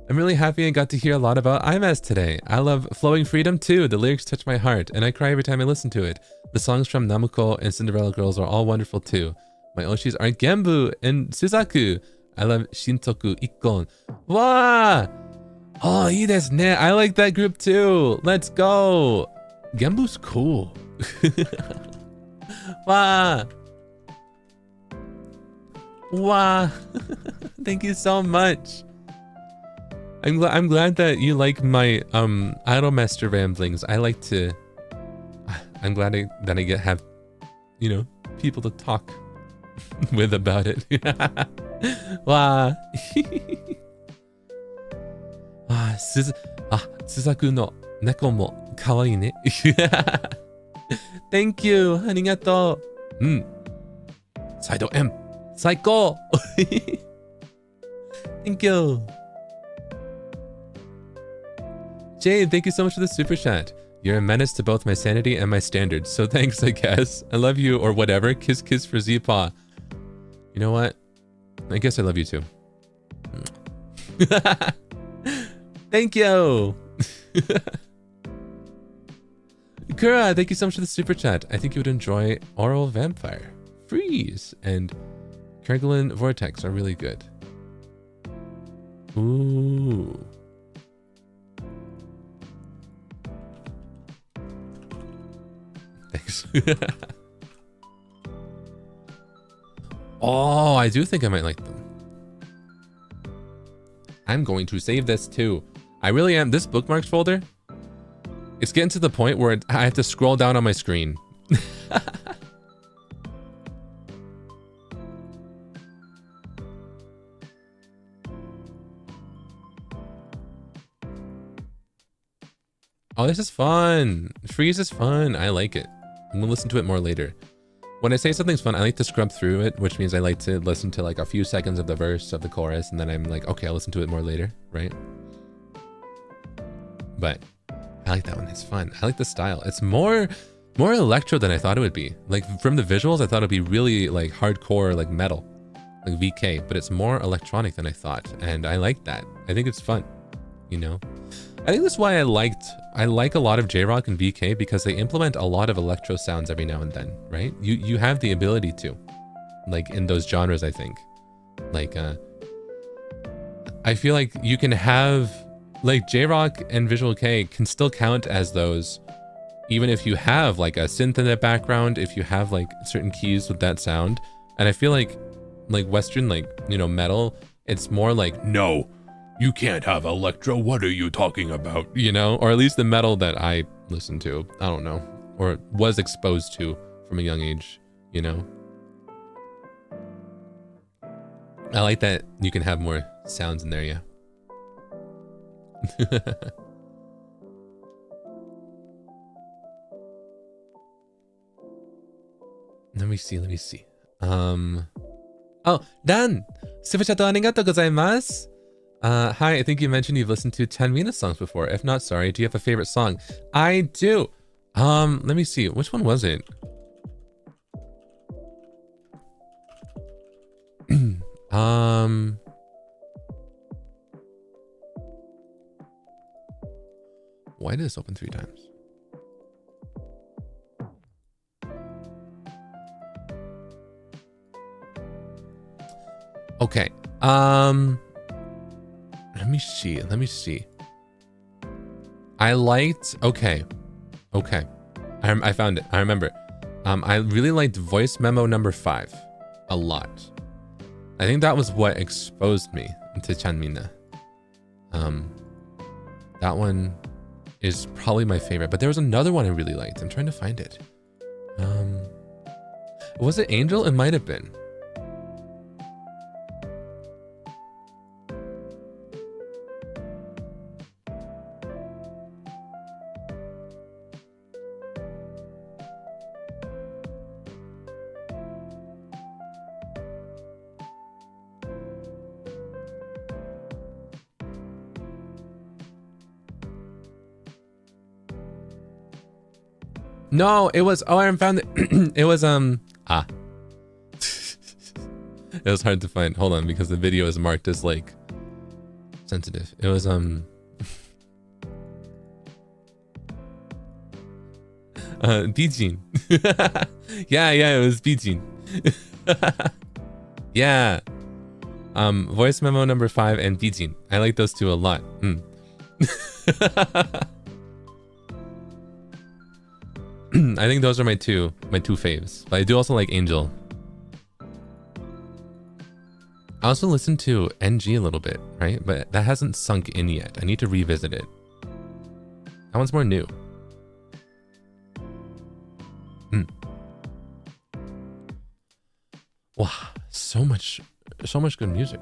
I'm really happy I got to hear a lot about IMAS today. I love Flowing Freedom too. The lyrics touch my heart and I cry every time I listen to it. The songs from Namuko and Cinderella Girls are all wonderful too. My oshis are Genbu and Suzaku. I love Shintoku Ikkon. Wow! Oh, ii desu ne. I like that group too. Let's go. Genbu's cool. Wow. Wow. Thank you so much. I'm glad that you like my Idolmaster ramblings. I like to. I'm glad that I have, you know, people to talk with about it. Wow. Suzaku no neko mo kawaii ne. Thank you. Arigatou. Saido M. Saiko. Thank you. Jade, thank you so much for the super chat. You're a menace to both my sanity and my standards, so thanks, I guess. I love you or whatever. Kiss kiss for Zipa. You know what? I guess I love you too. Thank you. Kura, thank you so much for the super chat. I think you would enjoy Oral Vampire, Freeze, and Kerguelen Vortex are really good. Ooh. Thanks. Oh, I do think I might like them. I'm going to save this too. I really am. This bookmarks folder, it's getting to the point where I have to scroll down on my screen. Oh, this is fun. Freeze is fun. I like it. I'm gonna listen to it more later. When I say something's fun, I like to scrub through it, which means I like to listen to like a few seconds of the verse of the chorus, and then I'm like, okay, I'll listen to it more later, right? But I like that one. It's fun. I like the style. It's more electro than I thought it would be. Like from the visuals, I thought it'd be really like hardcore, like metal, like VK, but it's more electronic than I thought, and I like that. I think it's fun, you know? I think that's why I like a lot of J-Rock and VK, because they implement a lot of electro sounds every now and then, right? You have the ability to, like in those genres, I think. Like, I feel like you can have, like J-Rock and Visual K can still count as those, even if you have like a synth in the background, if you have like certain keys with that sound. And I feel like Western, like, you know, metal, it's more like, no, you can't have electro. What are you talking about? You know, or at least the metal that I listen to. I don't know, or was exposed to from a young age, you know? I like that you can have more sounds in there, yeah. Let me see. Oh, Dan! Superchat arigatou gozaimasu! Hi, I think you mentioned you've listened to Tanmina's songs before. If not, sorry. Do you have a favorite song? I do! Let me see. Which one was it? Why did this open 3 times? Okay. Let me see. I liked, okay. I found it. I remember. I really liked voice memo number 5 a lot. I think that was what exposed me to Chanmina. That one is probably my favorite, but there was another one I really liked. I'm trying to find it. Was it Angel? It might have been. No, it was, oh, I found it. It was, It was hard to find. Hold on, because the video is marked as, like, sensitive. It was, Bijin. yeah, it was Bijin. Yeah. Voice memo number 5 and Bijin. I like those two a lot. I think those are my two faves. But I do also like Angel. I also listened to NG a little bit, right? But that hasn't sunk in yet. I need to revisit it. That one's more new. Wow, so much good music.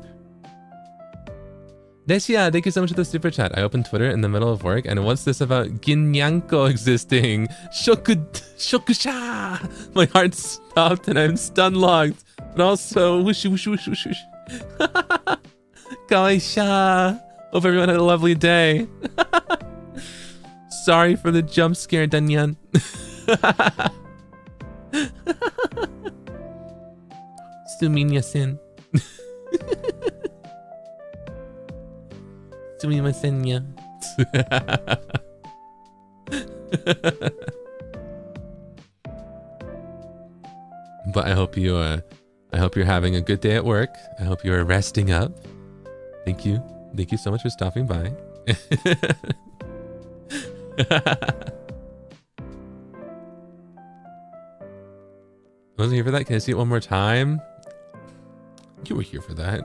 Desia, thank you so much for the super chat. I opened Twitter in the middle of work, and what's this about Ginjoka existing? Shokusha! My heart stopped and I'm stun locked. But also, whoosh. Kawaii-sha! Hope everyone had a lovely day. Sorry for the jump scare, Nyan. Sumimasen. Sumimasen. But I hope you're having a good day at work. I hope you're resting up. Thank you so much for stopping by. I wasn't here for that. Can I see it one more time? You were here for that,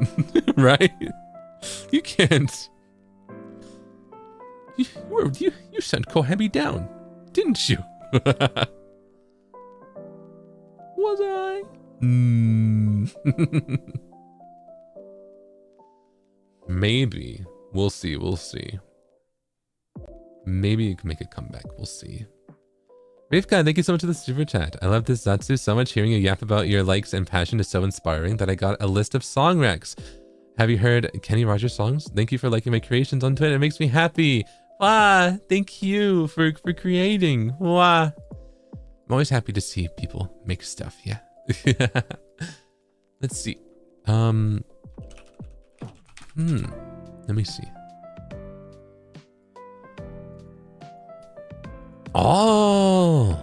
right? You can't. You sent Kohebi down, didn't you? Was I? Maybe. We'll see. Maybe you can make a comeback. We'll see. Rivka, thank you so much for the super chat. I love this Zatsu so much. Hearing you yap about your likes and passion is so inspiring that I got a list of song recs. Have you heard Kenny Rogers songs? Thank you for liking my creations on Twitter. It makes me happy. Wow, thank you for creating. Wow. I'm always happy to see people make stuff, yeah. Let's see. Let me see. Oh.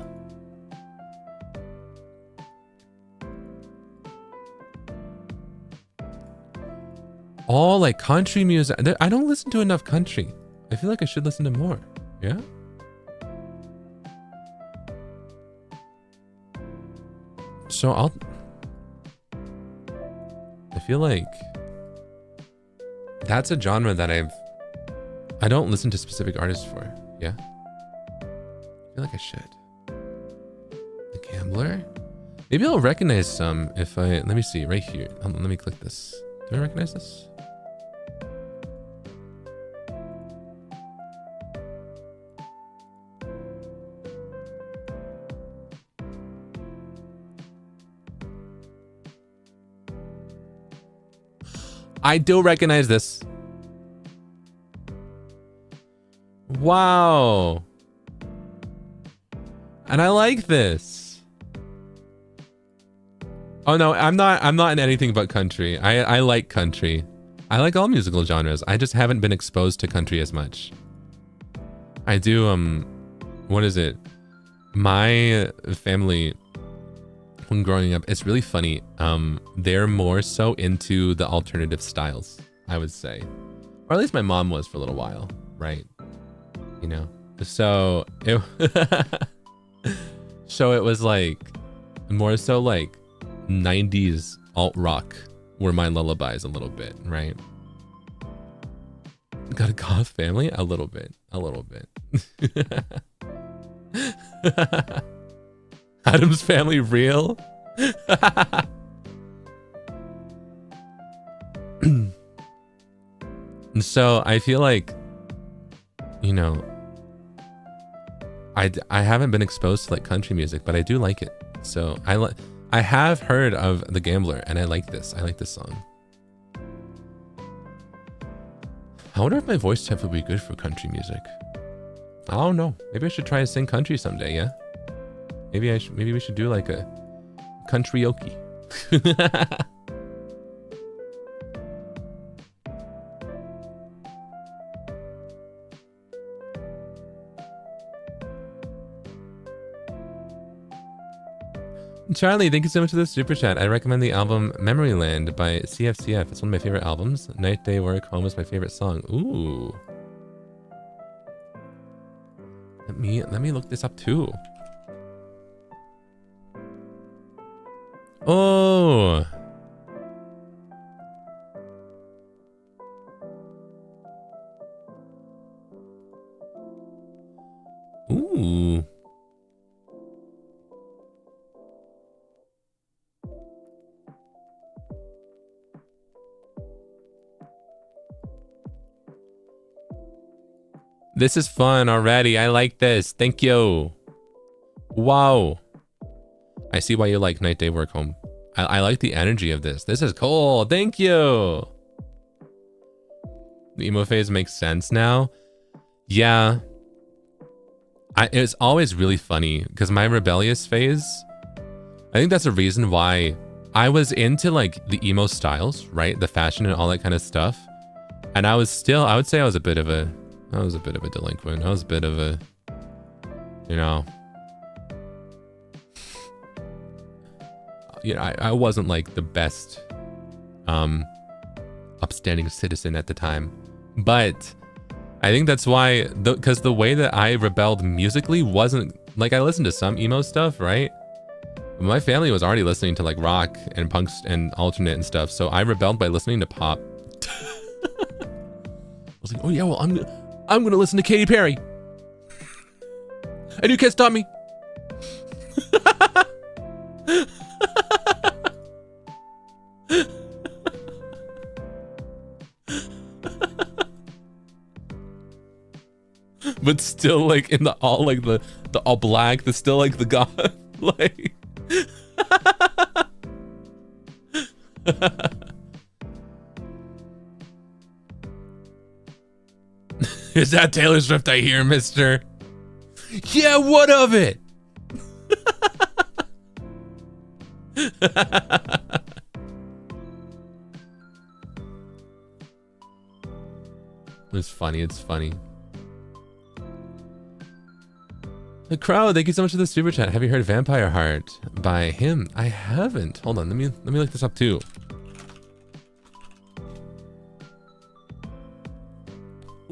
Oh, like country music. I don't listen to enough country. I feel like I should listen to more. Yeah? So I feel like that's a genre that I don't listen to specific artists for. Yeah? I feel like I should. Okay, I'm Gambler? Maybe I'll recognize some if I... Let me see, right here. Let me click this. Do I recognize this? I do recognize this. Wow. And I like this. Oh no, I'm not in anything but country. I like country. I like all musical genres. I just haven't been exposed to country as much. I do what is it? My family, when growing up, it's really funny. They're more so into the alternative styles, I would say. Or at least my mom was for a little while, right? You know? So it so it was like more so like 90s alt rock were my lullabies a little bit, right? Got a goth family? A little bit. Adam's family real? And so I feel like, you know, I haven't been exposed to like country music, but I do like it. So I have heard of The Gambler and I like this. I like this song. I wonder if my voice type would be good for country music. I don't know. Maybe I should try to sing country someday, yeah? Maybe we should do like a country-oke. Charlie, thank you so much for the super chat. I recommend the album Memoryland by CFCF. It's one of my favorite albums. Night, Day, Work, Home is my favorite song. Ooh. Let me look this up too. Oh. Ooh. This is fun already. I like this. Thank you. Wow. I see why you like Night, Day, Work, Home. I like the energy of this. This is cool. Thank you. The emo phase makes sense now. Yeah. It's always really funny because my rebellious phase, I think that's a reason why I was into like the emo styles, right? The fashion and all that kind of stuff. And I would say I was a bit of a delinquent. I was a bit of a, you know, I wasn't like the best upstanding citizen at the time. But I think that's why, because the way that I rebelled musically wasn't, like I listened to some emo stuff, right? But my family was already listening to like rock and punks and alternate and stuff. So I rebelled by listening to pop. I was like, oh yeah, well, I'm gonna listen to Katy Perry. And you can't stop me. But still like in the all like the all black, the still like the goth like Is that Taylor Swift I hear, mister? Yeah, what of it? It's funny, it's funny. The Crow, thank you so much for the super chat. Have you heard Vampire Heart by him? I haven't. Hold on, let me look this up too.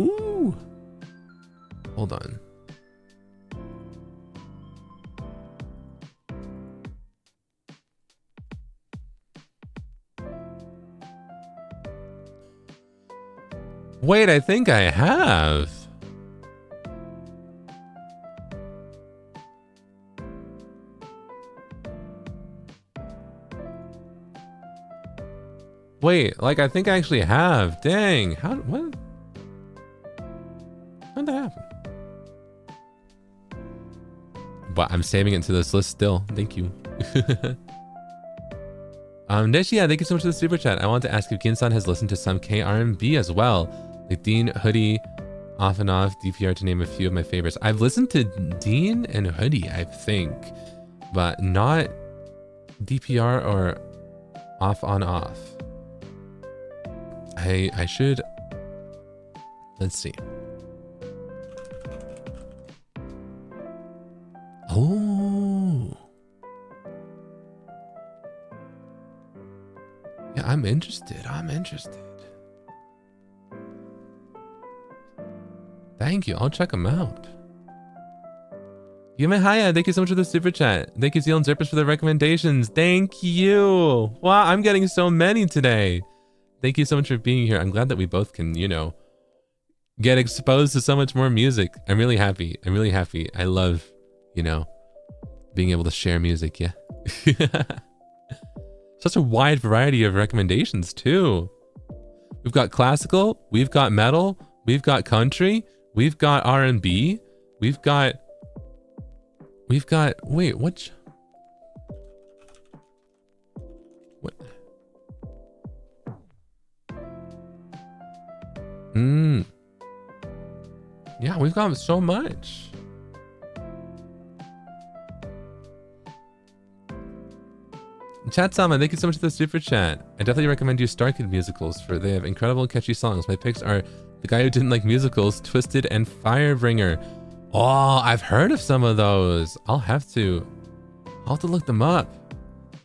Ooh. Hold on. Wait, I think I have. Wait, like I think I actually have. Dang, what? How'd that happen? But I'm saving it to this list still. Thank you. Neshia, thank you so much for the super chat. I want to ask if Ginsan has listened to some K-R&B as well. Like Dean, Hoodie, Off and Off, DPR to name a few of my favorites. I've listened to Dean and Hoodie, I think, but not DPR or Off on Off. I should, let's see. Oh. Yeah, I'm interested. Thank you. I'll check them out. Yume Haya, thank you so much for the super chat. Thank you, Zeal and Zerpers, for the recommendations. Thank you. Wow, I'm getting so many today. Thank you so much for being here. I'm glad that we both can, you know, get exposed to so much more music. I'm really happy. I love, you know, being able to share music. Yeah. Such a wide variety of recommendations too. We've got classical, we've got metal, we've got country, we've got R&B, we've got, wait, what? Yeah, we've got so much. Chat-sama, thank you so much for the super chat. I definitely recommend you Star Kid musicals, for they have incredible catchy songs. My picks are The Guy Who Didn't Like Musicals, Twisted, and Firebringer. Oh, I've heard of some of those. I'll have to look them up.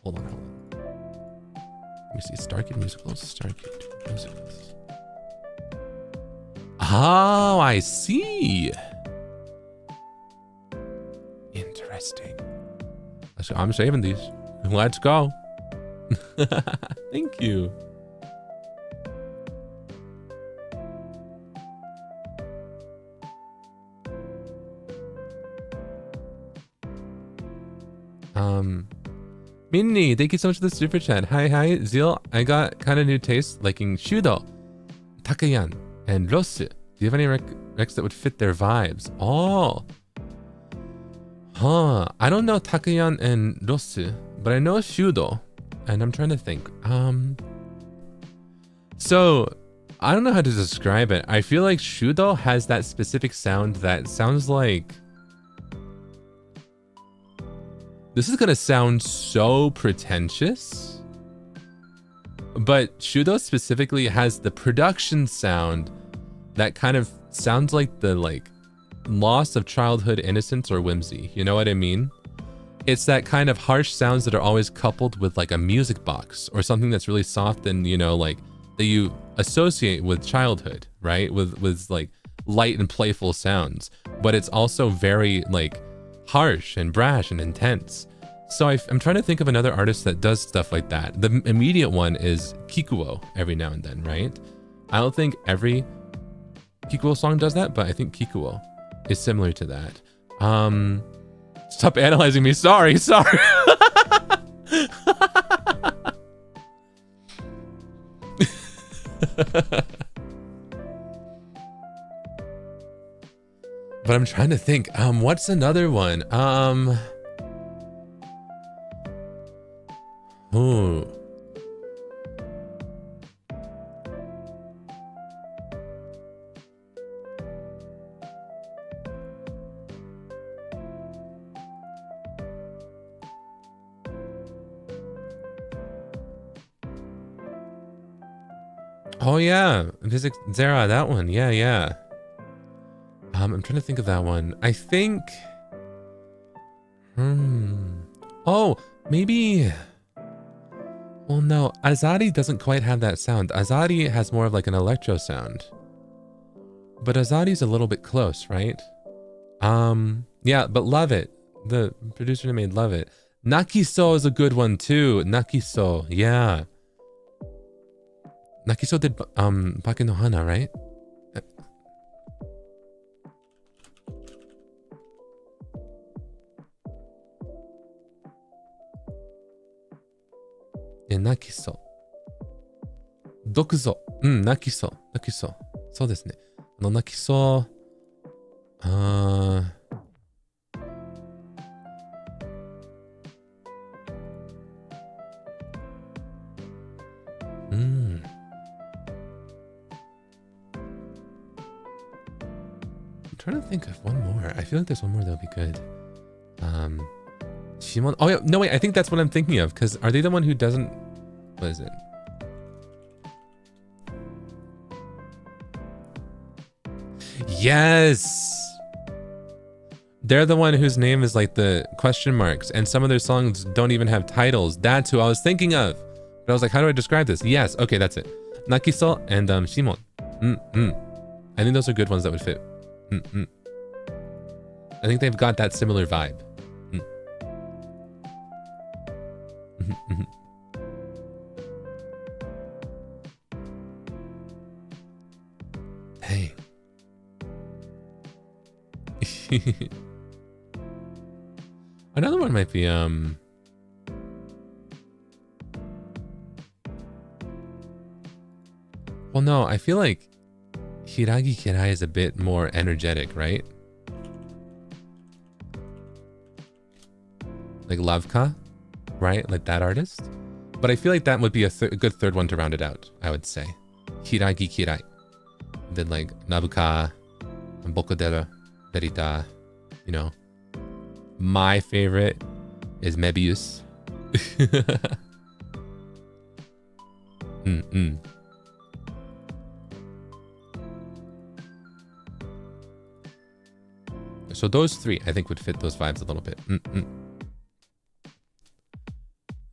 Hold on. Let me see. Star Kid musicals. Oh, I see. Interesting. I'm saving these. Let's go. Thank you. Minnie, thank you so much for the super chat. Hi, Zeal. I got kind of new taste liking Shudo, Takayan, and Rosu. Do you have any recs that would fit their vibes? Oh. Huh. I don't know Takayan and Rosu, but I know Shudo, and I'm trying to think. So I don't know how to describe it. I feel like Shudo has that specific sound that sounds like, this is gonna sound so pretentious, but Shudo specifically has the production sound that kind of sounds like the loss of childhood innocence or whimsy. You know what I mean? It's that kind of harsh sounds that are always coupled with like a music box or something that's really soft and, you know, like that you associate with childhood, right? With like light and playful sounds, but it's also very like harsh and brash and intense. So I'm trying to think of another artist that does stuff like that. The immediate one is Kikuo every now and then, right? I don't think every Kikuo song does that, but I think Kikuo is similar to that. Stop analyzing me. Sorry. But I'm trying to think. What's another one? Ooh. Oh yeah, Visit Zera, that one. Yeah. I'm trying to think of that one. I think. Oh, maybe. Well, no, Azadi doesn't quite have that sound. Azadi has more of like an electro sound. But Azadi's a little bit close, right? Yeah, but Love It. The producer who made Love It. Nakiso is a good one too. Nakiso, yeah. Nakiso did Bake no Hana, right? Yeah, Nakiso. 毒素。うん、泣きそう。泣きそう。そうですね。泣きそう。I'm trying to think of one more. I feel like there's one more that would be good. Shimon. Oh yeah, no wait, I think that's what I'm thinking of. Because are they the one who doesn't? What is it? Yes. They're the one whose name is like the question marks, and some of their songs don't even have titles. That's who I was thinking of. But I was like, how do I describe this? Yes. Okay, that's it. Nakiso and Shimon. I think those are good ones that would fit. I think they've got that similar vibe. Hey. Another one might be well, no, I feel like Hiragi Kirai is a bit more energetic, right? Like Lavka, right? Like that artist. But I feel like that would be a good third one to round it out, I would say. Hiragi Kirai. Then like Nabuka, Bokodera, Verita, you know. My favorite is Mebius. So those three, I think, would fit those vibes a little bit.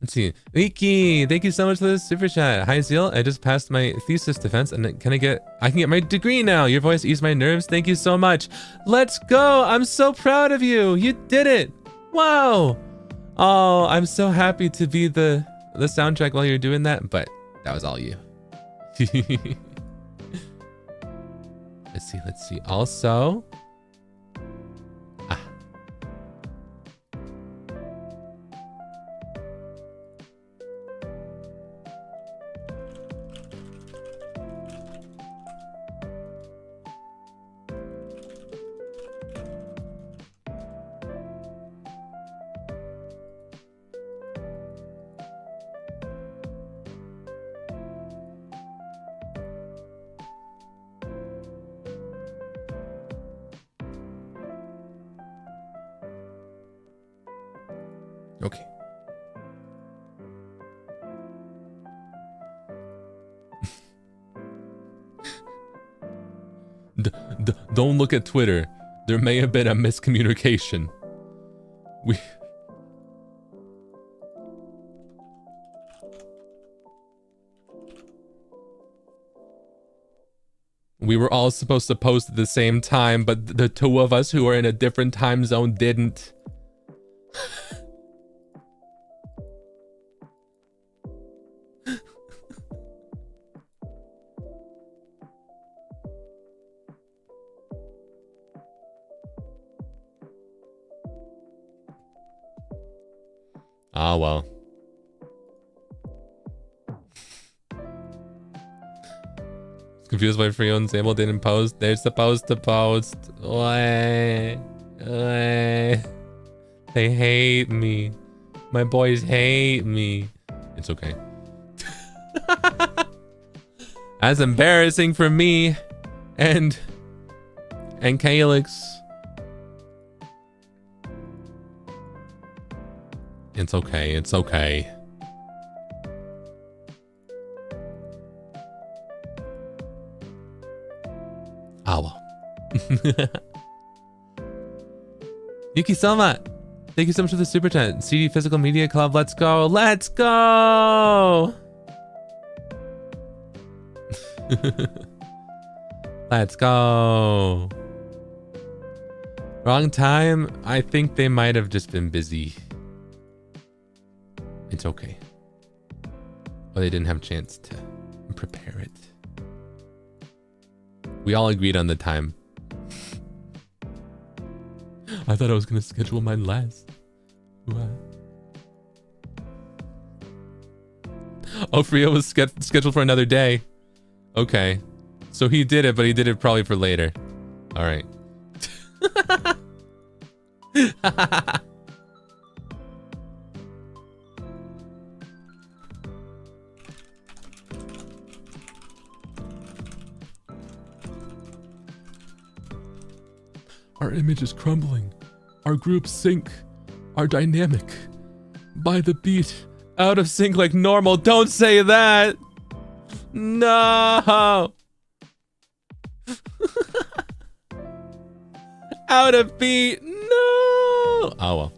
Let's see. Iki, thank you so much for the super chat. Hi, Zeal. I just passed my thesis defense, and I can get my degree now. Your voice eased my nerves. Thank you so much. Let's go. I'm so proud of you. You did it. Wow. Oh, I'm so happy to be the soundtrack while you're doing that, but that was all you. Let's see. Also, okay. Don't look at Twitter. There may have been a miscommunication. We were all supposed to post at the same time, but the two of us who are in a different time zone didn't. Ah, well. Confused why Frio and Sable didn't post. They're supposed to post. Why? They hate me. My boys hate me. It's okay. That's embarrassing for me and Calyx. It's okay. It's okay. Ah, well. Yuki-sama, thank you so much for the super chat. CD Physical Media Club, let's go. Let's go. Let's go. Wrong time. I think they might have just been busy. It's okay. Or they didn't have a chance to prepare it. We all agreed on the time. I thought I was gonna schedule mine last. What? Oh, Frio was scheduled for another day. Okay. So he did it, but he did it probably for later. All right. Our image is crumbling. Our groups sink. Our dynamic. By the beat. Out of sync like normal. Don't say that. No. Out of beat. No. Oh well.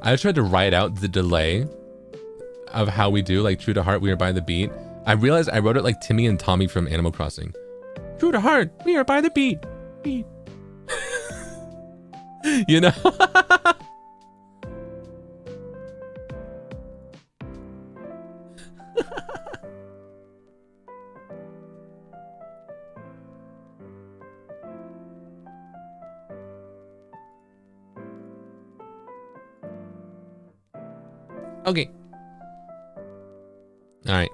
I tried to write out the delay of how we do, like true to heart, we are by the beat. I realized I wrote it like Timmy and Tommy from Animal Crossing. True to heart, we are by the beat. Beat. You know? Okay. All right.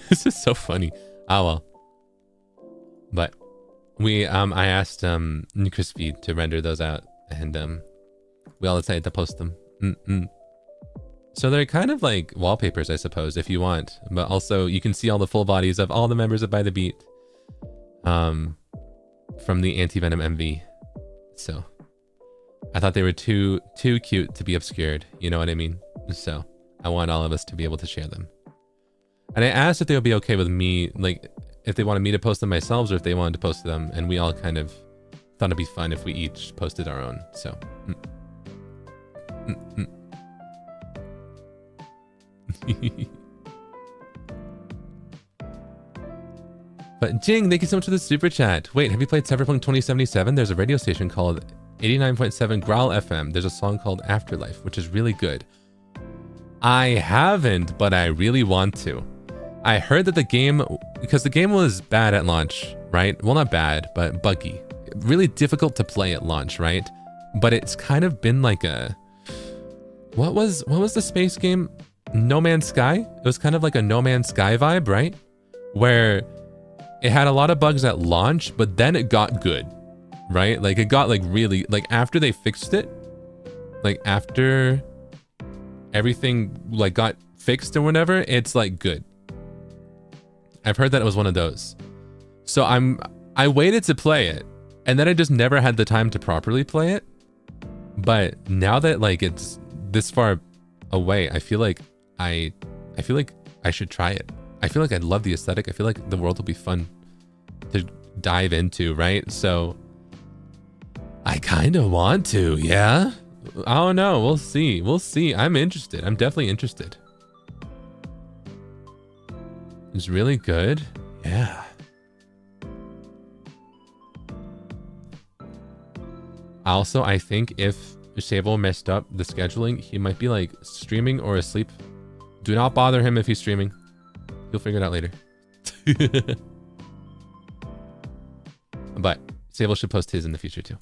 This is so funny. Oh well. But we I asked Crispy to render those out, and we all decided to post them. So they're kind of like wallpapers, I suppose, if you want. But also you can see all the full bodies of all the members of By the Beat from the Anti-Venom MV. So I thought they were too cute to be obscured. You know what I mean? So I want all of us to be able to share them. And I asked if they would be okay with me, like if they wanted me to post them myself or if they wanted to post them. And we all kind of thought it'd be fun if we each posted our own. So. But Jing, thank you so much for the super chat. Wait, have you played Cyberpunk 2077? There's a radio station called 89.7 Growl FM. There's a song called Afterlife, which is really good. I haven't, but I really want to. I heard that the game, because the game was bad at launch, right? Well, not bad, but buggy. Really difficult to play at launch, right? But it's kind of been like a... What was the space game? No Man's Sky? It was kind of like a No Man's Sky vibe, right? Where it had a lot of bugs at launch, but then it got good. Right? Like it got like really, like after they fixed it, like after everything like got fixed or whatever, it's like good. I've heard that it was one of those. So I waited to play it and then I just never had the time to properly play it. But now that like it's this far away, I feel like I should try it. I feel like I'd love the aesthetic. I feel like the world will be fun to dive into, right? So I kind of want to, yeah? I don't know. We'll see. We'll see. I'm interested. I'm definitely interested. It's really good. Yeah. Also, I think if Sable messed up the scheduling, he might be like streaming or asleep. Do not bother him if he's streaming. He'll figure it out later. But Sable should post his in the future too.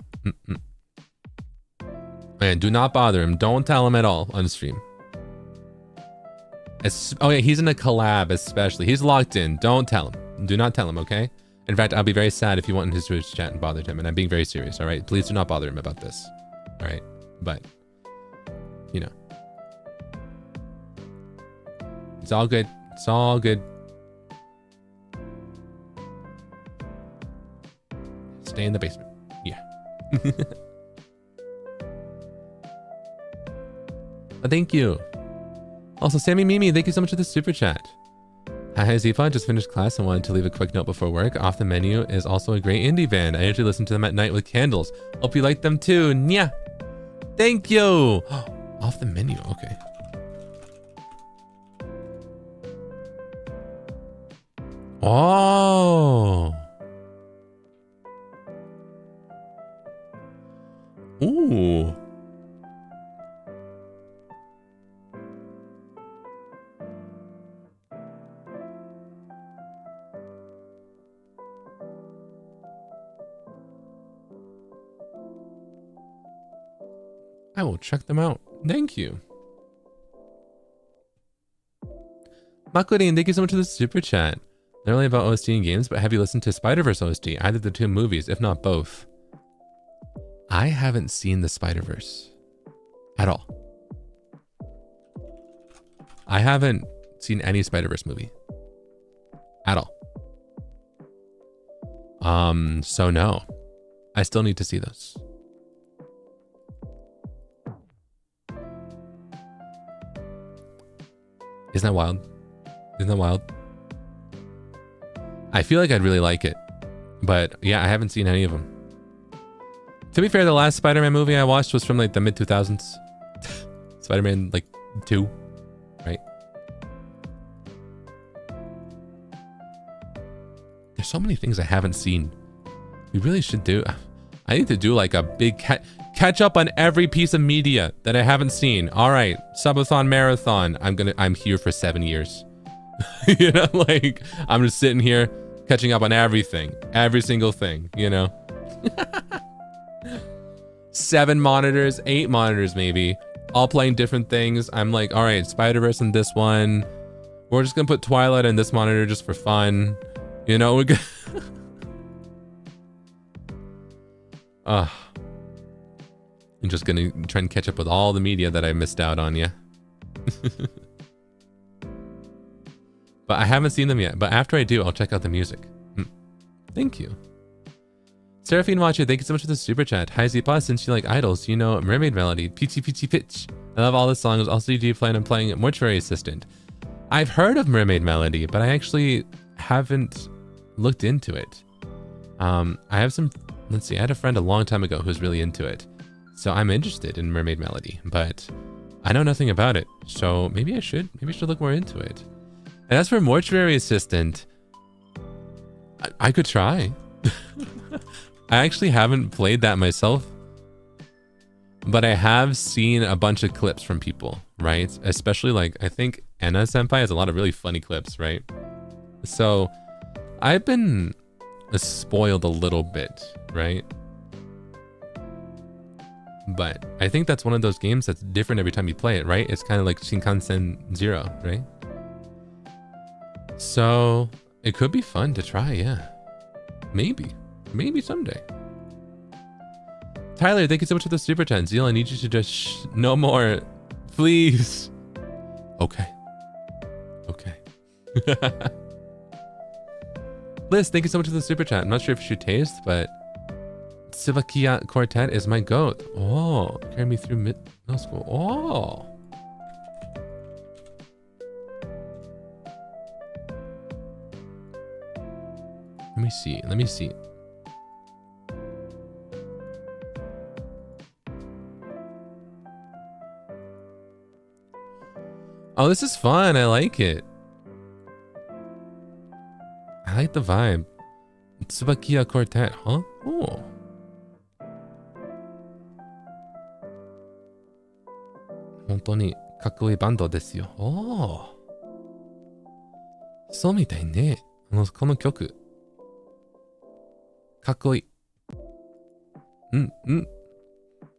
And do not bother him. Don't tell him at all on stream. Oh yeah, he's in a collab especially. He's locked in. Don't tell him. Do not tell him, okay? In fact, I'll be very sad if you went in his Twitch chat and bothered him. And I'm being very serious, all right? Please do not bother him about this. All right? But, you know. It's all good. It's all good. Stay in the basement. Yeah. Thank you. Also, Sammy Mimi, thank you so much for the super chat. Hi, Zipa. Just finished class and wanted to leave a quick note before work. Off the Menu is also a great indie band. I usually listen to them at night with candles. Hope you like them too. Nya. Thank you. Off the Menu. Okay. Oh. Ooh. I will check them out. Thank you. Masquerade, thank you so much for the super chat. Not only about OST and games, but have you listened to Spider-Verse OST? Either the two movies, if not both. I haven't seen the Spider-Verse at all. I haven't seen any Spider-Verse movie at all. So no, I still need to see those. Isn't that wild? Isn't that wild? I feel like I'd really like it, but yeah, I haven't seen any of them. To be fair, the last Spider-Man movie I watched was from like the mid-2000s. Spider-Man like 2, right? There's so many things I haven't seen. We really should do. I need to do like a big catch up on every piece of media that I haven't seen. All right, subathon marathon. I'm here for 7 years. You know, like I'm just sitting here catching up on everything, every single thing, you know. 7 monitors, 8 monitors maybe, all playing different things. I'm like, all right, Spider-Verse in this one. We're just gonna put Twilight in this monitor just for fun. You know, we're gonna I'm just gonna try and catch up with all the media that I missed out on, yeah. But I haven't seen them yet. But after I do, I'll check out the music. Thank you. Seraphine Watcher, thank you so much for the super chat. Hi Zipa, since you like idols, you know Mermaid Melody, Peachy Peachy Pitch. I love all the songs. Also, do you plan on playing Mortuary Assistant? I've heard of Mermaid Melody, but I actually haven't looked into it. I have some, let's see, I had a friend a long time ago who was really into it. So I'm interested in Mermaid Melody, but I know nothing about it. So maybe I should look more into it. And as for Mortuary Assistant, I could try. I actually haven't played that myself, but I have seen a bunch of clips from people, right? Especially like, I think Anna Senpai has a lot of really funny clips, right? So I've been spoiled a little bit, right? But I think that's one of those games that's different every time you play it, right? It's kind of like Shinkansen Zero, right? So it could be fun to try, yeah. Maybe someday. Tyler, thank you so much for the super chat. Zeal, I need you to just no more, please. Okay. Liz, thank you so much for the super chat. I'm not sure if you should taste, but Sivakia Quartet is my goat. Oh, carry me through middle school. Oh. Let me see. Oh, this is fun. I like it. I like the vibe. Tsubakiya Quartet, huh? Oh. Hontoni kakkoi bando desu yo. Oh. そうみたいね。この曲。かっこいい。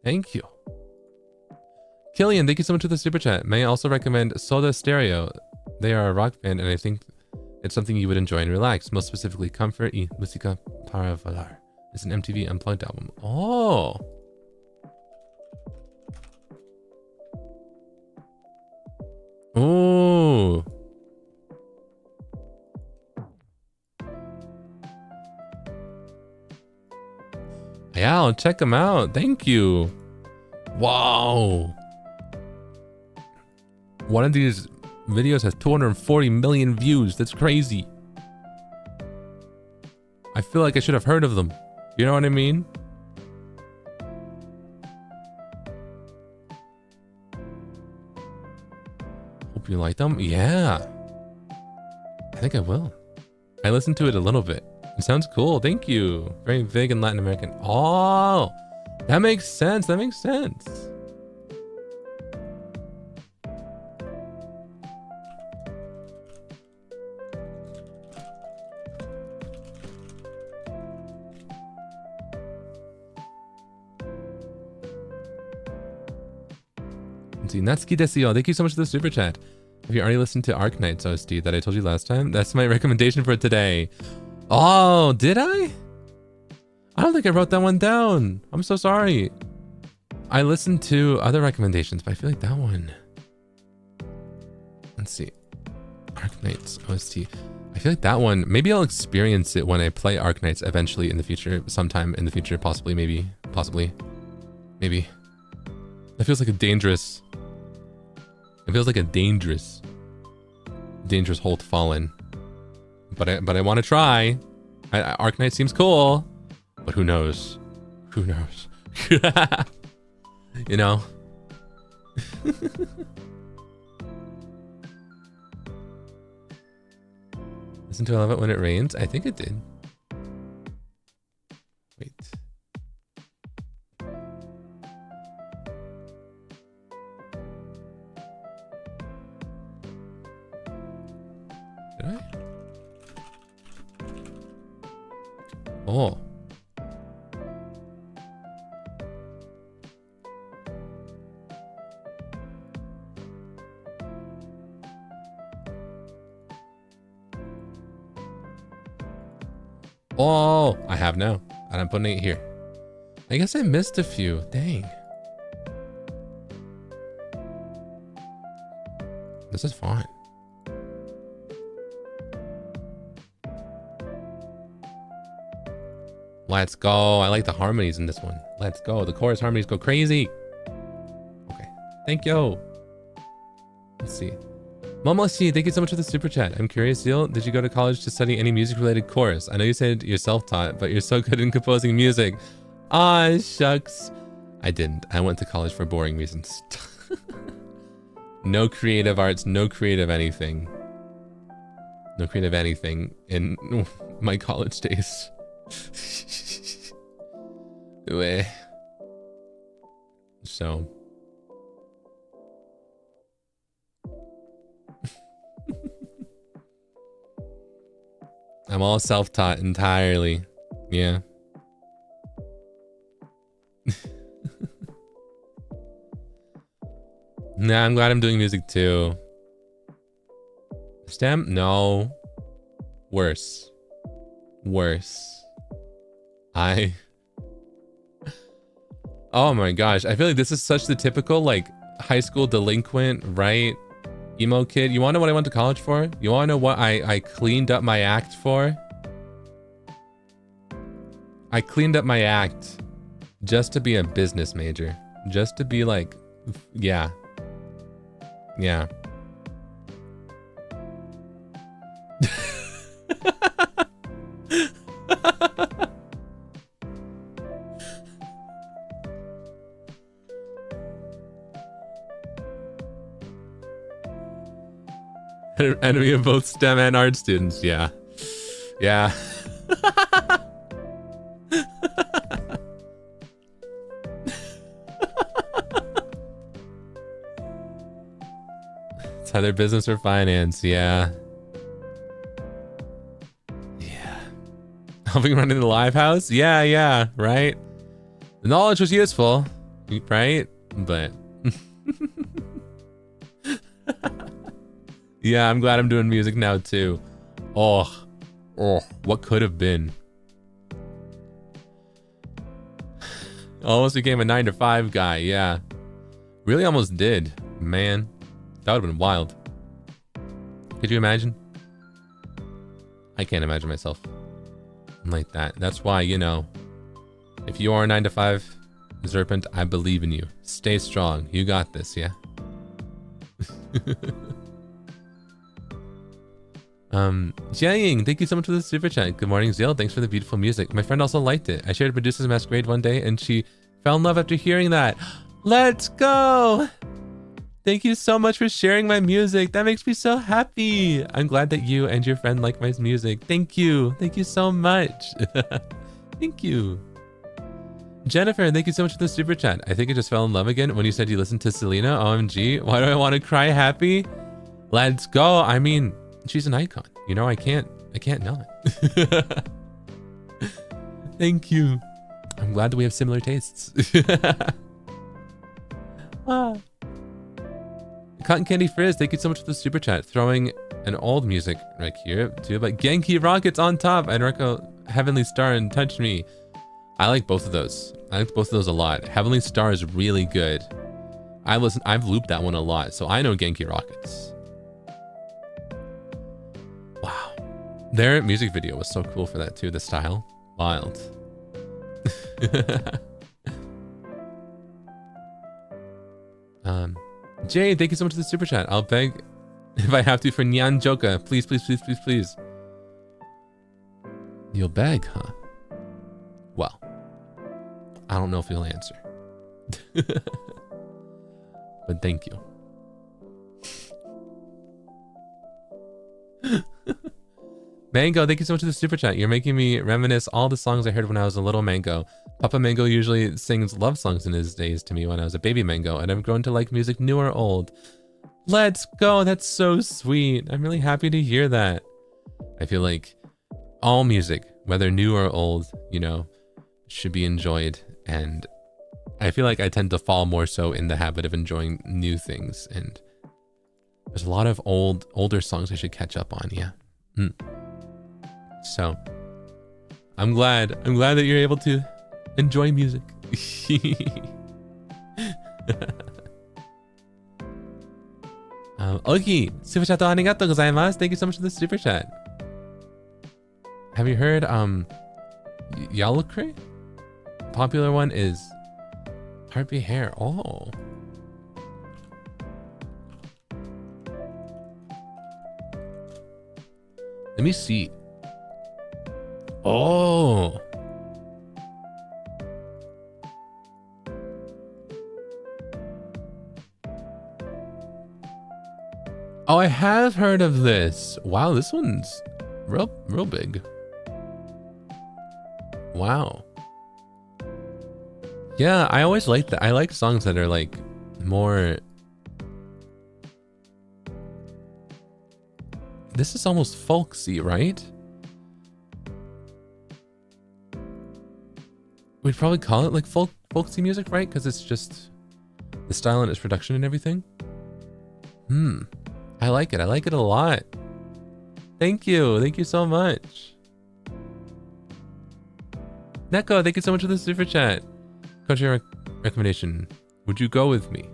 Thank you. Killian, thank you so much for the super chat. May I also recommend Soda Stereo? They are a rock band, and I think it's something you would enjoy and relax. Most specifically, Comfort y Música para Volar. It's an MTV Unplugged album. Oh! Oh! Yeah, I'll check them out. Thank you. Wow. One of these videos has 240 million views. That's crazy. I feel like I should have heard of them. You know what I mean? Hope you like them. Yeah. I think I will. I listened to it a little bit. It sounds cool. Thank you. Very vague and Latin American. Oh, that makes sense. That makes sense. Naつきですよ. Thank you so much for the super chat. Have you already listened to Arknight's OST that I told you last time? That's my recommendation for today. Oh, did I? I don't think I wrote that one down. I'm so sorry. I listened to other recommendations, but I feel like that one. Let's see. Arknight's OST. I feel like that one, maybe I'll experience it when I play Arknights eventually in the future, sometime in the future, possibly, maybe, possibly, maybe. That feels like a dangerous... It feels like a dangerous hole to fall in. But I want to try. Arknight seems cool, but who knows? Who knows? You know? Listen to I Love It When It Rains. I think it did. Wait. Did I? Oh. Oh, I have now. And I'm putting it here. I guess I missed a few. Dang. This is fine. Let's go. I like the harmonies in this one. Let's go. The chorus harmonies go crazy. Okay. Thank you. Let's see. Momoshi, thank you so much for the super chat. I'm curious, Zeal, did you go to college to study any music-related course? I know you said you're self-taught, but you're so good in composing music. Ah, shucks. I didn't. I went to college for boring reasons. No creative arts, no creative anything. No creative anything in my college days. So... I'm all self-taught entirely. Yeah. Nah, I'm glad I'm doing music too. STEM? No. Worse. Worse. Oh my gosh. I feel like this is such the typical like high school delinquent, right? Emo kid. You want to know what I went to college for? You want to know what I cleaned up my act for? I cleaned up my act just to be a business major. Just to be like, yeah. Yeah. Enemy of both STEM and art students. Yeah. Yeah. It's either business or finance. Yeah. Yeah. Helping run in the live house? Yeah, yeah, right? The knowledge was useful, right? But... Yeah, I'm glad I'm doing music now too. Oh, what could have been? Almost became a 9-to-5 guy, yeah. Really almost did, man. That would have been wild. Could you imagine? I can't imagine myself like that. That's why, you know, if you are a 9-to-5 Serpent, I believe in you. Stay strong. You got this, yeah? Jiaying, thank you so much for the super chat. Good morning, Zeal. Thanks for the beautiful music. My friend also liked it. I shared Medusa's Masquerade one day and she fell in love after hearing that. Let's go! Thank you so much for sharing my music. That makes me so happy. I'm glad that you and your friend like my music. Thank you. Thank you so much. Thank you. Jennifer, thank you so much for the super chat. I think I just fell in love again when you said you listened to Selena. OMG. Why do I want to cry happy? Let's go. I mean, she's an icon. You know, I can't not. Thank you. I'm glad that we have similar tastes. Ah. Cotton Candy Frizz, thank you so much for the super chat. Throwing an old music right here too, but Genki Rockets on top and Reco Heavenly Star and Touch Me. I like both of those. I like both of those a lot. Heavenly Star is really good. I've looped that one a lot, so I know Genki Rockets. Wow. Their music video was so cool for that too, the style. Wild. Jay, thank you so much for the super chat. I'll beg if I have to for Nyan Joka. Please, please, please, please, please. You'll beg, huh? Well, I don't know if you'll answer. But thank you. Mango, thank you so much for the super chat. You're making me reminisce all the songs I heard when I was a little Mango. Papa Mango usually sings love songs in his days to me when I was a baby Mango, and I've grown to like music new or old. Let's go. That's so sweet. I'm really happy to hear that. I feel like all music, whether new or old, you know, should be enjoyed. And I feel like I tend to fall more so in the habit of enjoying new things. And there's a lot of older songs I should catch up on. Yeah. So I'm glad that you're able to enjoy music. Oki, super chat arigatou gozaimasu. Thank you so much for the super chat. Have you heard Yalukre? Popular one is Harpy Hair. Oh. Let me see. Oh. Oh, I have heard of this. Wow, this one's real big. Wow. Yeah, I always like that. I like songs that are like more. This is almost folksy, right? We'd probably call it like folksy music, right? Because it's just the style and its production and everything. I like it. I like it a lot. Thank you. Thank you so much. Neko, thank you so much for the super chat. Country recommendation. Would you go with me?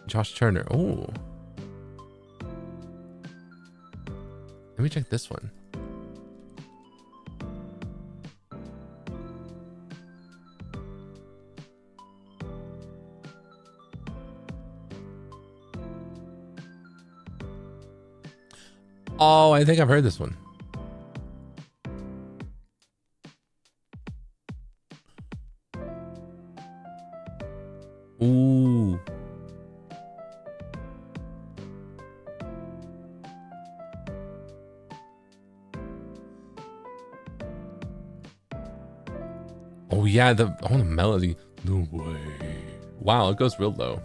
Josh Turner. Oh. Let me check this one. Oh, I think I've heard this one. Ooh. Oh yeah, the melody. No way. Wow, it goes real low.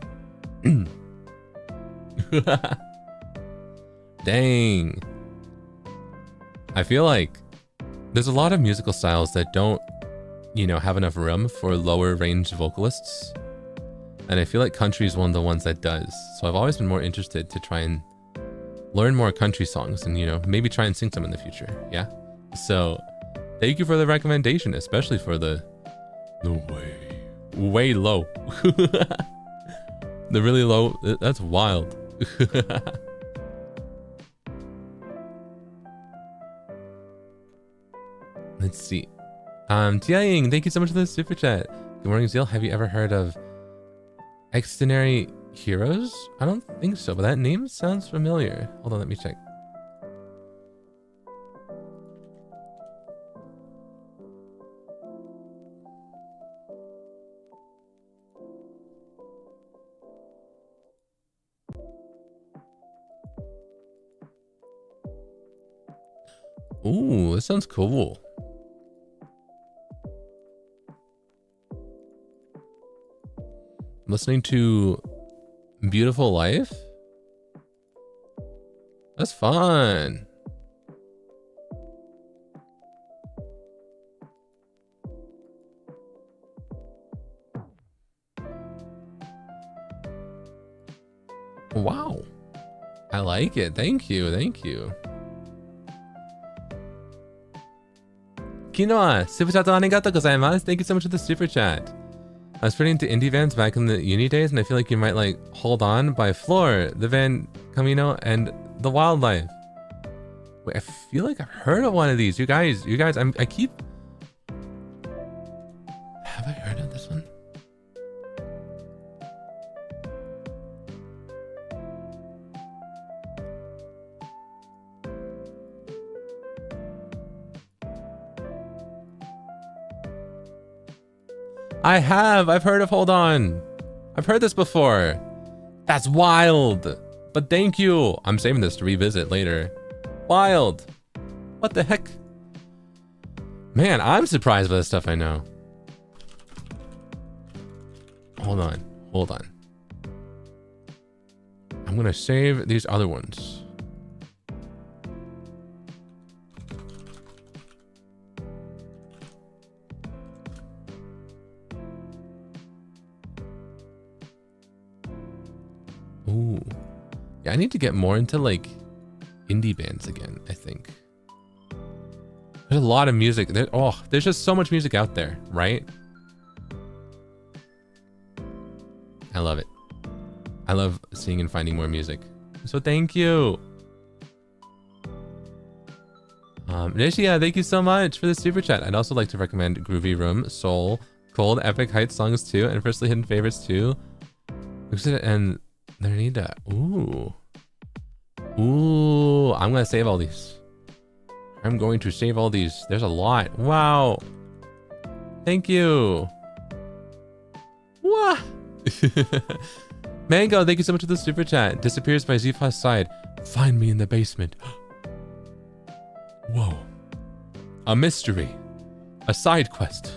Dang. I feel like there's a lot of musical styles that don't, you know, have enough room for lower range vocalists. And I feel like country is one of the ones that does. So I've always been more interested to try and learn more country songs and, you know, maybe try and sing some in the future. Yeah. So thank you for the recommendation, especially for the way low. The really low. That's wild. Let's see. Tiaying, thank you so much for the super chat. Good morning, Zeal. Have you ever heard of Extraordinary Heroes? I don't think so, but that name sounds familiar. Hold on, let me check. Ooh, this sounds cool. Listening to Beautiful Life? That's fun. Wow. I like it. Thank you. Thank you. Kinoa, super chat arigatou gozaimasu. Thank you so much for the super chat. I was pretty into indie bands back in the uni days, and I feel like you might like Hold On by Floor, the band Camino, and The Wildlife. Wait, I feel like I've heard of one of these. You guys, I keep... Have I heard of this one? I have. I've heard of Hold On. I've heard this before. That's wild. But thank you. I'm saving this to revisit later. Wild. What the heck? Man, I'm surprised by the stuff I know. Hold on. Hold on. I'm gonna save these other ones. Ooh. Yeah, I need to get more into like indie bands again, I think. There's a lot of music. There's just so much music out there, right? I love it. I love seeing and finding more music. So thank you. Nishia, thank you so much for the super chat. I'd also like to recommend Groovy Room, Soul, Cold, Epic Heights songs too, and Firstly Hidden Favorites too. And Nerida. Ooh. Ooh, I'm gonna save all these. I'm going to save all these. There's a lot. Wow. Thank you. Wah. Mango, thank you so much for the super chat. Disappears by Zifa's side. Find me in the basement. Whoa. A mystery. A side quest.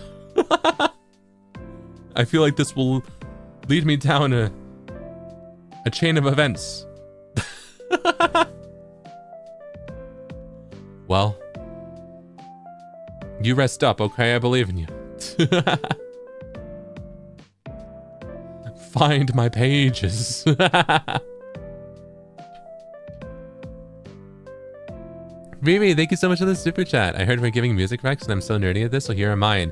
I feel like this will lead me down a chain of events. Well, you rest up, okay? I believe in you. Find my pages. Riri, thank you so much for the super chat. I heard we're giving music recs and I'm so nerdy at this, so here are mine.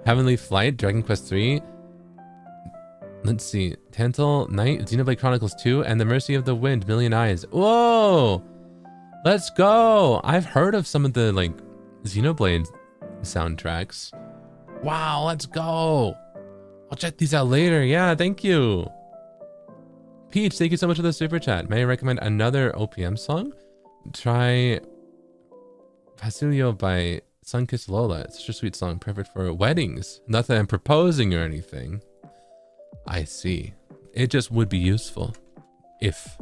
Heavenly Flight, Dragon Quest 3. Let's see. Tantal Knight, Xenoblade Chronicles 2, and The Mercy of the Wind, Million Eyes. Whoa! Let's go! I've heard of some of the, like, Xenoblade soundtracks. Wow, let's go! I'll check these out later. Yeah, thank you. Peach, thank you so much for the super chat. May I recommend another OPM song? Try Pasilio by Sunkissed Lola. It's such a sweet song, perfect for weddings. Not that I'm proposing or anything. I see. It just would be useful if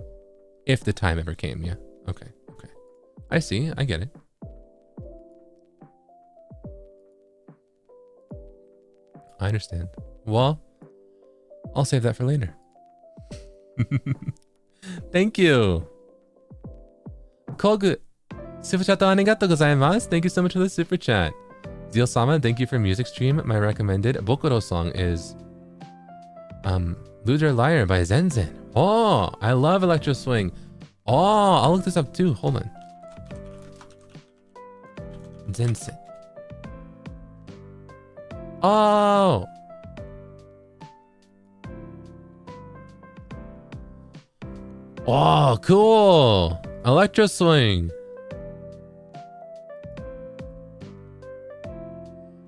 the time ever came. Yeah. Okay. Okay. I see. I get it. I understand. Well, I'll save that for later. Thank you. Kogu, super chat arigatou gozaimasu. Thank you so much for the super chat. Zeal-sama, thank you for music stream. My recommended Bokuro song is Loser Liar by Zenzen. Oh, I love Electro Swing. Oh, I'll look this up too. Hold on. Zenzen. Oh. Oh, cool. Electro Swing.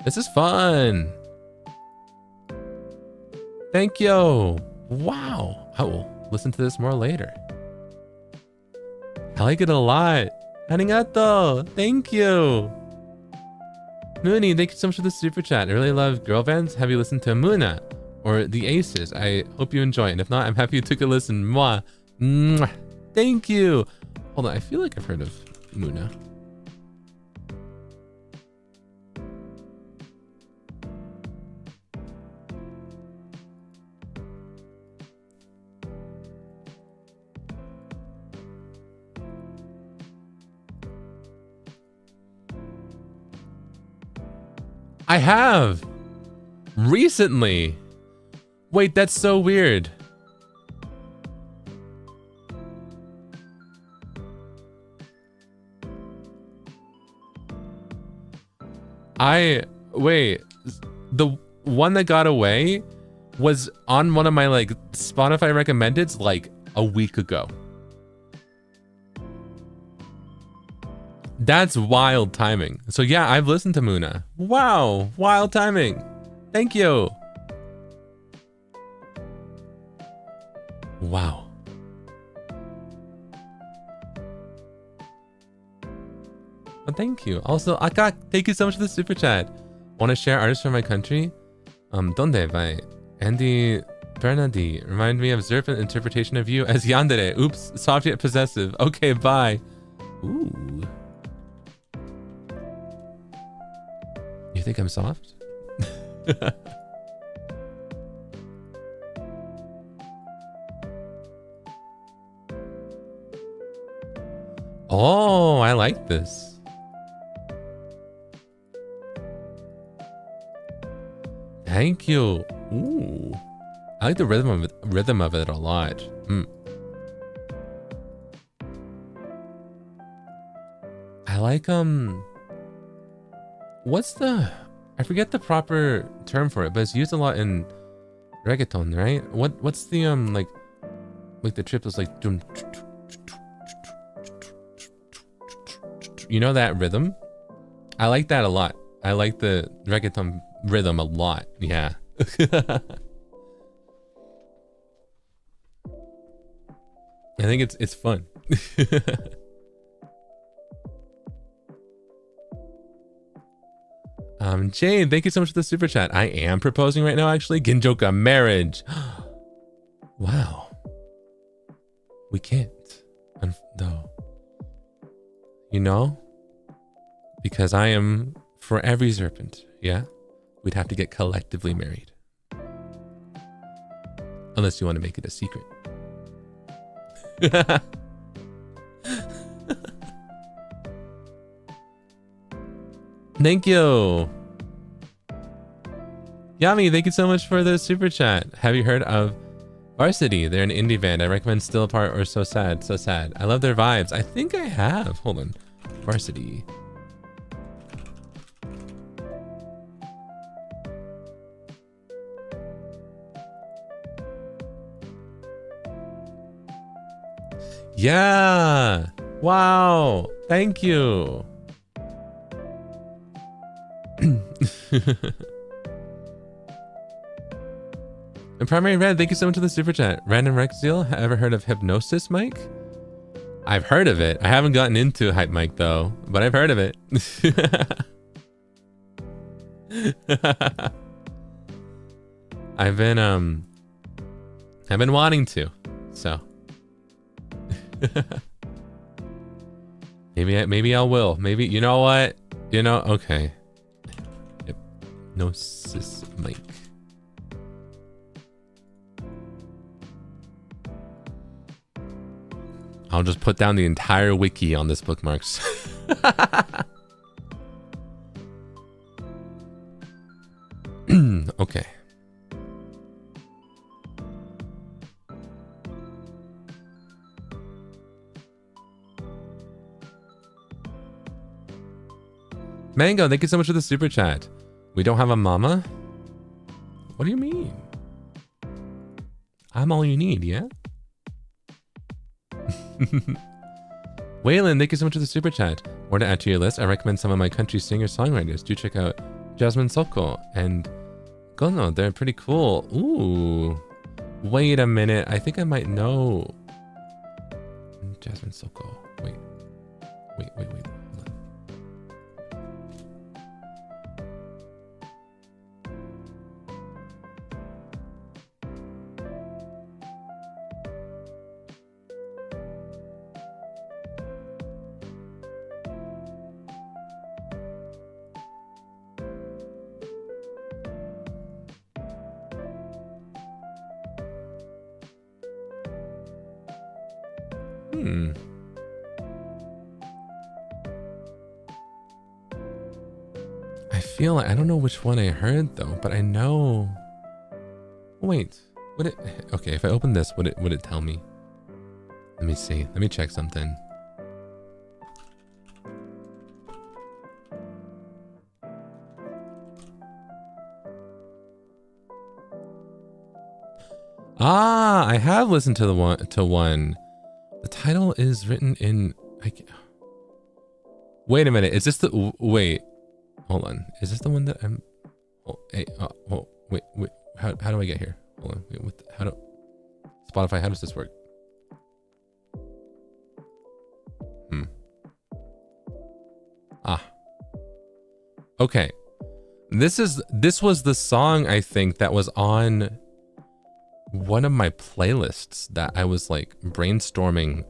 This is fun. Thank you. Wow. I will listen to this more later. I like it a lot. Arigato. Thank you. Mooney, thank you so much for the super chat. I really love girl bands. Have you listened to Muna or the Aces? I hope you enjoy it. And if not, I'm happy you took a listen. Mwah. Mwah. Thank you. Hold on. I feel like I've heard of Muna. I have. Recently. Wait, that's so weird. Wait, the one that got away was on one of my like Spotify recommendeds like a week ago. That's wild timing. So yeah, I've listened to Muna. Wow, wild timing. Thank you. Wow. Well, thank you. Also, Akak, thank you so much for the super chat. Want to share artists from my country? Donde by Andy Bernardi. Remind me of Zerp's interpretation of you as Yandere. Oops, soft yet possessive. Okay, bye. Ooh. You think I'm soft? Oh, I like this. Thank you. Ooh. I like the rhythm of it a lot. I like what's the, I forget the proper term for it, but it's used a lot in reggaeton, right? What's the like the triples like, you know that rhythm? I like that a lot. I like the reggaeton rhythm a lot. Yeah. I think it's fun. Jane, thank you so much for the super chat. I am proposing right now, actually. Ginjoka marriage. Wow. We can't, though. You know? Because I am for every serpent, yeah? We'd have to get collectively married. Unless you want to make it a secret. Thank you. Yami, thank you so much for the super chat. Have you heard of Varsity? They're an indie band. I recommend Still Apart or So Sad, So Sad. I love their vibes. I think I have. Hold on. Varsity. Yeah. Wow. Thank you. And Primary Red, thank you so much for the super chat. Random Rex Zeal, ever heard of Hypnosis Mic? I've heard of it. I haven't gotten into Hype Mic though, but I've heard of it. I've been wanting to, so maybe I will. Maybe, you know what? You know, okay. Hypnosis Mic. I'll just put down the entire wiki on this bookmarks. Okay. Mango, thank you so much for the super chat. We don't have a mama? What do you mean? I'm all you need, yeah? Waylon, thank you so much for the super chat. More to add to your list, I recommend some of my country singer-songwriters. Do check out Jasmine Soko and Gono. They're pretty cool. Ooh. Wait a minute. I think I might know Jasmine Soko. Wait. Hold on. I feel like I don't know which one I heard though, but I know. Wait, would it? Okay, if I open this, would it tell me? Let me see. Let me check something. Ah, I have listened to one. The title is written in. Wait a minute. Is this the? Wait. Hold on. Is this the one that I'm? Oh, hey. Oh, wait. How do I get here? Hold on. Wait. How do? Spotify. How does this work? Ah. Okay. This was the song I think that was on one of my playlists that I was like brainstorming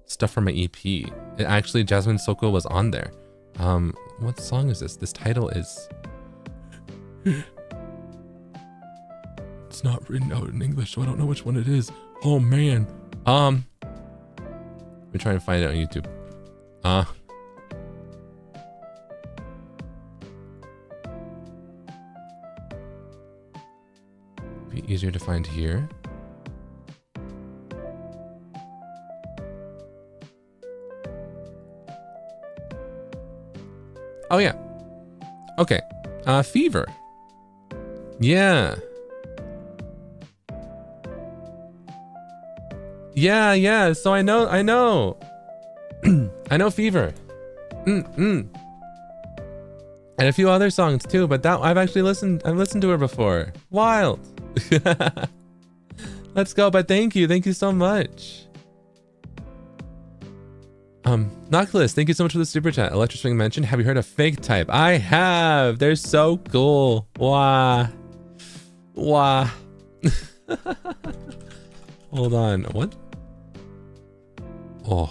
stuff for my EP. It actually, Jasmine Soko was on there. What song is this? This title is... It's not written out in English, so I don't know which one it is. Oh man. Let me try and find it on YouTube. Be easier to find here. Oh yeah. Okay. Fever. Yeah. Yeah. So I know. I know Fever. And a few other songs too, but that I've listened to her before. Wild. Let's go, but thank you so much. Noctilus, thank you so much for the super chat. Electro Swing mentioned, have you heard of Fake Type? I have. They're so cool. Wow. Hold on. What? Oh.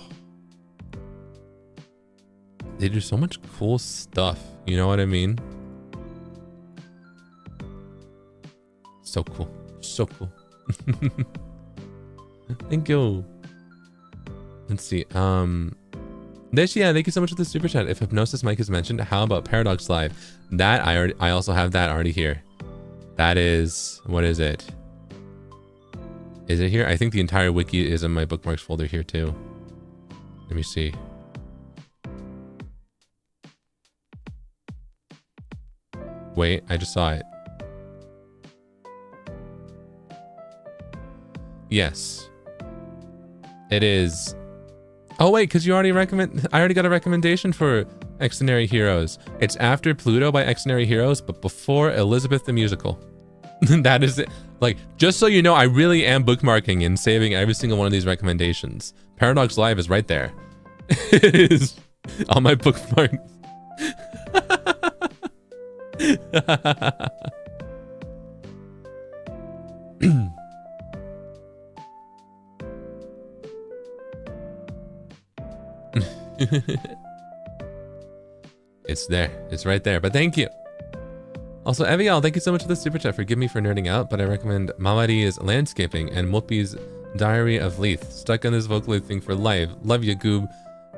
They do so much cool stuff. You know what I mean? So cool. So cool. Thank you. Let's see. Yeah, thank you so much for the super chat. If Hypnosis Mike is mentioned, how about Paradox Live? That I also have that already here. That is, what is it? Is it here? I think the entire wiki is in my bookmarks folder here too. Let me see. Wait, I just saw it. Yes. It is. Oh wait, because I already got a recommendation for Extraordinary Heroes. It's after Pluto by Extraordinary Heroes, but before Elizabeth the Musical. That is it. Like, just so you know, I really am bookmarking and saving every single one of these recommendations. Paradox Live is right there. It is on my bookmarks. It's there. It's right there. But thank you. Also, Evial, thank you so much for the super chat. Forgive me for nerding out, but I recommend Mawari's Landscaping and Mopi's Diary of Leith. Stuck on this Vocaloid thing for life. Love you, Goob.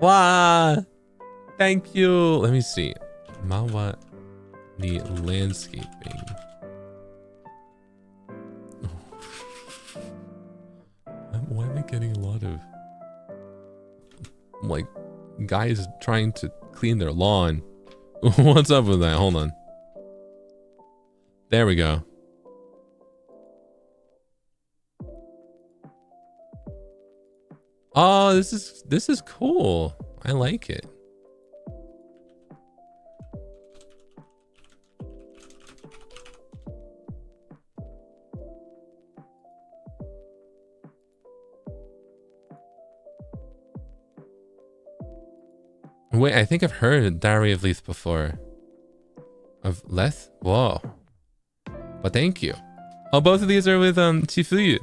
Wah! Thank you. Let me see. Mawari Landscaping. Why am I getting a lot of like guys trying to clean their lawn? What's up with that? Hold on. There we go. Oh, this is cool. I like it. Wait, I think I've heard Diary of Leith before. Of Leth? Whoa. But thank you. Oh, both of these are with Chifuyu.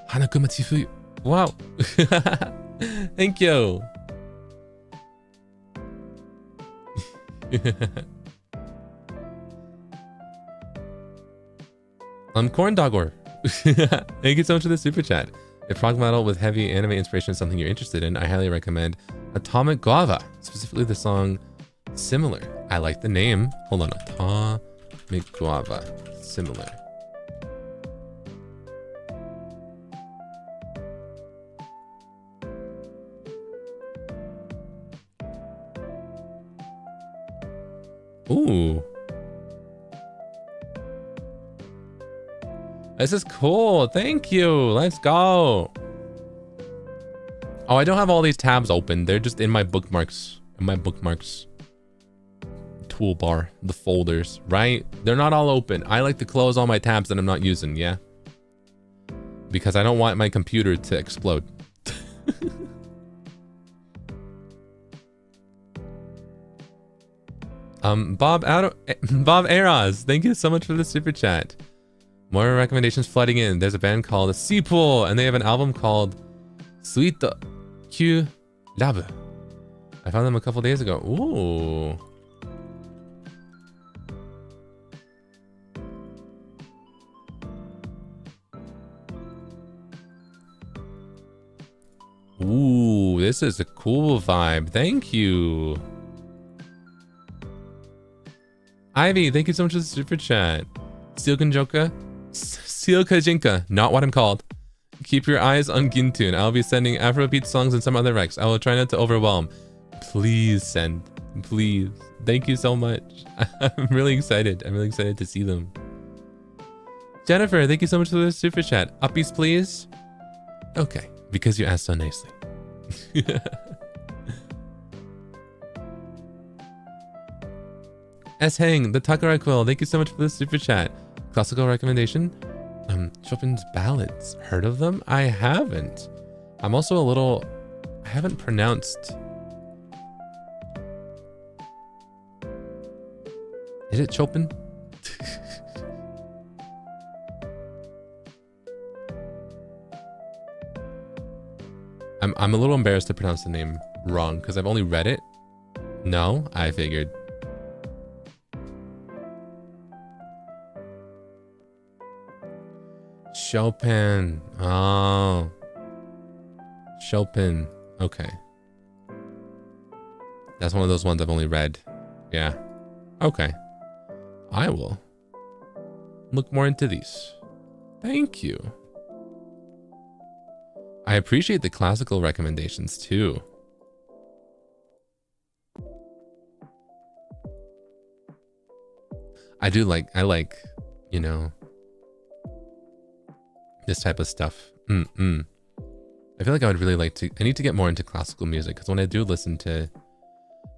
Hanakuma Chifuyu. Wow. Thank you. Corn Dogger. Thank you so much for the super chat. If prog metal with heavy anime inspiration is something you're interested in, I highly recommend Atomic Guava, specifically the song Similar. I like the name. Hold on. Atomic Guava. Similar. Ooh. This is cool. Thank you. Let's go. Oh, I don't have all these tabs open. They're just in my bookmarks. In my bookmarks toolbar. The folders, right? They're not all open. I like to close all my tabs that I'm not using, yeah? Because I don't want my computer to explode. Bob Eras, thank you so much for the super chat. More recommendations flooding in. There's a band called Seapool, and they have an album called Sweet Q Lab. I found them a couple days ago. Ooh. Ooh, this is a cool vibe. Thank you. Ivy, thank you so much for the super chat. Zeal Ginjoka. Zeal Ginjoka, not what I'm called. Keep your eyes on Gintune. I'll be sending Afrobeat songs and some other recs. I will try not to overwhelm. Please send. Please. Thank you so much. I'm really excited. I'm really excited to see them. Jennifer, thank you so much for the super chat. Uppies, please. Okay, because you asked so nicely. S. Hang, the Takara Quill, thank you so much for the super chat. Classical recommendation. Chopin's ballads. Heard of them? I haven't. I'm also a little... I haven't pronounced... Is it Chopin? I'm a little embarrassed to pronounce the name wrong because I've only read it. No, I figured. Chopin. Oh. Chopin. Okay. That's one of those ones I've only read. Yeah. Okay. I will look more into these. Thank you. I appreciate the classical recommendations too. I like, you know, this type of stuff. I feel like I would really like to, I need to get more into classical music because when I do listen to,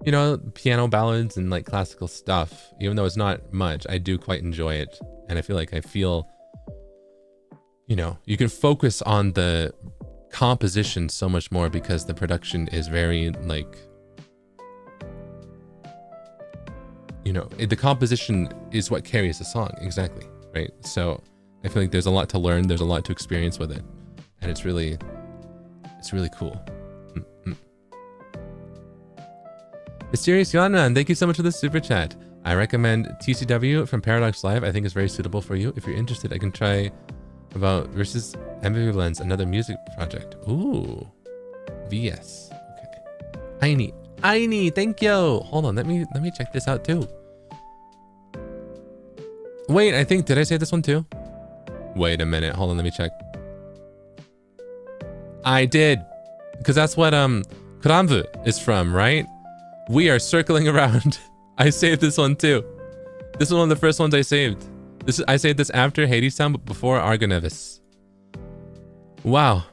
you know, piano ballads and like classical stuff, even though it's not much, I do quite enjoy it. And I feel, you know, you can focus on the composition so much more because the production is very like, you know, the composition is what carries the song. Exactly. Right. So I feel like there's a lot to learn. There's a lot to experience with it. And it's really cool. Mysterious Yanman, thank you so much for the super chat. I recommend TCW from Paradox Live. I think it's very suitable for you. If you're interested, I can try about versus Ambivalence, another music project. Ooh. VS. Okay. Aini, thank you. Hold on, let me check this out too. Wait, I think, did I say this one too? Wait a minute, hold on, let me check. I did, because that's what Kramvu is from, right? We are circling around. I saved this one too. This is one of the first ones I saved. I saved this after Hades Town, but before Argonavis. Wow.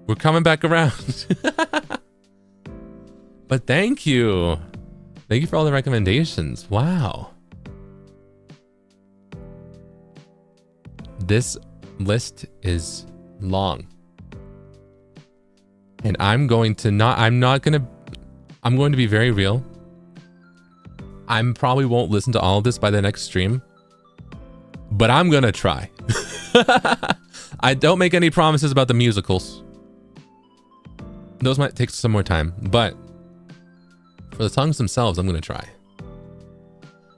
We're coming back around. But thank you. Thank you for all the recommendations. Wow. This list is long. And I'm going to be very real. I probably won't listen to all of this by the next stream, but I'm gonna try. I don't make any promises about the musicals. Those might take some more time, but for the songs themselves, I'm gonna try.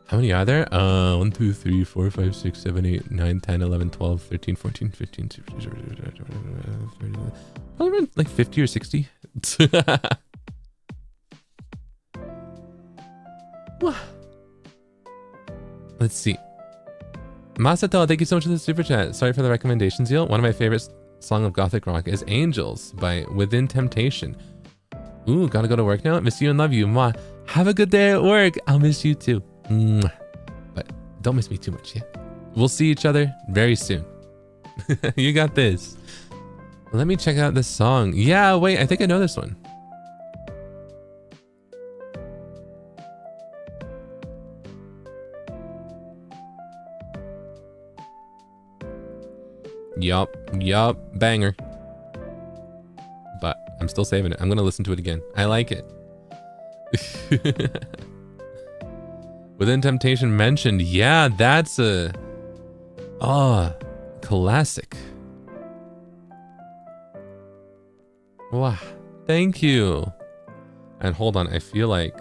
How many are there? 1, 2, 3, 4, 5, 6, 7, 8, 9, 10, 11, 12, 13, 14, 15, 16, probably around like 50 or 60. Let's see. Masato, thank you so much for the super chat. Sorry for the recommendation, Zeal. One of my favorite song of gothic rock is Angels by Within Temptation. Ooh, gotta go to work now. Miss you and love you. Mwah. Have a good day at work. I'll miss you too. Mwah. But don't miss me too much, yeah? We'll see each other very soon. You got this. Let me check out this song. Yeah, wait, I think I know this one. Yup, banger. But I'm still saving it. I'm gonna listen to it again. I like it. Within Temptation mentioned. Yeah, that's a classic. Wow, thank you. And hold on, I feel like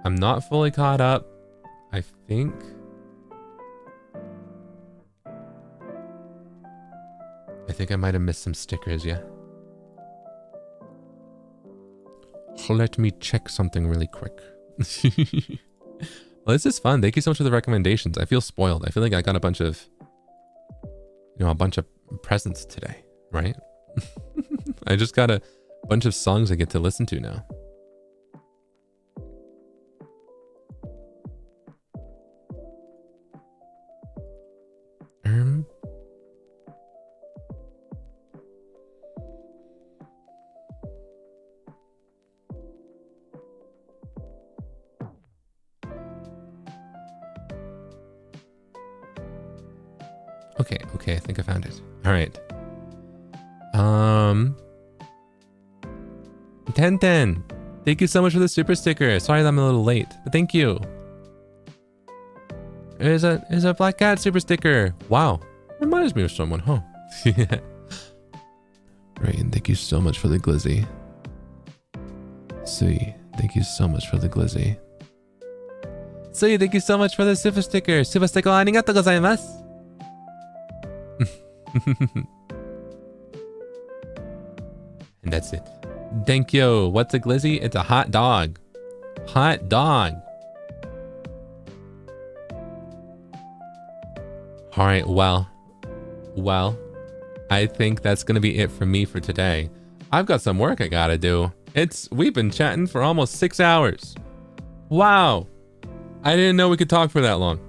I'm not fully caught up. I think I might have missed some stickers, yeah? Let me check something really quick. Well, this is fun. Thank you so much for the recommendations. I feel spoiled. I feel like I got a bunch of presents today, right? I just got a bunch of songs I get to listen to now. Okay, I think I found it. All right. Ten. Thank you so much for the super sticker. Sorry that I'm a little late, but thank you. There's a Black Cat super sticker. Wow. Reminds me of someone, huh? Yeah. Rain, thank you so much for the glizzy. Sui, thank you so much for the glizzy. Sui, thank you so much for the super sticker. Super sticker, arigatou gozaimasu. And that's it. Thank you. What's a glizzy? It's a hot dog. Hot dog. All right, well, I think that's gonna be it for me for today. I've got some work I gotta do. We've been chatting for almost 6 hours. Wow. I didn't know we could talk for that long.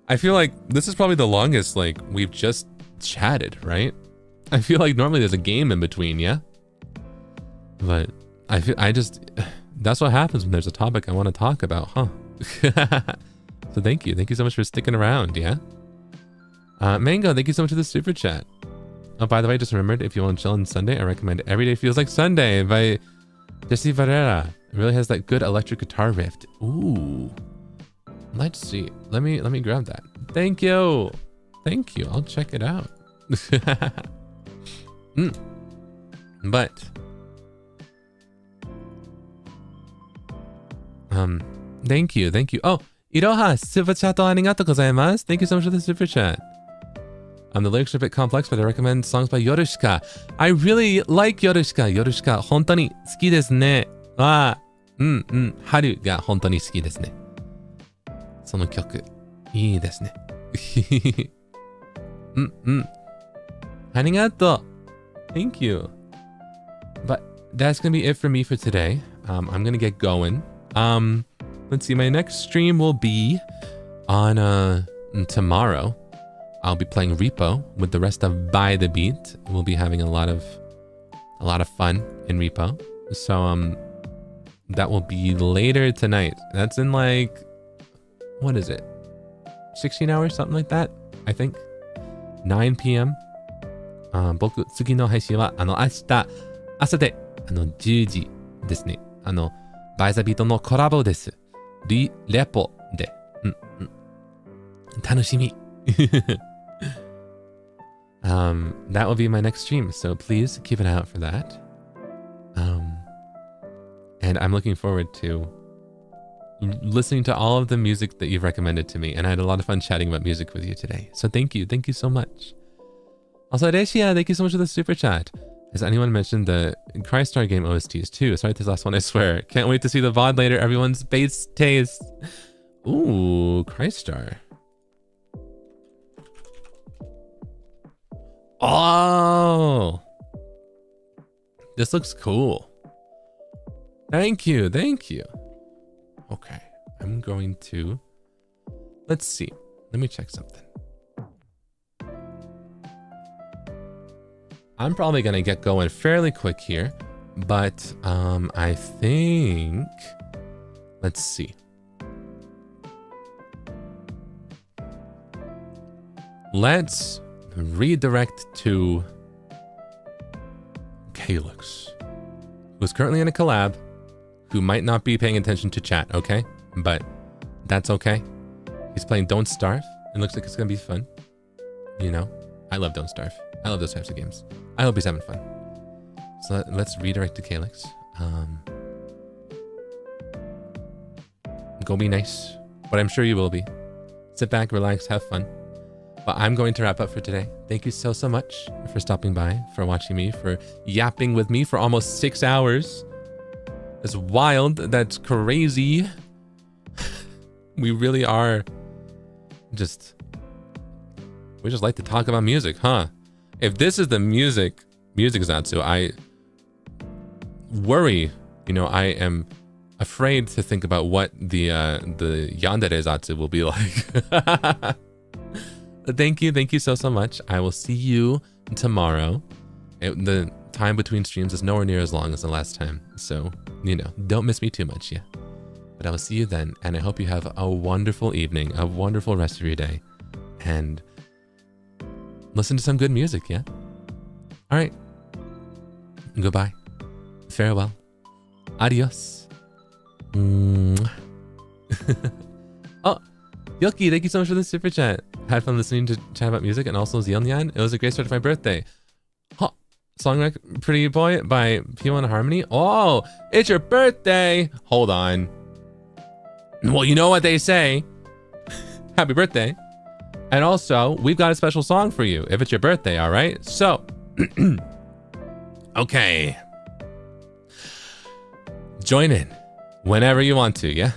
I feel like this is probably the longest we've just chatted, right? I feel like normally there's a game in between, yeah? But that's what happens when there's a topic I want to talk about, huh? So thank you so much for sticking around, yeah? Mango, thank you so much for the super chat. Oh, by the way, just remembered, if you want to chill on Sunday, I recommend Every Day Feels Like Sunday by Jesse Varela. It really has that good electric guitar riff. Ooh. Let's see. Let me grab that. Thank you. I'll check it out. But thank you. Oh, Iroha, super chat arigatou gozaimasu. Thank you so much for the super chat. The lyrics are a bit complex, but I recommend songs by Yorushika. I really like Yorushika. Yorushika, 本当に好きですね。春が本当に好きですね。その曲、いいですね。ありがとう。Thank you. But that's gonna be it for me for today. I'm gonna get going. Let's see. My next stream will be on tomorrow. I'll be playing Repo with the rest of By the Beat. We'll be having a lot of fun in Repo. So that will be later tonight. That's in what is it? 16 hours, something like that. I think 9 p.m. 僕次の配信は明日朝で10時ですね。バイザビートのコラボです。レポで。楽しみ。That will be my next stream, so please keep an eye out for that. And I'm looking forward to listening to all of the music that you've recommended to me, and I had a lot of fun chatting about music with you today. So thank you so much. Also, Recia, thank you so much for the super chat. Has anyone mentioned the Crystar game OSTs too? Sorry, this last one, I swear. Can't wait to see the VOD later. Everyone's base taste. Ooh, Crystar. Oh, this looks cool. Thank you, thank you. Okay, I'm going to, let's see. Let me check something. I'm probably gonna get going fairly quick here, but I think, let's see. Let's redirect to Calyx, who's currently in a collab, who might not be paying attention to chat, okay? But that's okay. He's playing Don't Starve. It looks like it's gonna be fun. You know, I love Don't Starve. I love those types of games. I hope he's having fun. So let's redirect to Calyx. Go be nice, but I'm sure you will be. Sit back, relax, have fun. But I'm going to wrap up for today. Thank you so much for stopping by, for watching me, for yapping with me for almost 6 hours. That's wild. That's crazy. We really are just... We just like to talk about music, huh? If this is the music Zatsu, I worry, you know, I am afraid to think about what the Yandere Zatsu will be like. Thank you so much. I will see you tomorrow. The time between streams is nowhere near as long as the last time, so, you know, don't miss me too much, yeah. But I will see you then, and I hope you have a wonderful evening, a wonderful rest of your day, and listen to some good music, yeah? All right. Goodbye. Farewell. Adios. Oh, Yoki, thank you so much for the super chat. Had fun listening to chat about music and also Zeal Nyan. It was a great start to my birthday. Huh. Song rec Pretty Boy by P1 Harmony. Oh, it's your birthday. Hold on. Well, you know what they say. Happy birthday. And also, we've got a special song for you if it's your birthday, all right? So, okay. Join in whenever you want to, yeah?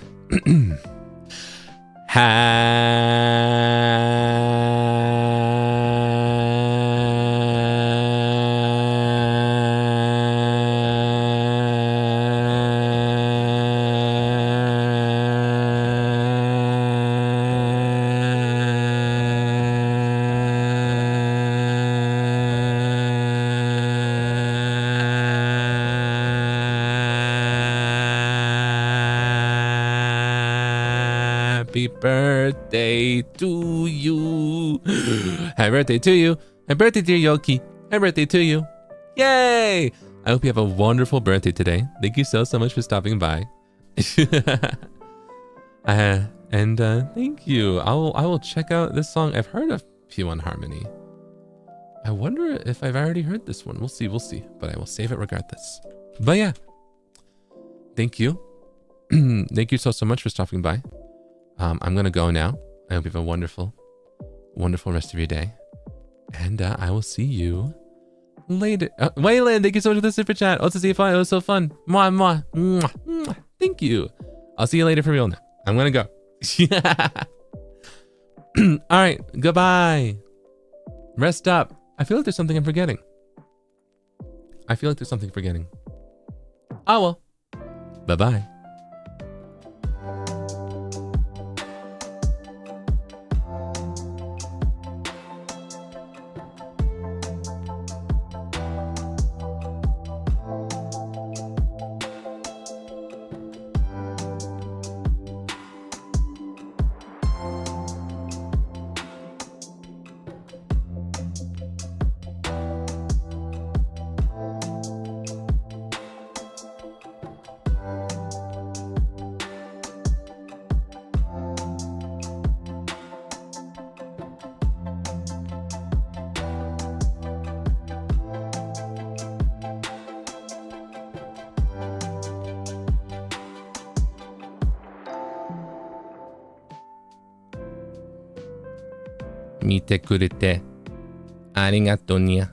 Happy birthday to you. Happy birthday to you. Happy birthday, dear Yoki. Happy birthday to you. Yay! I hope you have a wonderful birthday today. Thank you so much for stopping by. And thank you. I will check out this song. I've heard of P1 Harmony. I wonder if I've already heard this one. We'll see. But I will save it regardless. But yeah. Thank you. Thank you so much for stopping by. I'm gonna go now. I hope you have a wonderful rest of your day. And I will see you later. Waylon, thank you so much for the super chat. Oh, to see you fun. It was so fun. Mwah, mwah, mwah, mwah. Thank you. I'll see you later for real now. I'm gonna go. All right, goodbye. Rest up. I feel like there's something I'm forgetting. Oh well. Bye-bye. Mite kurete. Arigato nya.